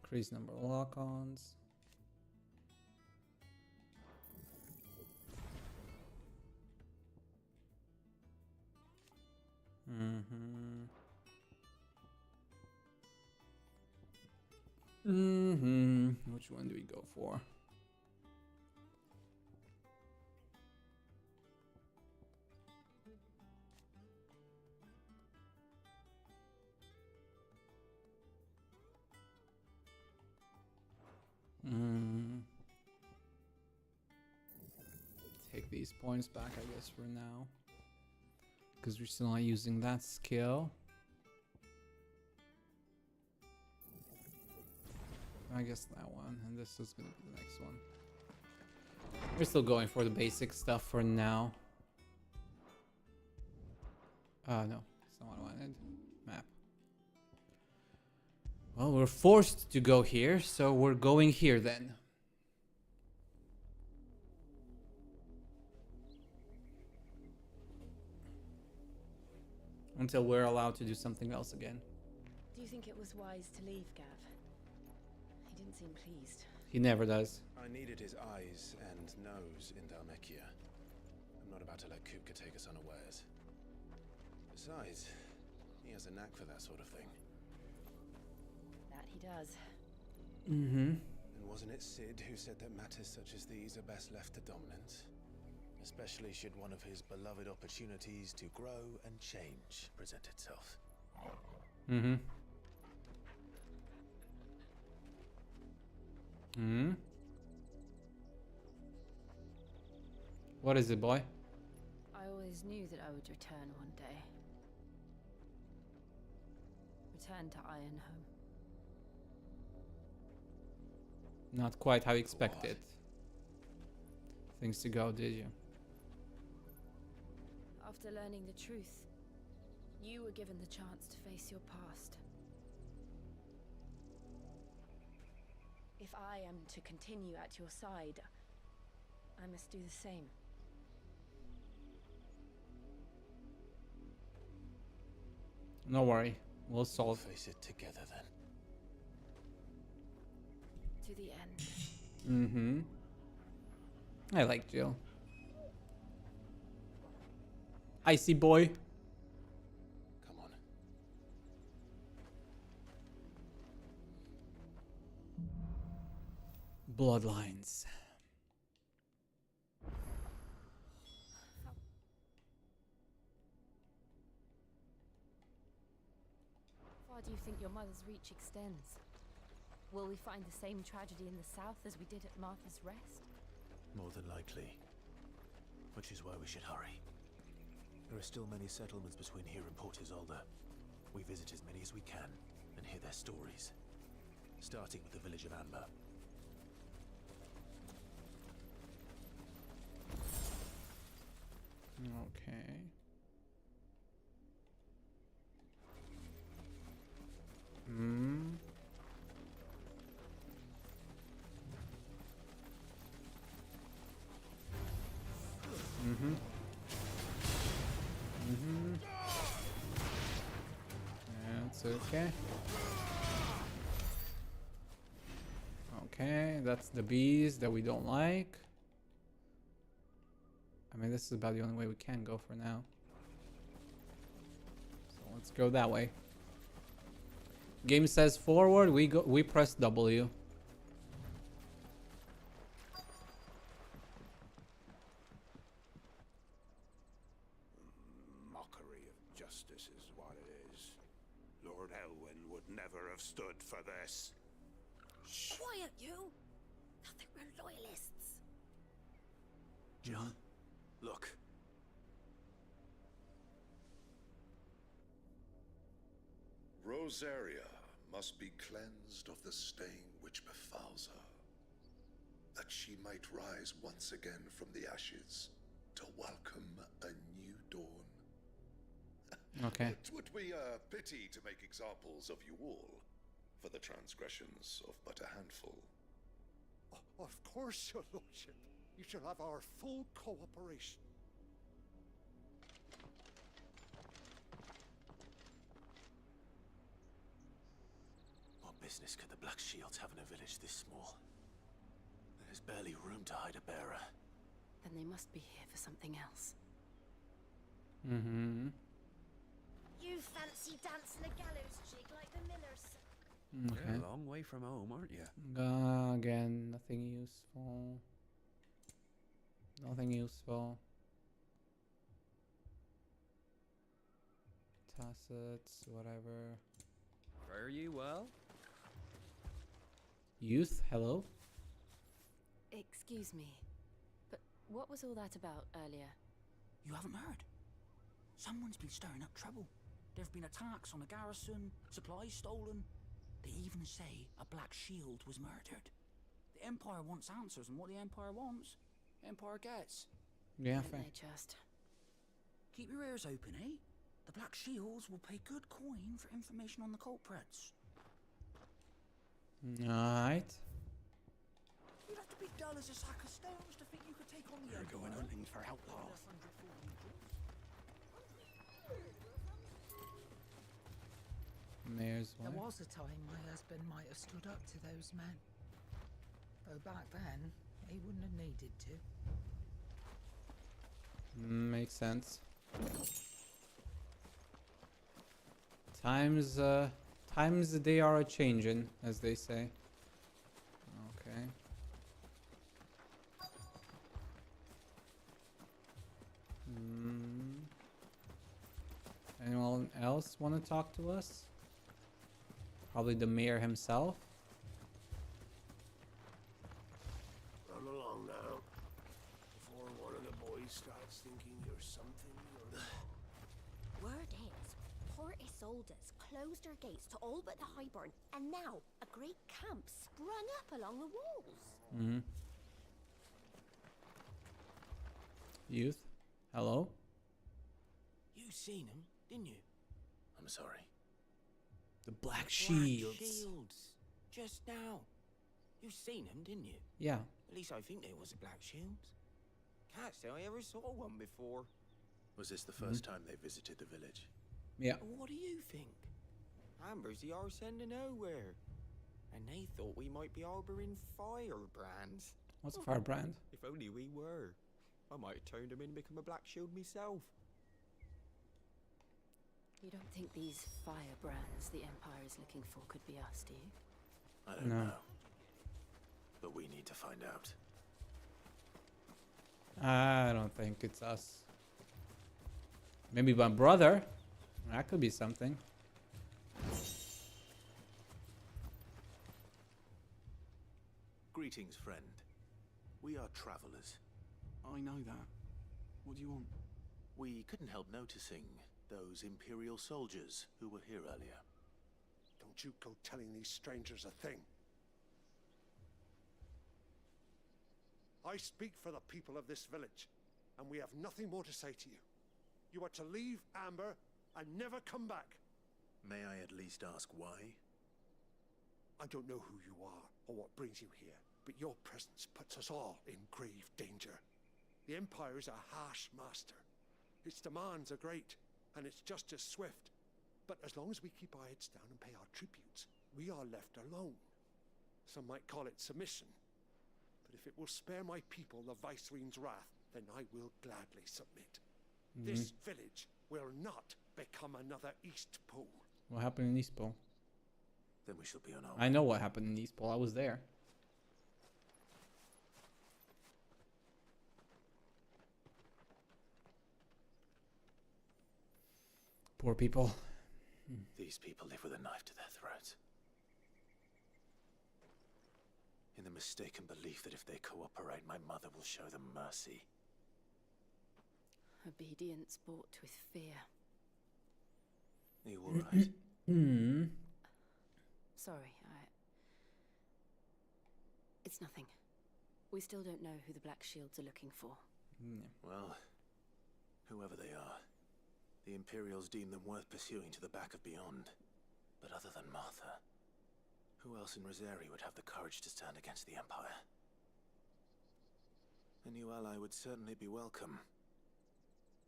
Increase number of lock-ons. Which one do we go for? Take these points back, I guess, for now. Because we're still not using that skill. I guess that one, and this is gonna be the next one. We're still going for the basic stuff for now. No, that's not what I wanted. Map. Well, we're forced to go here, so we're going here then. Until we're allowed to do something else again. Do you think it was wise to leave, Gav? He didn't seem pleased. He never does. I needed his eyes and nose in Dalmekia. I'm not about to let Kupka take us unawares. Besides, he has a knack for that sort of thing. That he does. And wasn't it Sid who said that matters such as these are best left to dominance? Especially should one of his beloved opportunities to grow and change present itself. Hmm. What is it, boy? I always knew that I would return one day. Return to Ironhome. Not quite how you expected things to go, did you? After learning the truth, you were given the chance to face your past. If I am to continue at your side, I must do the same. No worry, we'll solve. Face it together then. To the end. Mm-hmm. I like Jill. Icy boy. Come on. Bloodlines. How far do you think your mother's reach extends? Will we find the same tragedy in the south as we did at Martha's Rest? More than likely. Which is why we should hurry. There are still many settlements between here and Port Isolde. We visit as many as we can and hear their stories. Starting with the village of Amber. Okay. Hmm. Mm-hmm. Mm-hmm. That's okay. Okay, that's the bees that we don't like. I mean, this is about the only way we can go for now. So let's go that way. Game says forward, we press W. Mockery of justice is what it is. Lord Elwyn would never have stood for this. Quiet, you! Nothing, we're loyalists. John, look. Rosaria must be cleansed of the stain which befouls her, that she might rise once again from the ashes to welcome a new dawn. Okay. It would be a pity to make examples of you all for the transgressions of but a handful. Of course, your lordship. You shall have our full cooperation. What business could the Black Shields have in a village this small? There's barely room to hide a bearer. Then they must be here for something else. Mm-hmm. You fancy dancing a gallows jig like the millers. Okay. You're a long way from home, aren't you? Again, nothing useful. Nothing useful. Tassets, whatever. Fare you well? Youth, hello? Excuse me, but what was all that about earlier? You haven't heard? Someone's been stirring up trouble. There've been attacks on the garrison, supplies stolen. They even say a Black Shield was murdered. The Empire wants answers, and what the Empire wants, Empire gets. Yeah, Don't fair. they just? Keep your ears open, eh? The Black Shields will pay good coin for information on the culprits. Alright. You'd have to be dull as a sack of stones to think you could take on the We're Empire. going hunting for outlaws. Mayor's There wife. was a time my husband might have stood up to those men. Though back then, he wouldn't have needed to. Makes sense. Times they are a-changin', as they say. Okay. Anyone else want to talk to us? Probably the mayor himself. starts thinking you're something you're not. Word is, Port Isolde's closed her gates to all but the Highborn, and now a great camp sprung up along the walls. Mm-hmm. Youth, hello? You seen him, didn't you? I'm sorry. The Black Shields. Black Shields. Just now. You seen him, didn't you? Yeah. At least I think there was a Black Shields. Can't say I ever saw one before. Was this the first time they visited the village? Yeah. What do you think? Amber's the arse end of nowhere. And they thought we might be harboring firebrands. What's a firebrand? If only we were. I might have turned him in and become a Black Shield myself. You don't think these firebrands the Empire is looking for could be us, do you? I don't know. But we need to find out. I don't think it's us. Maybe my brother. That could be something. Greetings, friend. We are travelers. I know that. What do you want? We couldn't help noticing those Imperial soldiers who were here earlier. Don't you go telling these strangers a thing. I speak for the people of this village, and we have nothing more to say to you. You are to leave Amber and never come back. May I at least ask why? I don't know who you are or what brings you here, but your presence puts us all in grave danger. The Empire is a harsh master. Its demands are great, and its justice swift. But as long as we keep our heads down and pay our tributes, we are left alone. Some might call it submission. But if it will spare my people the Viceroy's wrath, then I will gladly submit. This village will not become another East Pole. What happened in East Pole? Then we shall be on our I know what happened in East Pole. I was there. Poor people. These people live with a knife to their throats. In the mistaken belief that if they cooperate, my mother will show them mercy. Obedience bought with fear. Are you alright? Sorry, It's nothing. We still don't know who the Black Shields are looking for. Well, whoever they are, the Imperials deem them worth pursuing to the back of beyond. But other than Martha, who else in Rosari would have the courage to stand against the Empire? A new ally would certainly be welcome.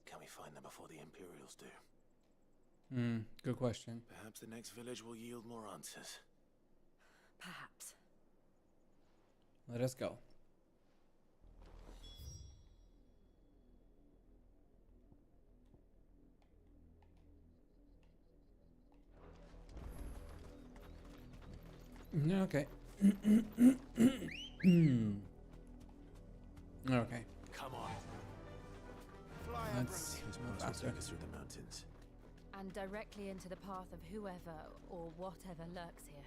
Can we find them before the Imperials do? Good question. Perhaps the next village will yield more answers. Perhaps. Let us go. Okay. Okay. Come on. Let's see what's more faster. Take us through the mountains. And directly into the path of whoever or whatever lurks here.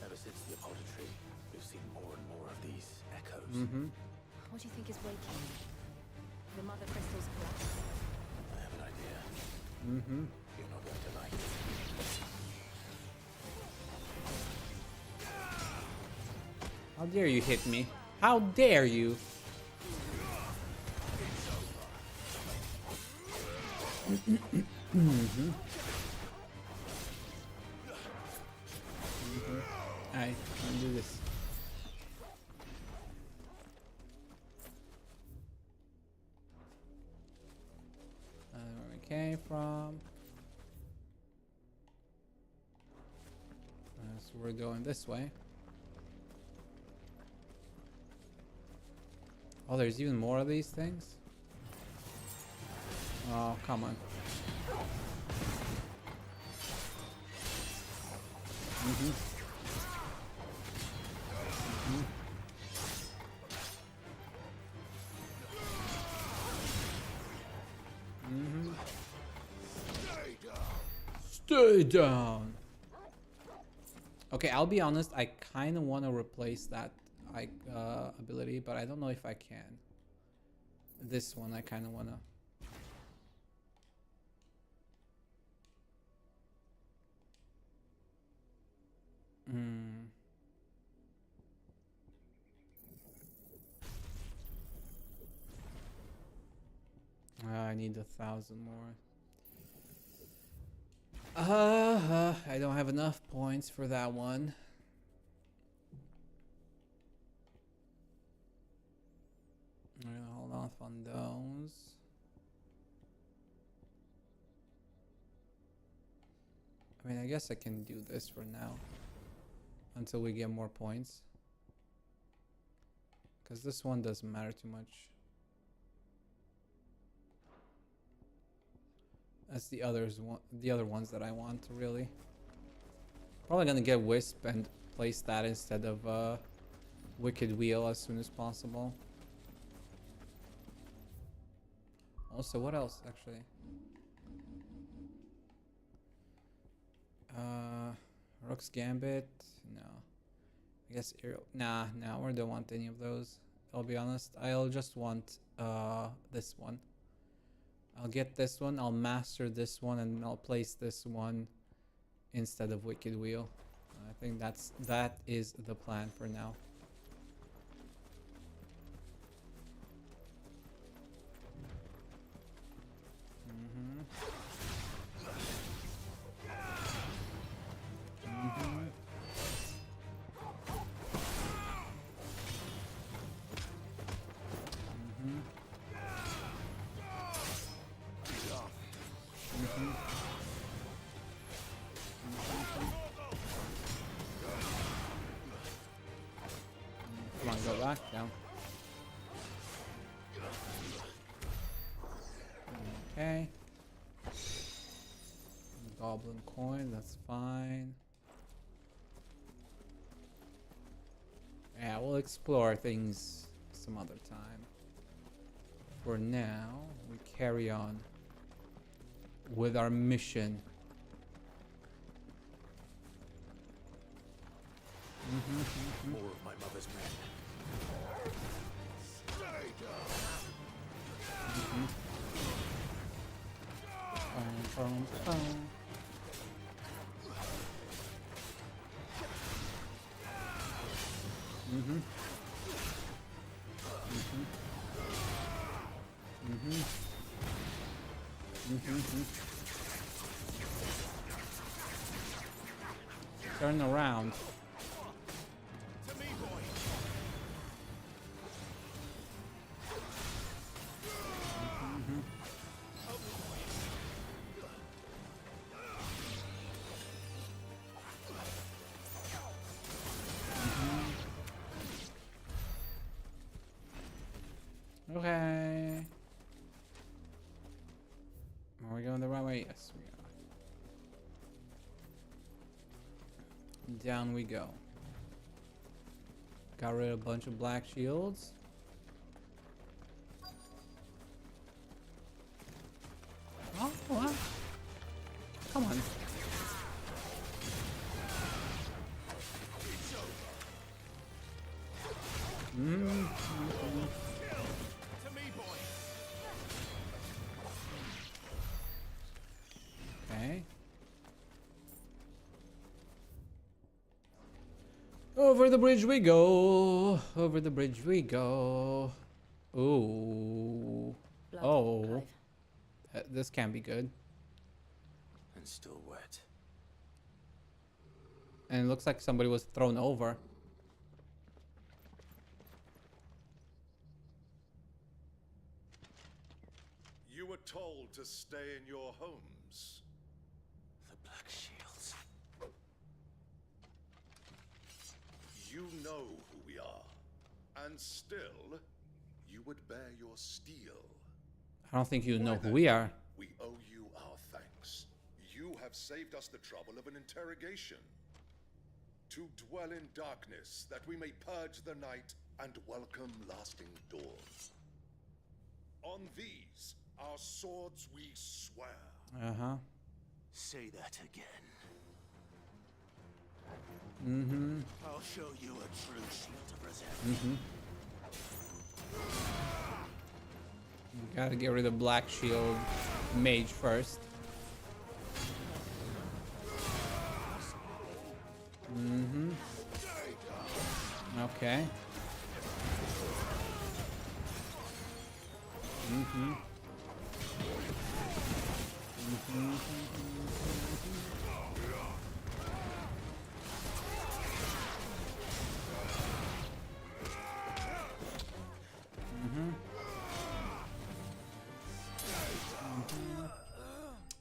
Ever since the apodatory, we've seen more and more of these echoes. What do you think is waking you? The Mother Crystal's collapse? I have an idea. You're not going to like it. How dare you hit me? How dare you? Alright, let's do this. Where we came from. So we're going this way. Oh, there's even more of these things? Oh, come on. Stay down. Okay, I'll be honest. I kind of want to replace that ability, but I don't know if I can. This one, I kind of want to. I need 1,000 more. I don't have enough points for that one. I'm gonna hold off on those. I mean, I guess I can do this for now until we get more points, because this one doesn't matter too much. That's the other ones that I want, really. Probably gonna get Wisp and place that instead of Wicked Wheel as soon as possible. Also, what else actually? Rook's Gambit? No. I guess Aerial. Nah, we don't want any of those. I'll be honest. I'll just want this one. I'll get this one, I'll master this one, and I'll place this one instead of Wicked Wheel. I think that is the plan for now. Come on, go back down. Okay. Goblin coin, that's fine. Yeah, we'll explore things some other time. For now, we carry on with our mission. More of my mother's men. Turn around. Okay. Are we going the right way? Yes, we are. Down we go. Got rid of a bunch of black shields. Oh, what? Come on. Okay. Over the bridge we go. Over the bridge we go. Ooh. Oh. This can't be good. And still wet. And it looks like somebody was thrown over. You were told to stay in your homes. The Black Shields. You know who we are, and still, you would bear your steel. I don't think you know who we are. We owe you our thanks. You have saved us the trouble of an interrogation. To dwell in darkness, that we may purge the night and welcome lasting dawn. On these, our swords we swear. Say that again. Mm-hmm. I'll show you a true shield of resentment. Mm-hmm. You gotta get rid of Black Shield Mage first. Mm-hmm. Okay. Mm-hmm. Mm-hmm.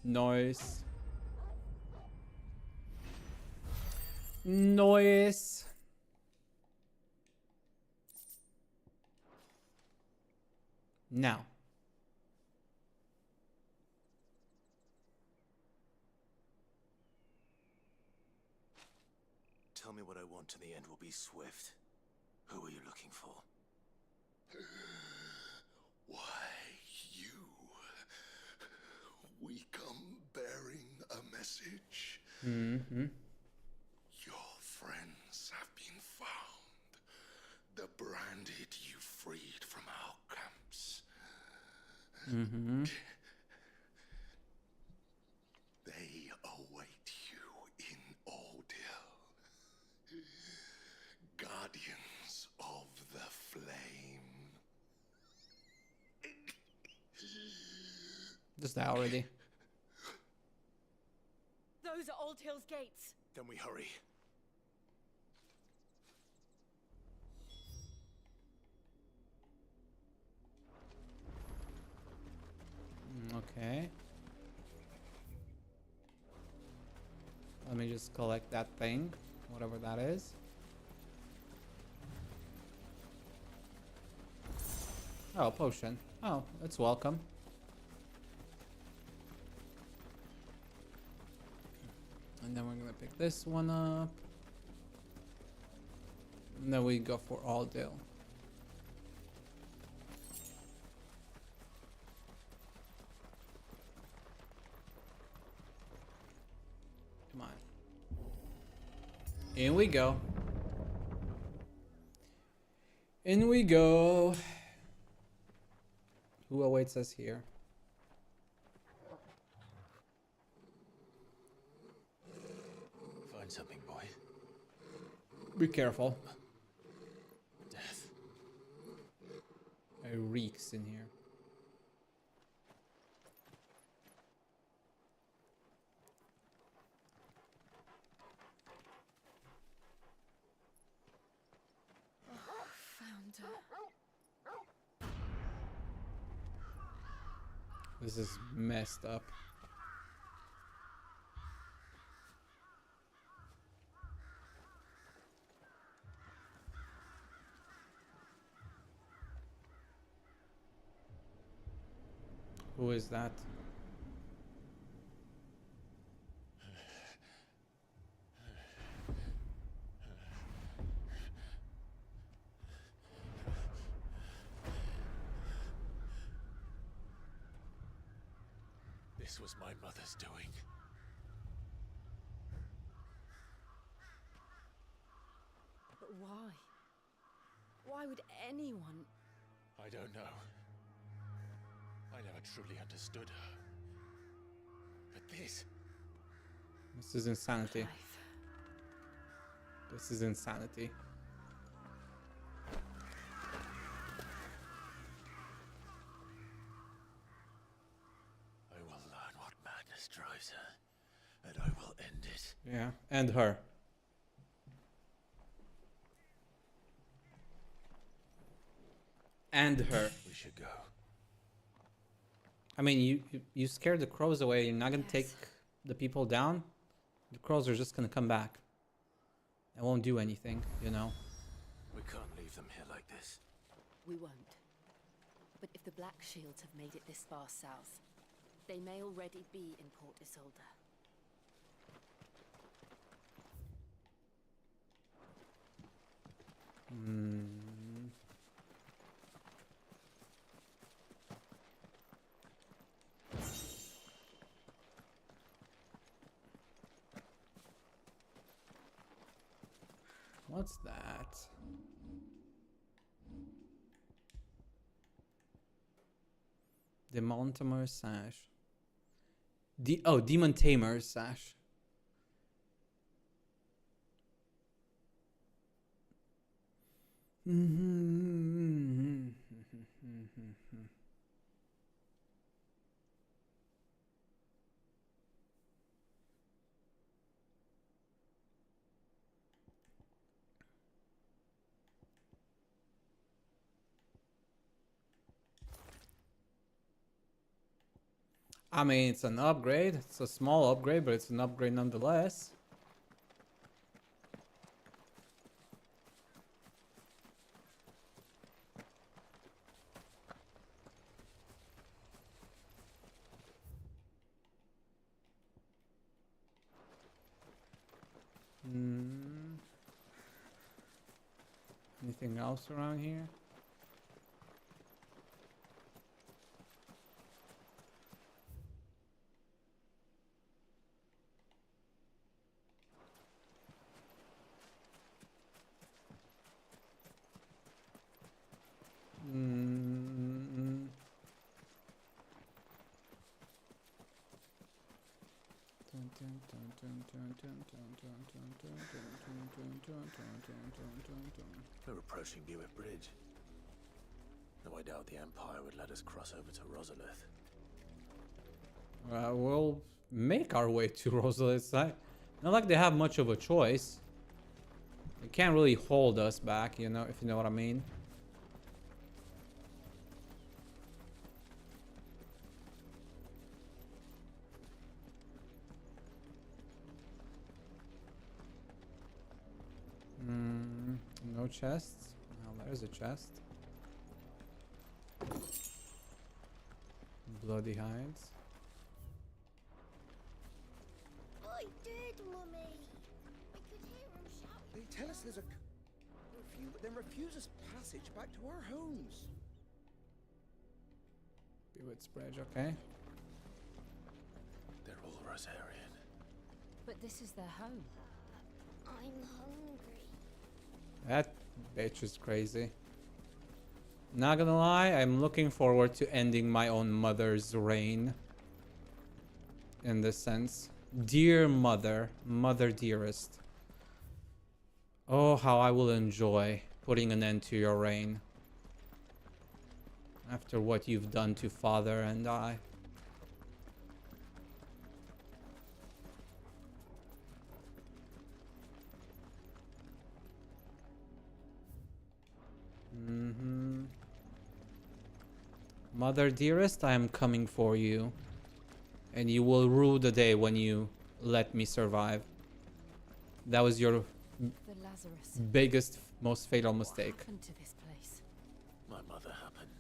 Noise. Noise. Now. Tell me what I want and the end will be swift. Who are you looking for? Why, you. We come bearing a message. Mm-hmm. Your friends have been found. The branded you freed from our camps. Mm-hmm. They await you in Ordeal. Guardians of the Flame. Just that already. Those are Old Hill's gates. Then we hurry. Okay. Let me just collect that thing, whatever that is. Oh, potion. Oh, it's welcome. And then we're gonna pick this one up. And then we go for all deal. Come on. In we go. In we go. Who awaits us here? Find something, boy. Be careful. Death. It reeks in here. Found her. This is messed up. Who is that? This was my mother's doing. But why? Why would anyone? I don't know. I never truly understood her. But this... This is insanity. This is insanity. I will learn what madness drives her, and I will end it. Yeah, and her. And her. We should go. I mean, you scared the crows away. You're not gonna take the people down. The crows are just gonna come back. They won't do anything, you know. We can't leave them here like this. We won't. But if the Black Shields have made it this far south, they may already be in Port Isolde. What's that? Demon Tamer Sash. Demon Tamer Sash. I mean, it's an upgrade. It's a small upgrade, but it's an upgrade nonetheless. Anything else around here? We're approaching Buick Bridge. Though I doubt the Empire would let us cross over to Rosalith. We'll make our way to Rosalith. Not like they have much of a choice. They can't really hold us back, you know, if you know what I mean. No chests. Well, there's a chest. Bloody hides. I did, Mummy. We could hear him shouting. They tell us there's a curfew, but then refuse us passage back to our homes. Bewitt's Bridge, okay. They're all Rosarian. But this is their home. I'm hungry. That bitch is crazy. Not gonna lie, I'm looking forward to ending my own mother's reign. In this sense. Dear mother, mother dearest. Oh, how I will enjoy putting an end to your reign. After what you've done to father and I. Mother dearest, I am coming for you. And you will rue the day when you let me survive. That was your biggest, most fatal mistake. What happened to this place? My mother happened.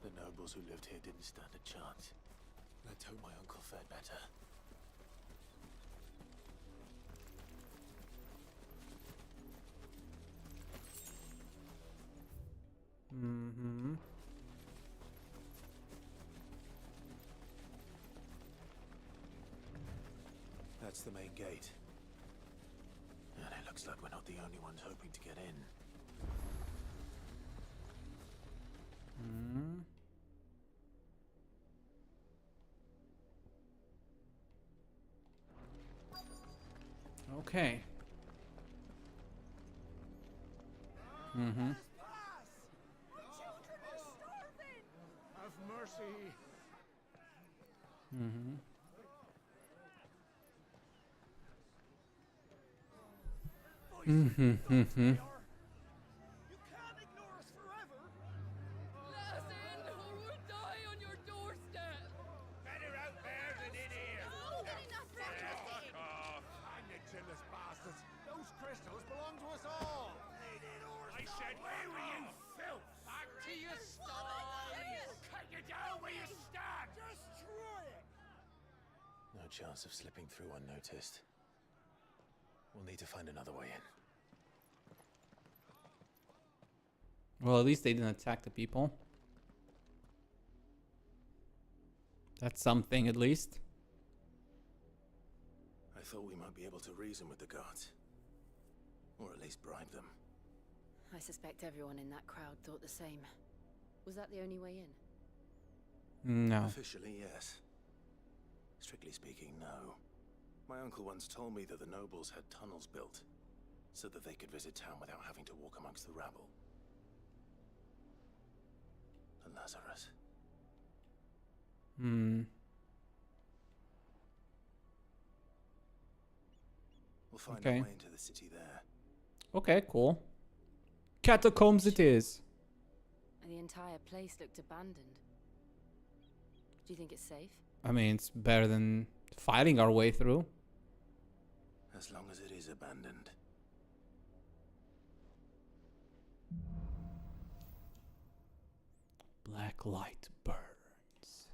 The nobles who lived here didn't stand a chance. Let's hope my uncle fared better. That's the main gate. And it looks like we're not the only ones hoping to get in. Okay. Have mercy. Mm-hmm. You can't ignore us forever. Let us in, or we'll die on your doorstep. Better out there than in here. Fuck off. I'm the chillest bastards. Those crystals belong to us all. I said, where were you, filth? Back to your sties. Cut you down where you stand. Destroy it. No chance of slipping through unnoticed. We'll need to find another way in. Well, at least they didn't attack the people. That's something, at least. I thought we might be able to reason with the guards. Or at least bribe them. I suspect everyone in that crowd thought the same. Was that the only way in? No. Officially, yes. Strictly speaking, no. My uncle once told me that the nobles had tunnels built, so that they could visit town without having to walk amongst the rabble. And Lazarus. We'll find Okay. a way into the city there. Okay, cool. Catacombs it is. The entire place looked abandoned. Do you think it's safe? I mean, it's better than fighting our way through. As long as it is abandoned. Black light burns.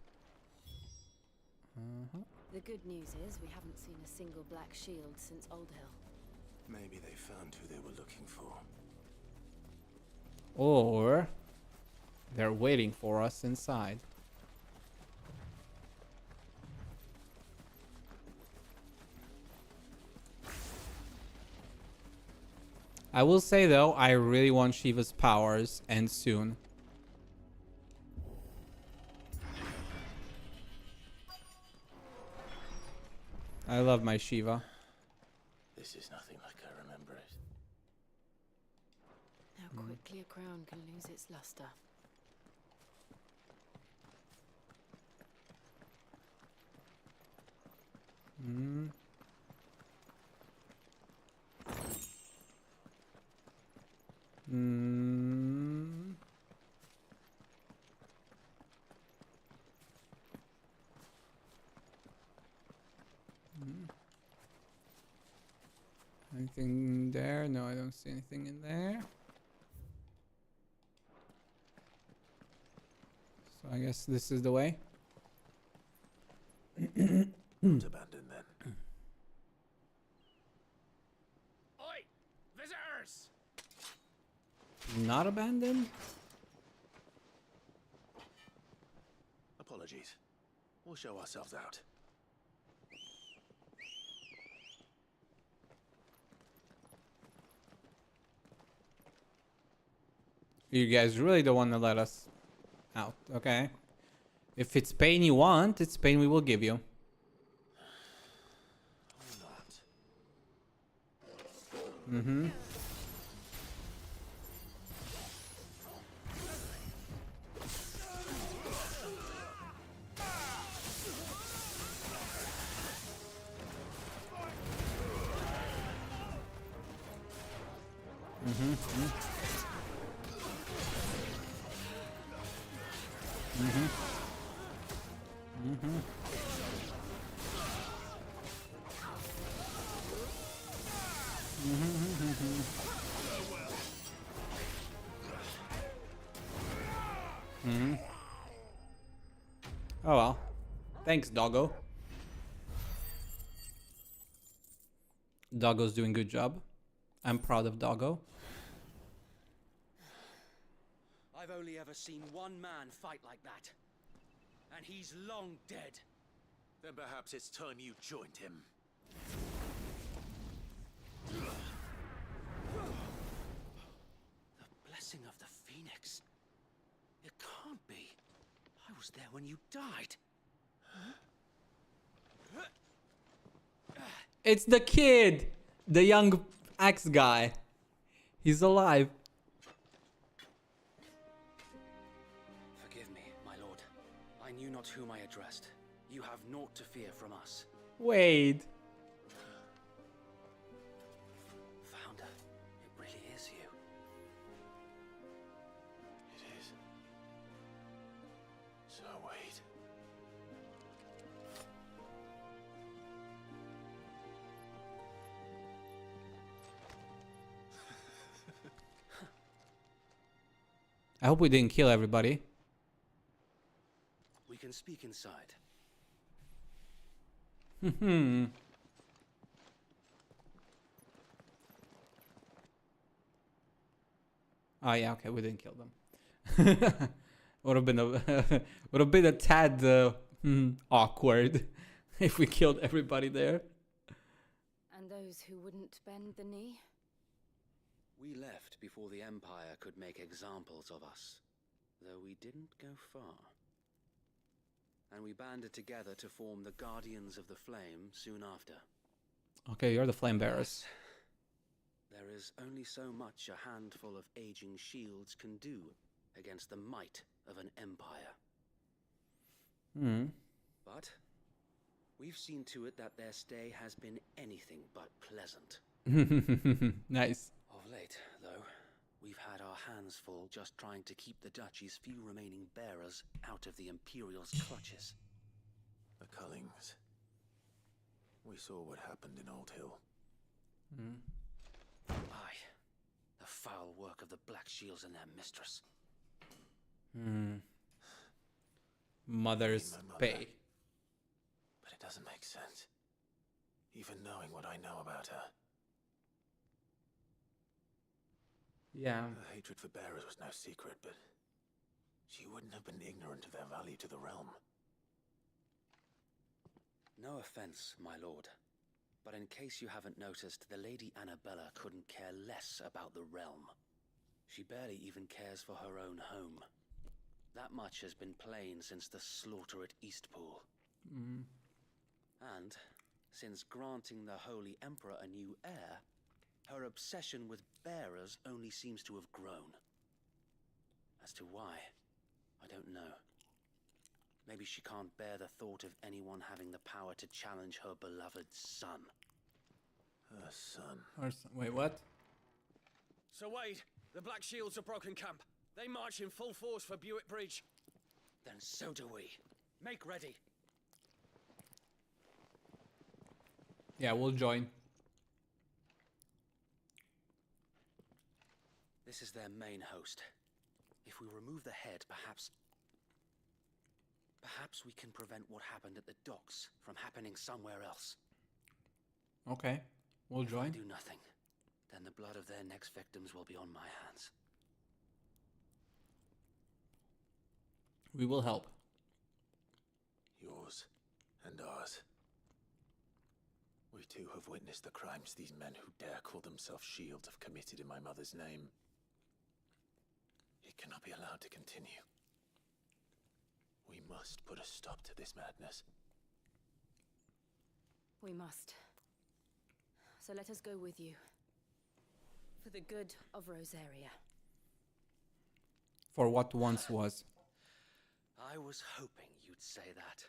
The good news is we haven't seen a single black shield since Old Hill. Maybe they found who they were looking for. Or they're waiting for us inside. I will say though, I really want Shiva's powers, and soon. I love my Shiva. This is nothing like I remember it. How quickly a crown can lose its luster. Anything there? No, I don't see anything in there. So I guess this is the way. Not abandoned then. Oi! Visitors! Not abandoned? Apologies. We'll show ourselves out. You guys really don't want to let us out, okay? If it's pain you want, it's pain we will give you. Mm-hmm. Oh well. Thanks, doggo. Doggo's doing a good job. I'm proud of Doggo. I've only ever seen one man fight like that. And he's long dead. Then perhaps it's time you joined him. The blessing of the Phoenix. It can't be. I was there when you died. It's the kid! The young axe guy. He's alive. Forgive me, my lord. I knew not whom I addressed. You have naught to fear from us. Wade. Founder, it really is you. It is. So wait. I hope we didn't kill everybody. We can speak inside. Oh yeah, okay, we didn't kill them. would have been a tad awkward if we killed everybody there. And those who wouldn't bend the knee? We left before the Empire could make examples of us, though we didn't go far. And we banded together to form the Guardians of the Flame soon after. Okay, you're the flame bearers. There is only so much a handful of aging shields can do against the might of an empire. But we've seen to it that their stay has been anything but pleasant. Nice. Of late, though, we've had our hands full just trying to keep the duchy's few remaining bearers out of the Imperial's clutches. The Cullings. We saw what happened in Old Hill. Aye. The foul work of the Black Shields and their mistress. Mother's pay. But it doesn't make sense. Even knowing what I know about her. Yeah. Her hatred for bearers was no secret, but she wouldn't have been ignorant of their value to the realm. No offense, my lord, but in case you haven't noticed, the Lady Annabella couldn't care less about the realm. She barely even cares for her own home. That much has been plain since the slaughter at Eastpool. And since granting the Holy Emperor a new heir, her obsession with bearers only seems to have grown. As to why, I don't know. Maybe she can't bear the thought of anyone having the power to challenge her beloved son. Her son? Wait, what? Sir Wade, the Black Shields have broken camp. They march in full force for Buick Bridge. Then so do we. Make ready. Yeah, we'll join. This is their main host. If we remove the head, perhaps we can prevent what happened at the docks from happening somewhere else. Okay, we'll join. If I do nothing, then the blood of their next victims will be on my hands. We will help. Yours and ours. We too have witnessed the crimes these men who dare call themselves shields have committed in my mother's name. It cannot be allowed to continue. We must put a stop to this madness. We must. So let us go with you. For the good of Rosaria. For what once was. I was hoping you'd say that.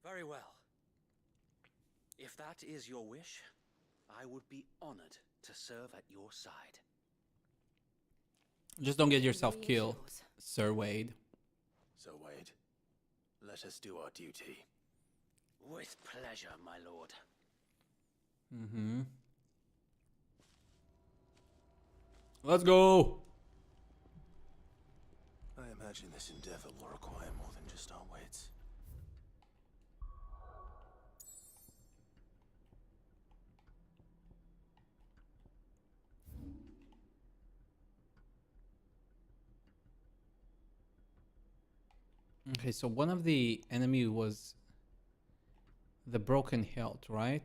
Very well. If that is your wish, I would be honored to serve at your side. Just don't get yourself killed, Sir Wade. So Wade, let us do our duty. With pleasure, my lord. Let's go! I imagine this endeavor will require more than just our wits. Okay, so one of the enemy was the broken hilt, right?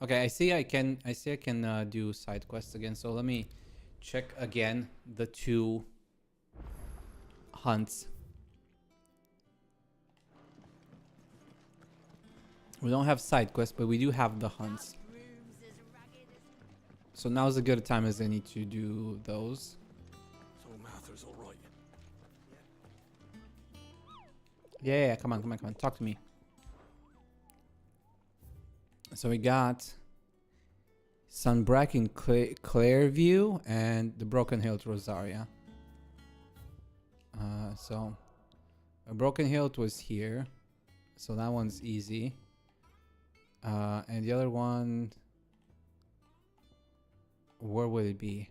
Okay, I see I can do side quests again. So let me check again the two hunts. We don't have side quests, but we do have the hunts. So now's a good time as any to do those. So Martha's all right. Yeah, come on. Talk to me. So we got Sunbrack in Clairview and the Broken Hilt Rosaria. So a Broken Hilt was here, so that one's easy. And the other one, where would it be?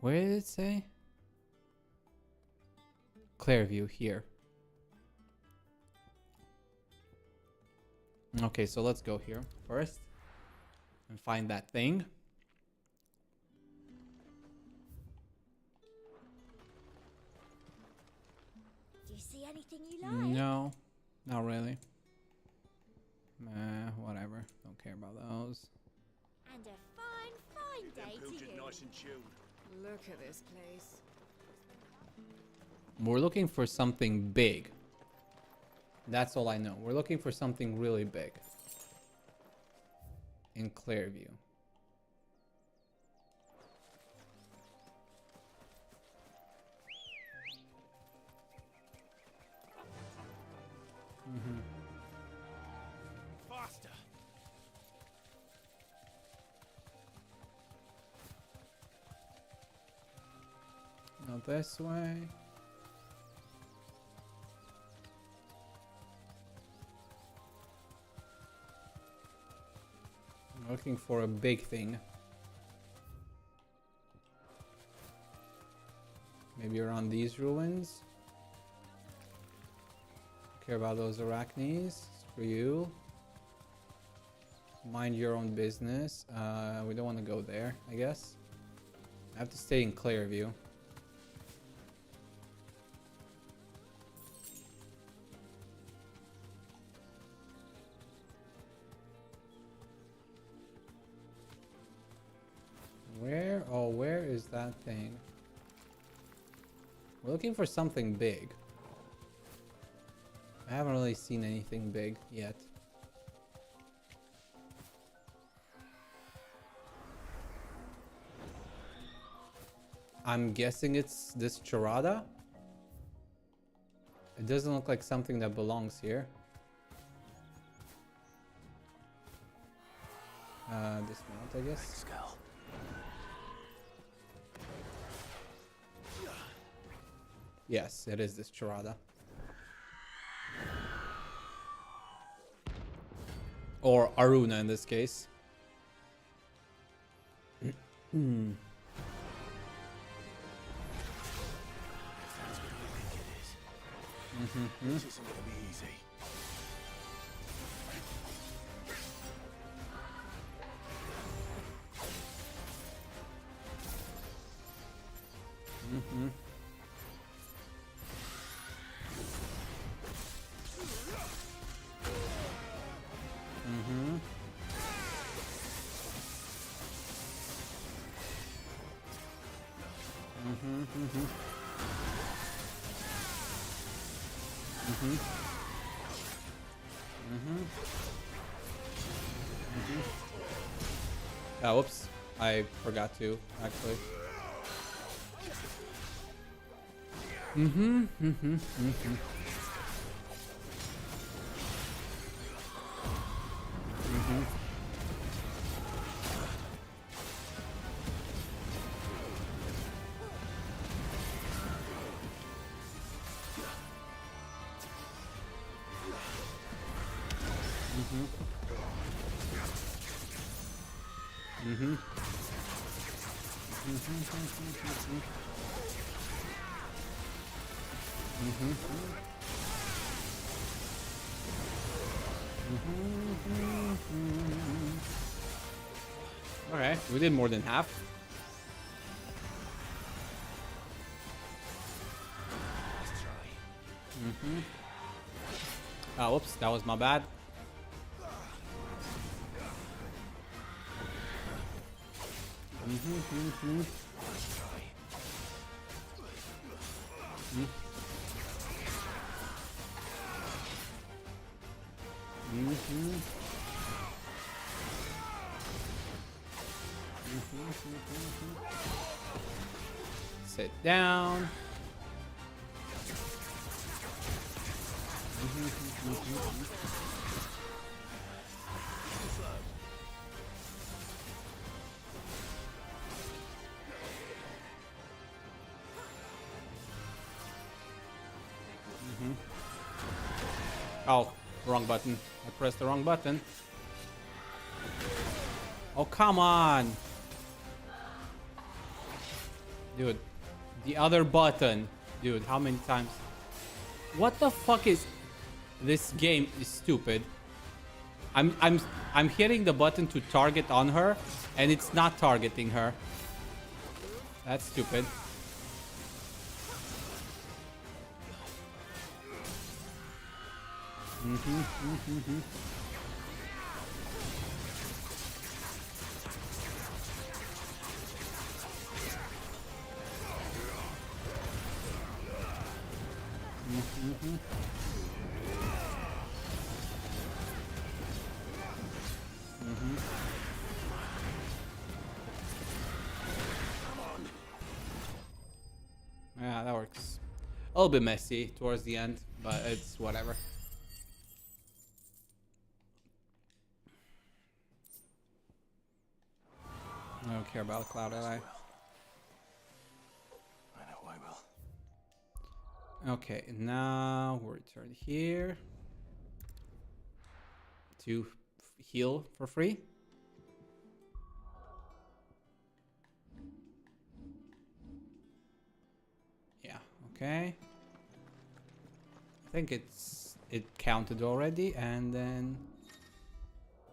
Where did it say? Clairview here. Okay, so let's go here first and find that thing. No, not really. Whatever. Don't care about those. And a fine day to you. Nice and chilled. Look at this place. We're looking for something big. That's all I know. We're looking for something really big. In Clearview. Faster. Not this way. I'm looking for a big thing. Maybe around these ruins. Care about those arachnes. Screw you. Mind your own business. We don't want to go there, I guess. I have to stay in Clearview. Where? Oh, where is that thing? We're looking for something big. I haven't really seen anything big yet. I'm guessing it's this charada. It doesn't look like something that belongs here. Dismount, I guess. Thanks, girl. Yes, it is this charada. Or Aruna in this case. If that's what we think it is, this isn't gonna be easy. Oh, whoops. I forgot to, actually. Okay, we did more than half. Oh, whoops, that was my bad. Sit down. Oh, wrong button. I pressed the wrong button. Oh, come on. Dude, the other button. Dude, how many times? What the fuck is... This game is stupid. I'm hitting the button to target on her, and it's not targeting her. That's stupid. Yeah, that works. A little bit messy towards the end, but it's whatever. I don't care about Cloud Ally. I know I will. Okay, now we'll return here to heal for free. Yeah, okay. I think it counted already, and then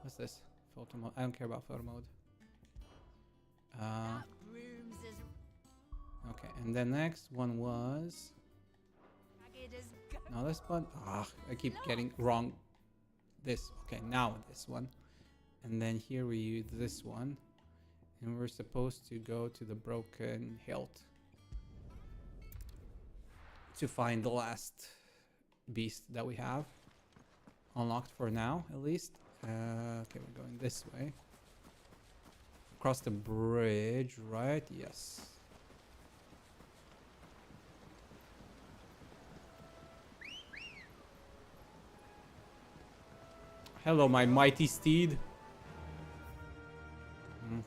what's this? Photo mode. I don't care about photo mode. Okay, and the next one was no, this one. Ah, I keep getting wrong. This. Okay, now this one, and then here we use this one, and we're supposed to go to the broken hilt to find the last beast that we have unlocked for now, at least. Okay, we're going this way. Across the bridge, right? Yes. Hello, my mighty steed.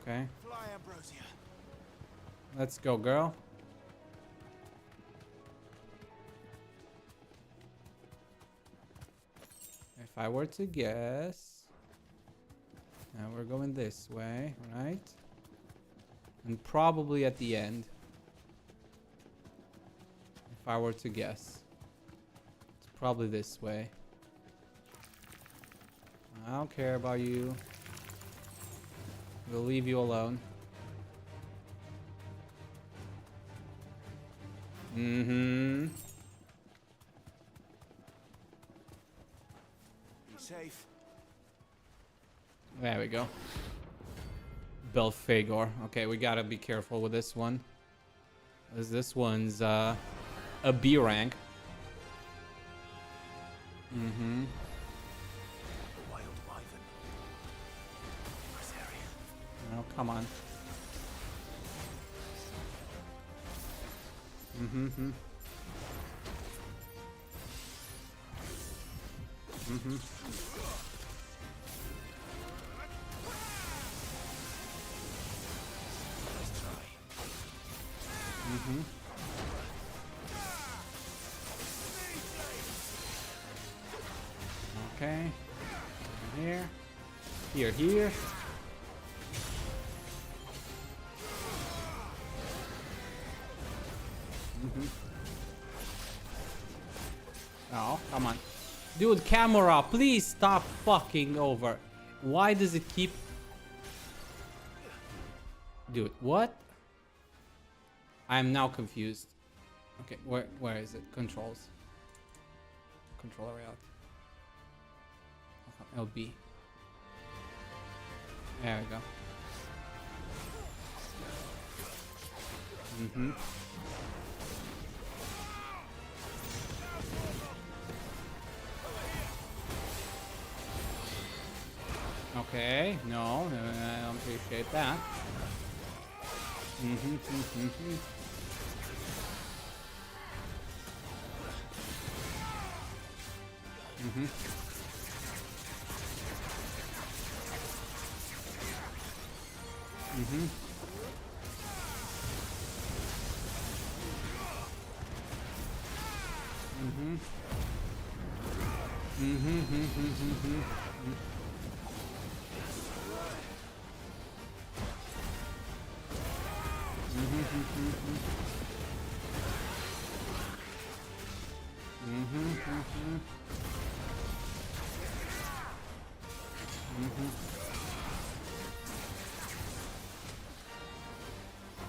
Okay. Fly, Ambrosia. Let's go, girl. If I were to guess... Now we're going this way, right? And probably at the end. If I were to guess. It's probably this way. I don't care about you. We'll leave you alone. Mm-hmm. Be safe. There we go. Belphegor. Okay, we gotta be careful with this one. As this one's a B rank. Mm-hmm. Wild wyvern. This area. Oh, come on. Mm-hmm. Mm-hmm. Mm-hmm. Okay. Here. Here, here. Mm-hmm. Oh, come on. Dude, camera, please stop fucking over. Why does it keep... Dude, what? I'm now confused. Okay, where is it? Controls. Controller out. LB. There we go. Mm-hmm. Okay, no, I don't appreciate that. Mm-hmm, mm-hmm. Mm-hmm. Mm-hmm. Mm-hmm.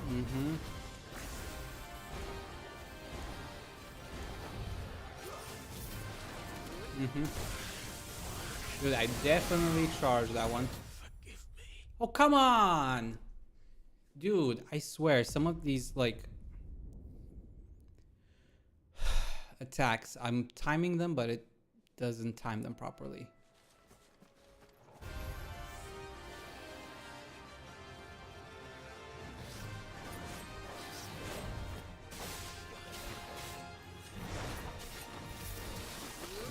Mm-hmm. Mm-hmm. Dude, I definitely charged that one. Oh, come on! Dude, I swear, some of these, like, attacks, I'm timing them, but it doesn't time them properly.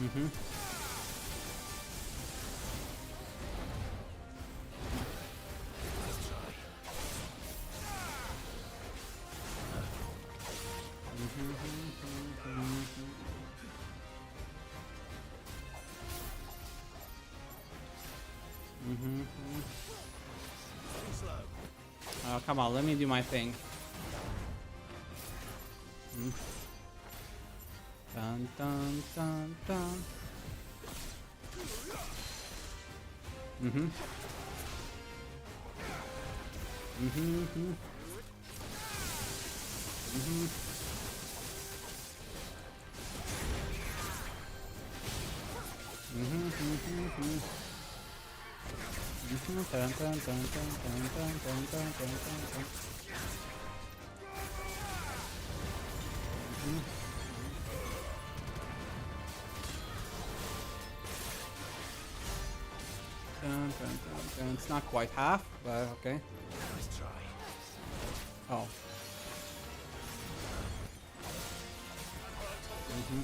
Mm-hmm. Oh, come on, let me do my thing. Dun dun dun dun. Mm-hmm. Mm-hmm. Mm-hmm. Dun, dun, dun, dun, dun, dun, dun, dun, dun, dun. Dun, dun, dun, dun. It's not quite half, but okay. Let's try. Oh. Mm-hmm.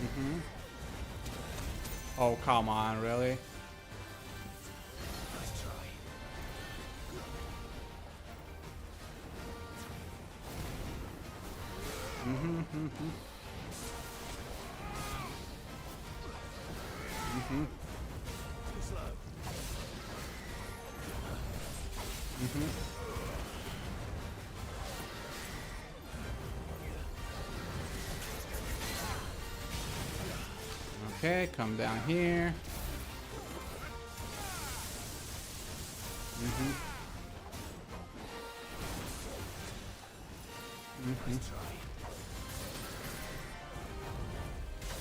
Mm-hmm. Oh, come on, really? Let's try. Mm-hmm. Mm-hmm. Mm-hmm. Mm-hmm. Okay, come down here. Mm-hmm. Mm-hmm.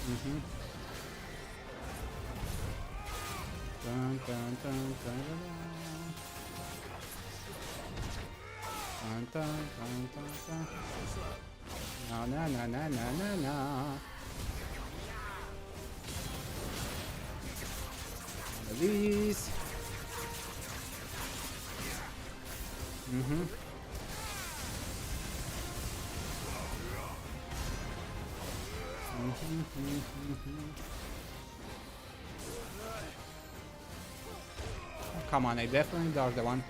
Mm-hmm. Dun, dun, dun, dun, dun. Dun, dun, dun, dun, dun. No, no, no, no, no, no, no. One of these. Mm-hmm. Oh, come on, I definitely dodged that one.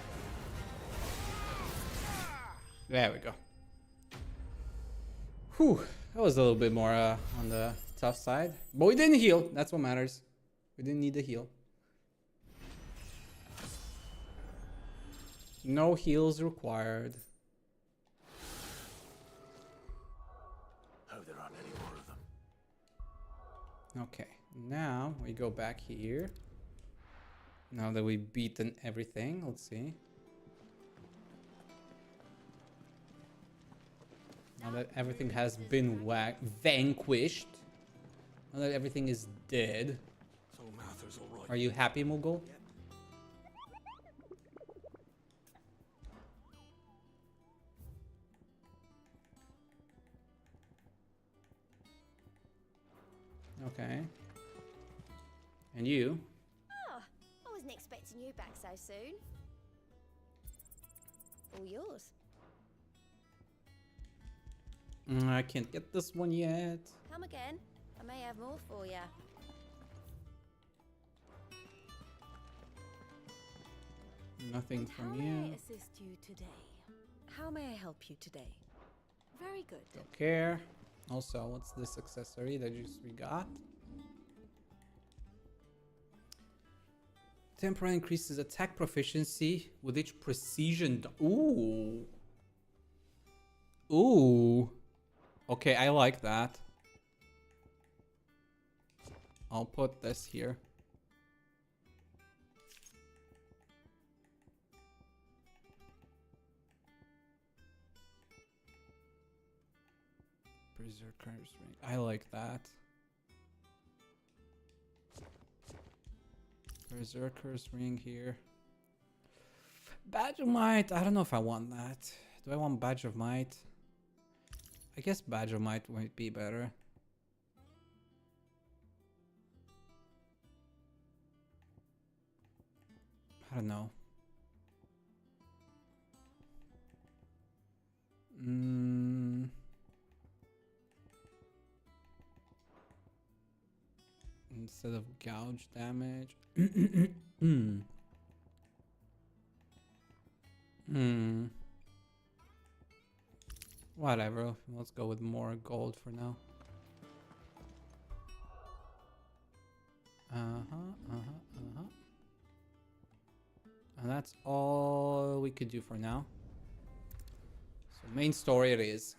There we go. Whew, that was a little bit more on the tough side. But we didn't heal, that's what matters. We didn't need the heal. No heals required. Hope there aren't any more of them. Okay, now we go back here. Now that we've beaten everything, let's see. Now that everything has been vanquished. Now that everything is dead. So Martha's all right. Are you happy, Mughal? Yep. Okay. And you? Oh, I wasn't expecting you back so soon. All yours. I can't get this one yet. Come again. I may have more for you. Nothing from How you. may I assist you today? How may I help you today? Very good. Don't care. Also, what's this accessory that we got? Temporary increases attack proficiency with each precision. Ooh. Ooh. Okay, I like that. I'll put this here. Berserker's ring. I like that. Berserker's ring here. Badge of Might. I don't know if I want that. Do I want Badge of Might? I guess Badge of Might might be better. I don't know. Instead of gouge damage. Whatever. Let's go with more gold for now. And that's all we could do for now. So main story it is.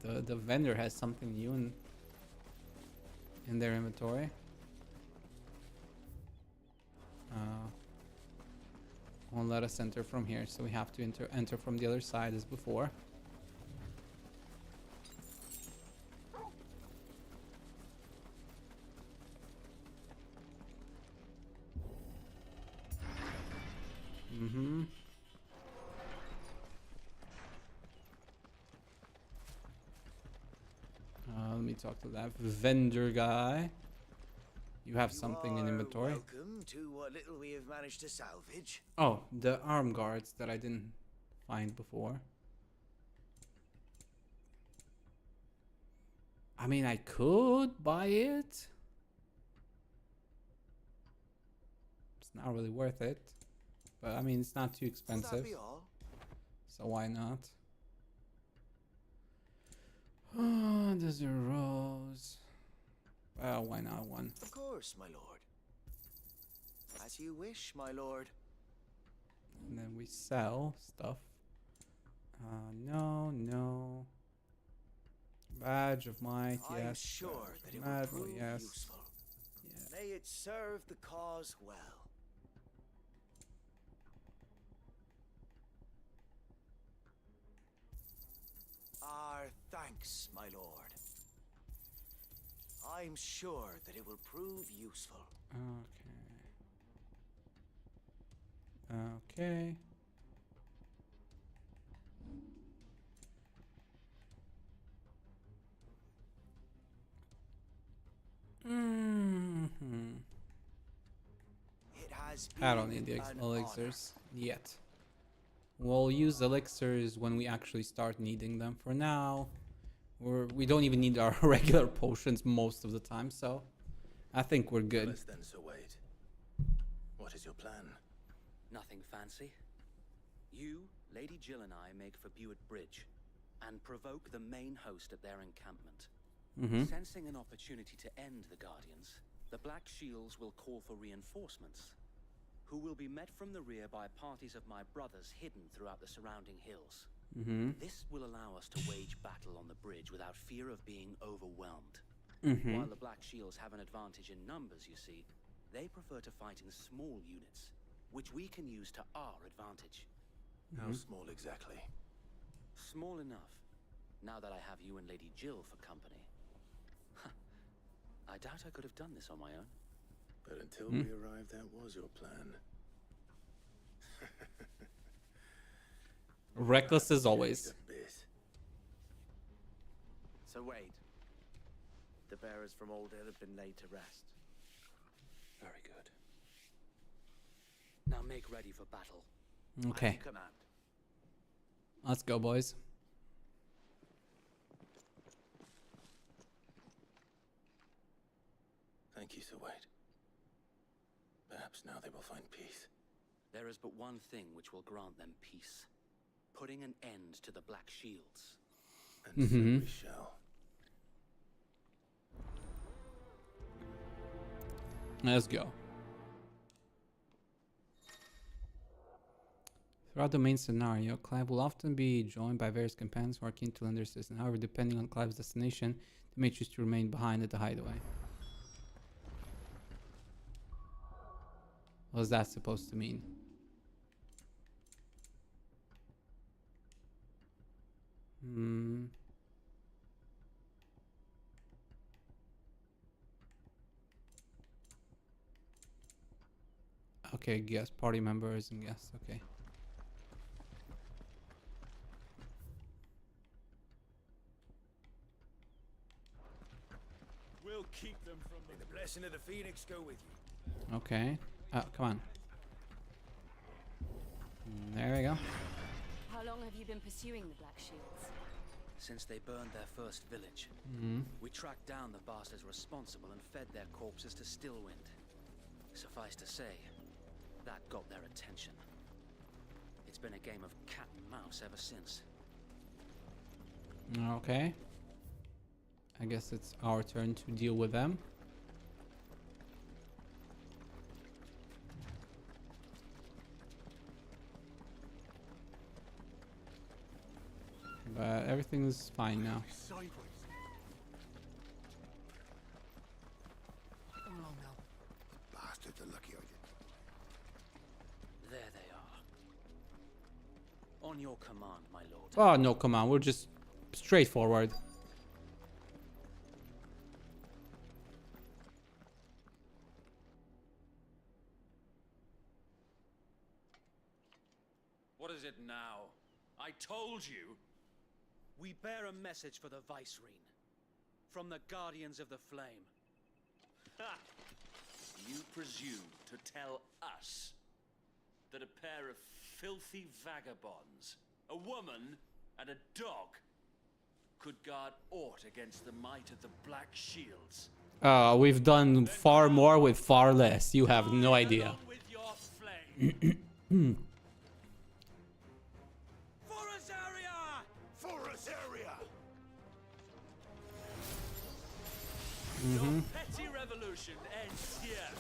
The vendor has something new in their inventory. Won't let us enter from here, so we have to enter from the other side as before. Let me talk to that vendor guy. You have something in inventory. Welcome to what little we have managed to salvage. Oh, the arm guards that I didn't find before. I mean, I could buy it. It's not really worth it. But I mean, it's not too expensive. Will that be all? So why not? Oh, there's a rose. Well, why not one? Of course, my lord. As you wish, my lord. And then we sell stuff. No. Badge of Might, yes. I'm sure that it will prove useful. Yeah. May it serve the cause well. Our thanks, my lord. I'm sure that it will prove useful. Okay. It has I don't need the elixirs yet. We'll use elixirs when we actually start needing them. For now, we don't even need our regular potions most of the time, so I think we're good. Then, Sir Wade. What is your plan? Nothing fancy. You, Lady Jill and I make for Buett Bridge and provoke the main host at their encampment. Sensing an opportunity to end the Guardians, the Black Shields will call for reinforcements, who will be met from the rear by parties of my brothers hidden throughout the surrounding hills. This will allow us to wage battle on the bridge without fear of being overwhelmed. While the Black Shields have an advantage in numbers, you see, they prefer to fight in small units, which we can use to our advantage. How small exactly? Small enough, now that I have you and Lady Jill for company. I doubt I could have done this on my own. But until we arrived, that was your plan. Reckless as always. So Wade, the bearers from Old Hill have been laid to rest. Very good. Now make ready for battle. Okay. Command. Let's go, boys. Thank you, Sir Wade. Perhaps now they will find peace. There is but one thing which will grant them peace. Putting an end to the Black Shields. And so we shall. Let's go. Throughout the main scenario, Clive will often be joined by various companions who are keen to lend their assistance. However, depending on Clive's destination, they may choose to remain behind at the hideaway. What's that supposed to mean? Okay, guest party members and guests. Okay. We'll keep them from the blessing of the Phoenix go with you. Okay. Come on. There we go. How long have you been pursuing the Black Shields? Since they burned their first village, we tracked down the bastards responsible and fed their corpses to Stillwind. Suffice to say, that got their attention. It's been a game of cat and mouse ever since. Okay. I guess it's our turn to deal with them. But everything's fine now. Come along now. Bastards are lucky I did. There they are. On your command, my lord. Oh, no, come on. We're just straightforward. What is it now? I told you. We bear a message for the Vicereine. From the Guardians of the Flame. Ha! You presume to tell us that a pair of filthy vagabonds, a woman and a dog, could guard aught against the might of the Black Shields? We've done far more with far less. You have no idea. With your flame. Your petty revolution ends here.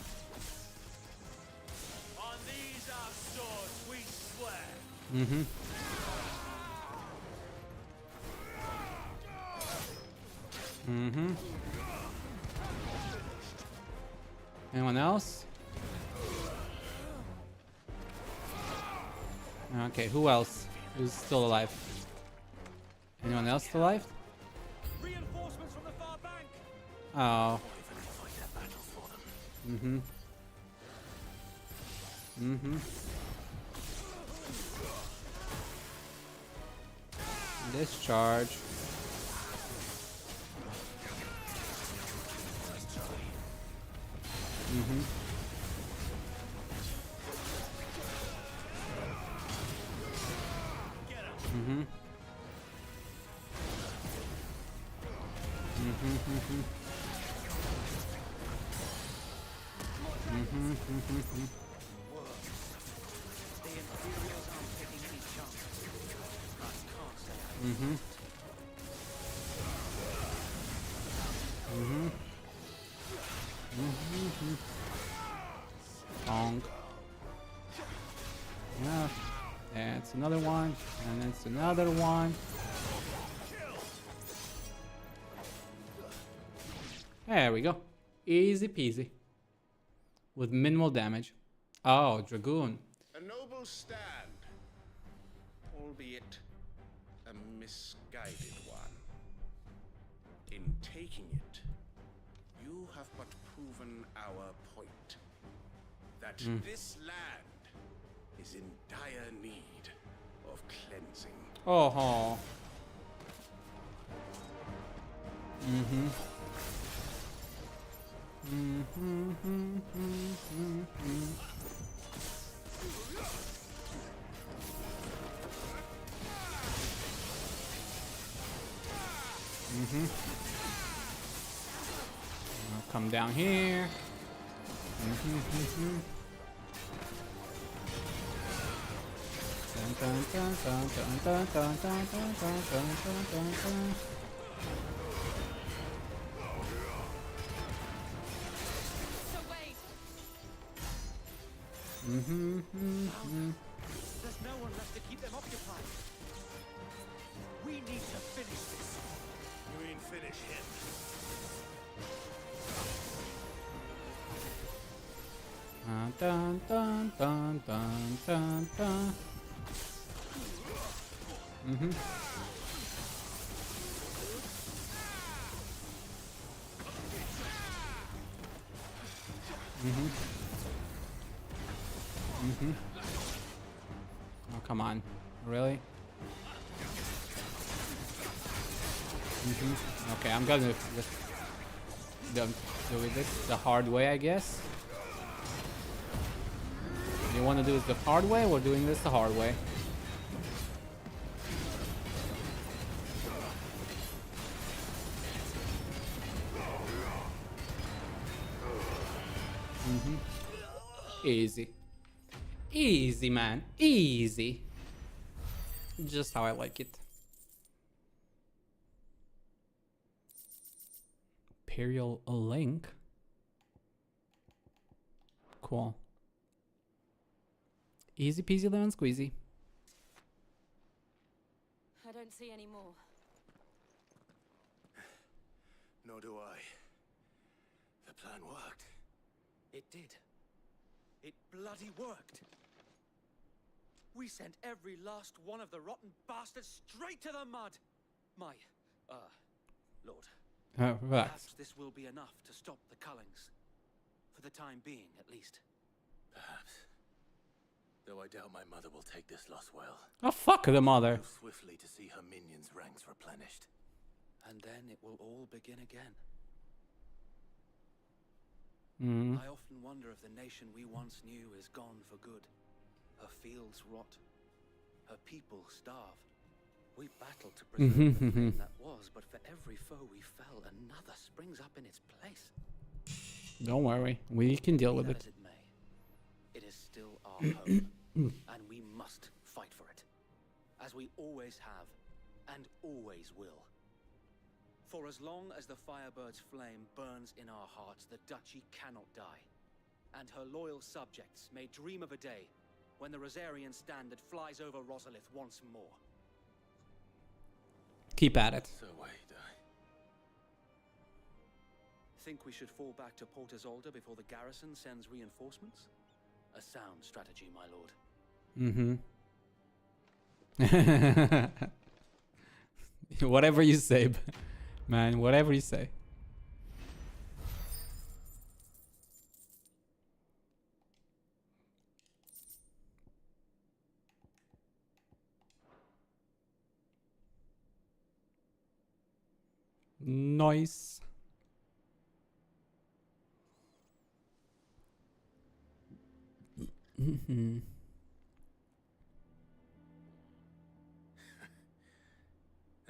On these our swords we swear. Anyone else? Okay, who else is still alive? Anyone else still alive? Reinforcements from the far bank. Oh. Discharge. Bonk. Yeah. And it's another one. And it's another one. There we go. Easy peasy. With minimal damage. Oh, Dragoon. A noble stand, albeit a misguided one. In taking it, you have but proven our point. That this land is in dire need of cleansing. Oh. I'll come down here. There's no one left to keep them occupied. We need to finish this. You mean finish him? Dun dun dun dun dun dun. Oh, come on. Really? Okay, I'm gonna just do this the hard way, I guess. You want to do it the hard way? We're doing this the hard way. Easy. Easy, man. Easy. Just how I like it. Imperial Link. Cool. Easy peasy lemon squeezy. I don't see any more. Nor do I. The plan worked. It did. It bloody worked. We sent every last one of the rotten bastards straight to the mud. My, Lord. Perhaps this will be enough to stop the Cullings. For the time being, at least. Perhaps. Though I doubt my mother will take this loss well. Oh, fuck the mother. Move swiftly to see her minions' ranks replenished. And then it will all begin again. I often wonder if the nation we once knew is gone for good. Her fields rot. Her people starve. We battled to preserve the thing that was, but for every foe we fell, another springs up in its place. Don't worry, we can deal with it. As it may, it is still our home, and we must fight for it, as we always have, and always will. For as long as the Firebird's flame burns in our hearts, the Duchy cannot die, and her loyal subjects may dream of a day when the Rosarian standard flies over Rosalith once more. Keep at it. So wait, Think we should fall back to Port Isolde before the garrison sends reinforcements? A sound strategy, my lord. Whatever you say, man. Whatever you say. Nice. And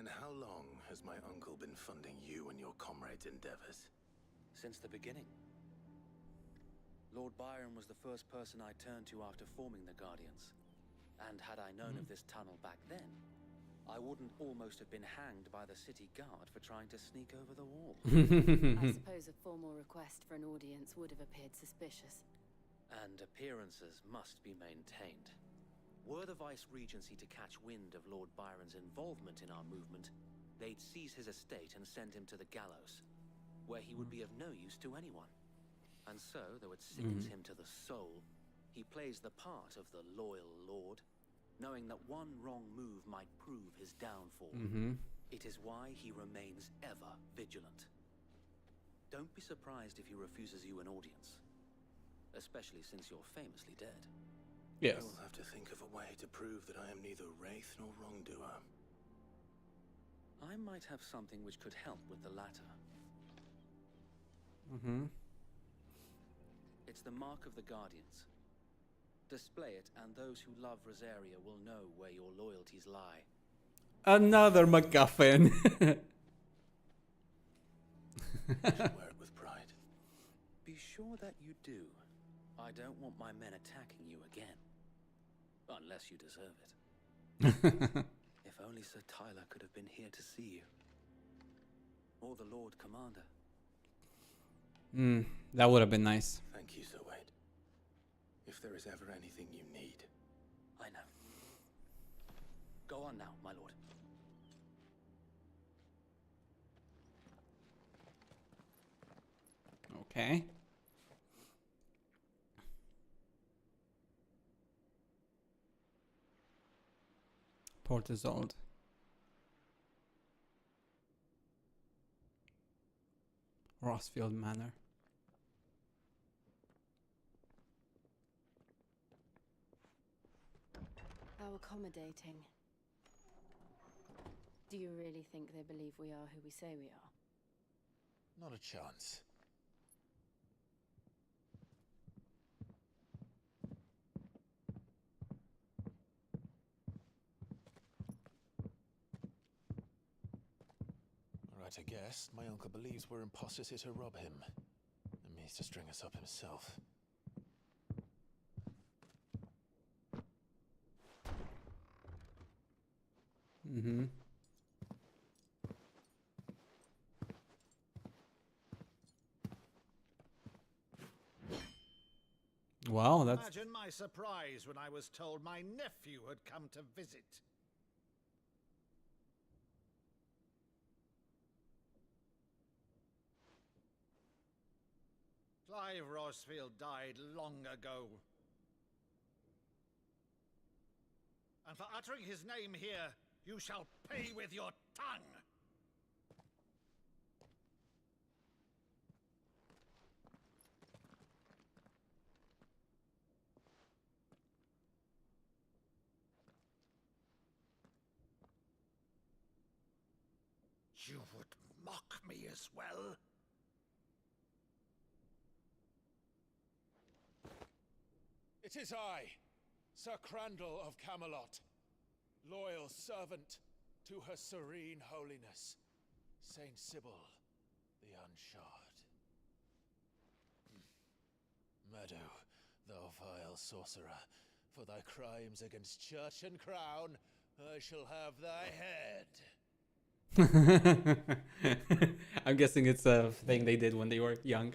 how long has my uncle been funding you and your comrades' endeavors? Since the beginning. Lord Byron was the first person I turned to after forming the Guardians. And had I known of this tunnel back then, I wouldn't almost have been hanged by the city guard for trying to sneak over the wall. I suppose a formal request for an audience would have appeared suspicious. And appearances must be maintained. Were the Vice-Regency to catch wind of Lord Byron's involvement in our movement, they'd seize his estate and send him to the gallows, where he would be of no use to anyone. And so, though it sickens him to the soul, he plays the part of the loyal lord, knowing that one wrong move might prove his downfall. It is why he remains ever vigilant. Don't be surprised if he refuses you an audience, especially since you're famously dead. Yes. I will have to think of a way to prove that I am neither wraith nor wrongdoer. I might have something which could help with the latter. It's the mark of the Guardians. Display it, and those who love Rosaria will know where your loyalties lie. Another MacGuffin. I should wear it with pride. Be sure that you do. I don't want my men attacking you again. Unless you deserve it. If only Sir Tyler could have been here to see you. Or the Lord Commander. That would have been nice. Thank you, Sir Wade. If there is ever anything you need. I know. Go on now, my lord. Okay. Port Isolde. Rossfield Manor. How accommodating. Do you really think they believe we are who we say we are? Not a chance. Right, I guess. My uncle believes we're imposters here to rob him. And means to string us up himself. Mm-hmm. Wow, that's... Imagine my surprise when I was told my nephew had come to visit. Clive Rosfield died long ago. And for uttering his name here, you shall pay with your tongue! You would mock me as well? It is I, Sir Crandall of Camelot, loyal servant to Her Serene Holiness, Saint Sybil the Unshod. Meadow, thou vile sorcerer, for thy crimes against church and crown, I shall have thy head. I'm guessing it's a thing they did when they were young.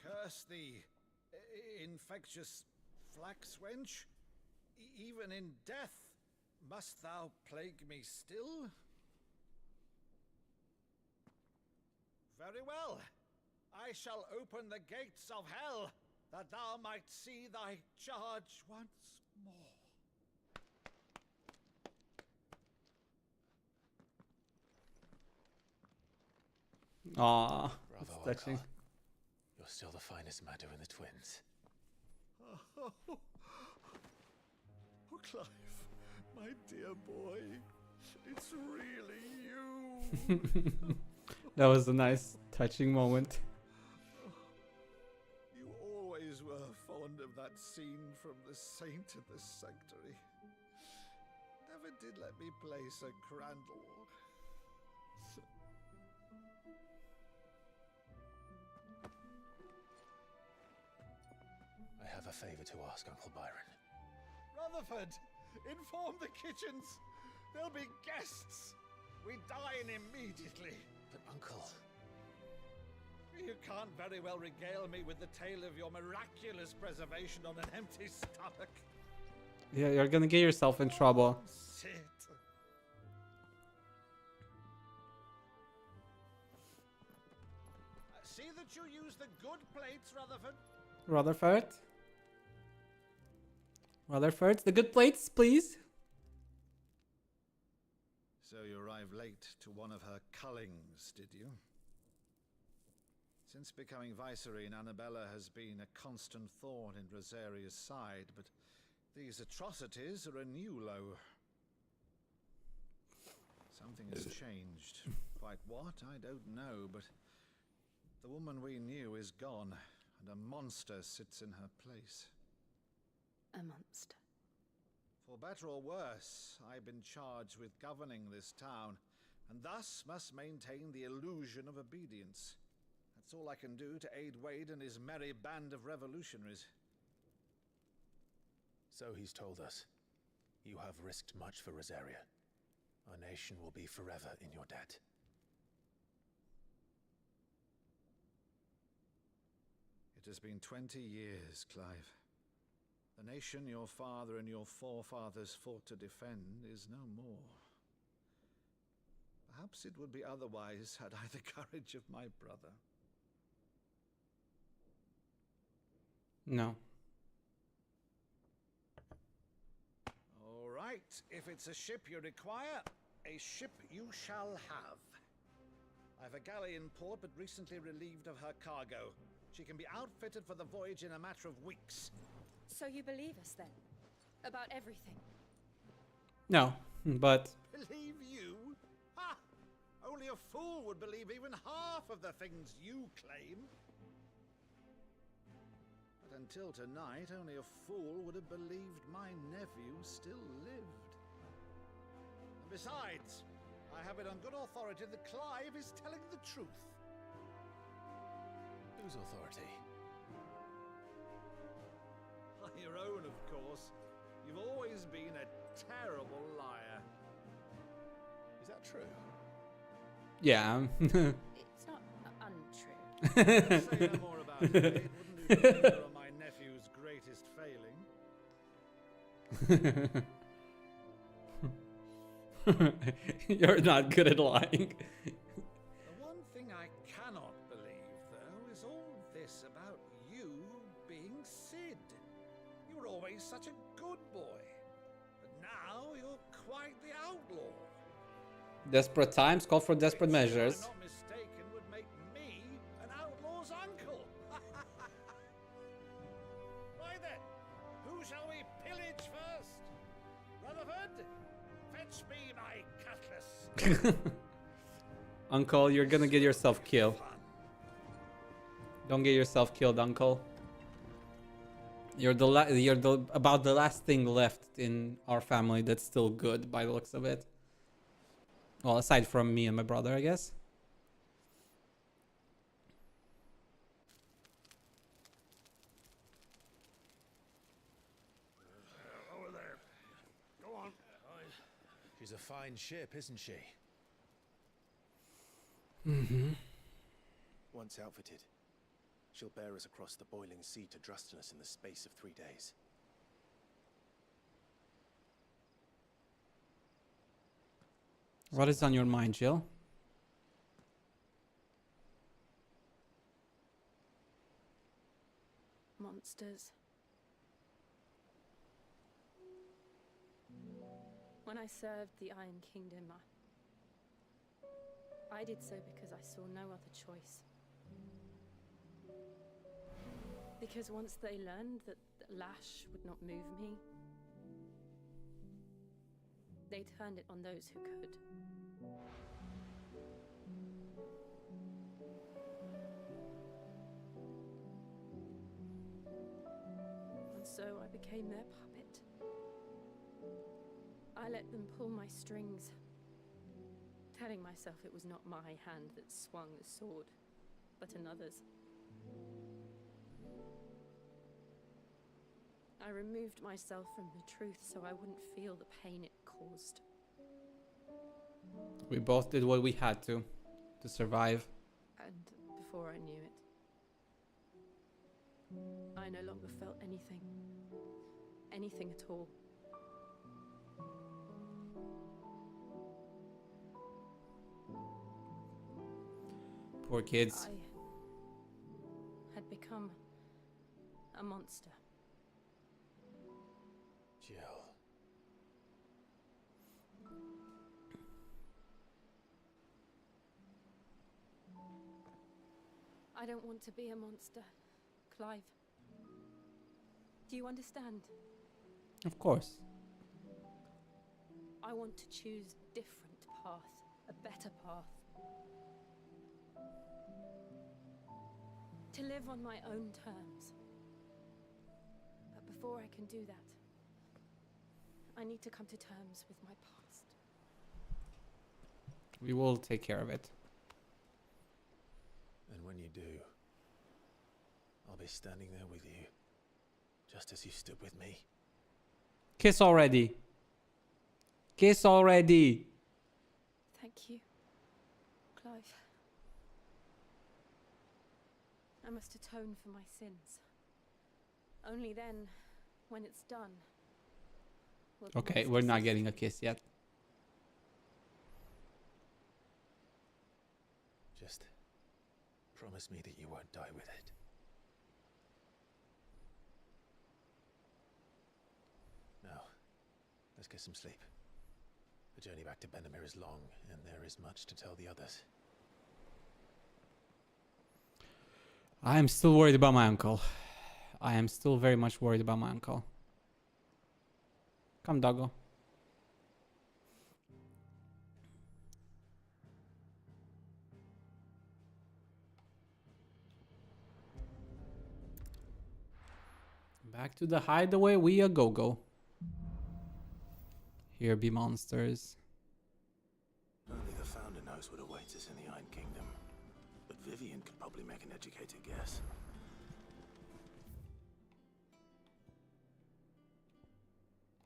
Curse thee, infectious flax wench. Even in death, must thou plague me still? Very well. I shall open the gates of hell, that thou might see thy charge once more. Aww, Bravo, that's touching. Uncle. You're still the finest Meadow in the twins. Oh, Clive, my dear boy, it's really you. That was a nice, touching moment. You always were fond of that scene from The Saint in the Sanctuary. Never did let me play Sir Crandall. I have a favor to ask, Uncle Byron. Rutherford, inform the kitchens. There'll be guests. We dine immediately. But, Uncle... You can't very well regale me with the tale of your miraculous preservation on an empty stomach. Yeah, you're gonna get yourself in trouble. Sit. See that you use the good plates, Rutherford. Rutherford? Rutherford, the good plates, please. So you arrived late to one of her cullings, did you? Since becoming Vicereine, Annabella has been a constant thorn in Rosaria's side, but these atrocities are a new low. Something has changed. Quite what, I don't know, but the woman we knew is gone, and a monster sits in her place. A monster. For better or worse, I've been charged with governing this town, and thus must maintain the illusion of obedience. That's all I can do to aid Wade and his merry band of revolutionaries. So he's told us. You have risked much for Rosaria. Our nation will be forever in your debt. It has been 20 years, Clive. The nation your father and your forefathers fought to defend is no more. Perhaps it would be otherwise had I the courage of my brother. No. All right, if it's a ship you require, a ship you shall have. I've a galley in port, but recently relieved of her cargo. She can be outfitted for the voyage in a matter of weeks. So you believe us then? About everything? No, but Believe you? Ha! Only a fool would believe even half of the things you claim. But until tonight, only a fool would have believed my nephew still lived. And besides, I have it on good authority that Clive is telling the truth. Whose authority? Your own, of course. You've always been a terrible liar. Is that true? yeah. It's not untrue. Say no more about it. It wouldn't do to linger on my nephew's greatest failing. You're not good at lying. The one thing I cannot believe, though, is all this about you being Sid. You were always such a good boy, but now you're quite the outlaw. Desperate times call for desperate Which, if measures. I'm not mistaken, would make me an outlaw's uncle. Why then, who shall we pillage first? Rutherford, fetch me my cutlass. Uncle, you're gonna get yourself killed. Don't get yourself killed, Uncle. You're about the last thing left in our family that's still good by the looks of it. Well, aside from me and my brother, I guess. Over there. Go on. She's a fine ship, isn't she? Mm-hmm. Once outfitted, she'll bear us across the boiling sea to Drustinus in the space of 3 days. What is on your mind, Jill? Monsters. When I served the Iron Kingdom, I did so because I saw no other choice. Because once they learned that the lash would not move me, they turned it on those who could. And so I became their puppet. I let them pull my strings, telling myself it was not my hand that swung the sword, but another's. I removed myself from the truth so I wouldn't feel the pain it caused. We both did what we had to survive. And before I knew it, I no longer felt anything. Anything at all. Poor kids. I had become a monster. Jill. I don't want to be a monster, Clive. Do you understand? Of course. I want to choose a different path, a better path. To live on my own terms. But before I can do that, I need to come to terms with my past. We will take care of it. And when you do, I'll be standing there with you, just as you stood with me. Kiss already. Kiss already. Thank you, Clive. I must atone for my sins. Only then, when it's done. Okay, we're not getting a kiss yet. Just promise me that you won't die with it. Now, let's get some sleep. The journey back to Benamir is long, and there is much to tell the others. I am still worried about my uncle. I am still very much worried about my uncle. Come, doggo. Back to the hideaway we a go-go. Here be monsters. Only the founder knows what awaits us in the Iron Kingdom. But Vivian could probably make an educated guess.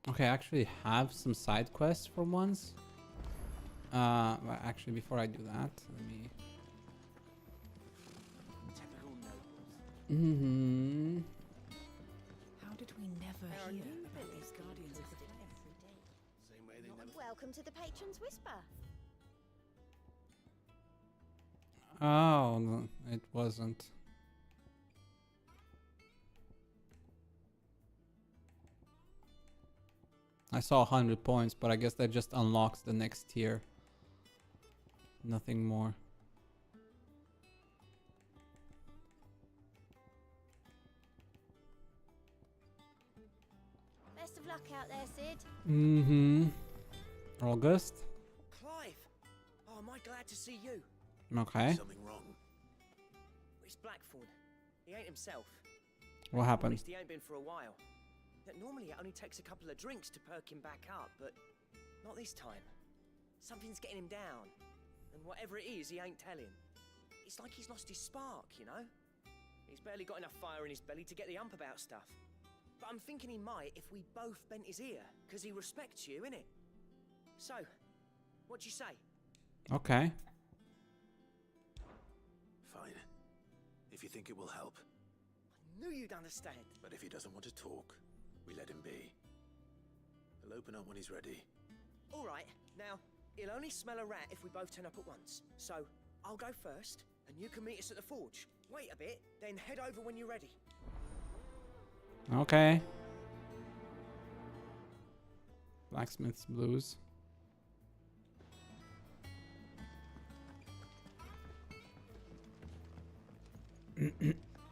Okay, I actually have some side quests for once. Well, actually, before I do that, let me... Typical nobles. Mm-hmm. How did we never hear about these guardians of the Same way they never. Welcome to the Patron's Whisper. Oh, no, it wasn't. I saw 100 points, but I guess that just unlocks the next tier. Nothing more. Best of luck out there, Sid. Mm-hmm. August? Clive! Oh, am I glad to see you? Okay. Something wrong. It's Blackthorn. He ain't himself. What happened? Honest, he ain't been for a while. Normally it only takes a couple of drinks to perk him back up, but not this time. Something's getting him down. And whatever it is, he ain't telling. It's like he's lost his spark, you know? He's barely got enough fire in his belly to get the ump about stuff. But I'm thinking he might if we both bent his ear, because he respects you, innit? So, what do you say? Okay. Fine. If you think it will help. I knew you'd understand. But if he doesn't want to talk, we let him be. He'll open up when he's ready. All right, now, he'll only smell a rat if we both turn up at once. So, I'll go first, and you can meet us at the forge. Wait a bit, then head over when you're ready. Okay. Blacksmith's Blues.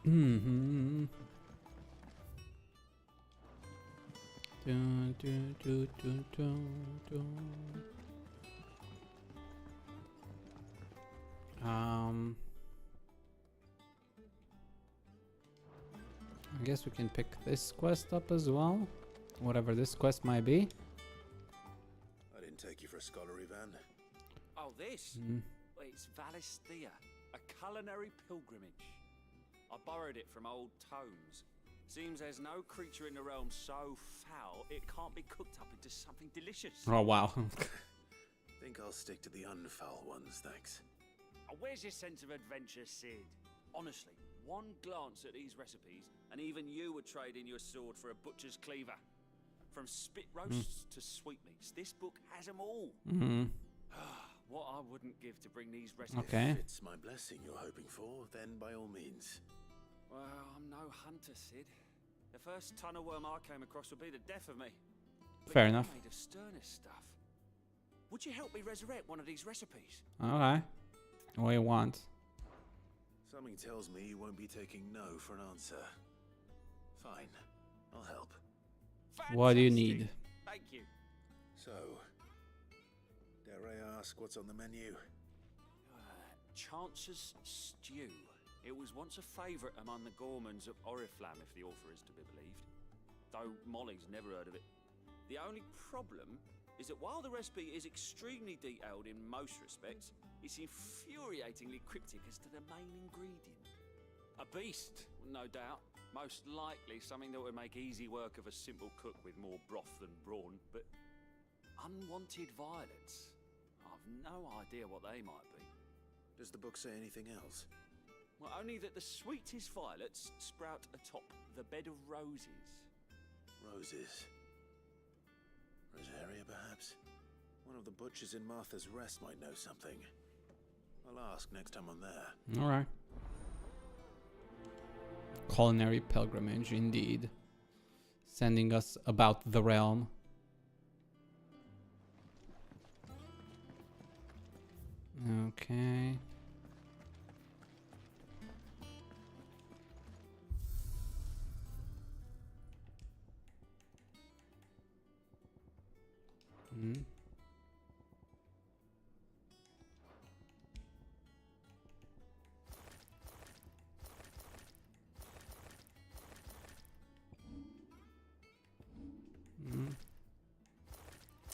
Mm-hmm. Dun, dun, dun, dun, dun, dun. I guess we can pick this quest up as well, whatever this quest might be. I didn't take you for a scholarly van. Oh, this? Mm. Well, it's Valisthea, a culinary pilgrimage. I borrowed it from old tomes. Seems there's no creature in the realm so foul it can't be cooked up into something delicious. Oh, wow. Think I'll stick to the unfoul ones, thanks. Oh, where's your sense of adventure, Sid? Honestly, one glance at these recipes, and even you would trade in your sword for a butcher's cleaver. From spit roasts to sweetmeats, this book has them all. Mm-hmm. What I wouldn't give to bring these recipes. Okay. If it's my blessing you're hoping for, then by all means. Well, I'm no hunter, Sid. The first ton of worm I came across would be the death of me. But Fair you're enough. Made of sternest stuff. Would you help me resurrect one of these recipes? Okay. What do you want? Something tells me you won't be taking no for an answer. Fine, I'll help. What do you Fantastic. need? Thank you. So, dare I ask what's on the menu? Chance's Stew. It was once a favourite among the gourmands of Oriflamme, if the author is to be believed. Though Molly's never heard of it. The only problem is that while the recipe is extremely detailed in most respects, it's infuriatingly cryptic as to the main ingredient. A beast, no doubt. Most likely something that would make easy work of a simple cook with more broth than brawn, but unwanted violets. I've no idea what they might be. Does the book say anything else? Well, only that the sweetest violets sprout atop the bed of roses. Roses. Rosaria, perhaps? One of the butchers in Martha's Rest might know something. I'll ask next time I'm there. Alright. Culinary pilgrimage, indeed. Sending us about the realm. Okay.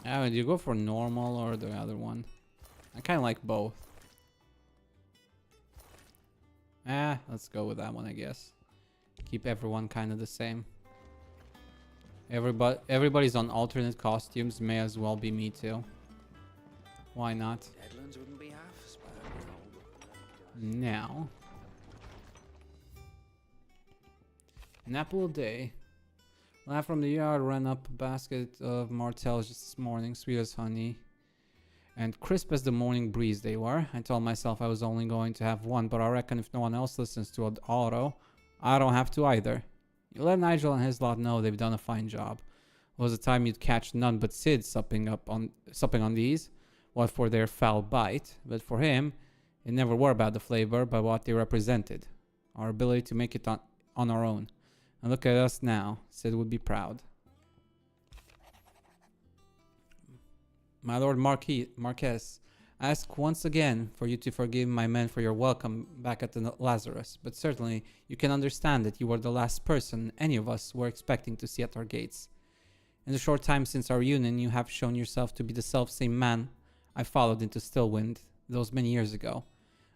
Would you go for normal or the other one? I kind of like both. Let's go with that one, I guess. Keep everyone kind of the same. Everybody's on alternate costumes. May as well be me too. Why not? Deadlands wouldn't be half as bad. Now. An apple a day. Laugh from the yard, ran up a basket of martels just this morning, sweet as honey. And crisp as the morning breeze they were. I told myself I was only going to have one, but I reckon if no one else listens to an auto, I don't have to either. You let Nigel and his lot know they've done a fine job. Was the time you'd catch none but Sid supping on these. What for their foul bite, but for him, it never were about the flavor, but what they represented. Our ability to make it on our own. And look at us now. Sid would be proud. My Lord Marquess, I ask once again for you to forgive my men for your welcome back at the Lazarus, but certainly you can understand that you were the last person any of us were expecting to see at our gates. In the short time since our union, you have shown yourself to be the self-same man I followed into Stillwind those many years ago,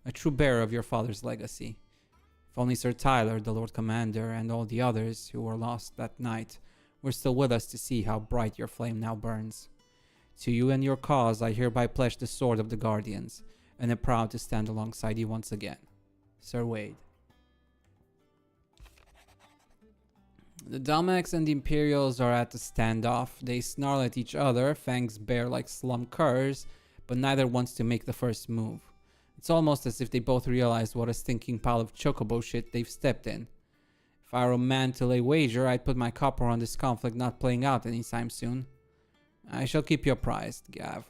a true bearer of your father's legacy. If only Sir Tyler, the Lord Commander, and all the others who were lost that night were still with us to see how bright your flame now burns. To you and your cause I hereby pledge the sword of the Guardians, and am proud to stand alongside you once again. Sir Wade. The Dalmacs and the Imperials are at the standoff. They snarl at each other, fangs bare like slum curs, but neither wants to make the first move. It's almost as if they both realize what a stinking pile of chocobo shit they've stepped in. If I were a man to lay wager, I'd put my copper on this conflict not playing out anytime soon. I shall keep you apprised, Gav.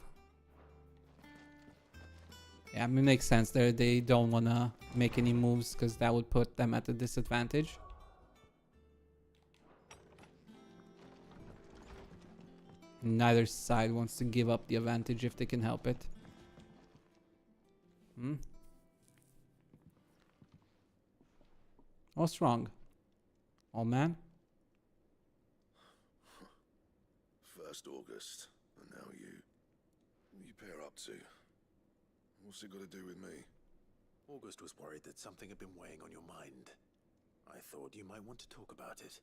Yeah, it makes sense. They don't want to make any moves because that would put them at a disadvantage. Neither side wants to give up the advantage if they can help it. What's wrong? Old man? First August, and now you. What you pair up to? What's it got to do with me? August was worried that something had been weighing on your mind. I thought you might want to talk about it.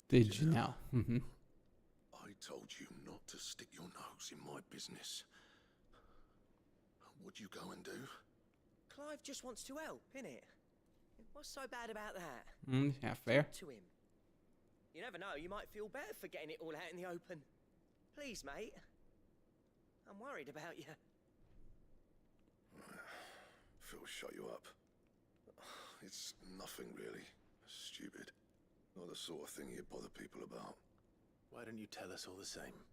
Did you now? I told you not to stick your nose in my business. What'd you go and do? Clive just wants to help, innit? What's so bad about that? Yeah, fair. Talk to him. You never know, you might feel better for getting it all out in the open. Please, mate. I'm worried about you. Phil shut you up. It's nothing really. Stupid. Not the sort of thing you bother people about. Why don't you tell us all the same?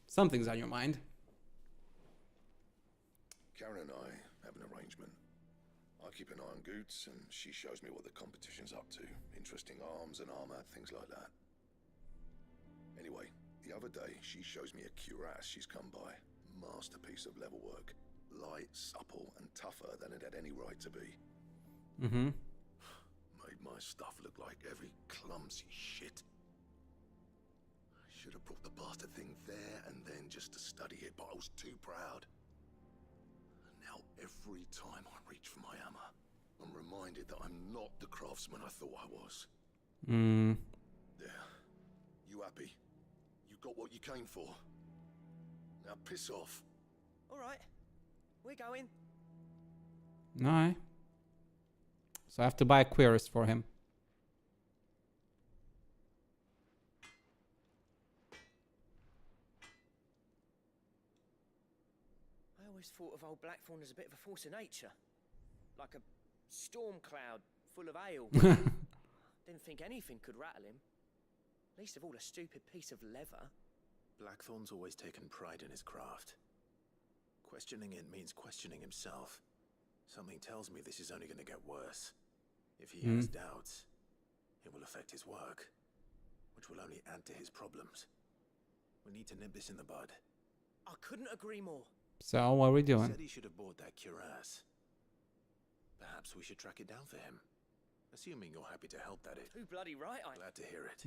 Something's on your mind. Karen and I have an arrangement. I keep an eye on Goots, and she shows me what the competition's up to. Interesting arms and armor, things like that. Anyway, the other day, she shows me a cuirass she's come by. Masterpiece of level work. Light, supple, and tougher than it had any right to be. Made my stuff look like every clumsy shit. I should have brought the bastard thing there and then just to study it, but I was too proud. Now, every time I reach for my hammer, I'm reminded that I'm not the craftsman I thought I was. There. You happy? You got what you came for? Now piss off. Alright. We're going. Alright. So I have to buy a cuirass for him. I always thought of old Blackthorn as a bit of a force of nature. Like a storm cloud full of ale. Didn't think anything could rattle him. Least of all a stupid piece of leather. Blackthorn's always taken pride in his craft. Questioning it means questioning himself. Something tells me this is only going to get worse. If he has doubts, it will affect his work, which will only add to his problems. We need to nip this in the bud. I couldn't agree more. So what are we doing? He said he should have bought that cuirass. Perhaps we should track it down for him. Assuming you're happy to help, that is. Too bloody right I am. Glad to hear it.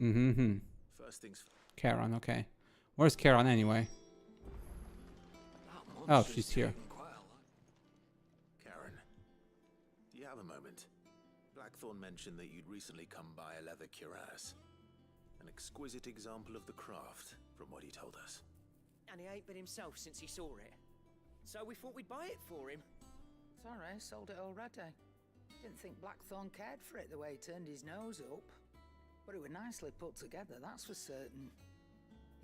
First things Charon, okay. Where's Charon anyway? Oh, she's here. Karen, do you have a moment? Blackthorn mentioned that you'd recently come by a leather cuirass. An exquisite example of the craft, from what he told us. And he ain't been himself since he saw it. So we thought we'd buy it for him. Sorry, sold it already. Didn't think Blackthorn cared for it the way he turned his nose up. But it was nicely put together, that's for certain.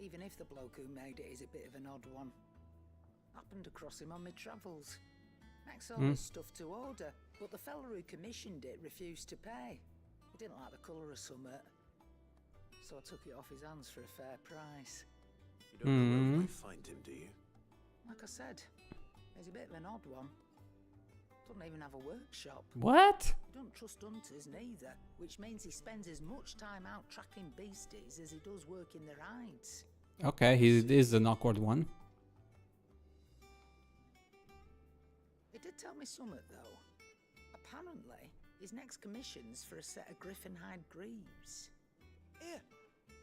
Even if the bloke who made it is a bit of an odd one. Happened across him on my travels. Makes all this stuff to order, but the fella who commissioned it refused to pay. He didn't like the colour of summit. So I took it off his hands for a fair price. You don't know where we might find him, do you? Like I said, he's a bit of an odd one. Doesn't even have a workshop. What? Don't trust hunters neither, which means he spends as much time out tracking beasties as he does working their hides. Okay, he is an awkward one. He did tell me something though. Apparently, his next commission's for a set of griffin hide greaves. Here,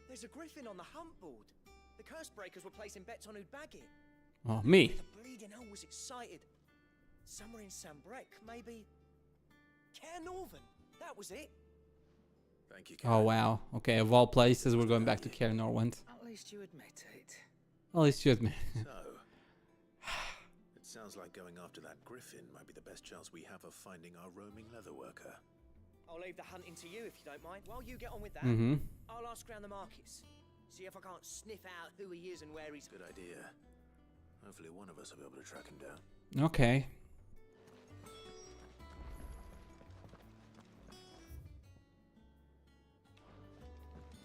there's a griffin on the hunt board. The curse breakers were placing bets on who'd bag it. Oh, me. The bleeding hell was excited. Somewhere in Sambrec, maybe. Care Northern, that was it. Thank you, Karen. Oh, wow. Okay, of all places, we're going back to Care Norwent. At least you admit it. At least you admit. So, it sounds like going after that griffin might be the best chance we have of finding our roaming leather worker. I'll leave the hunting to you if you don't mind. While you get on with that, I'll ask around the markets. See if I can't sniff out who he is and where he's... Good idea. Hopefully one of us will be able to track him down. Okay.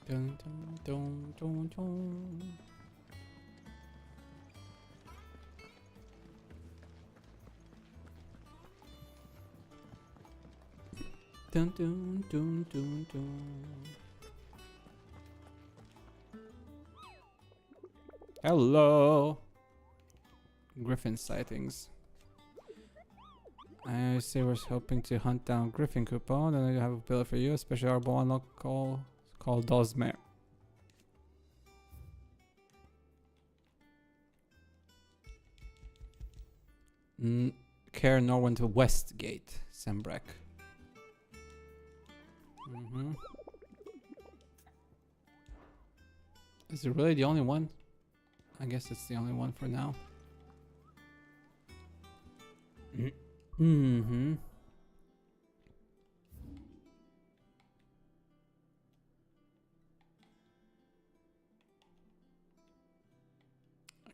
Dun, dun, dun, dun, dun. Dun, dun, dun, dun, dun. Hello. Griffin sightings. I say we're hoping to hunt down Griffin coupon, and I have a bill for you, a special arbor unlock called Dosmere. Care Norwent to Westgate, Sambrec. Is it really the only one? I guess it's the only one for now.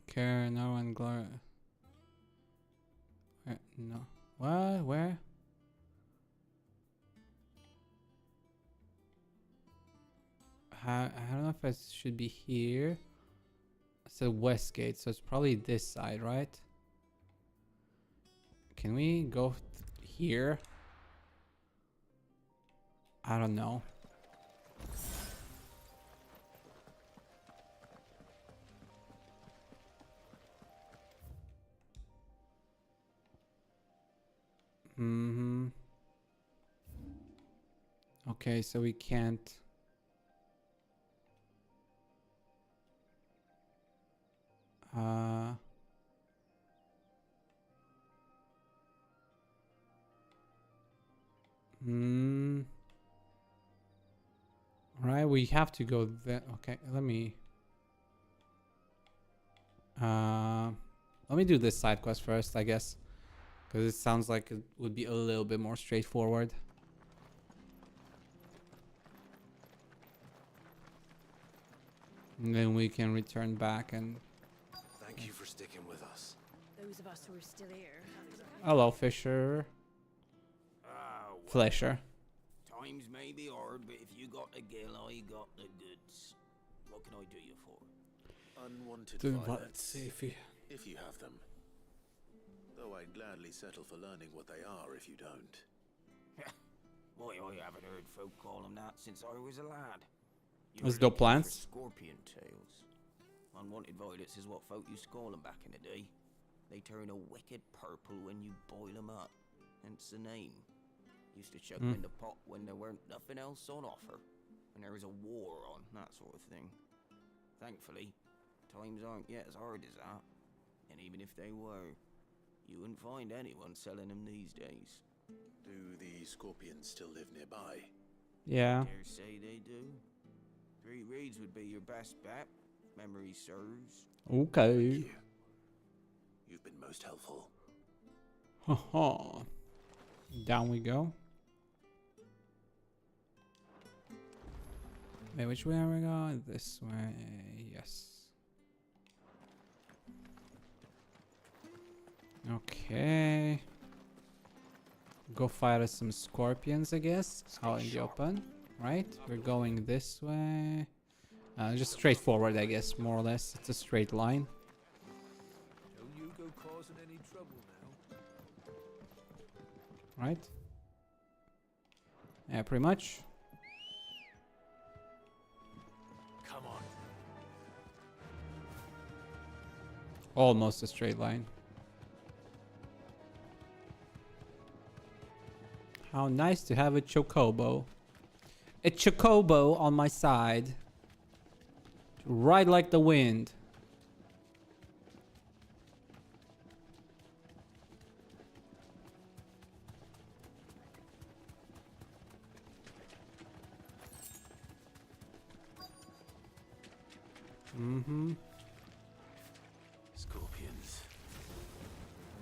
Care Norwent Glory. No. What? Where? I don't know if it should be here. It's the Westgate, so it's probably this side, right? Can we go here? I don't know. Okay, so we can't. Right, we have to go there. Okay, let me do this side quest first, I guess, because it sounds like it would be a little bit more straightforward. And then we can return back and... Thank you for sticking with us. Those of us who are still here. Hello, Fisher. Fleischer. Times may be hard, but if you got the gill, I got the goods. What can I do you for? Unwanted violets, if you have them. Though I'd gladly settle for learning what they are if you don't. Why, I haven't heard folk call them that since I was a lad. There's no plants. Scorpion tails. Unwanted violets is what folk used to call them back in the day. They turn a wicked purple when you boil them up. Hence the name. Used to chuck them in the pot when there weren't nothing else on offer. When there was a war on, that sort of thing. Thankfully, times aren't yet as hard as that. And even if they were, you wouldn't find anyone selling them these days. Do the scorpions still live nearby? Yeah. Dare say they do. 3 reeds would be your best bet, if memory serves. Okay. You've been most helpful. Haha. Down we go. Wait, which way are we going? This way. Yes. Okay. Go fight some scorpions, I guess. Out in the open. Right? We're going this way. Just straight forward, I guess, more or less. It's a straight line. Don't you go causing any trouble now. Right? Yeah, pretty much. Come on. Almost a straight line. How nice to have a chocobo. A chocobo on my side. To ride like the wind. Mm-hmm. Scorpions.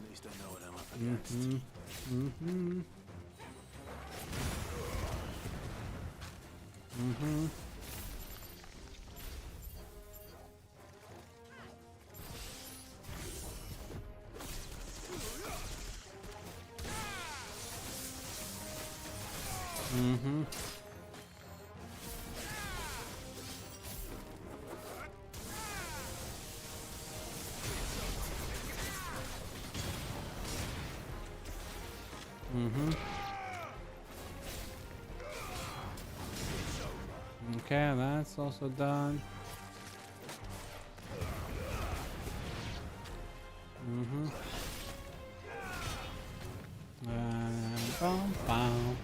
At least I know what I'm up against. Mm-hmm. Mm-hmm. Mm-hmm. Mm-hmm. Mm-hmm. Okay, that's also done. Mm-hmm. Bum, bum.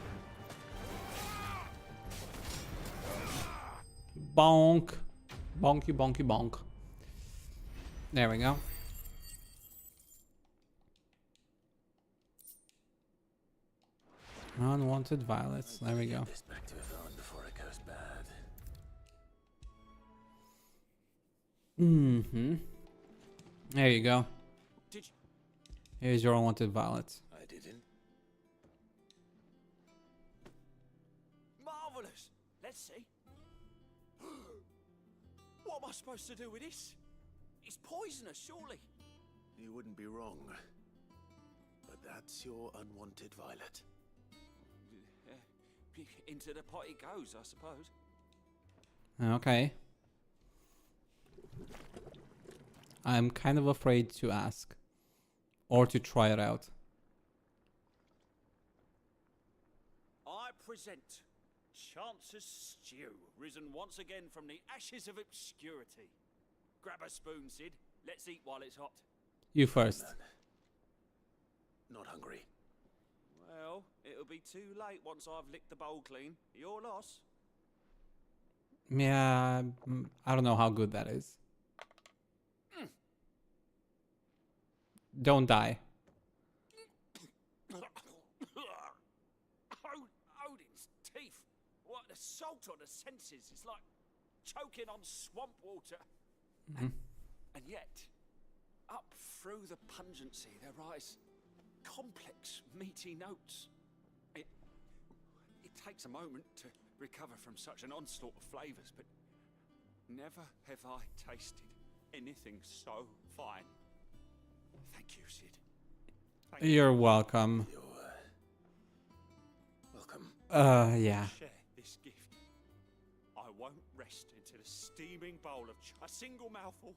Bonk. Bonky, bonky, bonk. There we go. Unwanted violets. There we go. This back to Yvonne before it goes bad. Mm-hmm. There you go. Did you? Here's your unwanted violets. I didn't. Marvelous. Let's see. What am I supposed to do with this? It's poisonous, surely. You wouldn't be wrong. But that's your unwanted violet. Into the pot it goes, I suppose. Okay. I'm kind of afraid to ask. Or to try it out. I present Chance's Stew, risen once again from the ashes of obscurity. Grab a spoon, Sid. Let's eat while it's hot. You first. Not hungry. Well, it'll be too late once I've licked the bowl clean. Your loss. Yeah, I don't know how good that is. Don't die. Odin's teeth. What the salt on the senses. It's like choking on swamp water. Mm-hmm. And yet, up through the pungency, there rise complex, meaty notes. It takes a moment to recover from such an onslaught of flavors, but never have I tasted anything so fine. Thank you, Sid. Thank You're welcome. You're welcome. Yeah. Share this gift. I won't rest until a steaming bowl of a single mouthful,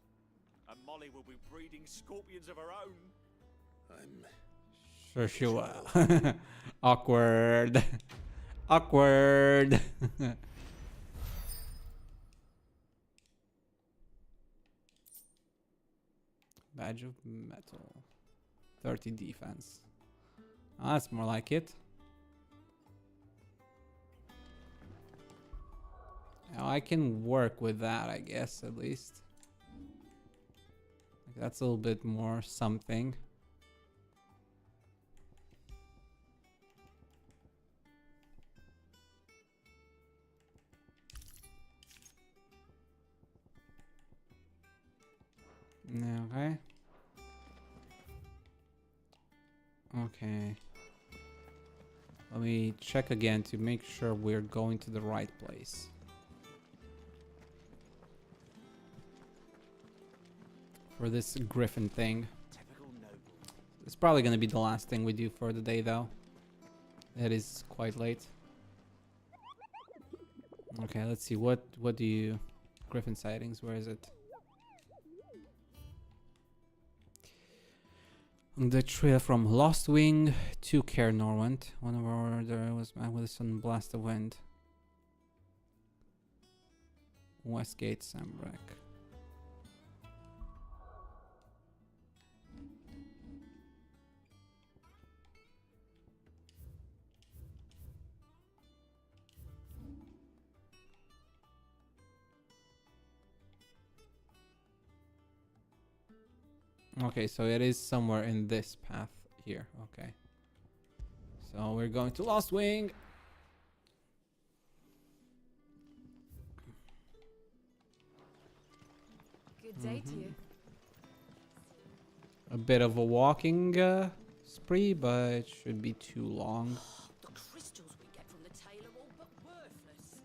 and Molly will be breeding scorpions of her own. I'm sure she will. Awkward. Awkward. Badge of metal. 30 defense. Oh, that's more like it. Now I can work with that, I guess, at least. That's a little bit more something. Okay. Okay. Let me check again to make sure we're going to the right place. For this griffin thing. It's probably going to be the last thing we do for the day, though. It is quite late. Okay, let's see. What do you... Griffin sightings, where is it? The trail from Lost Wing to Cair Norwent. One of our order was met with a sudden blast of wind. Westgate, Sambrack. Okay, so it is somewhere in this path here. Okay. So we're going to Lost Wing. Good day to you. A bit of a walking spree, but it should be too long. The crystals we get from the tail are all but worthless.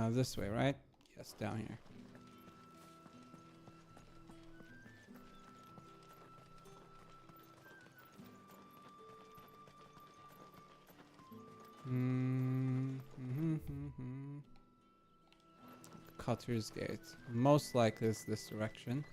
This way, right? Yes, down here. Cutter's Gate. Most likely it's this direction.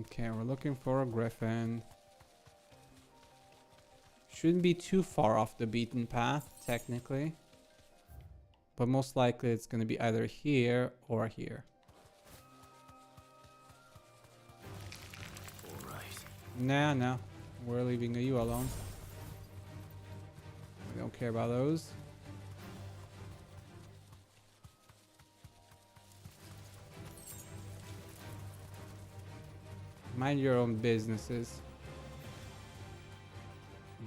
Okay, we're looking for a griffin. Shouldn't be too far off the beaten path, technically. But most likely it's going to be either here or here. Alright. Nah. We're leaving you alone. We don't care about those. Mind your own businesses.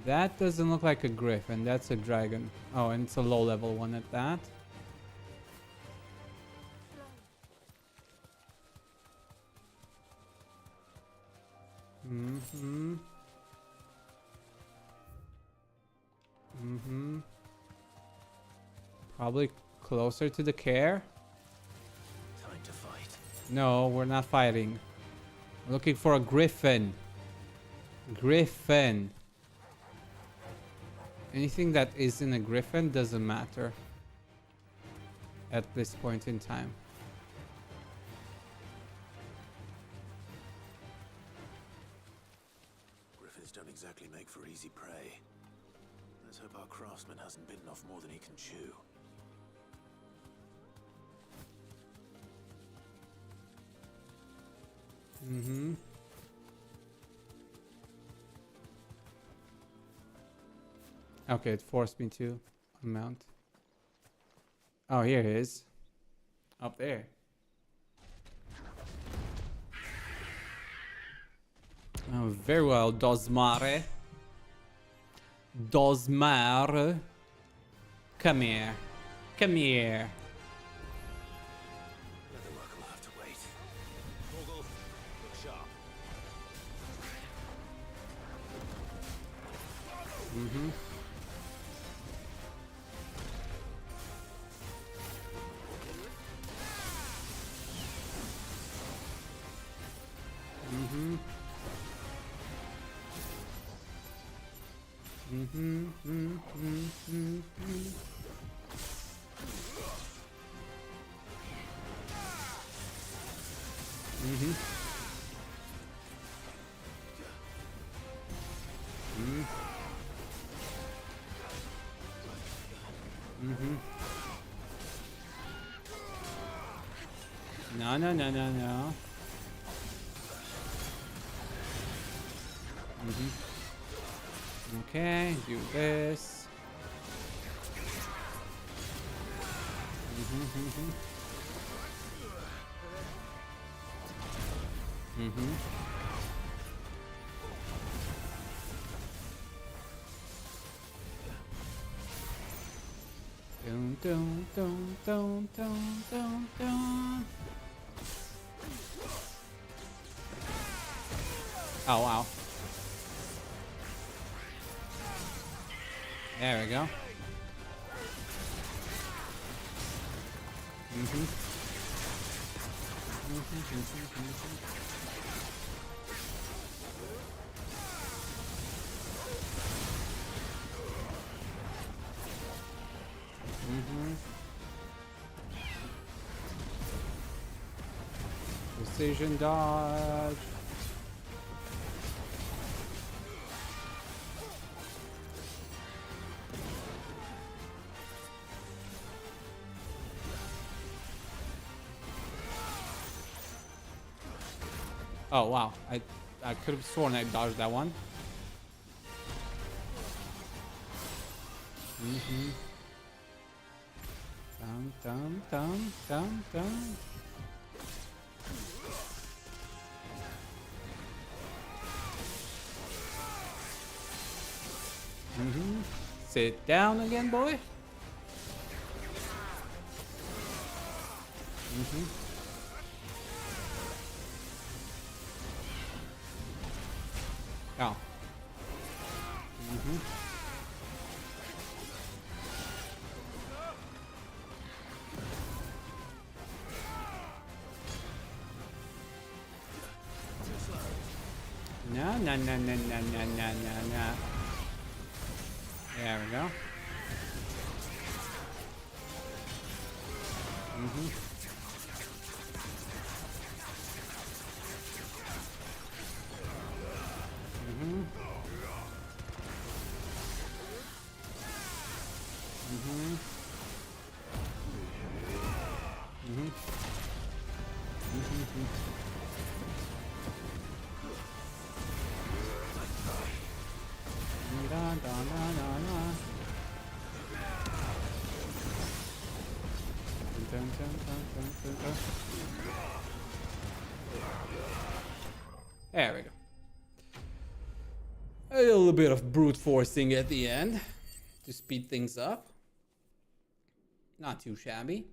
That doesn't look like a griffin. That's a dragon. Oh, and it's a low-level one at that. Probably closer to the Cair. Time to fight. No, we're not fighting. We're looking for a griffin. Griffin. Anything that isn't a griffin doesn't matter at this point in time. Griffins don't exactly make for easy prey. Let's hope our craftsman hasn't bitten off more than he can chew. Okay, it forced me to mount. Oh, here it is. Up there. Oh, very well, Dosmare. Dosmare. Come here. Come here. Leatherwork will have to wait. Goggle, look sharp. Mm-hmm. No, no, no, no, no. Mm-hmm. Okay, do this. Mm-hmm, mm-hmm. Mm-hmm. Dun, dun, dun, dun, dun, dun, dun. Oh, wow. There we go. Mm-hmm. Precision dodge. Oh wow, I could have sworn I dodged that one. Mm-hmm. Dum dum dum dum dum. Mm-hmm. Sit down again, boy. Mm-hmm. Oh. Mm-hmm. No, no, no, no, no, no, no, no, no. There we go. Mm-hmm. Mm-hmm. Mm-hmm. Mm-hmm. Mm-hmm. Da, da, da, da, da. Dun, dun, dun, dun, dun, dun. There we go. A little bit of brute forcing at the end to speed things up. Not too shabby.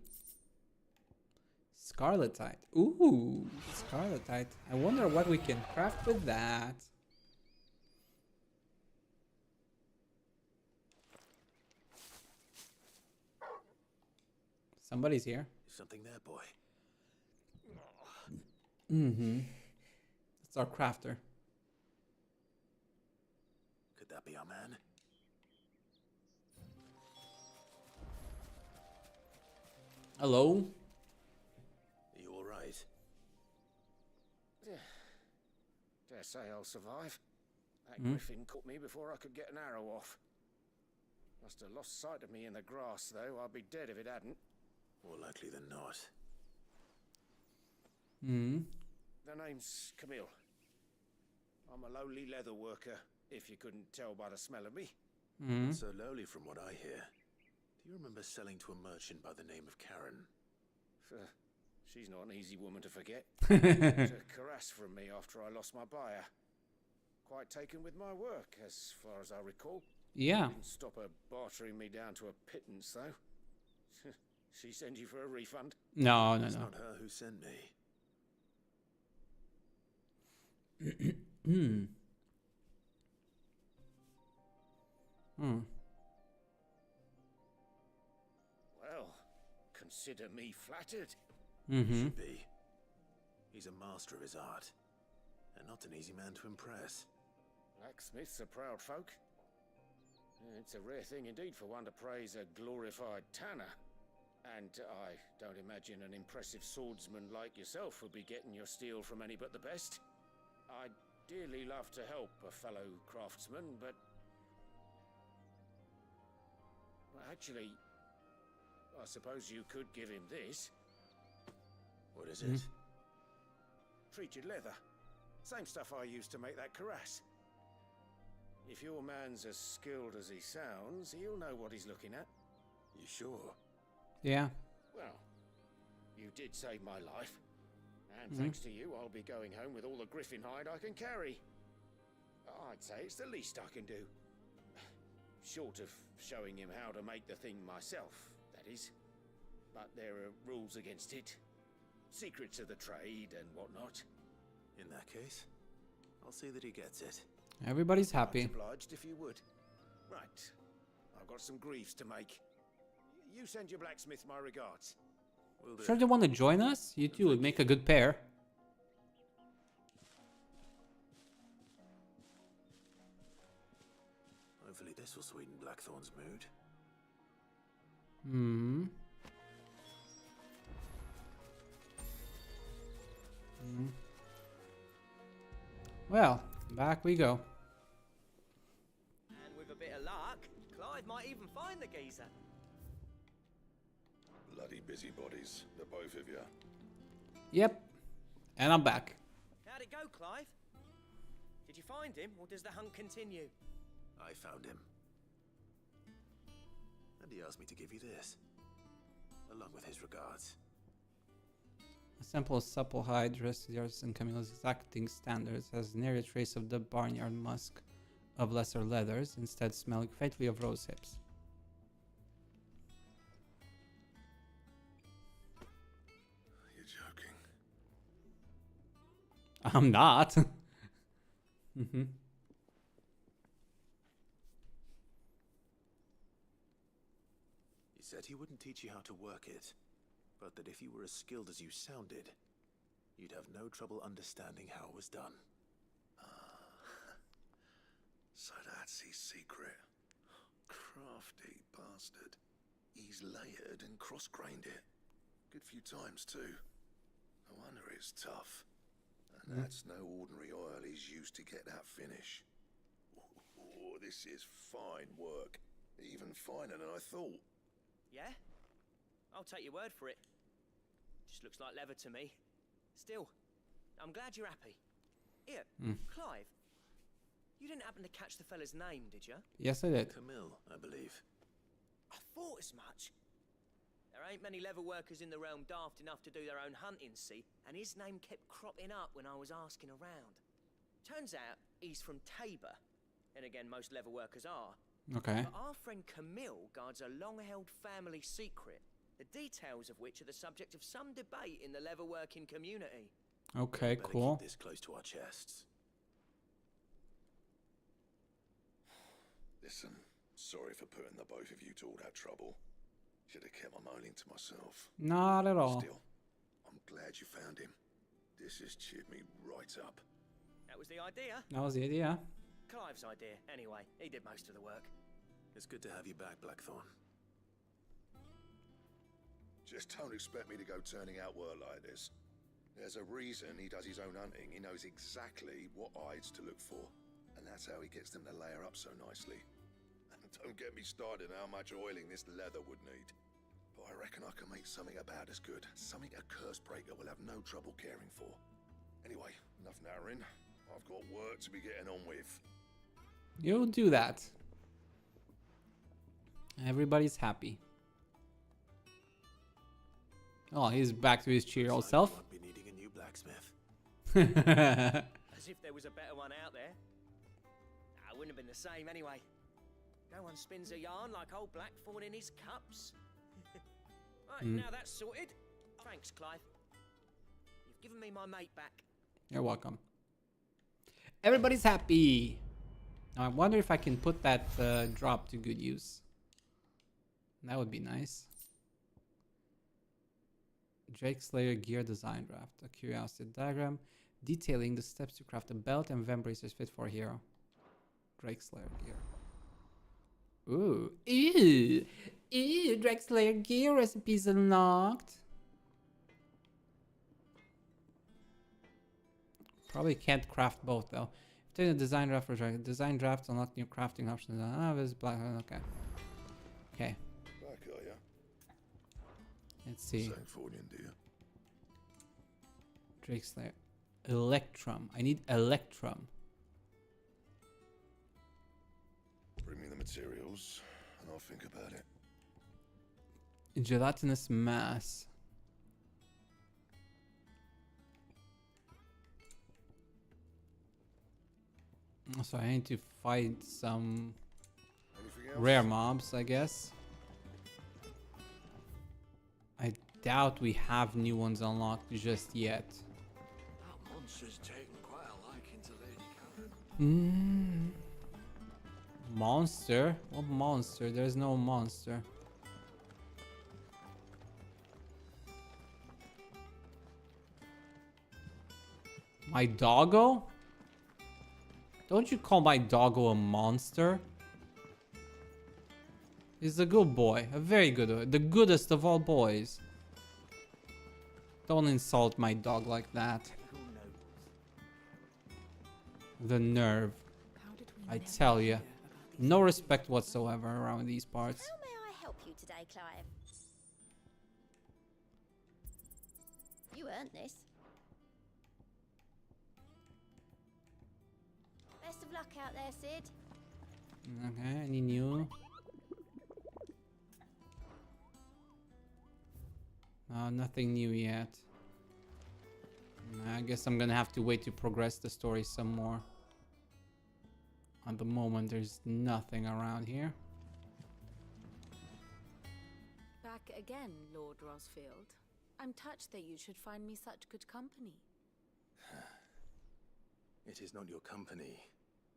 Scarletite. Ooh, Scarletite. I wonder what we can craft with that. Somebody's here. Something there, boy. Mm-hmm. It's our crafter. Could that be our man? Hello? Are you alright? Dare say I'll survive. That Hmm? griffin caught me before I could get an arrow off. Must have lost sight of me in the grass, though. I'd be dead if it hadn't. More likely than not. Hmm. The name's Camille. I'm a lowly leather worker, if you couldn't tell by the smell of me. Hmm. So lowly from what I hear. Do you remember selling to a merchant by the name of Karen? She's not an easy woman to forget. It was a caress from me after I lost my buyer. Quite taken with my work, as far as I recall. Yeah. Didn't stop her bartering me down to a pittance, though. She send you for a refund? No, no, It's no. not her who sent me. Hmm. Hmm. Well, consider me flattered. Mm-hmm. He should be. He's a master of his art, and not an easy man to impress. Blacksmiths are proud folk. It's a rare thing indeed for one to praise a glorified tanner. And I don't imagine an impressive swordsman like yourself would be getting your steel from any but the best. I'd dearly love to help a fellow craftsman, but... Well, actually, I suppose you could give him this. What is it? Treated leather. Same stuff I used to make that cuirass. If your man's as skilled as he sounds, he'll know what he's looking at. You sure? Yeah. Well, you did save my life. And thanks to you, I'll be going home with all the griffin hide I can carry. I'd say it's the least I can do. Short of showing him how to make the thing myself, that is. But there are rules against it. Secrets of the trade and whatnot. In that case, I'll see that he gets it. Everybody's happy. Much obliged if you would. Right. I've got some greaves to make. You send your blacksmith my regards. Will do. Sure they want to join us? You two would make a good pair. Hopefully this will sweeten Blackthorn's mood. Well, back we go. And with a bit of luck, Clive might even find the geezer. Bloody busybodies, the both of you. Yep. And I'm back. How'd it go, Clive? Did you find him, or does the hunt continue? I found him. And he asked me to give you this, along with his regards. A sample of supple hide dressed to the artisan Camille's exacting standards has nary a trace of the barnyard musk of lesser leathers, instead smelling faintly of rose hips. You're joking. I'm not. He said he wouldn't teach you how to work it, but that if you were as skilled as you sounded, you'd have no trouble understanding how it was done. So that's his secret. Crafty bastard. He's layered and cross-grained it. Good few times too. No wonder it's tough. And that's no ordinary oil he's used to get that finish. Oh, this is fine work. Even finer than I thought. Yeah? I'll take your word for it. Just looks like leather to me. Still, I'm glad you're happy. Here, Clive, you didn't happen to catch the fella's name, did you? Yes, I did. Camille, I believe. I thought as much. There ain't many leather workers in the realm daft enough to do their own hunting, see? And his name kept cropping up when I was asking around. Turns out he's from Tabor. And again, most leather workers are. Okay. But our friend Camille guards a long-held family secret, the details of which are the subject of some debate in the leather-working community. Okay, Better cool. keep this close to our chests. Listen, sorry for putting the both of you to all that trouble. Should have kept my moaning to myself. Not at all. Still, I'm glad you found him. This has cheered me right up. That was the idea. That was the idea. Clive's idea, anyway. He did most of the work. It's good to have you back, Blackthorn. Just don't expect me to go turning out work like this. There's a reason he does his own hunting. He knows exactly what hides to look for. And that's how he gets them to layer up so nicely. And don't get me started on how much oiling this leather would need. But I reckon I can make something about as good. Something a curse breaker will have no trouble caring for. Anyway, enough nattering. I've got work to be getting on with. You'll do that. Everybody's happy. Oh, he's back to his cheery old self. Won't be needing a new blacksmith. As if there was a better one out there. Nah, it wouldn't have been the same anyway. No one spins a yarn like old Blackthorn in his cups. Right, now that's sorted. Thanks, Clive. You've given me my mate back. You're welcome. Everybody's happy. Now I wonder if I can put that drop to good use. That would be nice. Drake Slayer gear design draft. A curiosity diagram detailing the steps to craft a belt and vent bracers fit for a hero. Drake Slayer gear. Ooh. Ew. Ew. Drake Slayer gear recipes unlocked. Probably can't craft both though. Take the design draft for Drake. Design drafts unlock new crafting options. Ah, this black. Okay. Okay. Back, are ya? Let's see. Sancthornian, do you? Drake Slayer. Electrum. I need Electrum. Bring me the materials, and I'll think about it. Gelatinous mass. So I need to fight some rare mobs, I guess. I doubt we have new ones unlocked just yet. That monster's taken quite a liking to Lady Karen. Monster? What monster? There's no monster. My doggo? Don't you call my doggo a monster? He's a good boy. A very good boy. The goodest of all boys. Don't insult my dog like that. The nerve. I tell you. No respect whatsoever around these parts. How may I help you today, Clive? You earned this. Best of luck out there, Sid. Okay, any new? No, nothing new yet. I guess I'm gonna have to wait to progress the story some more. At the moment, there's nothing around here. Back again, Lord Rosfield. I'm touched that you should find me such good company. It is not your company,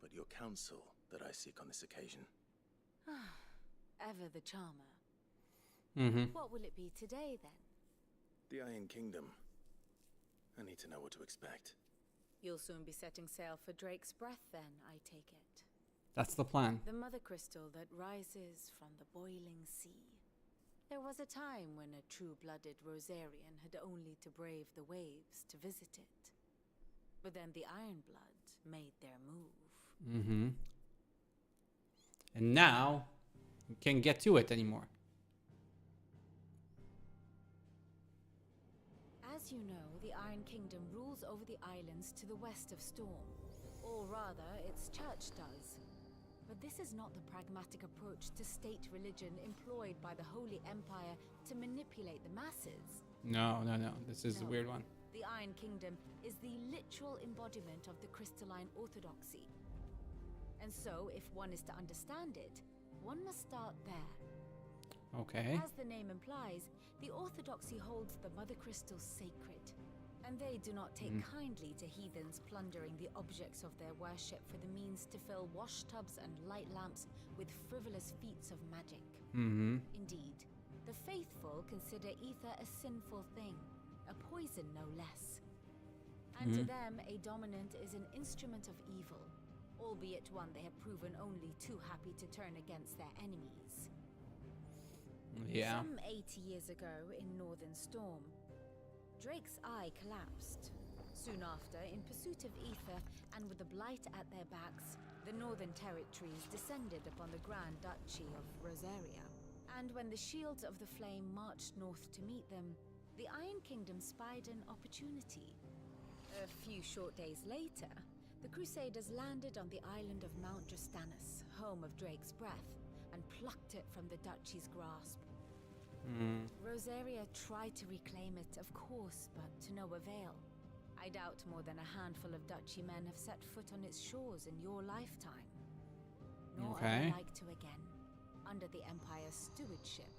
but your counsel that I seek on this occasion. Ever the charmer. Mm-hmm. What will it be today, then? The Iron Kingdom. I need to know what to expect. You'll soon be setting sail for Drake's Breath, then, I take it. That's the plan. The mother crystal that rises from the boiling sea. There was a time when a true-blooded Rosarian had only to brave the waves to visit it. But then the Ironblood made their move. Mm-hmm. And now, you can't get to it anymore. As you know, the Iron Kingdom rules over the islands to the west of Storm. Or rather, its church does. But this is not the pragmatic approach to state religion employed by the Holy Empire to manipulate the masses. No. This is a weird one. The Iron Kingdom is the literal embodiment of the crystalline orthodoxy. And so, if one is to understand it, one must start there. Okay. As the name implies, the orthodoxy holds the mother crystals sacred. And they do not take kindly to heathens plundering the objects of their worship for the means to fill washtubs and light lamps with frivolous feats of magic. Mm-hmm. Indeed, the faithful consider ether a sinful thing, a poison no less. And to them, a dominant is an instrument of evil, albeit one they have proven only too happy to turn against their enemies. Yeah. Some 80 years ago in Northern Storm, Drake's eye collapsed. Soon after, in pursuit of ether and with the blight at their backs, the Northern Territories descended upon the Grand Duchy of Rosaria. And when the Shields of the Flame marched north to meet them, the Iron Kingdom spied an opportunity. A few short days later, the Crusaders landed on the island of Mount Drastanus, home of Drake's Breath, and plucked it from the duchy's grasp. Rosaria tried to reclaim it, of course, but to no avail. I doubt more than a handful of duchy men have set foot on its shores in your lifetime. Nor are they like to again, under the Empire's stewardship,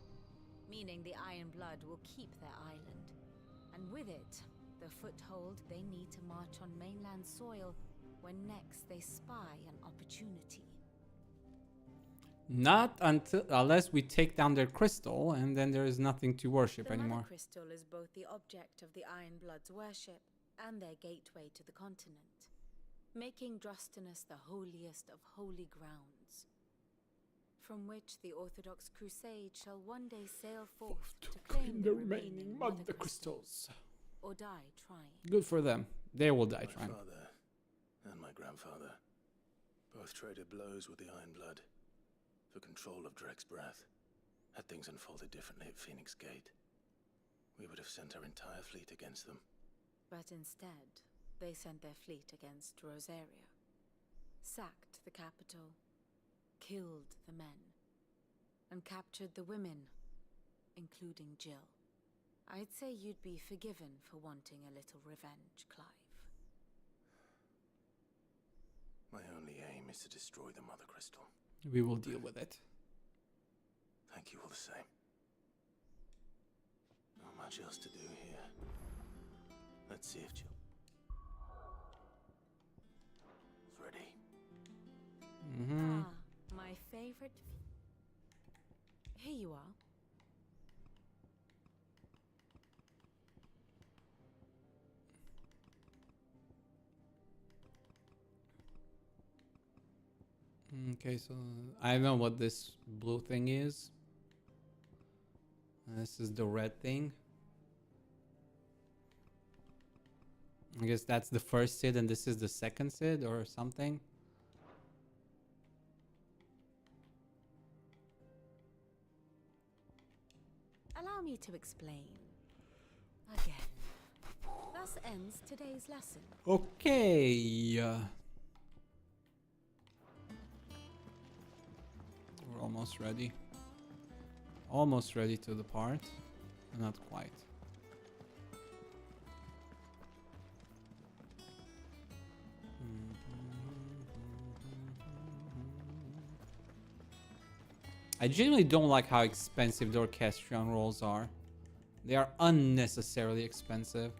meaning the Iron Blood will keep their island, and with it, the foothold they need to march on mainland soil when next they spy an opportunity. Not unless we take down their crystal, and then there is nothing to worship anymore. The Mother Crystal is both the object of the Iron Blood's worship and their gateway to the continent, making Drastanus the holiest of holy grounds, from which the Orthodox Crusade shall one day sail forth to claim the remaining Mother Crystals, or die trying. Good for them. They will die trying. My father and my grandfather both traded blows with the Iron Blood for control of Drake's Breath. Had things unfolded differently at Phoenix Gate, we would have sent our entire fleet against them. But instead, they sent their fleet against Rosaria, sacked the capital, killed the men, and captured the women, including Jill. I'd say you'd be forgiven for wanting a little revenge, Clive. My only aim is to destroy the Mother Crystal. We will deal with it. Thank you all the same. Not much else to do here. Let's see if Jill is ready. Ah, my favorite. Here you are. Okay, so I don't know what this blue thing is. This is the red thing. I guess that's the first Sid and this is the second Sid or something. Allow me to explain. Again. Thus ends today's lesson. Okay. We're almost ready. Almost ready to depart. Not quite. I genuinely don't like how expensive the orchestrion rolls are. They are unnecessarily expensive.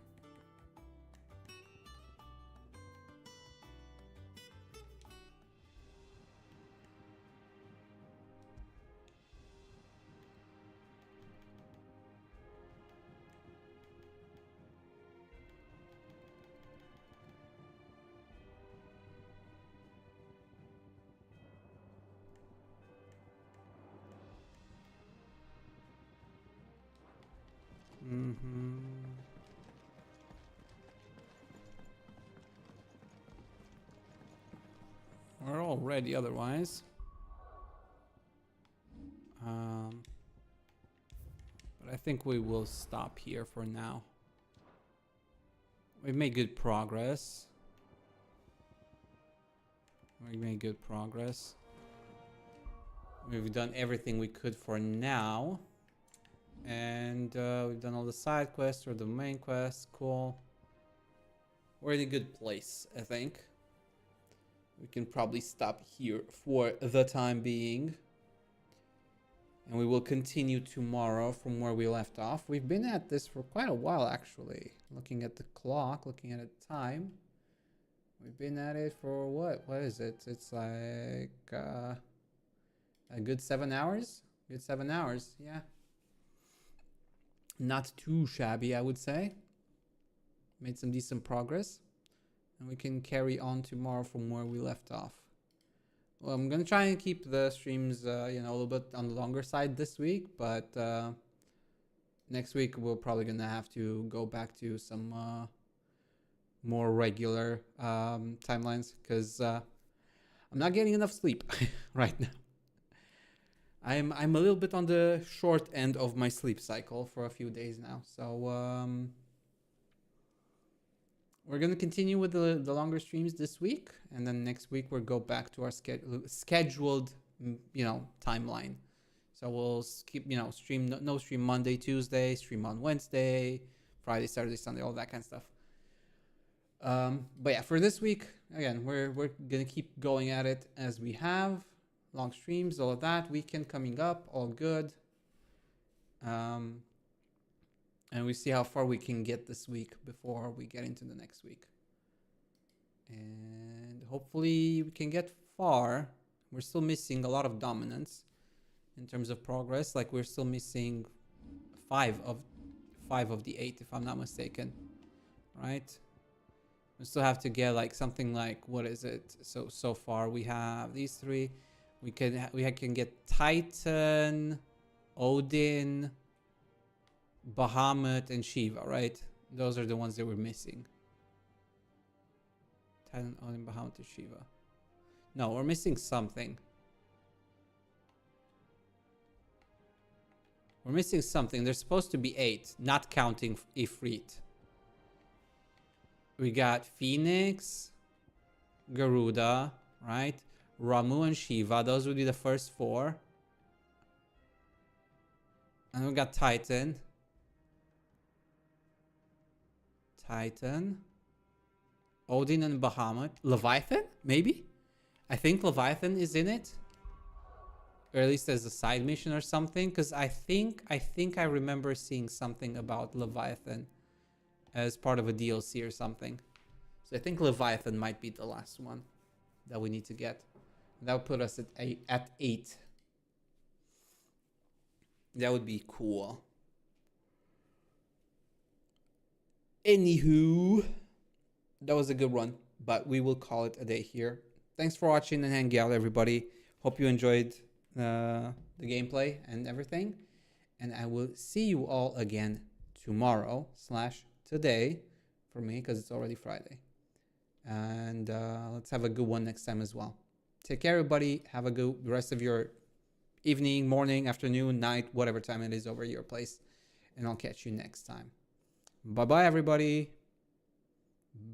We're all ready otherwise. But I think we will stop here for now. We've made good progress. We've done everything we could for now. And we've done all the side quests or the main quests. Cool. We're in a good place, I think. We can probably stop here for the time being. And we will continue tomorrow from where we left off. We've been at this for quite a while, actually. Looking at the clock, looking at the time. We've been at it for what? What is it? It's like a good 7 hours? Good 7 hours, yeah. Not too shabby, I would say. Made some decent progress. And we can carry on tomorrow from where we left off. Well, I'm going to try and keep the streams, a little bit on the longer side this week. But next week, we're probably going to have to go back to some more regular timelines. Because I'm not getting enough sleep right now. I'm a little bit on the short end of my sleep cycle for a few days now. So we're going to continue with the longer streams this week. And then next week we'll go back to our scheduled, timeline. So we'll keep, stream, no stream Monday, Tuesday, stream on Wednesday, Friday, Saturday, Sunday, all that kind of stuff. But yeah, for this week, again, we're going to keep going at it as we have. Long streams, all of that. Weekend coming up, all good. And we see how far we can get this week before we get into the next week. And hopefully we can get far. We're still missing a lot of dominance in terms of progress. Like we're still missing 5 of the 8, if I'm not mistaken. Right? We still have to get like something like, what is it? So far we have these 3. We can get Titan, Odin, Bahamut, and Shiva, right? Those are the ones that we're missing. Titan, Odin, Bahamut, and Shiva. No, we're missing something. We're missing something. There's supposed to be 8, not counting Ifrit. We got Phoenix, Garuda, right? Ramu and Shiva. Those would be the first 4. And we got Titan. Odin and Bahamut. Leviathan? Maybe? I think Leviathan is in it. Or at least as a side mission or something. Because I think I remember seeing something about Leviathan as part of a DLC or something. So I think Leviathan might be the last one that we need to get. That would put us at 8. That would be cool. Anywho, that was a good one, but we will call it a day here. Thanks for watching and hanging out, everybody. Hope you enjoyed the gameplay and everything. And I will see you all again tomorrow/today for me, because it's already Friday. And let's have a good one next time as well. Take care, everybody. Have a good rest of your evening, morning, afternoon, night, whatever time it is over your place. And I'll catch you next time. Bye-bye, everybody.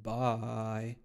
Bye.